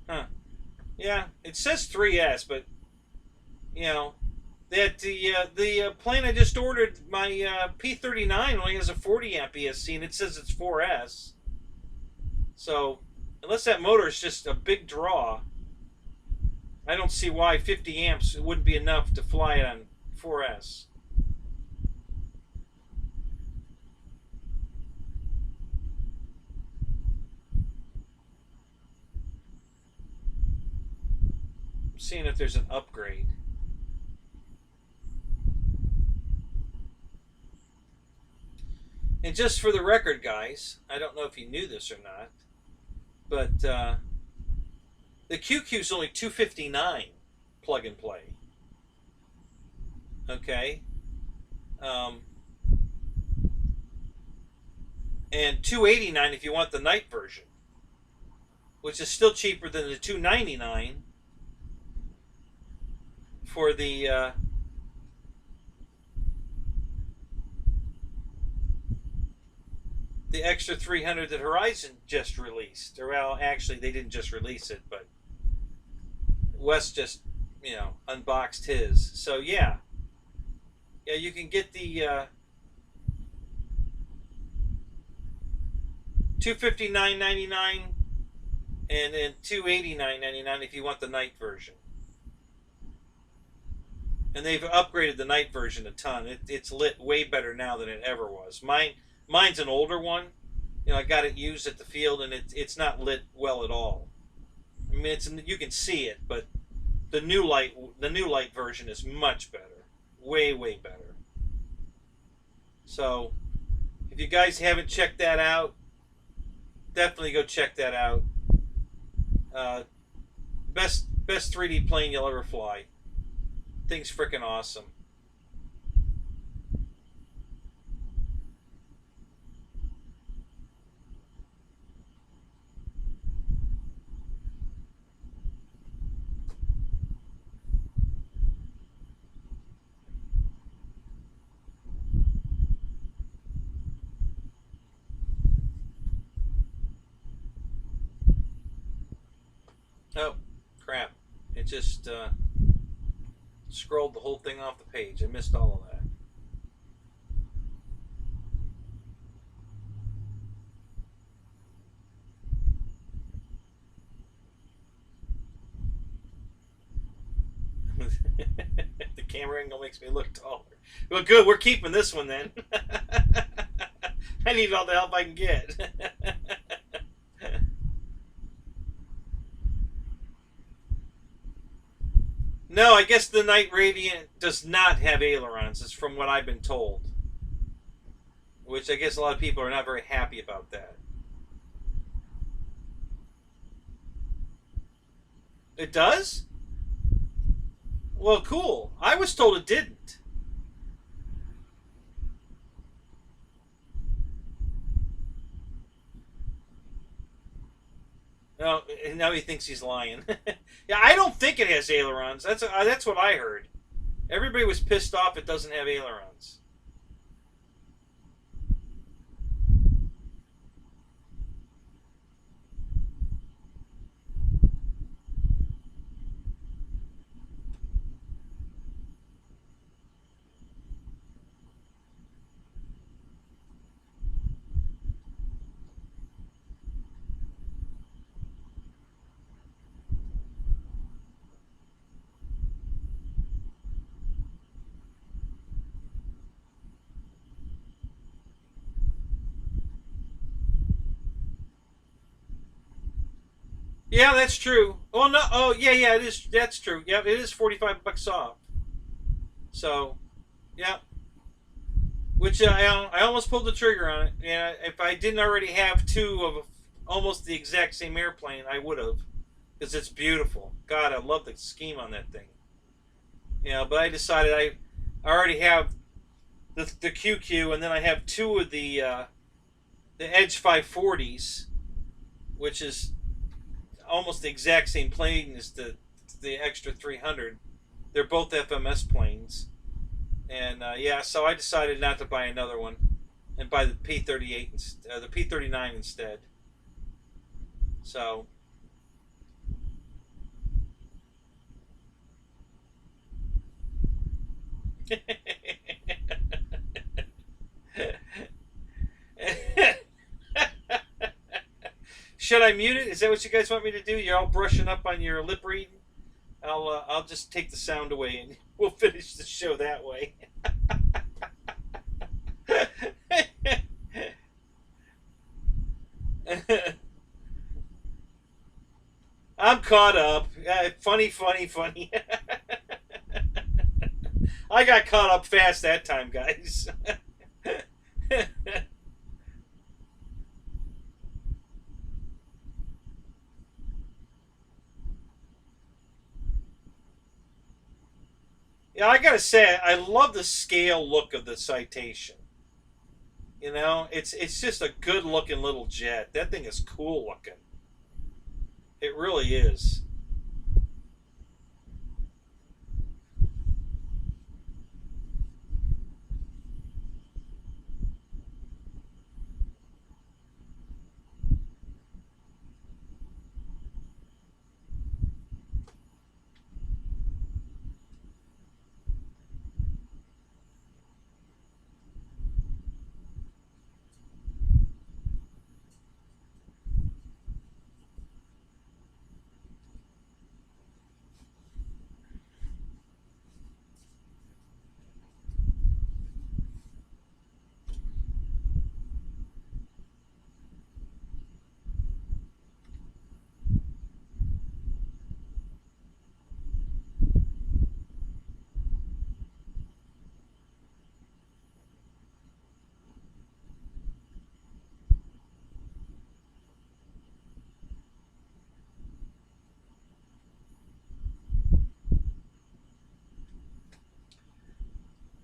Huh. Yeah, it says 3S, but that the plane I just ordered, my P39 only has a 40 amp ESC, and it says it's 4S. So unless that motor is just a big draw, I don't see why 50 amps wouldn't be enough to fly it on 4S. seeing if there's an upgrade. And just for the record, guys, I don't know if you knew this or not, but the QQ is only $259 plug and play. Okay, and $289 if you want the night version, which is still cheaper than the $299 for the extra 300 that Horizon just released. Or, well, actually, they didn't just release it, but Wes just, unboxed his. So, yeah, you can get the $259.99 and then $289.99 if you want the night version. And they've upgraded the night version a ton. It's lit way better now than it ever was. Mine's an older one. I got it used at the field, and it's not lit well at all. I mean, you can see it, but the new light version is much better, way better. So, if you guys haven't checked that out, definitely go check that out. Best 3D plane you'll ever fly. Thing's freaking awesome. Oh, crap. It just scrolled the whole thing off the page. I missed all of that. The camera angle makes me look taller. Well, good. We're keeping this one then. I need all the help I can get. No, I guess the Night Radiant does not have ailerons, is from what I've been told. Which I guess a lot of people are not very happy about that. It does? Well, cool. I was told it didn't. No, and now he thinks he's lying. Yeah, I don't think it has ailerons. That's what I heard. Everybody was pissed off it doesn't have ailerons. Yeah, that's true. Oh no. Oh yeah, it is. That's true. Yeah, it is $45 off. So, yeah. Which I almost pulled the trigger on it. Yeah, if I didn't already have two of almost the exact same airplane, I would have, because it's beautiful. God, I love the scheme on that thing. But I decided I already have the QQ, and then I have two of the Edge 540s, which is almost the exact same plane as the extra 300. They're both FMS planes, and so I decided not to buy another one and buy the P38 the P39 instead. So. Should I mute it? Is that what you guys want me to do? You're all brushing up on your lip reading. I'll just take the sound away and we'll finish the show that way. I'm caught up. Funny, funny, funny. I got caught up fast that time, guys. Yeah, I gotta say, I love the scale look of the Citation. You know, it's just a good looking little jet. That thing is cool looking. It really is.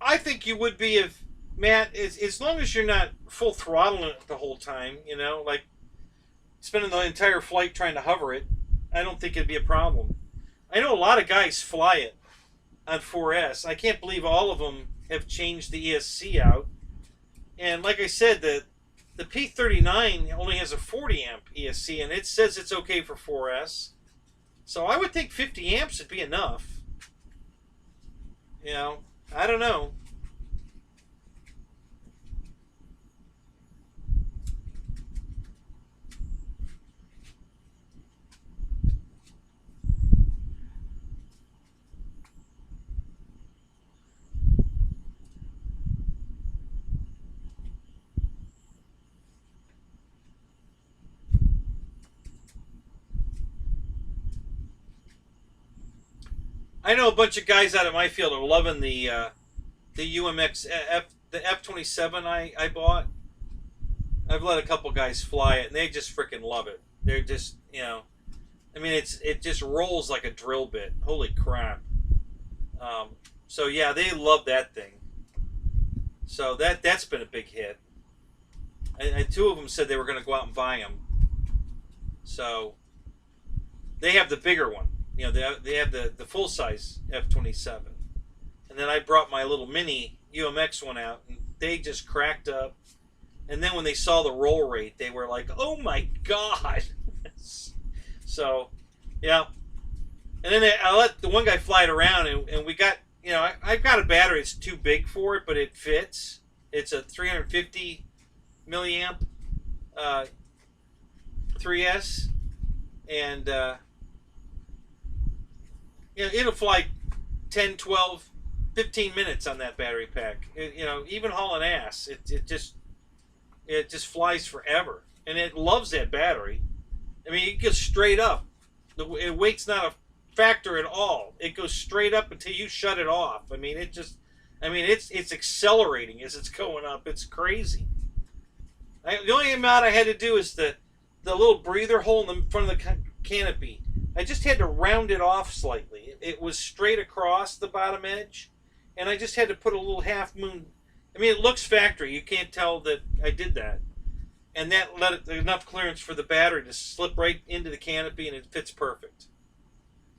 I think you would be if Matt, as long as you're not full throttling it the whole time, you know, like spending the entire flight trying to hover it. I don't think it'd be a problem. I know a lot of guys fly it on 4S. I can't believe all of them have changed the ESC out. And like I said, the P39 only has a 40 amp ESC, and it says it's okay for 4S. So I would think 50 amps would be enough. You know, I don't know. I know a bunch of guys out of my field are loving the UMX the F-27 I bought. I've let a couple guys fly it, and they just freaking love it. They're just, you know, I mean, it just rolls like a drill bit. Holy crap! So yeah, they love that thing. So that's been a big hit. And two of them said they were going to go out and buy them. So they have the bigger one. You know, they have the full size F-27, and then I brought my little mini UMX one out, and they just cracked up. And then when they saw the roll rate, they were like, "Oh my god!" So, yeah. And then I let the one guy fly it around, and we got, you know, I've got a battery. It's too big for it, but it fits. It's a 350 milliamp 3S, and you know, it'll fly 10, 12, 15 minutes on that battery pack. You know, even hauling ass, it just flies forever, and it loves that battery. I mean, it goes straight up. The weight's not a factor at all. It goes straight up until you shut it off. I mean, it's accelerating as it's going up. It's crazy. The only amount I had to do is the little breather hole in the front of the canopy. I just had to round it off slightly. It was straight across the bottom edge, and I just had to put a little half moon. I mean, it looks factory. You can't tell that I did that. And that let enough clearance for the battery to slip right into the canopy, and it fits perfect.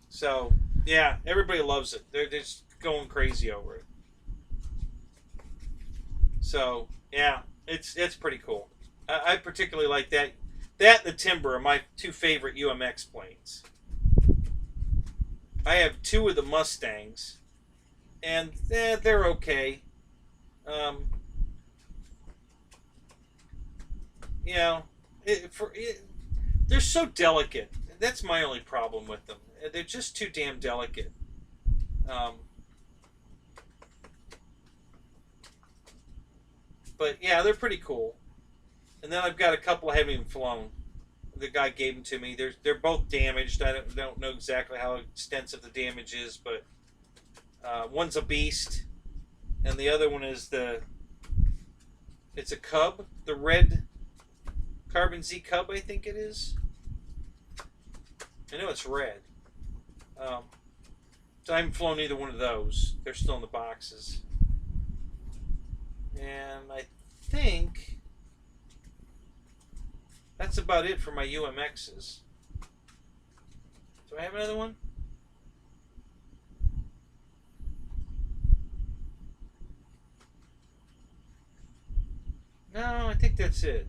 So, yeah, everybody loves it. They're just going crazy over it. So, yeah, it's pretty cool. I particularly like that. That and the Timber are my two favorite UMX planes. I have two of the Mustangs, and they're okay. Um, you know, they're so delicate. That's my only problem with them. They're just too damn delicate. Um, but yeah, they're pretty cool. And then I've got a couple I haven't even flown. the guy gave them to me. They're both damaged. I don't know exactly how extensive the damage is, but one's a beast, and the other one is it's a Cub, the red Carbon Z Cub, I think it is. I know it's red. So I haven't flown either one of those. They're still in the boxes. And I think that's about it for my UMXs. Do I have another one? No, I think that's it.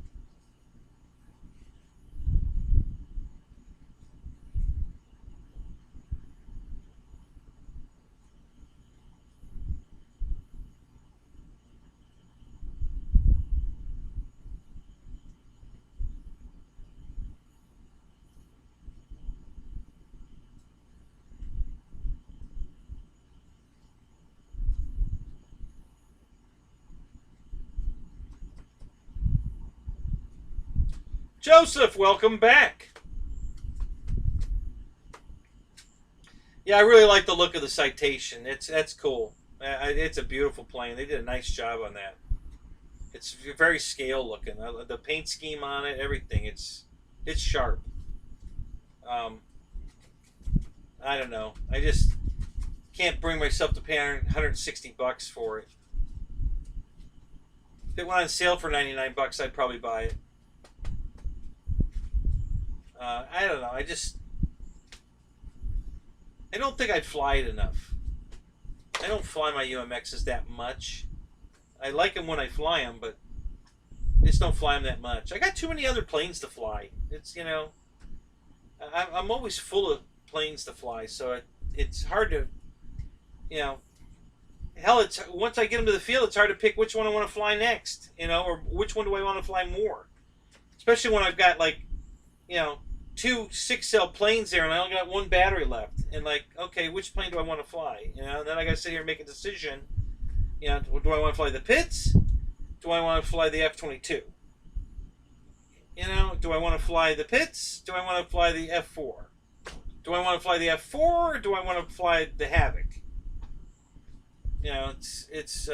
Joseph, welcome back. Yeah, I really like the look of the Citation. That's cool. It's a beautiful plane. They did a nice job on that. It's very scale looking. The paint scheme on it, everything. It's sharp. I don't know. I just can't bring myself to pay $160 for it. If it went on sale for $99, I'd probably buy it. I don't know. I don't think I'd fly it enough. I don't fly my UMXs that much. I like them when I fly them, but I just don't fly them that much. I got too many other planes to fly. It's, I'm always full of planes to fly, so it's hard to, hell, once I get them to the field, it's hard to pick which one I want to fly next, or which one do I want to fly more. Especially when I've got, like, 2 6-cell planes there, and I only got 1 battery left. And, like, okay, which plane do I want to fly? And then I got to sit here and make a decision. Do I want to fly the Pitts? Do I want to fly the F-22? Do I want to fly the Pitts? Do I want to fly the F-4? Do I want to fly the F-4, or do I want to fly the Havoc? It's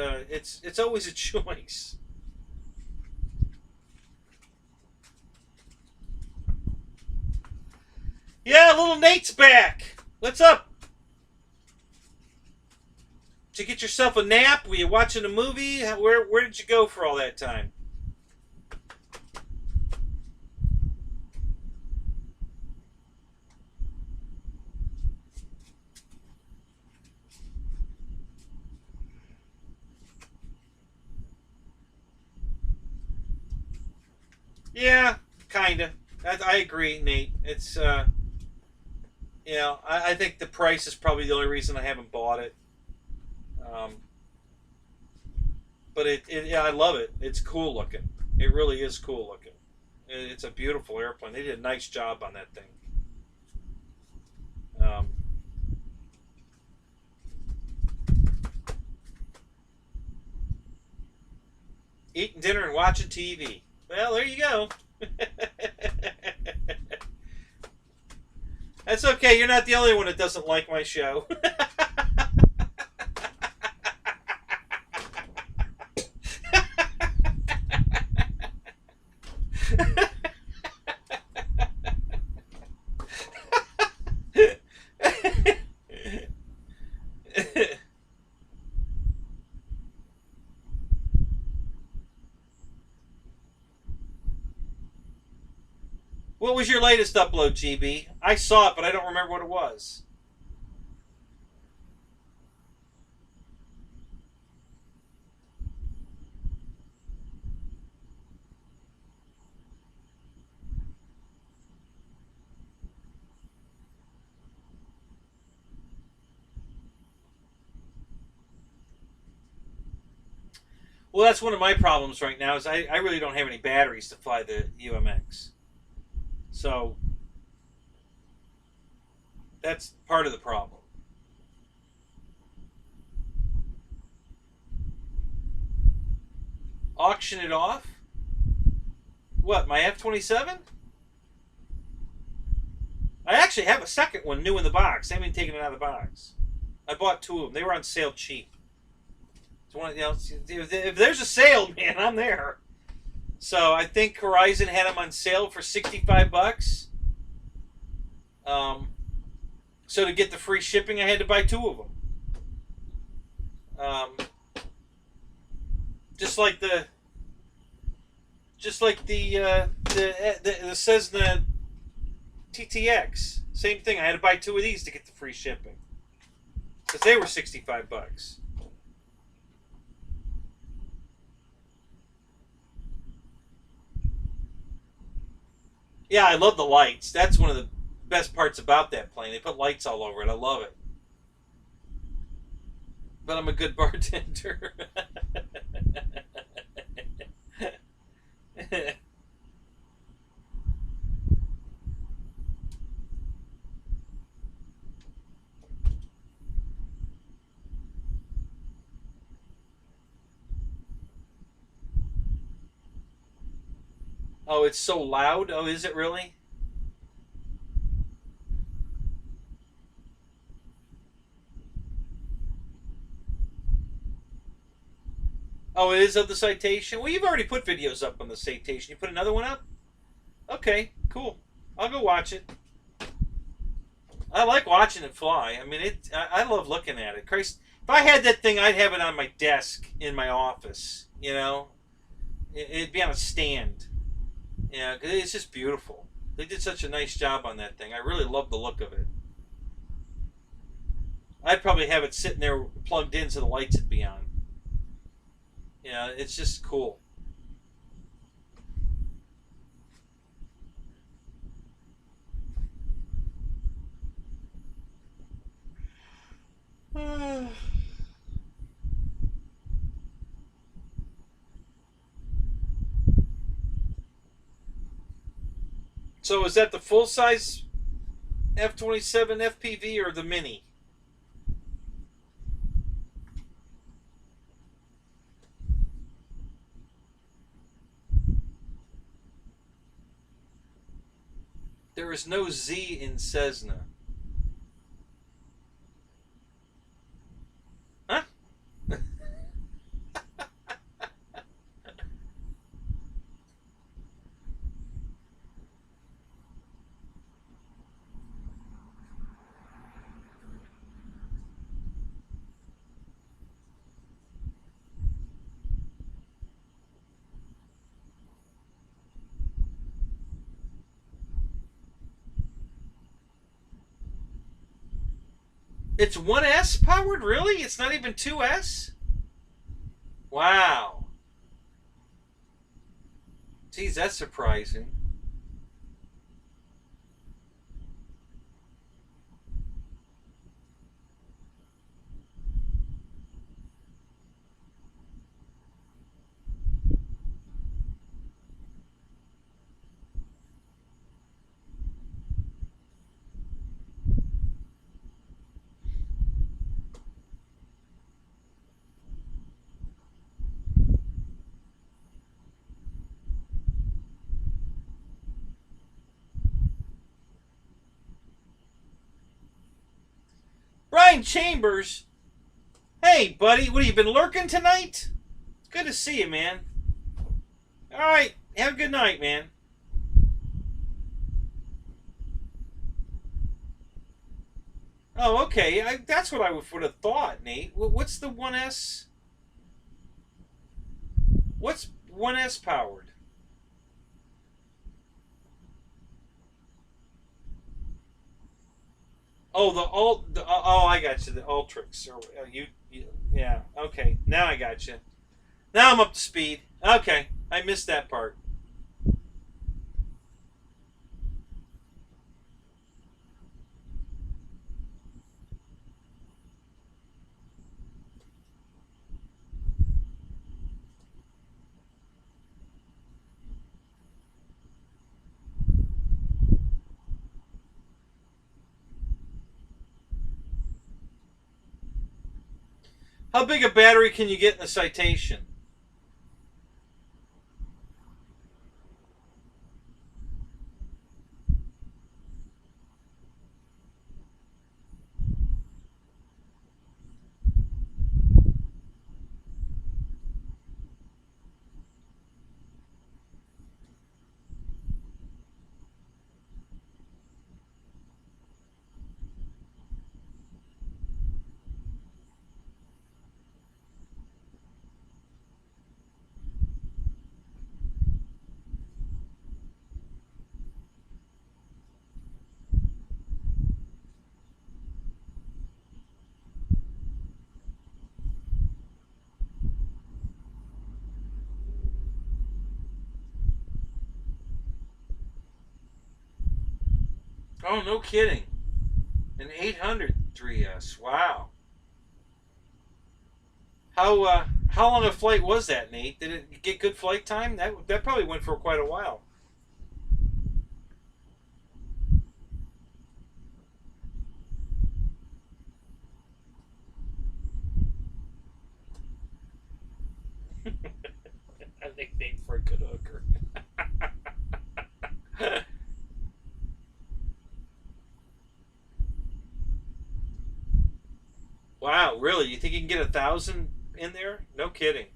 always a choice. Yeah, little Nate's back. What's up? Did you get yourself a nap? Were you watching a movie? Where did you go for all that time? Yeah, kinda. I agree, Nate. It's I think the price is probably the only reason I haven't bought it. But I love it. It's cool looking. It really is cool looking. It's a beautiful airplane. They did a nice job on that thing. Eating dinner and watching TV. Well, there you go. That's okay. You're not the only one that doesn't like my show. What was your latest upload, GB? I saw it, but I don't remember what it was. Well, that's one of my problems right now is I really don't have any batteries to fly the UMX. So that's part of the problem. Auction it off? What, my F-27? I actually have a second one new in the box. I haven't taken it out of the box. I bought 2 of them. They were on sale cheap. It's one, you know, if there's a sale, man, I'm there. So I think Horizon had them on sale for $65. So to get the free shipping, I had to buy 2 of them. Just like the Cessna TTX, same thing. I had to buy 2 of these to get the free shipping because they were $65. Yeah, I love the lights. That's one of the best parts about that plane. They put lights all over it. I love it. But I'm a good bartender. Oh, it's so loud? Oh, is it really? Oh, it is of the citation? Well, you've already put videos up on the citation. You put another one up? Okay, cool. I'll go watch it. I like watching it fly. I mean, I love looking at it. Christ, if I had that thing, I'd have it on my desk in my office. You know, it'd be on a stand. Yeah, cause it's just beautiful. They did such a nice job on that thing. I really love the look of it. I'd probably have it sitting there plugged in so the lights would be on. Yeah, it's just cool. So is that the full size F-27 FPV or the mini? There is no Z in Cessna. Huh? It's 1S powered, really? It's not even 2S? Wow. Geez, that's surprising. Brian Chambers. Hey, buddy. What, have you been lurking tonight? It's good to see you, man. All right. Have a good night, man. Oh, okay. That's what I would have thought, Nate. What's the 1S? What's 1S powered? Oh, oh, I got you. The Ultrix. Or yeah. Okay. Now I got you. Now I'm up to speed. Okay. I missed that part. How big a battery can you get in a citation? Oh, no kidding. An 800 3S. Wow. How long a flight was that, Nate? Did it get good flight time? That probably went for quite a while. A nickname for a good hooker. Wow, really? You think you can get 1,000 in there? No kidding.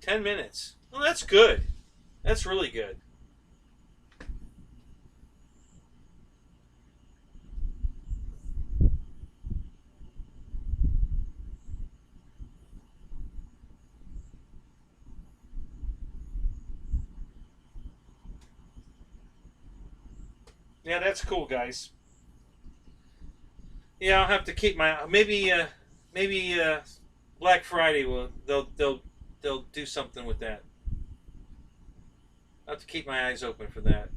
10 minutes. Well, that's good. That's really good. Yeah, that's cool, guys. Yeah, I'll have to keep my maybe Black Friday will they'll do something with that. I'll have to keep my eyes open for that.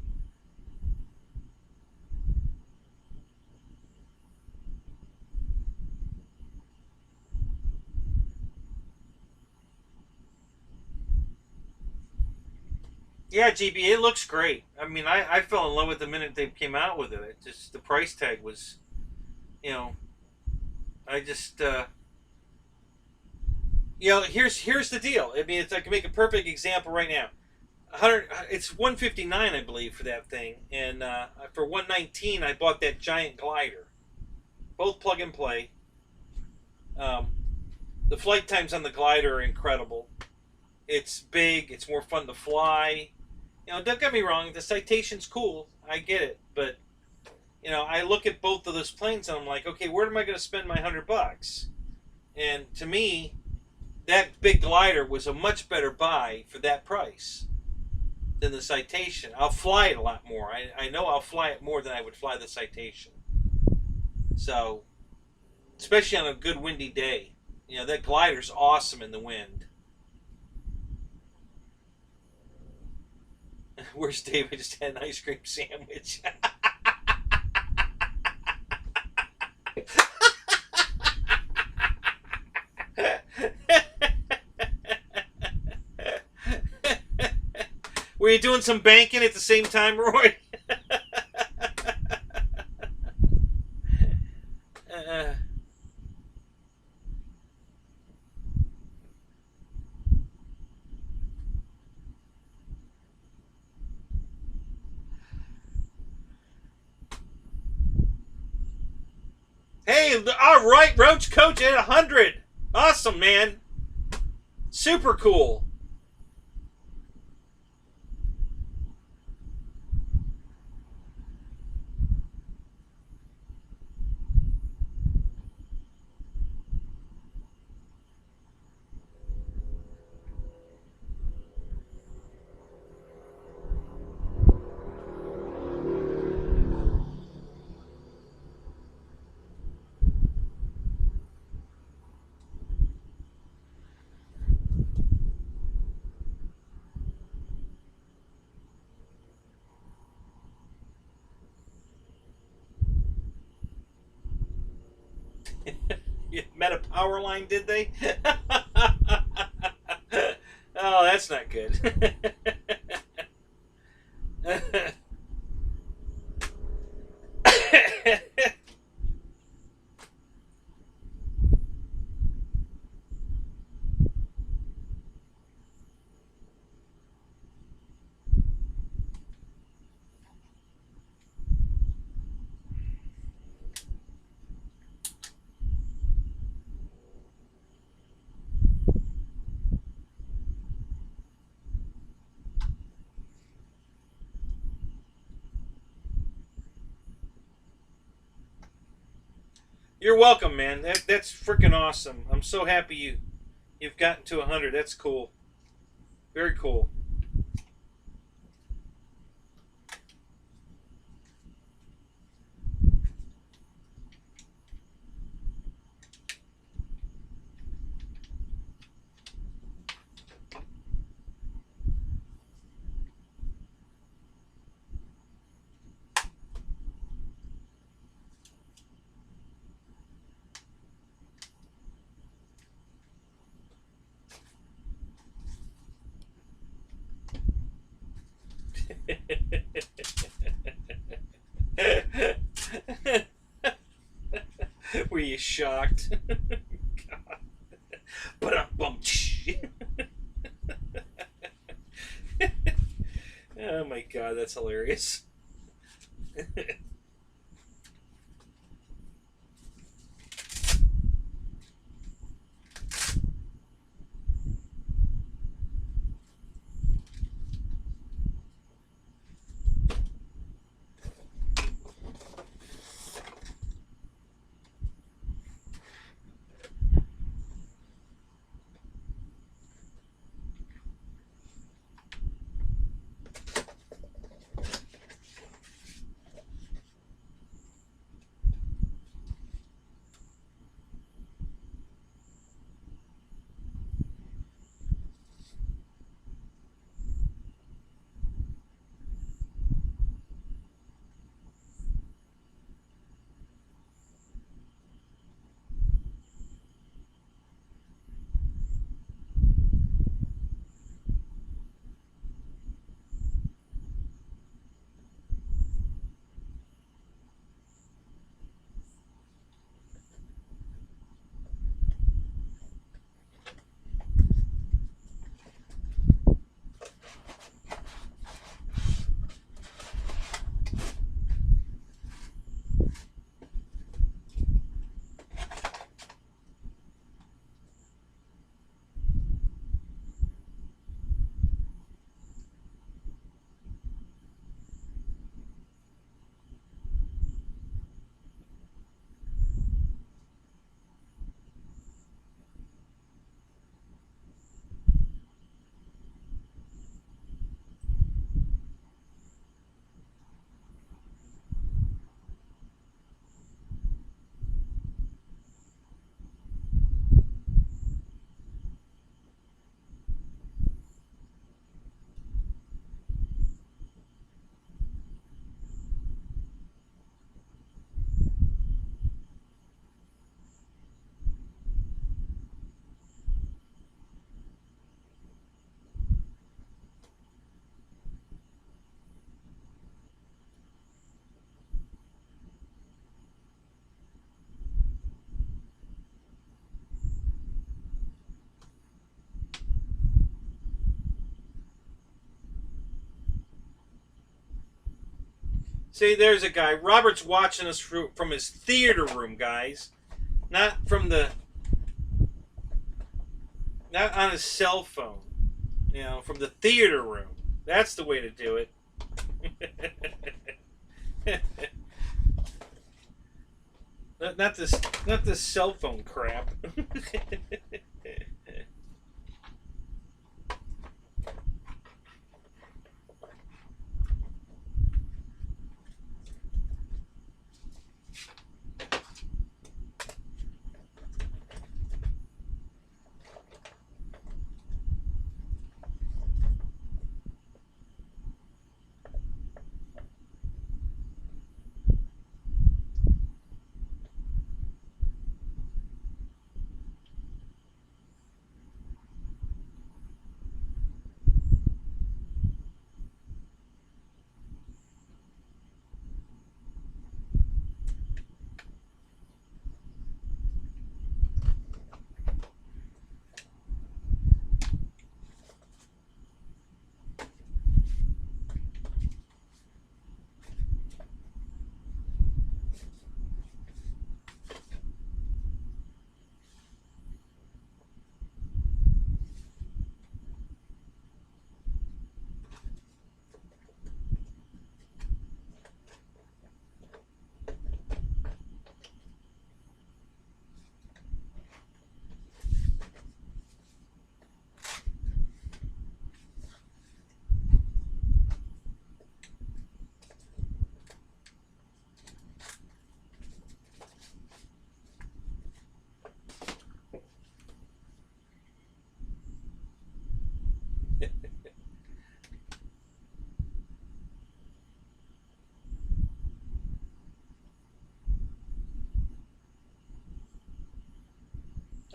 Yeah, GB, it looks great. I mean, I fell in love with it the minute they came out with it. It just the price tag was, you know, I just here's the deal. I mean, I can make a perfect example right now. 100, it's 159, I believe, for that thing, and for 119, I bought that giant glider. Both plug and play. Um, the flight times on the glider are incredible. It's big. It's more fun to fly. Don't get me wrong. The Citation's cool. I get it, but I look at both of those planes and I'm like, okay, where am I going to spend my $100? And to me, that big glider was a much better buy for that price than the Citation. I'll fly it a lot more. I know I'll fly it more than I would fly the Citation. So, especially on a good windy day, that glider's awesome in the wind. Where's Dave? I just had an ice cream sandwich. Were you doing some banking at the same time, Roy? uh, hey, all right, Roach Coach at 100. Awesome, man. Super cool. You met a power line, did they? Oh, that's not good. You're welcome, man. That's freaking awesome. I'm so happy you've gotten to 100. That's cool. Very cool. Were you shocked? God. Ba-dum-bum. Oh my god, that's hilarious. See, there's a guy. Robert's watching us from his theater room, guys. Not from the. Not on his cell phone. You know, from the theater room. That's the way to do it. not this cell phone crap.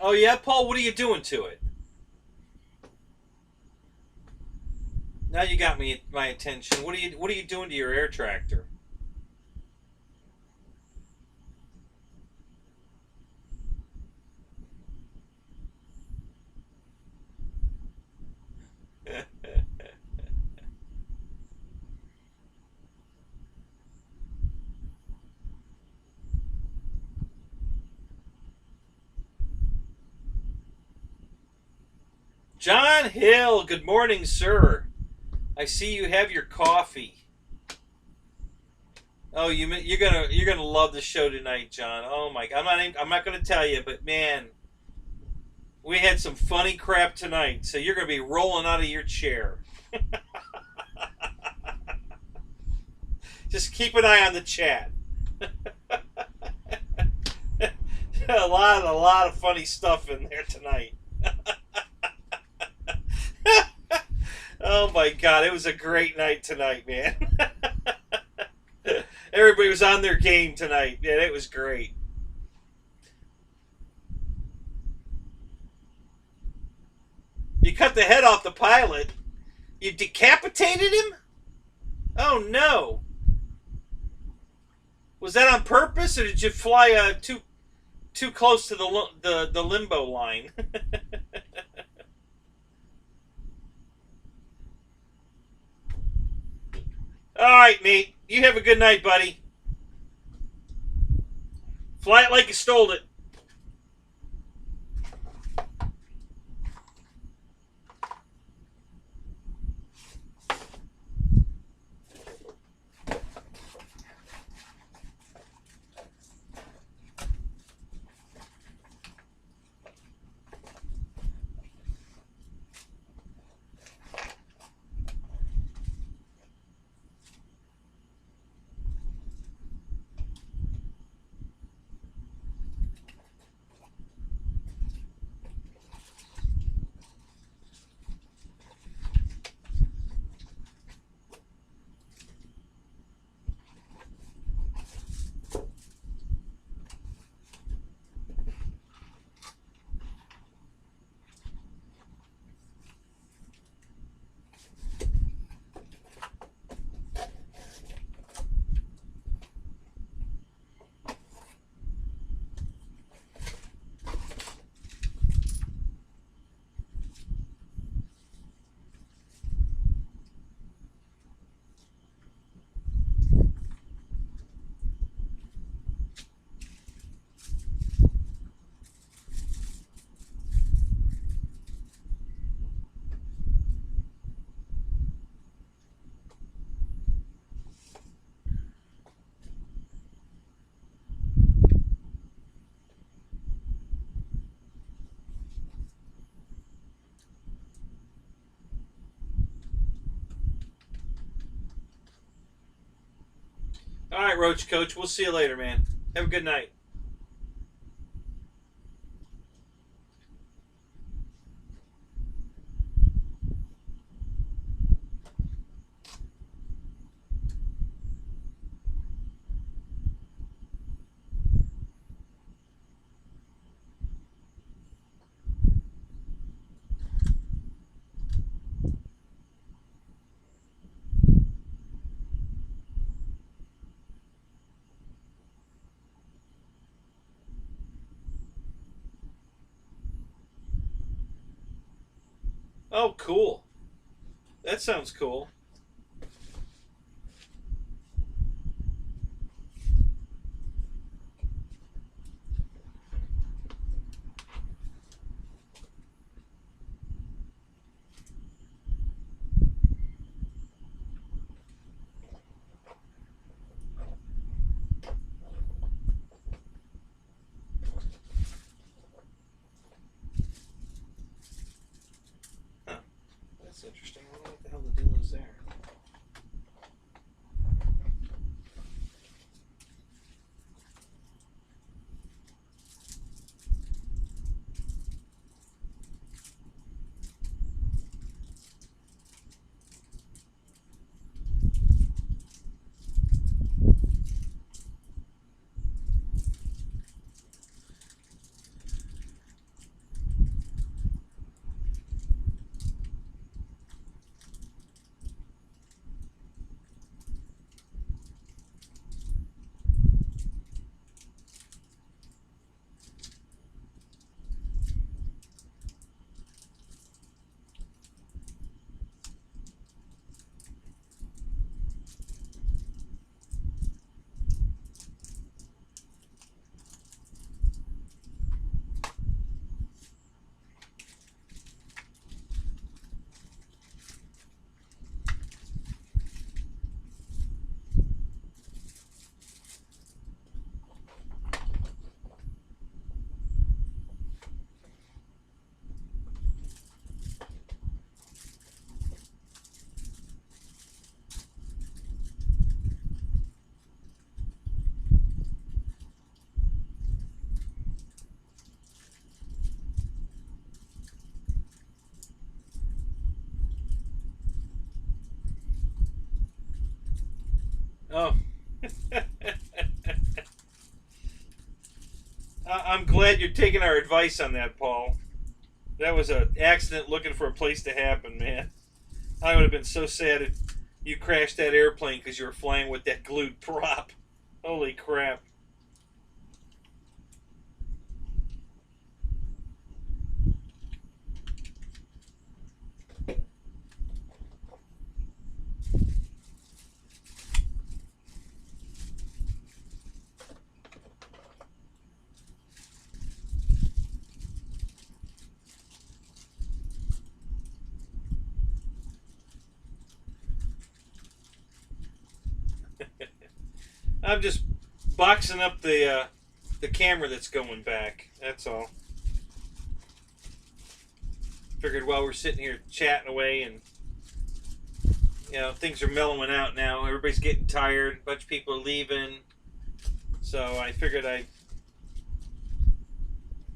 Oh yeah, Paul, what are you doing to it? Now you got me my attention. What are you doing to your air tractor? John Hill, good morning, sir. I see you have your coffee. Oh, you're gonna love the show tonight, John. Oh my God, I'm not gonna tell you, but man, we had some funny crap tonight. So you're gonna be rolling out of your chair. Just keep an eye on the chat. A lot of funny stuff in there tonight. Oh my God, it was a great night tonight, man. Everybody was on their game tonight. Yeah, it was great. You cut the head off the pilot. You decapitated him? Oh no. Was that on purpose, or did you fly too close to the limbo line? All right, Nate. You have a good night, buddy. Fly it like you stole it. All right, Roach Coach. We'll see you later, man. Have a good night. Oh, cool. That sounds cool. Huh. That's interesting. I wonder what the hell the deal is there. Oh. I'm glad you're taking our advice on that, Paul. That was an accident looking for a place to happen, man. I would have been so sad if you crashed that airplane because you were flying with that glued prop. Holy crap. I'm just boxing up the camera that's going back. That's all. Figured while we're sitting here chatting away and things are mellowing out now. Everybody's getting tired. A bunch of people are leaving. So I figured I'd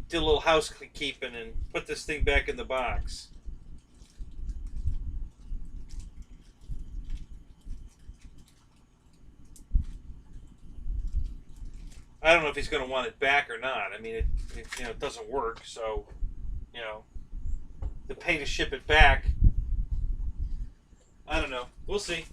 do a little housekeeping and put this thing back in the box. I don't know if he's going to want it back or not. I mean, it doesn't work, so to pay to ship it back, I don't know. We'll see.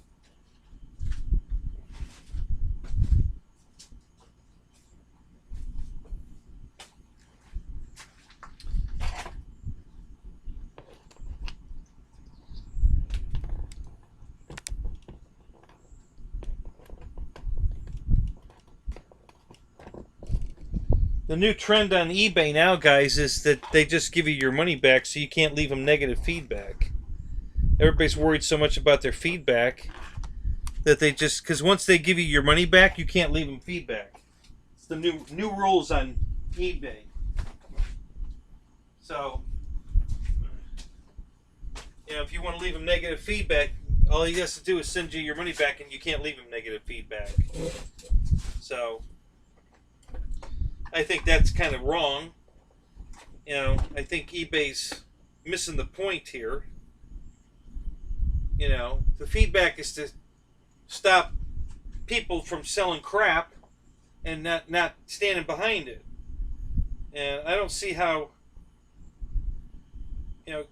The new trend on eBay now, guys, is that they just give you your money back so you can't leave them negative feedback. Everybody's worried so much about their feedback that they just, because once they give you your money back, you can't leave them feedback. It's the new rules on eBay. So, if you want to leave them negative feedback, all he has to do is send you your money back and you can't leave him negative feedback. So I think that's kind of wrong. I think eBay's missing the point here. The feedback is to stop people from selling crap and not standing behind it. And I don't see how,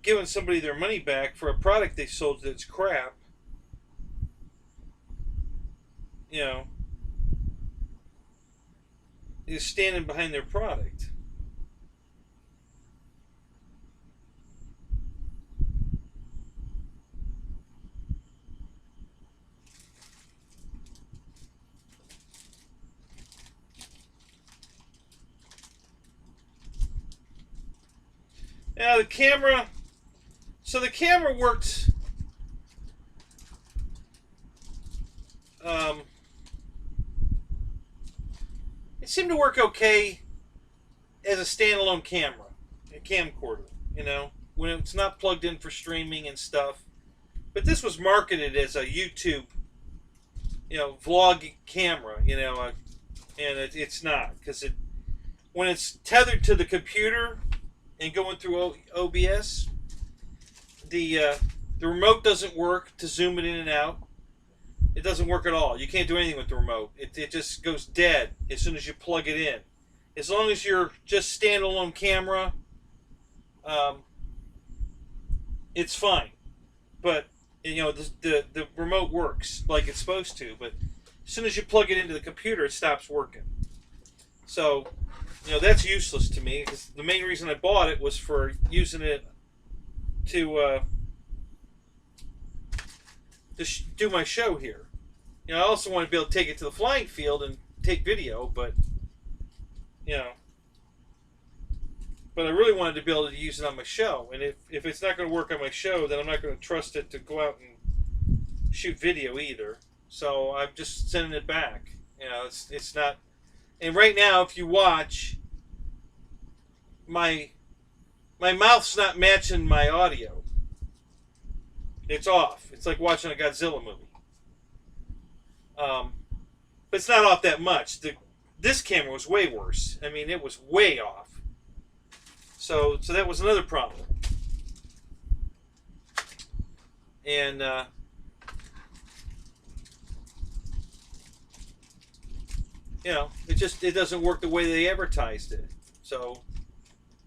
giving somebody their money back for a product they sold that's crap, is standing behind their product. Now the camera, so the camera worked, it seemed to work okay as a standalone camera, a camcorder, when it's not plugged in for streaming and stuff. But this was marketed as a YouTube, vlog camera, and it's not, because when it's tethered to the computer and going through OBS, the remote doesn't work to zoom it in and out. It doesn't work at all. You can't do anything with the remote. It just goes dead as soon as you plug it in. As long as you're just standalone camera, it's fine. But the remote works like it's supposed to. But as soon as you plug it into the computer, it stops working. So that's useless to me, because the main reason I bought it was for using it to do my show here. I also want to be able to take it to the flying field and take video, but but I really wanted to be able to use it on my show. And if it's not going to work on my show, then I'm not going to trust it to go out and shoot video either. So I'm just sending it back. It's not. And right now, if you watch, my mouth's not matching my audio. It's off. It's like watching a Godzilla movie. But it's not off that much. This camera was way worse. I mean, it was way off. So that was another problem. And it doesn't work the way they advertised it. So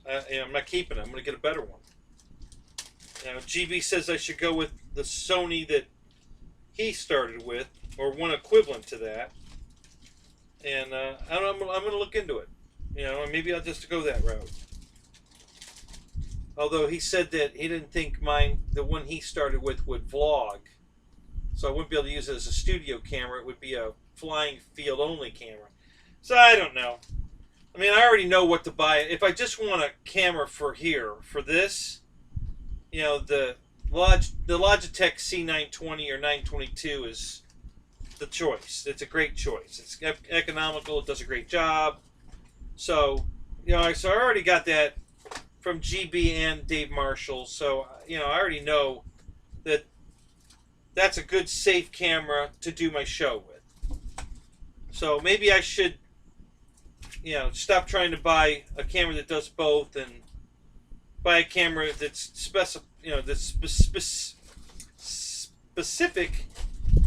I'm not keeping it. I'm going to get a better one. GB says I should go with the Sony that he started with, or one equivalent to that. And I'm going to look into it. And maybe I'll just go that route. Although he said that he didn't think the one he started with, would vlog. So I wouldn't be able to use it as a studio camera. It would be a flying field only camera. So I don't know. I mean, I already know what to buy. If I just want a camera for this, the Logitech C920 or 922 is the choice. It's a great choice. It's economical. It does a great job. So, I already got that from GB and Dave Marshall. So, I already know that that's a good, safe camera to do my show with. So maybe I should, stop trying to buy a camera that does both and buy a camera that's specific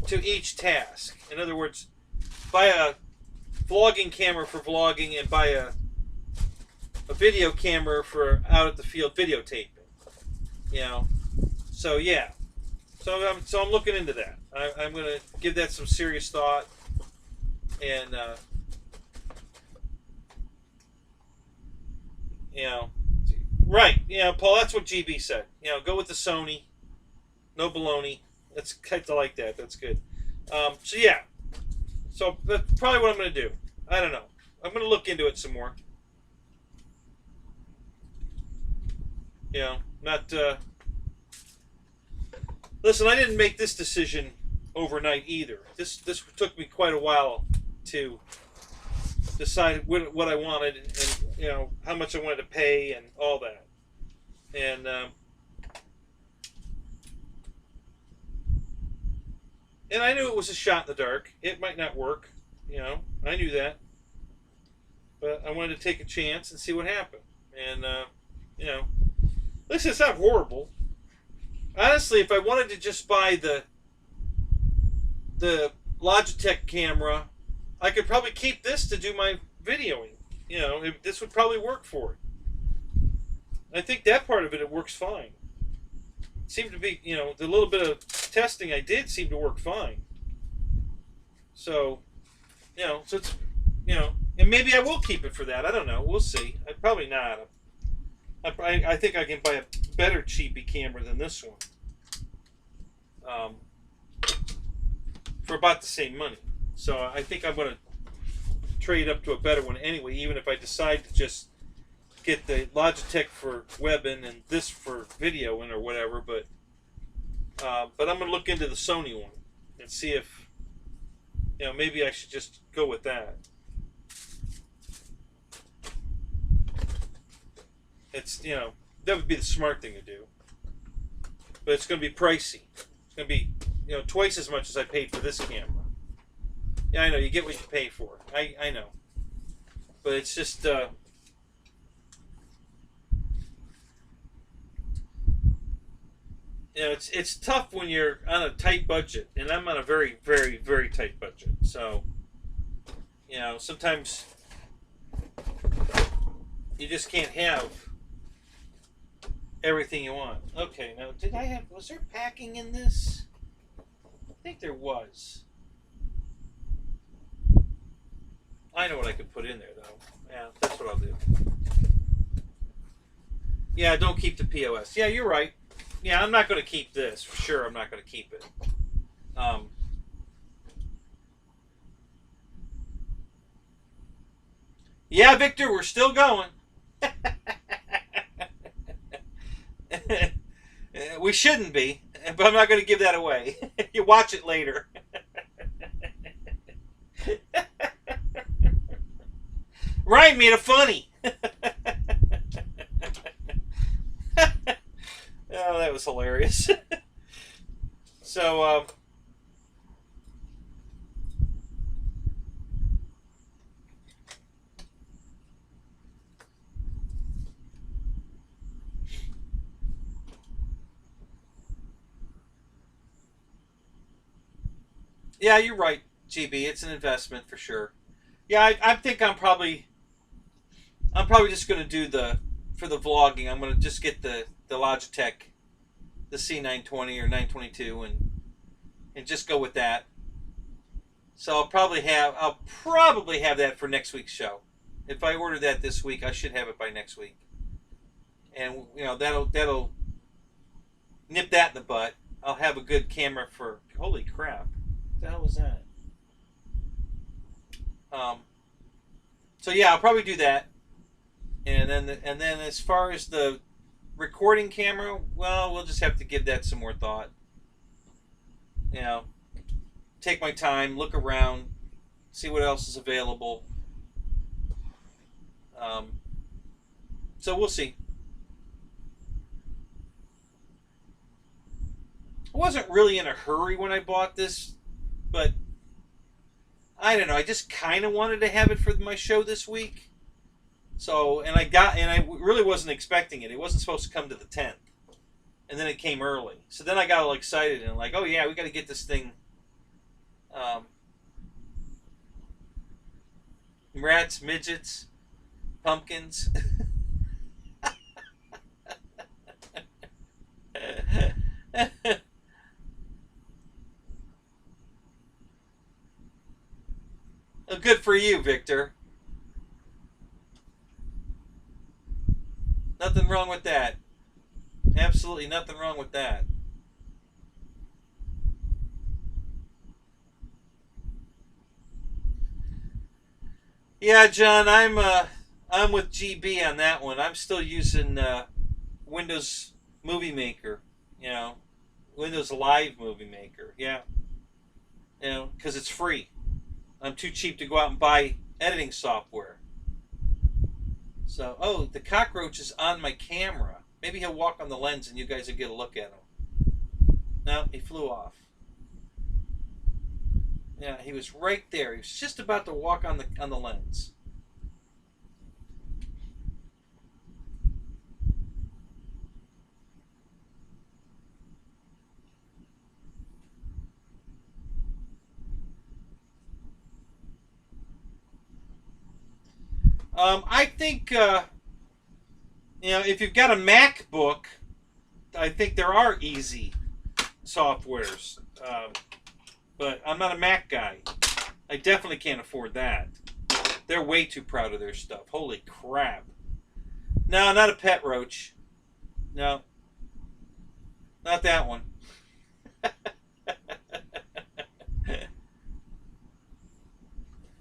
to each task. In other words, buy a vlogging camera for vlogging and buy a video camera for out at the field videotaping. So yeah. So I'm looking into that. I'm going to give that some serious thought. And, right. Paul, that's what GB said. Go with the Sony. No baloney. That's kind of like that. That's good. So, yeah. So, that's probably what I'm going to do. I don't know. I'm going to look into it some more. Not... Listen, I didn't make this decision overnight either. This took me quite a while to decide what I wanted and how much I wanted to pay and all that. And I knew it was a shot in the dark. It might not work. I knew that. But I wanted to take a chance and see what happened. And listen, it's not horrible. Honestly, if I wanted to just buy the Logitech camera, I could probably keep this to do my videoing. This would probably work for it. I think that part of it works fine. It seemed to be, the little bit of testing I did seemed to work fine. So, so it's, and maybe I will keep it for that. I don't know. We'll see. Probably not. I think I can buy a better cheapy camera than this one. For about the same money. So I think I'm going to trade up to a better one anyway, even if I decide to just get the Logitech for webbing and this for videoing or whatever. But I'm going to look into the Sony one and see if, maybe I should just go with that. It's, that would be the smart thing to do. But it's going to be pricey. It's going to be, twice as much as I paid for this camera. Yeah, I know. You get what you pay for. I know. But it's just, it's tough when you're on a tight budget. And I'm on a very, very, very tight budget. So, sometimes you just can't have everything you want. Okay, now was there packing in this? I think there was. I know what I could put in there though. Yeah, that's what I'll do. Yeah, don't keep the POS. Yeah, you're right. Yeah, I'm not going to keep this. For sure, I'm not going to keep it. Yeah, Victor, we're still going. We shouldn't be, but I'm not going to give that away. You watch it later. Ryan made it funny. Oh, that was hilarious. So, yeah, you're right, GB. It's an investment for sure. Yeah, I think I'm probably just going to do for the vlogging. I'm going to just get the Logitech, the C920 or 922, and just go with that. So I'll probably have that for next week's show. If I order that this week, I should have it by next week. And that'll nip that in the butt. I'll have a good camera for. Holy crap! What the hell was that? Um, so yeah, I'll probably do that. And then as far as the recording camera, well, we'll just have to give that some more thought. You know, take my time, look around, see what else is available. Um, so we'll see. I wasn't really in a hurry when I bought this, but I don't know. I just kind of wanted to have it for my show this week. So, and I really wasn't expecting it. It wasn't supposed to come to the 10th. And then it came early. So then I got all excited and like, oh yeah, we got to get this thing. Rats, midgets, pumpkins. Well, good for you, Victor. Nothing wrong with that. Absolutely nothing wrong with that. Yeah, John, I'm with GB on that one. I'm still using Windows Movie Maker. You know, Windows Live Movie Maker. Yeah, you know, because it's free. I'm too cheap to go out and buy editing software. So, oh, the cockroach is on my camera. Maybe he'll walk on the lens and you guys will get a look at him. No, he flew off. Yeah, he was right there. He was just about to walk on the lens. I think if you've got a MacBook, I think there are easy softwares. But I'm not a Mac guy. I definitely can't afford that. They're way too proud of their stuff. Holy crap. No, not a pet roach. No. Not that one.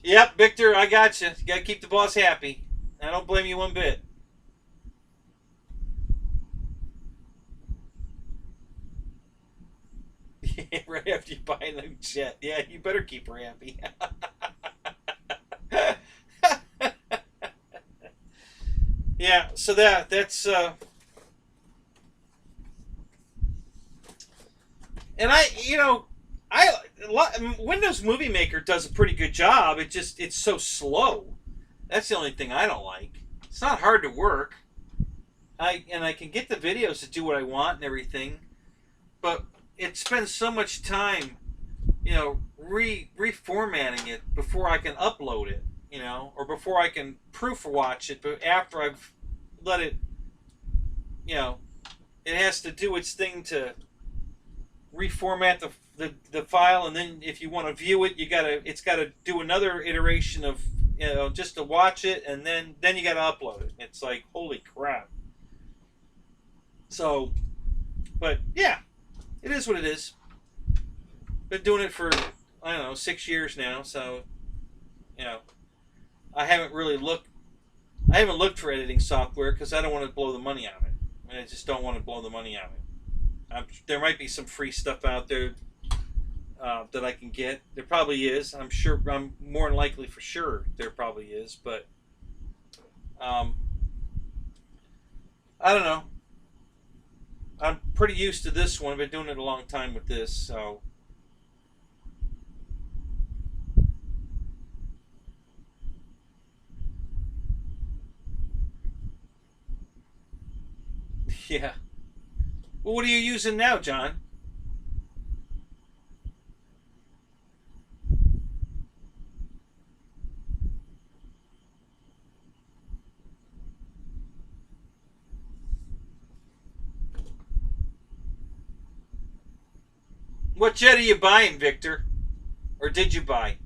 Yep, Victor, I got you. You got to keep the boss happy. I don't blame you one bit. Right after you buy a new jet. Yeah, you better keep her happy. Yeah, so that's and Windows Movie Maker does a pretty good job. It's so slow. That's the only thing I don't like. It's not hard to work. I can get the videos to do what I want and everything, but it spends so much time, reformatting it before I can upload it, or before I can proof watch it. But after I've let it, it has to do its thing to reformat the file, and then if you want to view it, it's gotta do another iteration of just to watch it, and then you gotta upload it. It's like, holy crap. So, but yeah, it is what it is. Been doing it for, I don't know, 6 years now, so I haven't looked for editing software because I don't want to blow the money on it. I just don't want to blow the money on it. There might be some free stuff out there that I can get. There probably is. I'm more than likely for sure there probably is, but I don't know. I'm pretty used to this one. I've been doing it a long time with this, so. Yeah. Well, what are you using now, John? What jet are you buying, Victor? Or did you buy?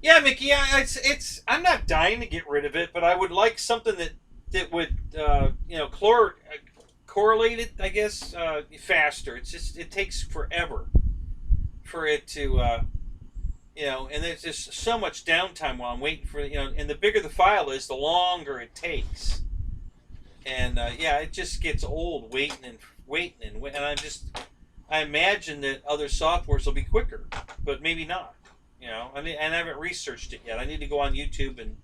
Yeah, Mickey. Yeah, it's. I'm not dying to get rid of it, but I would like something that would correlate it. I guess faster. It's just it takes forever for it to and there's just so much downtime while I'm waiting for and the bigger the file is, the longer it takes. And yeah, it just gets old waiting and and I imagine that other softwares will be quicker, but maybe not. I mean, and I haven't researched it yet. I need to go on YouTube and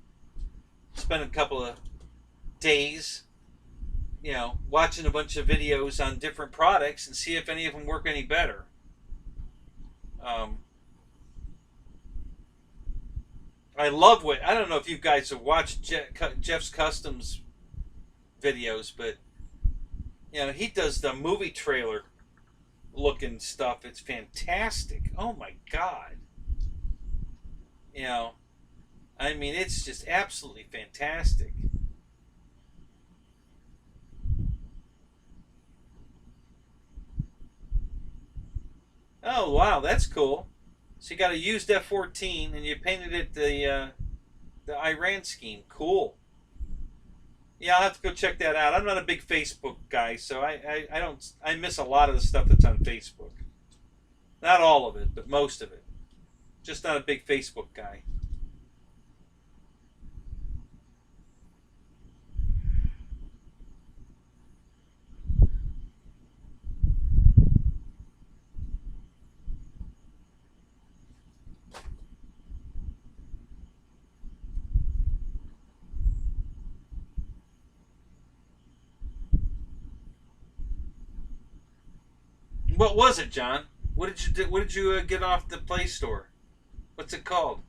spend a couple of days, watching a bunch of videos on different products and see if any of them work any better. Um, I love what I don't know if you guys have watched Jeff's Customs videos, but he does the movie trailer looking stuff. It's fantastic. Oh my god. You know, I mean, it's just absolutely fantastic. Oh wow, that's cool. So you got a used F-14 and you painted it the Iran scheme. Cool. Yeah, I'll have to go check that out. I'm not a big Facebook guy, so I don't I miss a lot of the stuff that's on Facebook. Not all of it, but most of it. Just not a big Facebook guy. What was it, John? What did you do? What did you get off the Play Store? What's it called?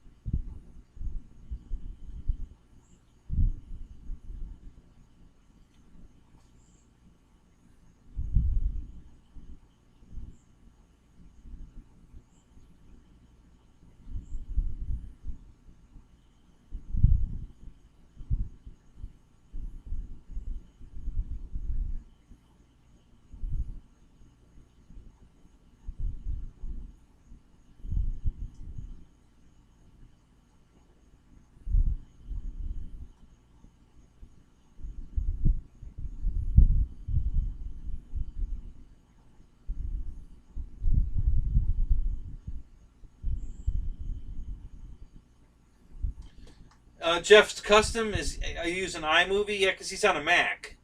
Jeff's Custom is. Are you using iMovie? Yeah, because he's on a Mac.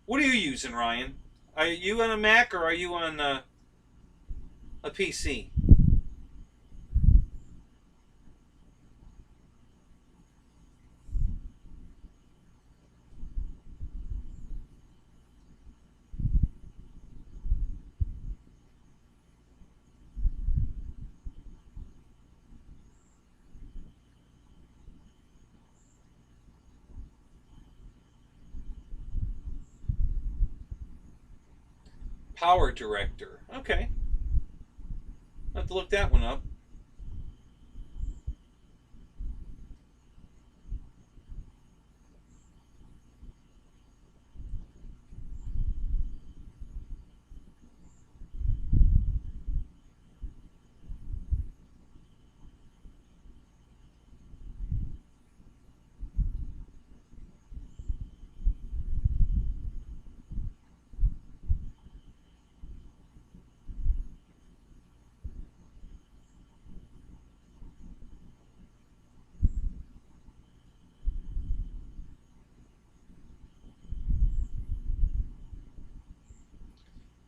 What are you using, Ryan? Are you on a Mac or are you on a PC? Power Director. Okay, I'll have to look that one up.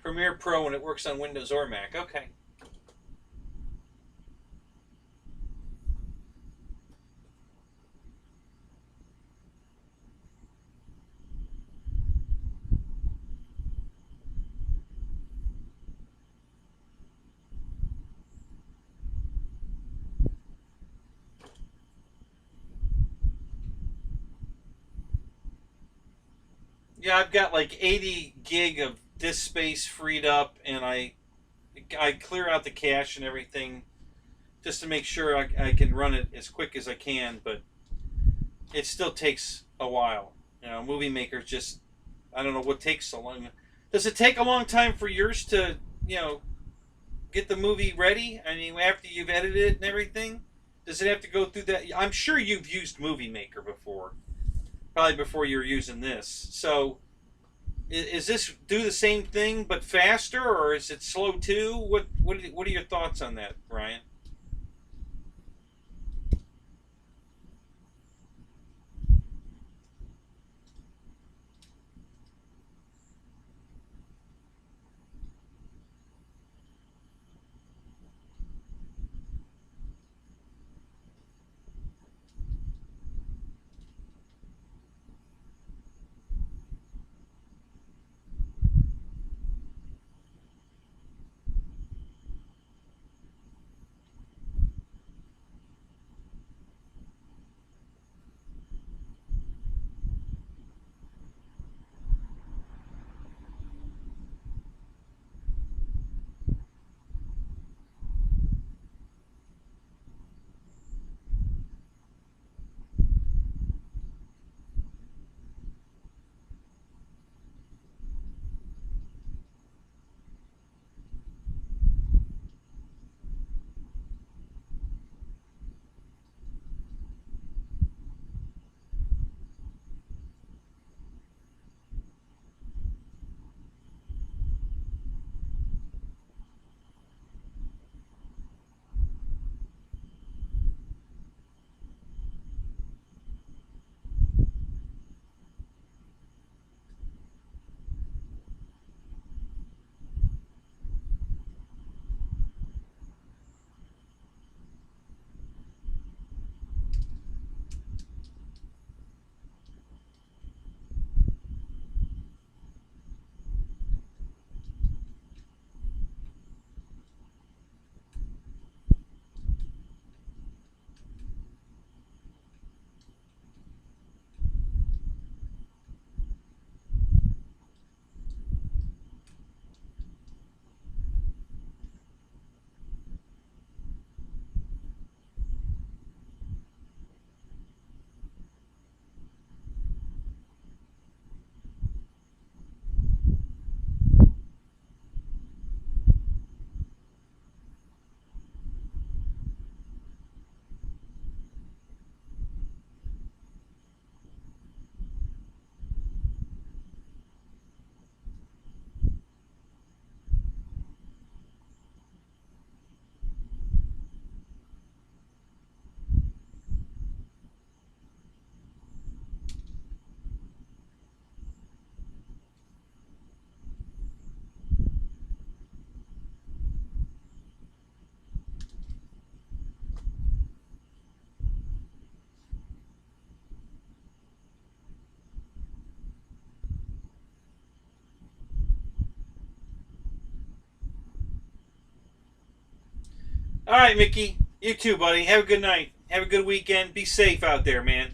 Premiere Pro and it works on Windows or Mac. Okay. Yeah, I've got like 80 gig of disk space freed up, and I clear out the cache and everything just to make sure I can run it as quick as I can, but it still takes a while. You know, Movie Maker's just, I don't know what takes so long. Does it take a long time for yours to, you know, get the movie ready? I mean, after you've edited it and everything, does it have to go through that? I'm sure you've used Movie Maker before, probably before you were using this. So, is this do the same thing but faster, or is it slow too? What are your thoughts on that, Brian? All right, Mickey. You too, buddy. Have a good night. Have a good weekend. Be safe out there, man.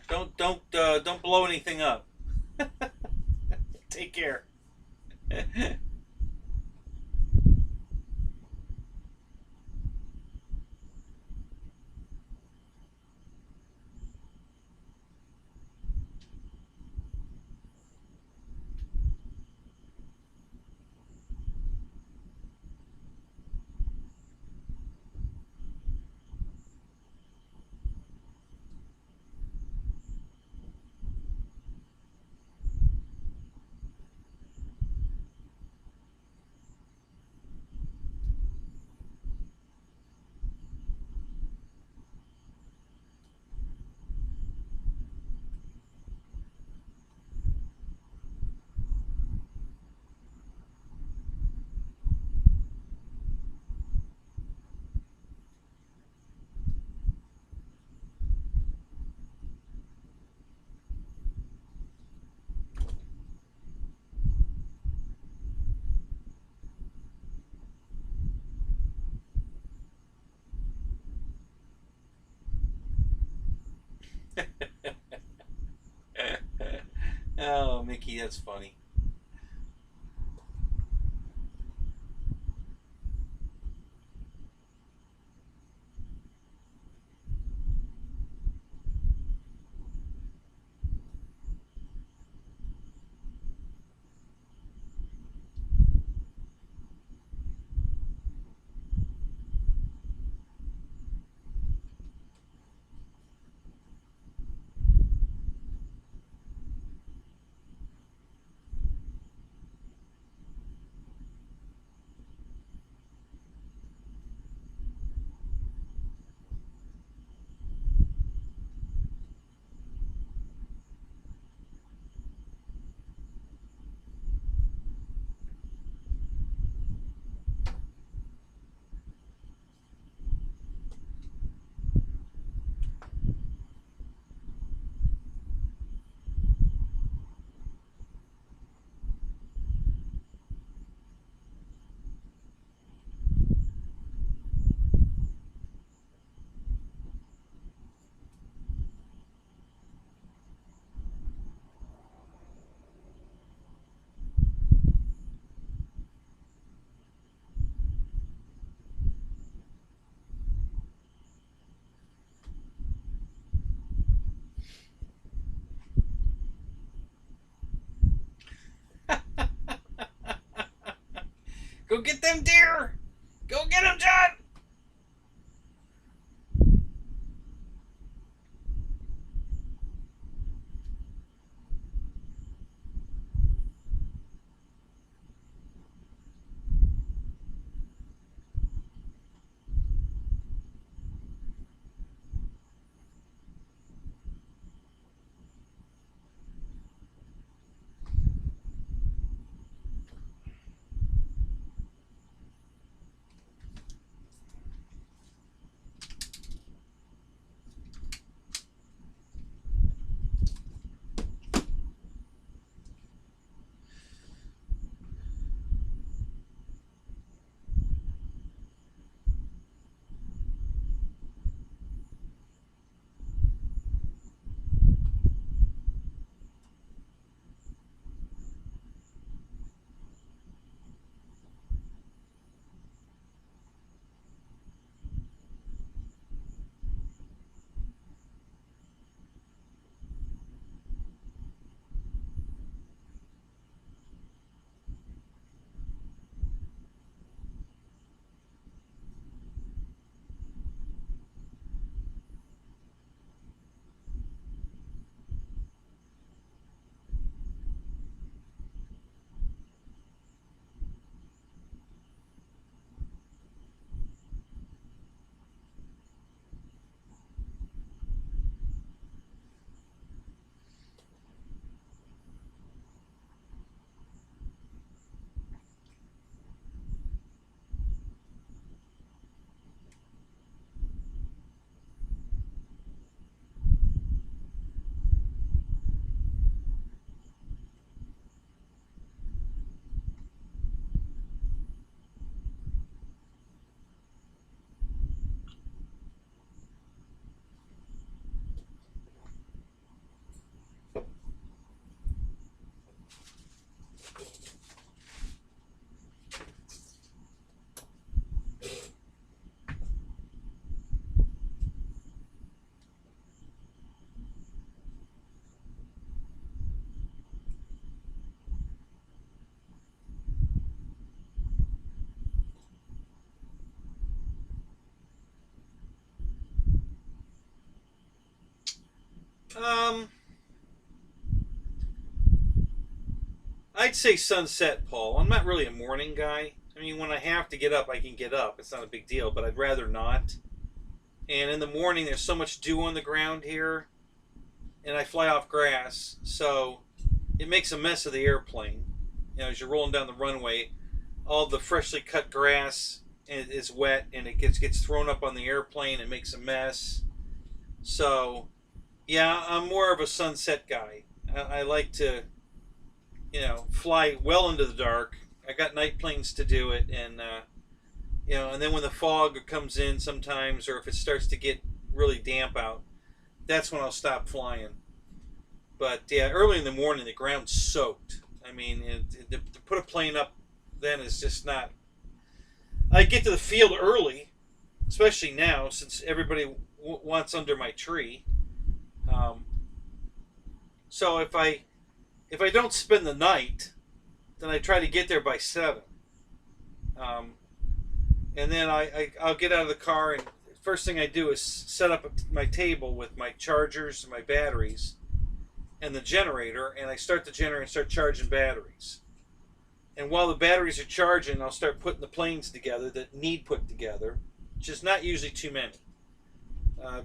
Don't blow anything up. Take care. That's funny. Go get them deer! Go get them, John! I'd say sunset, Paul. I'm not really a morning guy. I mean, when I have to get up, I can get up. It's not a big deal, but I'd rather not. And in the morning, there's so much dew on the ground here, and I fly off grass, so it makes a mess of the airplane. You know, as you're rolling down the runway, all the freshly cut grass is wet, and it gets thrown up on the airplane. It makes a mess. So, yeah, I'm more of a sunset guy. I like to, fly well into the dark. I got night planes to do it, and and then when the fog comes in sometimes, or if it starts to get really damp out, that's when I'll stop flying. But yeah, early in the morning, the ground's soaked. I mean, to put a plane up then is just not. I get to the field early, especially now since everybody wants under my tree. Um, so if I don't spend the night, then I try to get there by 7. Um, and then I'll get out of the car, and first thing I do is set up my table with my chargers and my batteries and the generator, and I start the generator and start charging batteries. And while the batteries are charging, I'll start putting the planes together that need put together, which is not usually too many.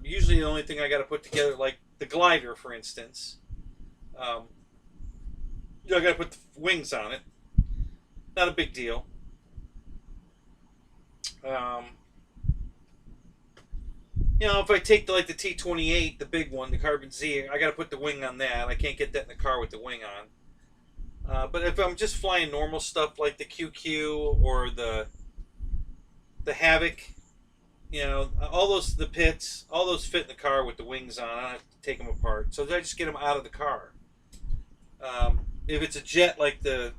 Usually the only thing I got to put together, like the glider, for instance, I got to put the wings on it. Not a big deal. If I take the T-28, the big one, the Carbon Z, I got to put the wing on that. I can't get that in the car with the wing on. But if I'm just flying normal stuff like the QQ or the Havoc, the pits, all those fit in the car with the wings on. I don't have to take them apart. So I just get them out of the car. If it's a jet like the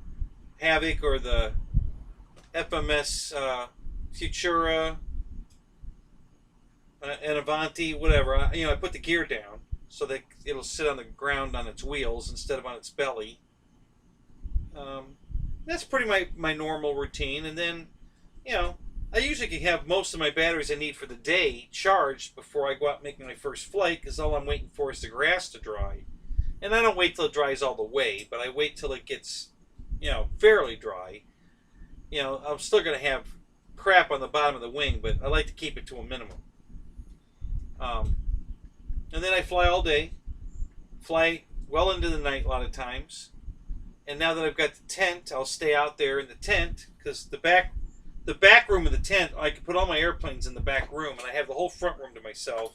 Havoc or the FMS Futura, an Avanti, whatever, I put the gear down so that it'll sit on the ground on its wheels instead of on its belly. That's pretty my normal routine. And then, I usually can have most of my batteries I need for the day charged before I go out and make my first flight, because all I'm waiting for is the grass to dry. And I don't wait till it dries all the way, but I wait till it gets, fairly dry. I'm still going to have crap on the bottom of the wing, but I like to keep it to a minimum. And then I fly all day, fly well into the night a lot of times. And now that I've got the tent, I'll stay out there in the tent, because the back room of the tent, I can put all my airplanes in the back room, and I have the whole front room to myself.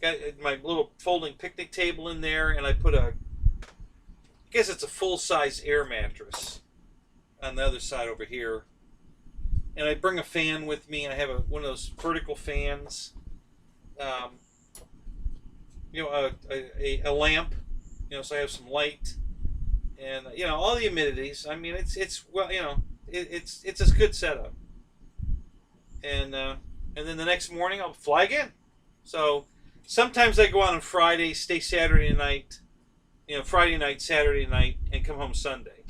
Got my little folding picnic table in there, and I put I guess it's a full-size air mattress on the other side over here. And I bring a fan with me. I have one of those vertical fans. A lamp, so I have some light, and all the amenities. I mean, it's a good setup. And then the next morning I'll fly again. So sometimes I go out on Friday, stay Saturday night, Friday night, Saturday night, and come home Sunday.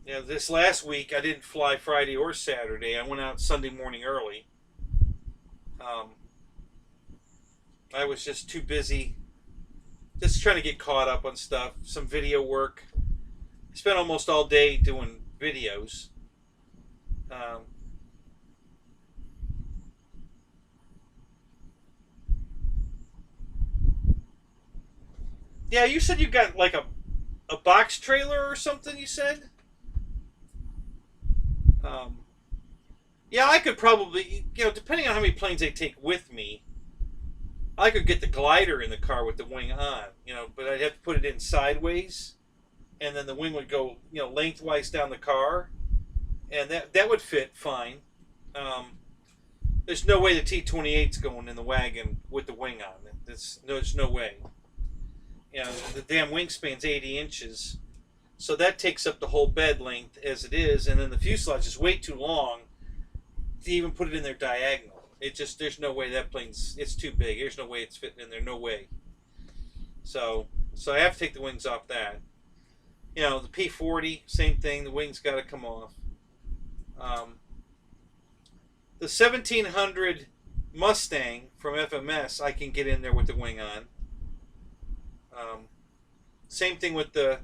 This last week I didn't fly Friday or Saturday. I went out Sunday morning early. I was just too busy just trying to get caught up on stuff, some video work. I spent almost all day doing videos. Yeah, you said you got like a box trailer or something, you said? Yeah, I could probably, depending on how many planes I take with me, I could get the glider in the car with the wing on, but I'd have to put it in sideways, and then the wing would go, lengthwise down the car, and that would fit fine. There's no way the T-28's going in the wagon with the wing on it. There's no way. The damn wingspan's 80 inches, so that takes up the whole bed length as it is, and then the fuselage is way too long to even put it in there diagonal. There's no way it's too big. There's no way it's fitting in there. No way. So I have to take the wings off that. The P-40, same thing. The wings got to come off. The 1700 Mustang from FMS, I can get in there with the wing on. Same thing with the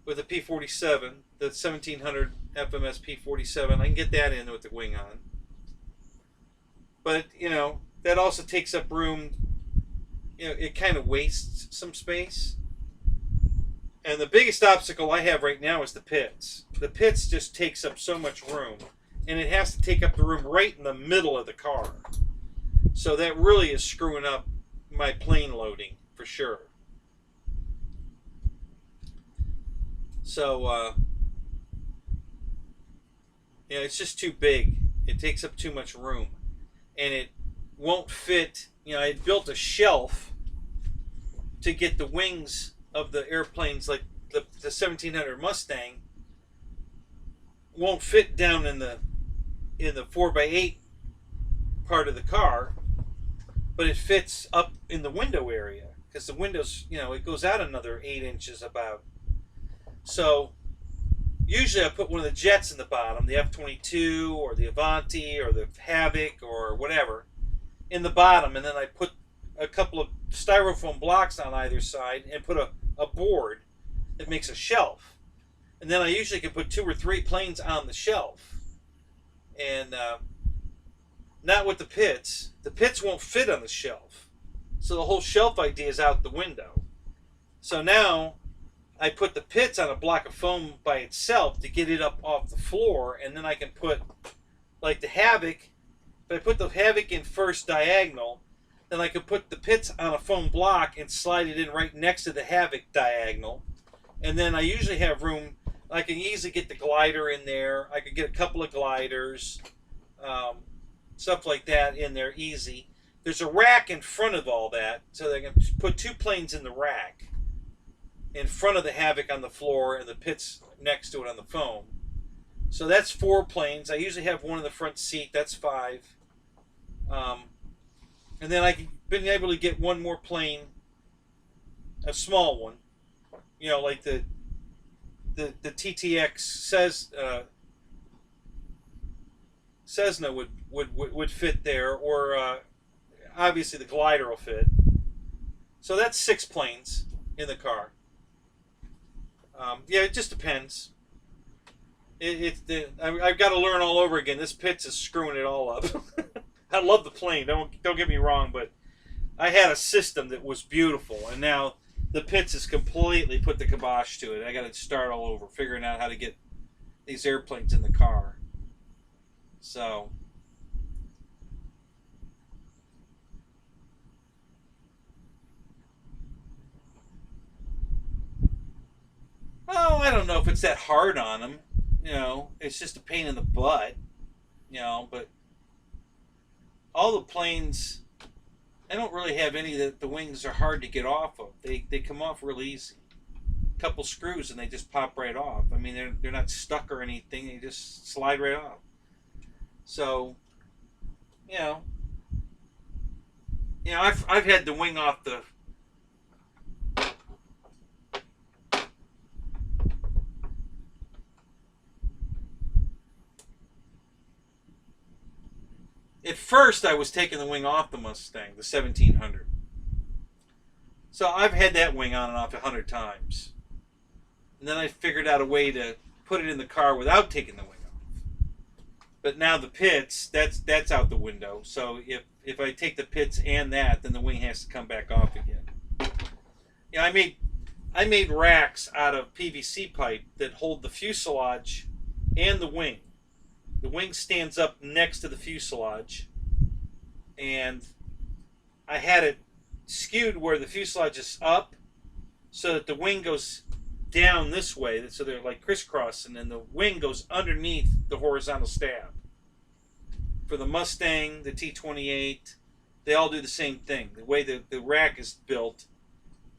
P-47, the 1700 FMS P-47. I can get that in with the wing on. But, that also takes up room. It kind of wastes some space. And the biggest obstacle I have right now is the pits. The pits just takes up so much room. And it has to take up the room right in the middle of the car. So that really is screwing up my plane loading, for sure. So, it's just too big. It takes up too much room. And it won't fit I had built a shelf to get the wings of the airplanes, like the 1700 Mustang, won't fit down in the 4x8 part of the car, but it fits up in the window area because the windows, it goes out another 8 inches about. So usually I put one of the jets in the bottom, the F-22 or the Avanti or the Havoc or whatever, in the bottom, and then I put a couple of styrofoam blocks on either side and put a board that makes a shelf. And then I usually can put 2 or 3 planes on the shelf. And not with the pits. The pits won't fit on the shelf. So the whole shelf idea is out the window. So now I put the pits on a block of foam by itself to get it up off the floor, and then I can put, like the Havoc, if I put the Havoc in first diagonal, then I could put the pits on a foam block and slide it in right next to the Havoc diagonal. And then I usually have room, I can easily get the glider in there. I could get a couple of gliders, stuff like that in there easy. There's a rack in front of all that, so they can put 2 planes in the rack in front of the Havoc on the floor and the pits next to it on the foam. So that's 4 planes. I usually have one in the front seat. That's 5. And then I've been able to get one more plane, a small one, like the TTX says Cessna would fit there, or obviously the glider will fit. So that's 6 planes in the car. Yeah, it just depends. I've got to learn all over again. This Pitts is screwing it all up. I love the plane. Don't get me wrong, but I had a system that was beautiful, and now the Pitts has completely put the kibosh to it. I got to start all over, figuring out how to get these airplanes in the car. So, oh, I don't know if it's that hard on them. It's just a pain in the butt. But all the planes, I don't really have any that the wings are hard to get off of. They come off real easy. A couple screws and they just pop right off. I mean, they're not stuck or anything. They just slide right off. So, I've had the wing off the. At first, I was taking the wing off the Mustang, the 1700. So I've had that wing on and off 100 times. And then I figured out a way to put it in the car without taking the wing off. But now the pits, that's out the window. So if I take the pits and that, then the wing has to come back off again. I made racks out of PVC pipe that hold the fuselage and the wing. The wing stands up next to the fuselage, and I had it skewed where the fuselage is up so that the wing goes down this way, so they're like crisscrossing, and the wing goes underneath the horizontal stab. For the Mustang, the T-28, they all do the same thing. The way the rack is built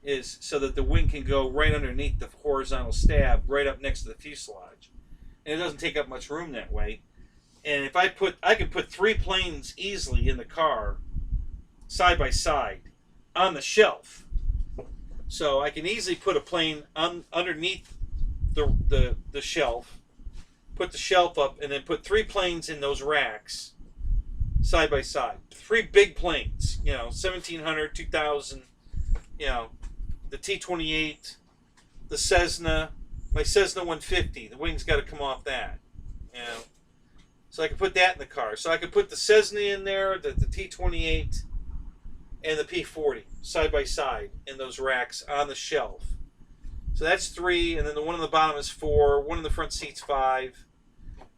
is so that the wing can go right underneath the horizontal stab, right up next to the fuselage. And it doesn't take up much room that way. And if I can put 3 planes easily in the car, side by side, on the shelf. So I can easily put a plane underneath the shelf, put the shelf up, and then put 3 planes in those racks, side by side. 3 big planes, 1700, 2000, the T-28, the Cessna, my Cessna 150. The wing's got to come off that, So I could put that in the car. So I could put the Cessna in there, the T-28, and the P-40 side by side in those racks on the shelf. So that's 3, and then the one on the bottom is 4. One in the front seat's 5.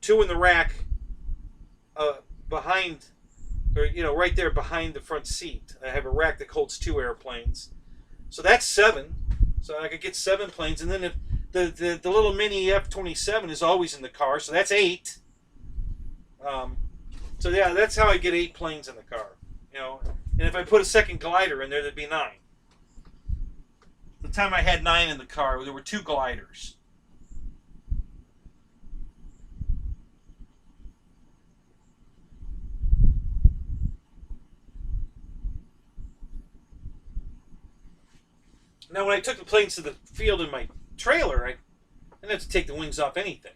2 in the rack behind, or right there behind the front seat. I have a rack that holds 2 airplanes. So that's 7. So I could get 7 planes, and then if the little mini F-27 is always in the car, so that's 8. So yeah, that's how I get 8 planes in the car. And if I put a second glider in there, there'd be 9. The time I had 9 in the car, there were 2 gliders. Now, when I took the planes to the field in my trailer, I didn't have to take the wings off anything.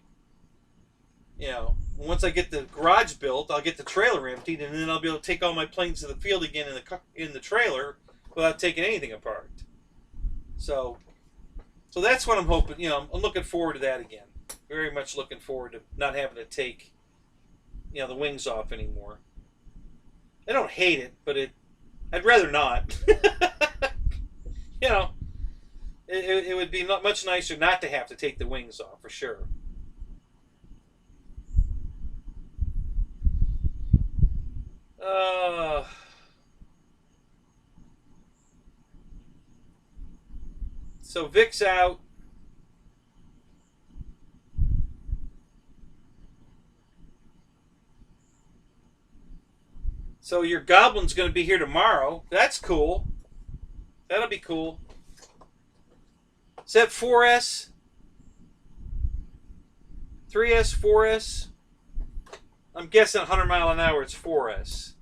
You know, once I get the garage built, I'll get the trailer emptied, and then I'll be able to take all my planes to the field again in the trailer without taking anything apart. So that's what I'm hoping. You know, I'm looking forward to that again. Very much looking forward to not having to take, you know, the wings off anymore. I don't hate it, but I'd rather not. You know, it would be much nicer not to have to take the wings off, for sure. So Vic's out. So your goblin's going to be here tomorrow. That's cool. That'll be cool. Is that 4S? 3S, 4S? I'm guessing 100 mile an hour it's 4S.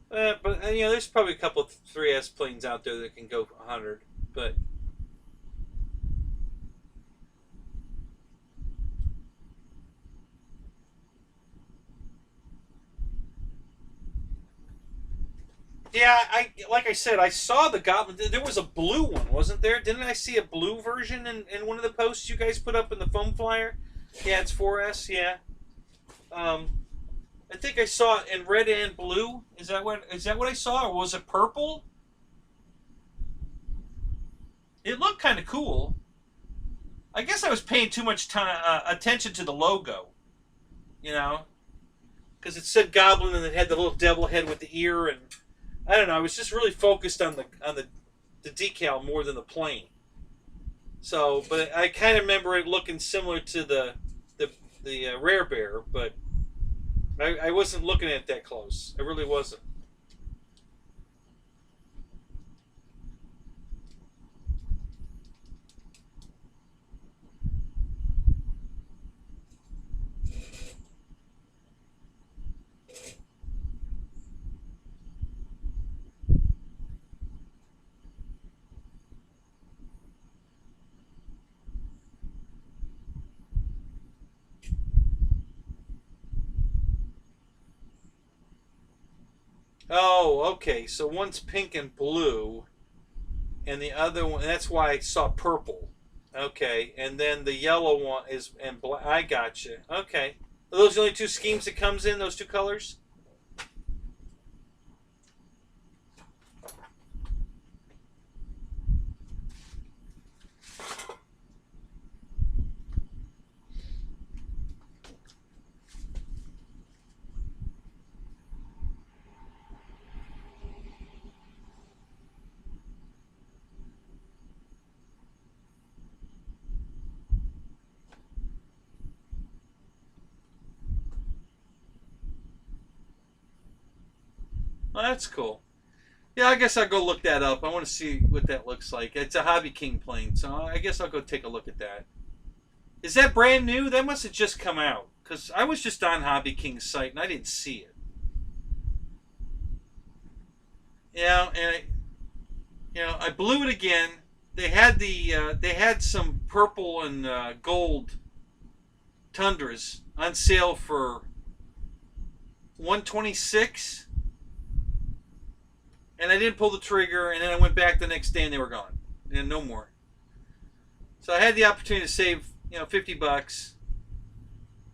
But you know, there's probably a couple of 3S planes out there that can go 100. But yeah, like I said, I saw the Goblin. There was a blue one, wasn't there? Didn't I see a blue version in one of the posts you guys put up in the foam flyer? Yeah, it's 4S. Yeah. I think I saw it in red and blue. Is that what I saw, or was it purple? It looked kind of cool. I guess I was paying too much attention to the logo, you know, because it said Goblin and it had the little devil head with the ear, and I don't know. I was just really focused on the decal more than the plane. So, but I kind of remember it looking similar to the Rare Bear, but I wasn't looking at it that close. I really wasn't. Oh, okay. So one's pink and blue, and the other one, that's why I saw purple. Okay, and then the yellow one is and black. I gotcha. Okay, are those the only 2 schemes that comes in, those 2 colors? Well, that's cool. Yeah, I guess I'll go look that up. I want to see what that looks like. It's a Hobby King plane, so I guess I'll go take a look at that. Is that brand new? That must have just come out, because I was just on Hobby King's site and I didn't see it. Yeah, and I blew it again. They had some purple and gold Tundras on sale for $126. And I didn't pull the trigger, and then I went back the next day and they were gone. And no more. So I had the opportunity to save, $50,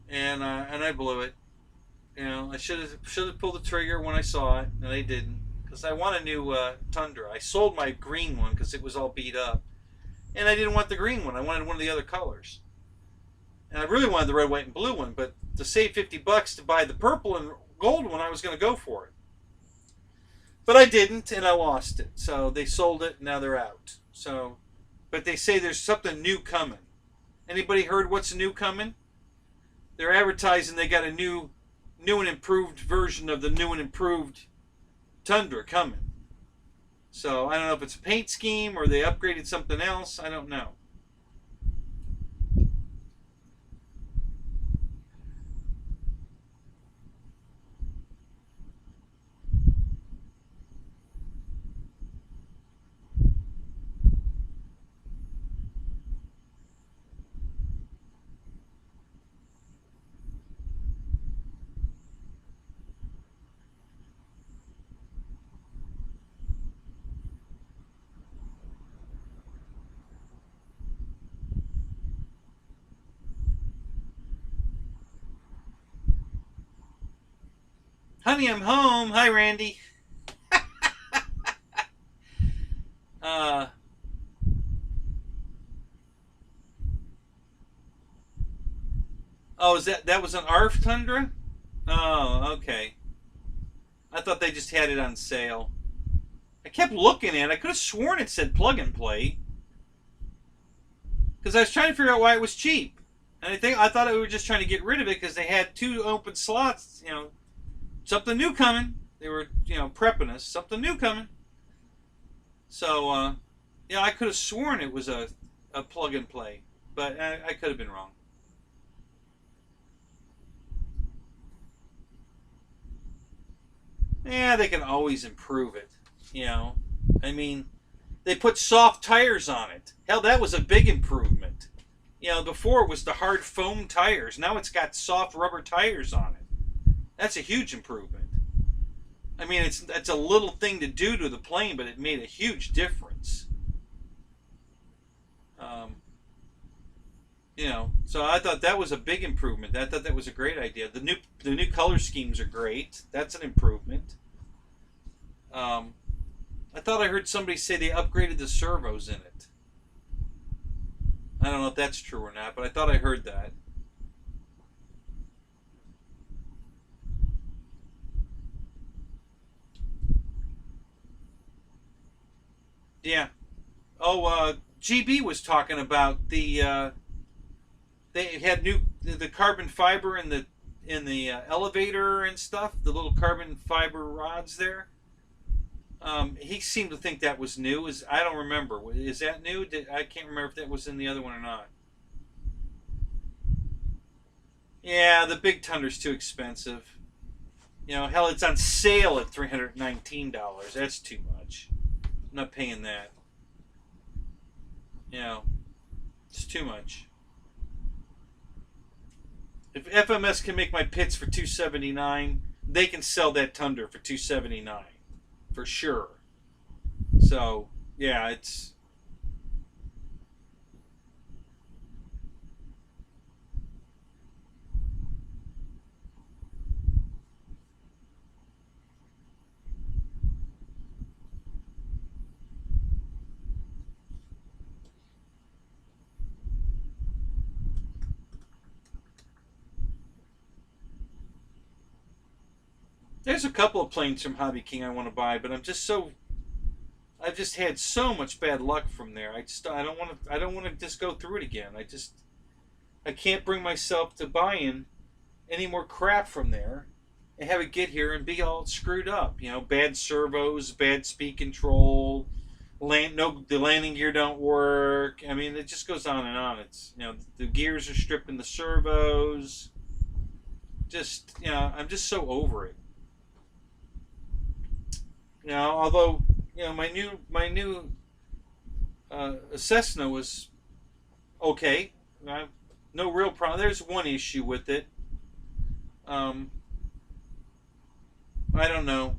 and I blew it. I should have pulled the trigger when I saw it, and I didn't, because I want a new Tundra. I sold my green one because it was all beat up, and I didn't want the green one. I wanted one of the other colors, and I really wanted the red, white, and blue one. But to save $50 to buy the purple and gold one, I was going to go for it. But I didn't, and I lost it. So they sold it, and now they're out. So, but they say there's something new coming. Anybody heard what's new coming? They're advertising they got a new and improved version of the new and improved Tundra coming. So I don't know if it's a paint scheme or they upgraded something else. I don't know. Honey, I'm home. Hi, Randy. uh, oh, is that was an ARF Tundra? Oh, okay. I thought they just had it on sale. I kept looking at it. I could have sworn it said plug and play. Because I was trying to figure out why it was cheap. And I thought they were just trying to get rid of it because they had 2 open slots. You know, something new coming. They were, prepping us. Something new coming. So, yeah, I could have sworn it was a plug and play. But I could have been wrong. Yeah, they can always improve it. I mean, they put soft tires on it. Hell, that was a big improvement. Before it was the hard foam tires. Now it's got soft rubber tires on it. That's a huge improvement. I mean, it's a little thing to do to the plane, but it made a huge difference. So I thought that was a big improvement. I thought that was a great idea. The new color schemes are great. That's an improvement. I thought I heard somebody say they upgraded the servos in it. I don't know if that's true or not, but I thought I heard that. Yeah. Oh, GB was talking about they had the carbon fiber in the elevator and stuff. The little carbon fiber rods there. He seemed to think that was new. I don't remember. Is that new? I can't remember if that was in the other one or not. Yeah, the big Tundra's too expensive. Hell, it's on sale at $319. That's too much. I'm not paying that. It's too much. If FMS can make my pits for $279, they can sell that Tundra for $279 for sure. So yeah, it's. There's a couple of planes from Hobby King I want to buy, but I've just had so much bad luck from there. I don't want to just go through it again. I can't bring myself to buying any more crap from there and have it get here and be all screwed up. Bad servos, bad speed control, the landing gear don't work. I mean, it just goes on and on. It's the gears are stripping the servos. I'm just so over it. Although my new Cessna was okay. No real problem. There's one issue with it. I don't know.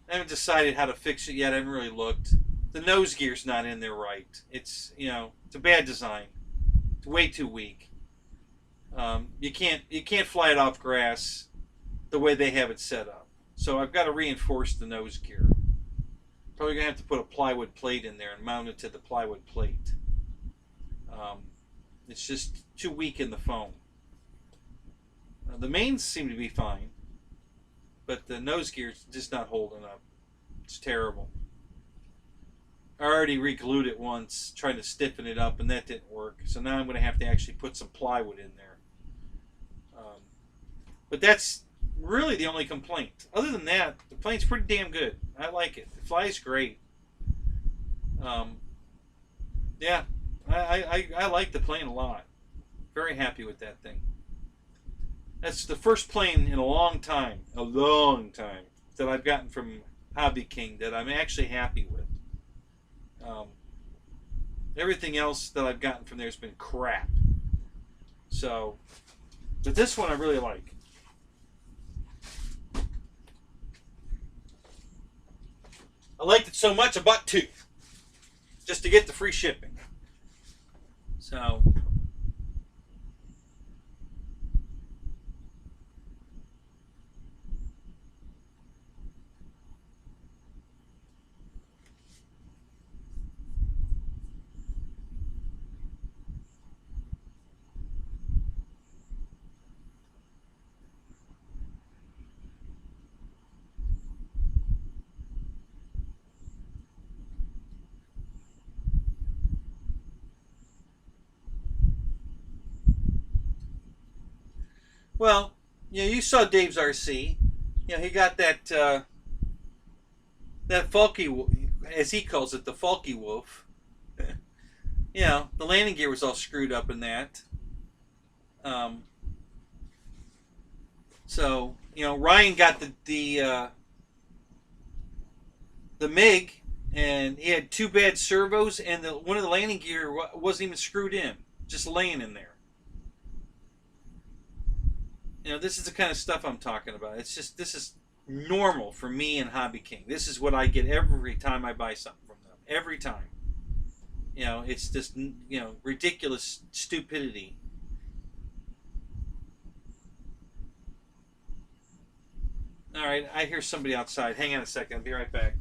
I haven't decided how to fix it yet. I haven't really looked. The nose gear's not in there right. It's it's a bad design. It's way too weak. You can't fly it off grass the way they have it set up. So I've got to reinforce the nose gear. Probably gonna have to put a plywood plate in there and mount it to the plywood plate. It's just too weak in the foam. The mains seem to be fine, but the nose gear's just not holding up. It's terrible. I already re-glued it once, trying to stiffen it up, and that didn't work. So now I'm going to have to actually put some plywood in there. But that's really the only complaint. Other than that, the plane's pretty damn good. I like it. It flies great. Yeah, I like the plane a lot. Very happy with that thing. That's the first plane in a long time, that I've gotten from Hobby King that I'm actually happy with. Um, Everything else that I've gotten from there has been crap. So, but this one I really like. I liked it so much I bought two, just to get the free shipping. So. Well, you saw Dave's RC. He got that that Falky, as he calls it, the Falky Wolf. The landing gear was all screwed up in that. Um, so Ryan got the MiG, and he had two bad servos, and one of the landing gear wasn't even screwed in, just laying in there. This is the kind of stuff I'm talking about. This is normal for me and Hobby King. This is what I get every time I buy something from them. Every time. It's just, ridiculous stupidity. All right, I hear somebody outside. Hang on a second. I'll be right back.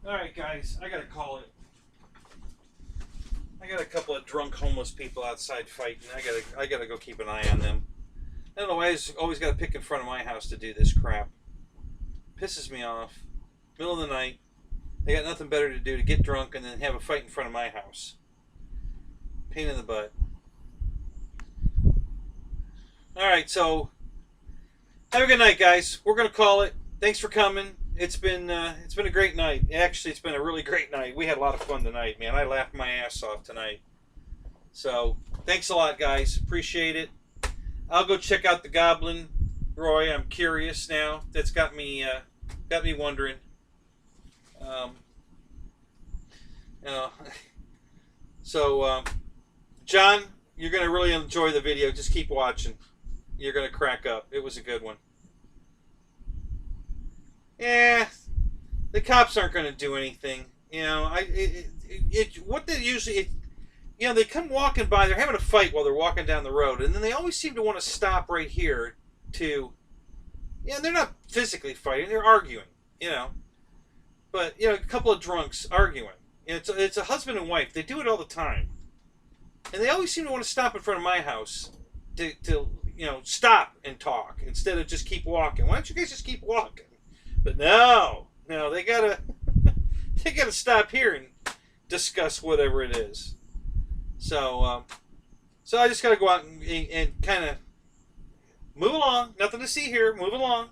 All right, guys, I gotta call it. I got a couple of drunk homeless people outside fighting. I gotta go keep an eye on them. I don't know why I always got to pick in front of my house to do this crap. Pisses me off. Middle of the night. They got nothing better to do to get drunk and then have a fight in front of my house. Pain in the butt. Alright, so have a good night, guys. We're going to call it. Thanks for coming. It's been a great night. Actually, it's been a really great night. We had a lot of fun tonight, man. I laughed my ass off tonight. So, thanks a lot, guys. Appreciate it. I'll go check out the Goblin. Roy, I'm curious now. That's got me wondering. You know, so, John, you're going to really enjoy the video. Just keep watching. You're going to crack up. It was a good one. Yeah, the cops aren't going to do anything. You know, what they usually, you know, they come walking by. They're having a fight while they're walking down the road, and then they always seem to want to stop right here to. Yeah, they're not physically fighting; they're arguing. You know, but you know, a couple of drunks arguing. It's a husband and wife. They do it all the time, and they always seem to want to stop in front of my house to you know, stop and talk instead of just keep walking. Why don't you guys just keep walking? But no, they gotta stop here and discuss whatever it is. So I just gotta go out and kind of move along. Nothing to see here. Move along.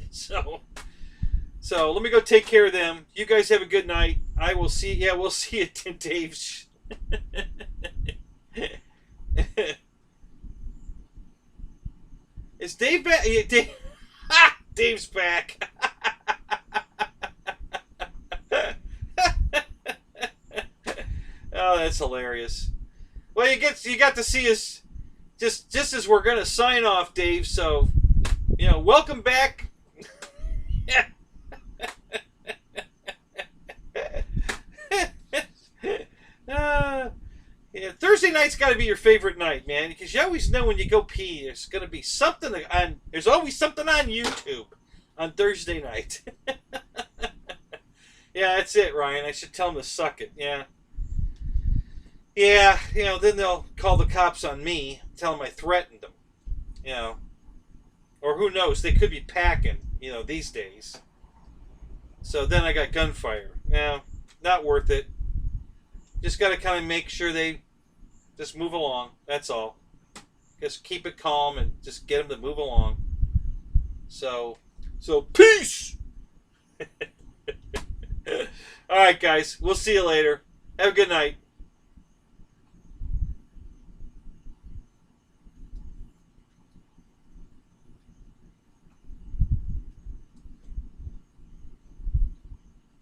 So let me go take care of them. You guys have a good night. I will see. Yeah, we'll see you at Dave's. Is Dave back? Yeah, Dave. Dave's back. Oh, that's hilarious. Well, you got to see us just as we're gonna sign off, Dave. So, you know, welcome back. Yeah, Thursday night's got to be your favorite night, man, because you always know when you go pee, there's gonna be something on. There's always something on YouTube on Thursday night. Yeah, that's it, Ryan. I should tell them to suck it. Yeah. Yeah, you know, then they'll call the cops on me, tell them I threatened them. You know, or who knows? They could be packing. You know, these days. So then I got gunfire. Yeah, not worth it. Just got to kind of make sure they just move along. That's all. Just keep it calm and just get them to move along. So peace! All right, guys. We'll see you later. Have a good night.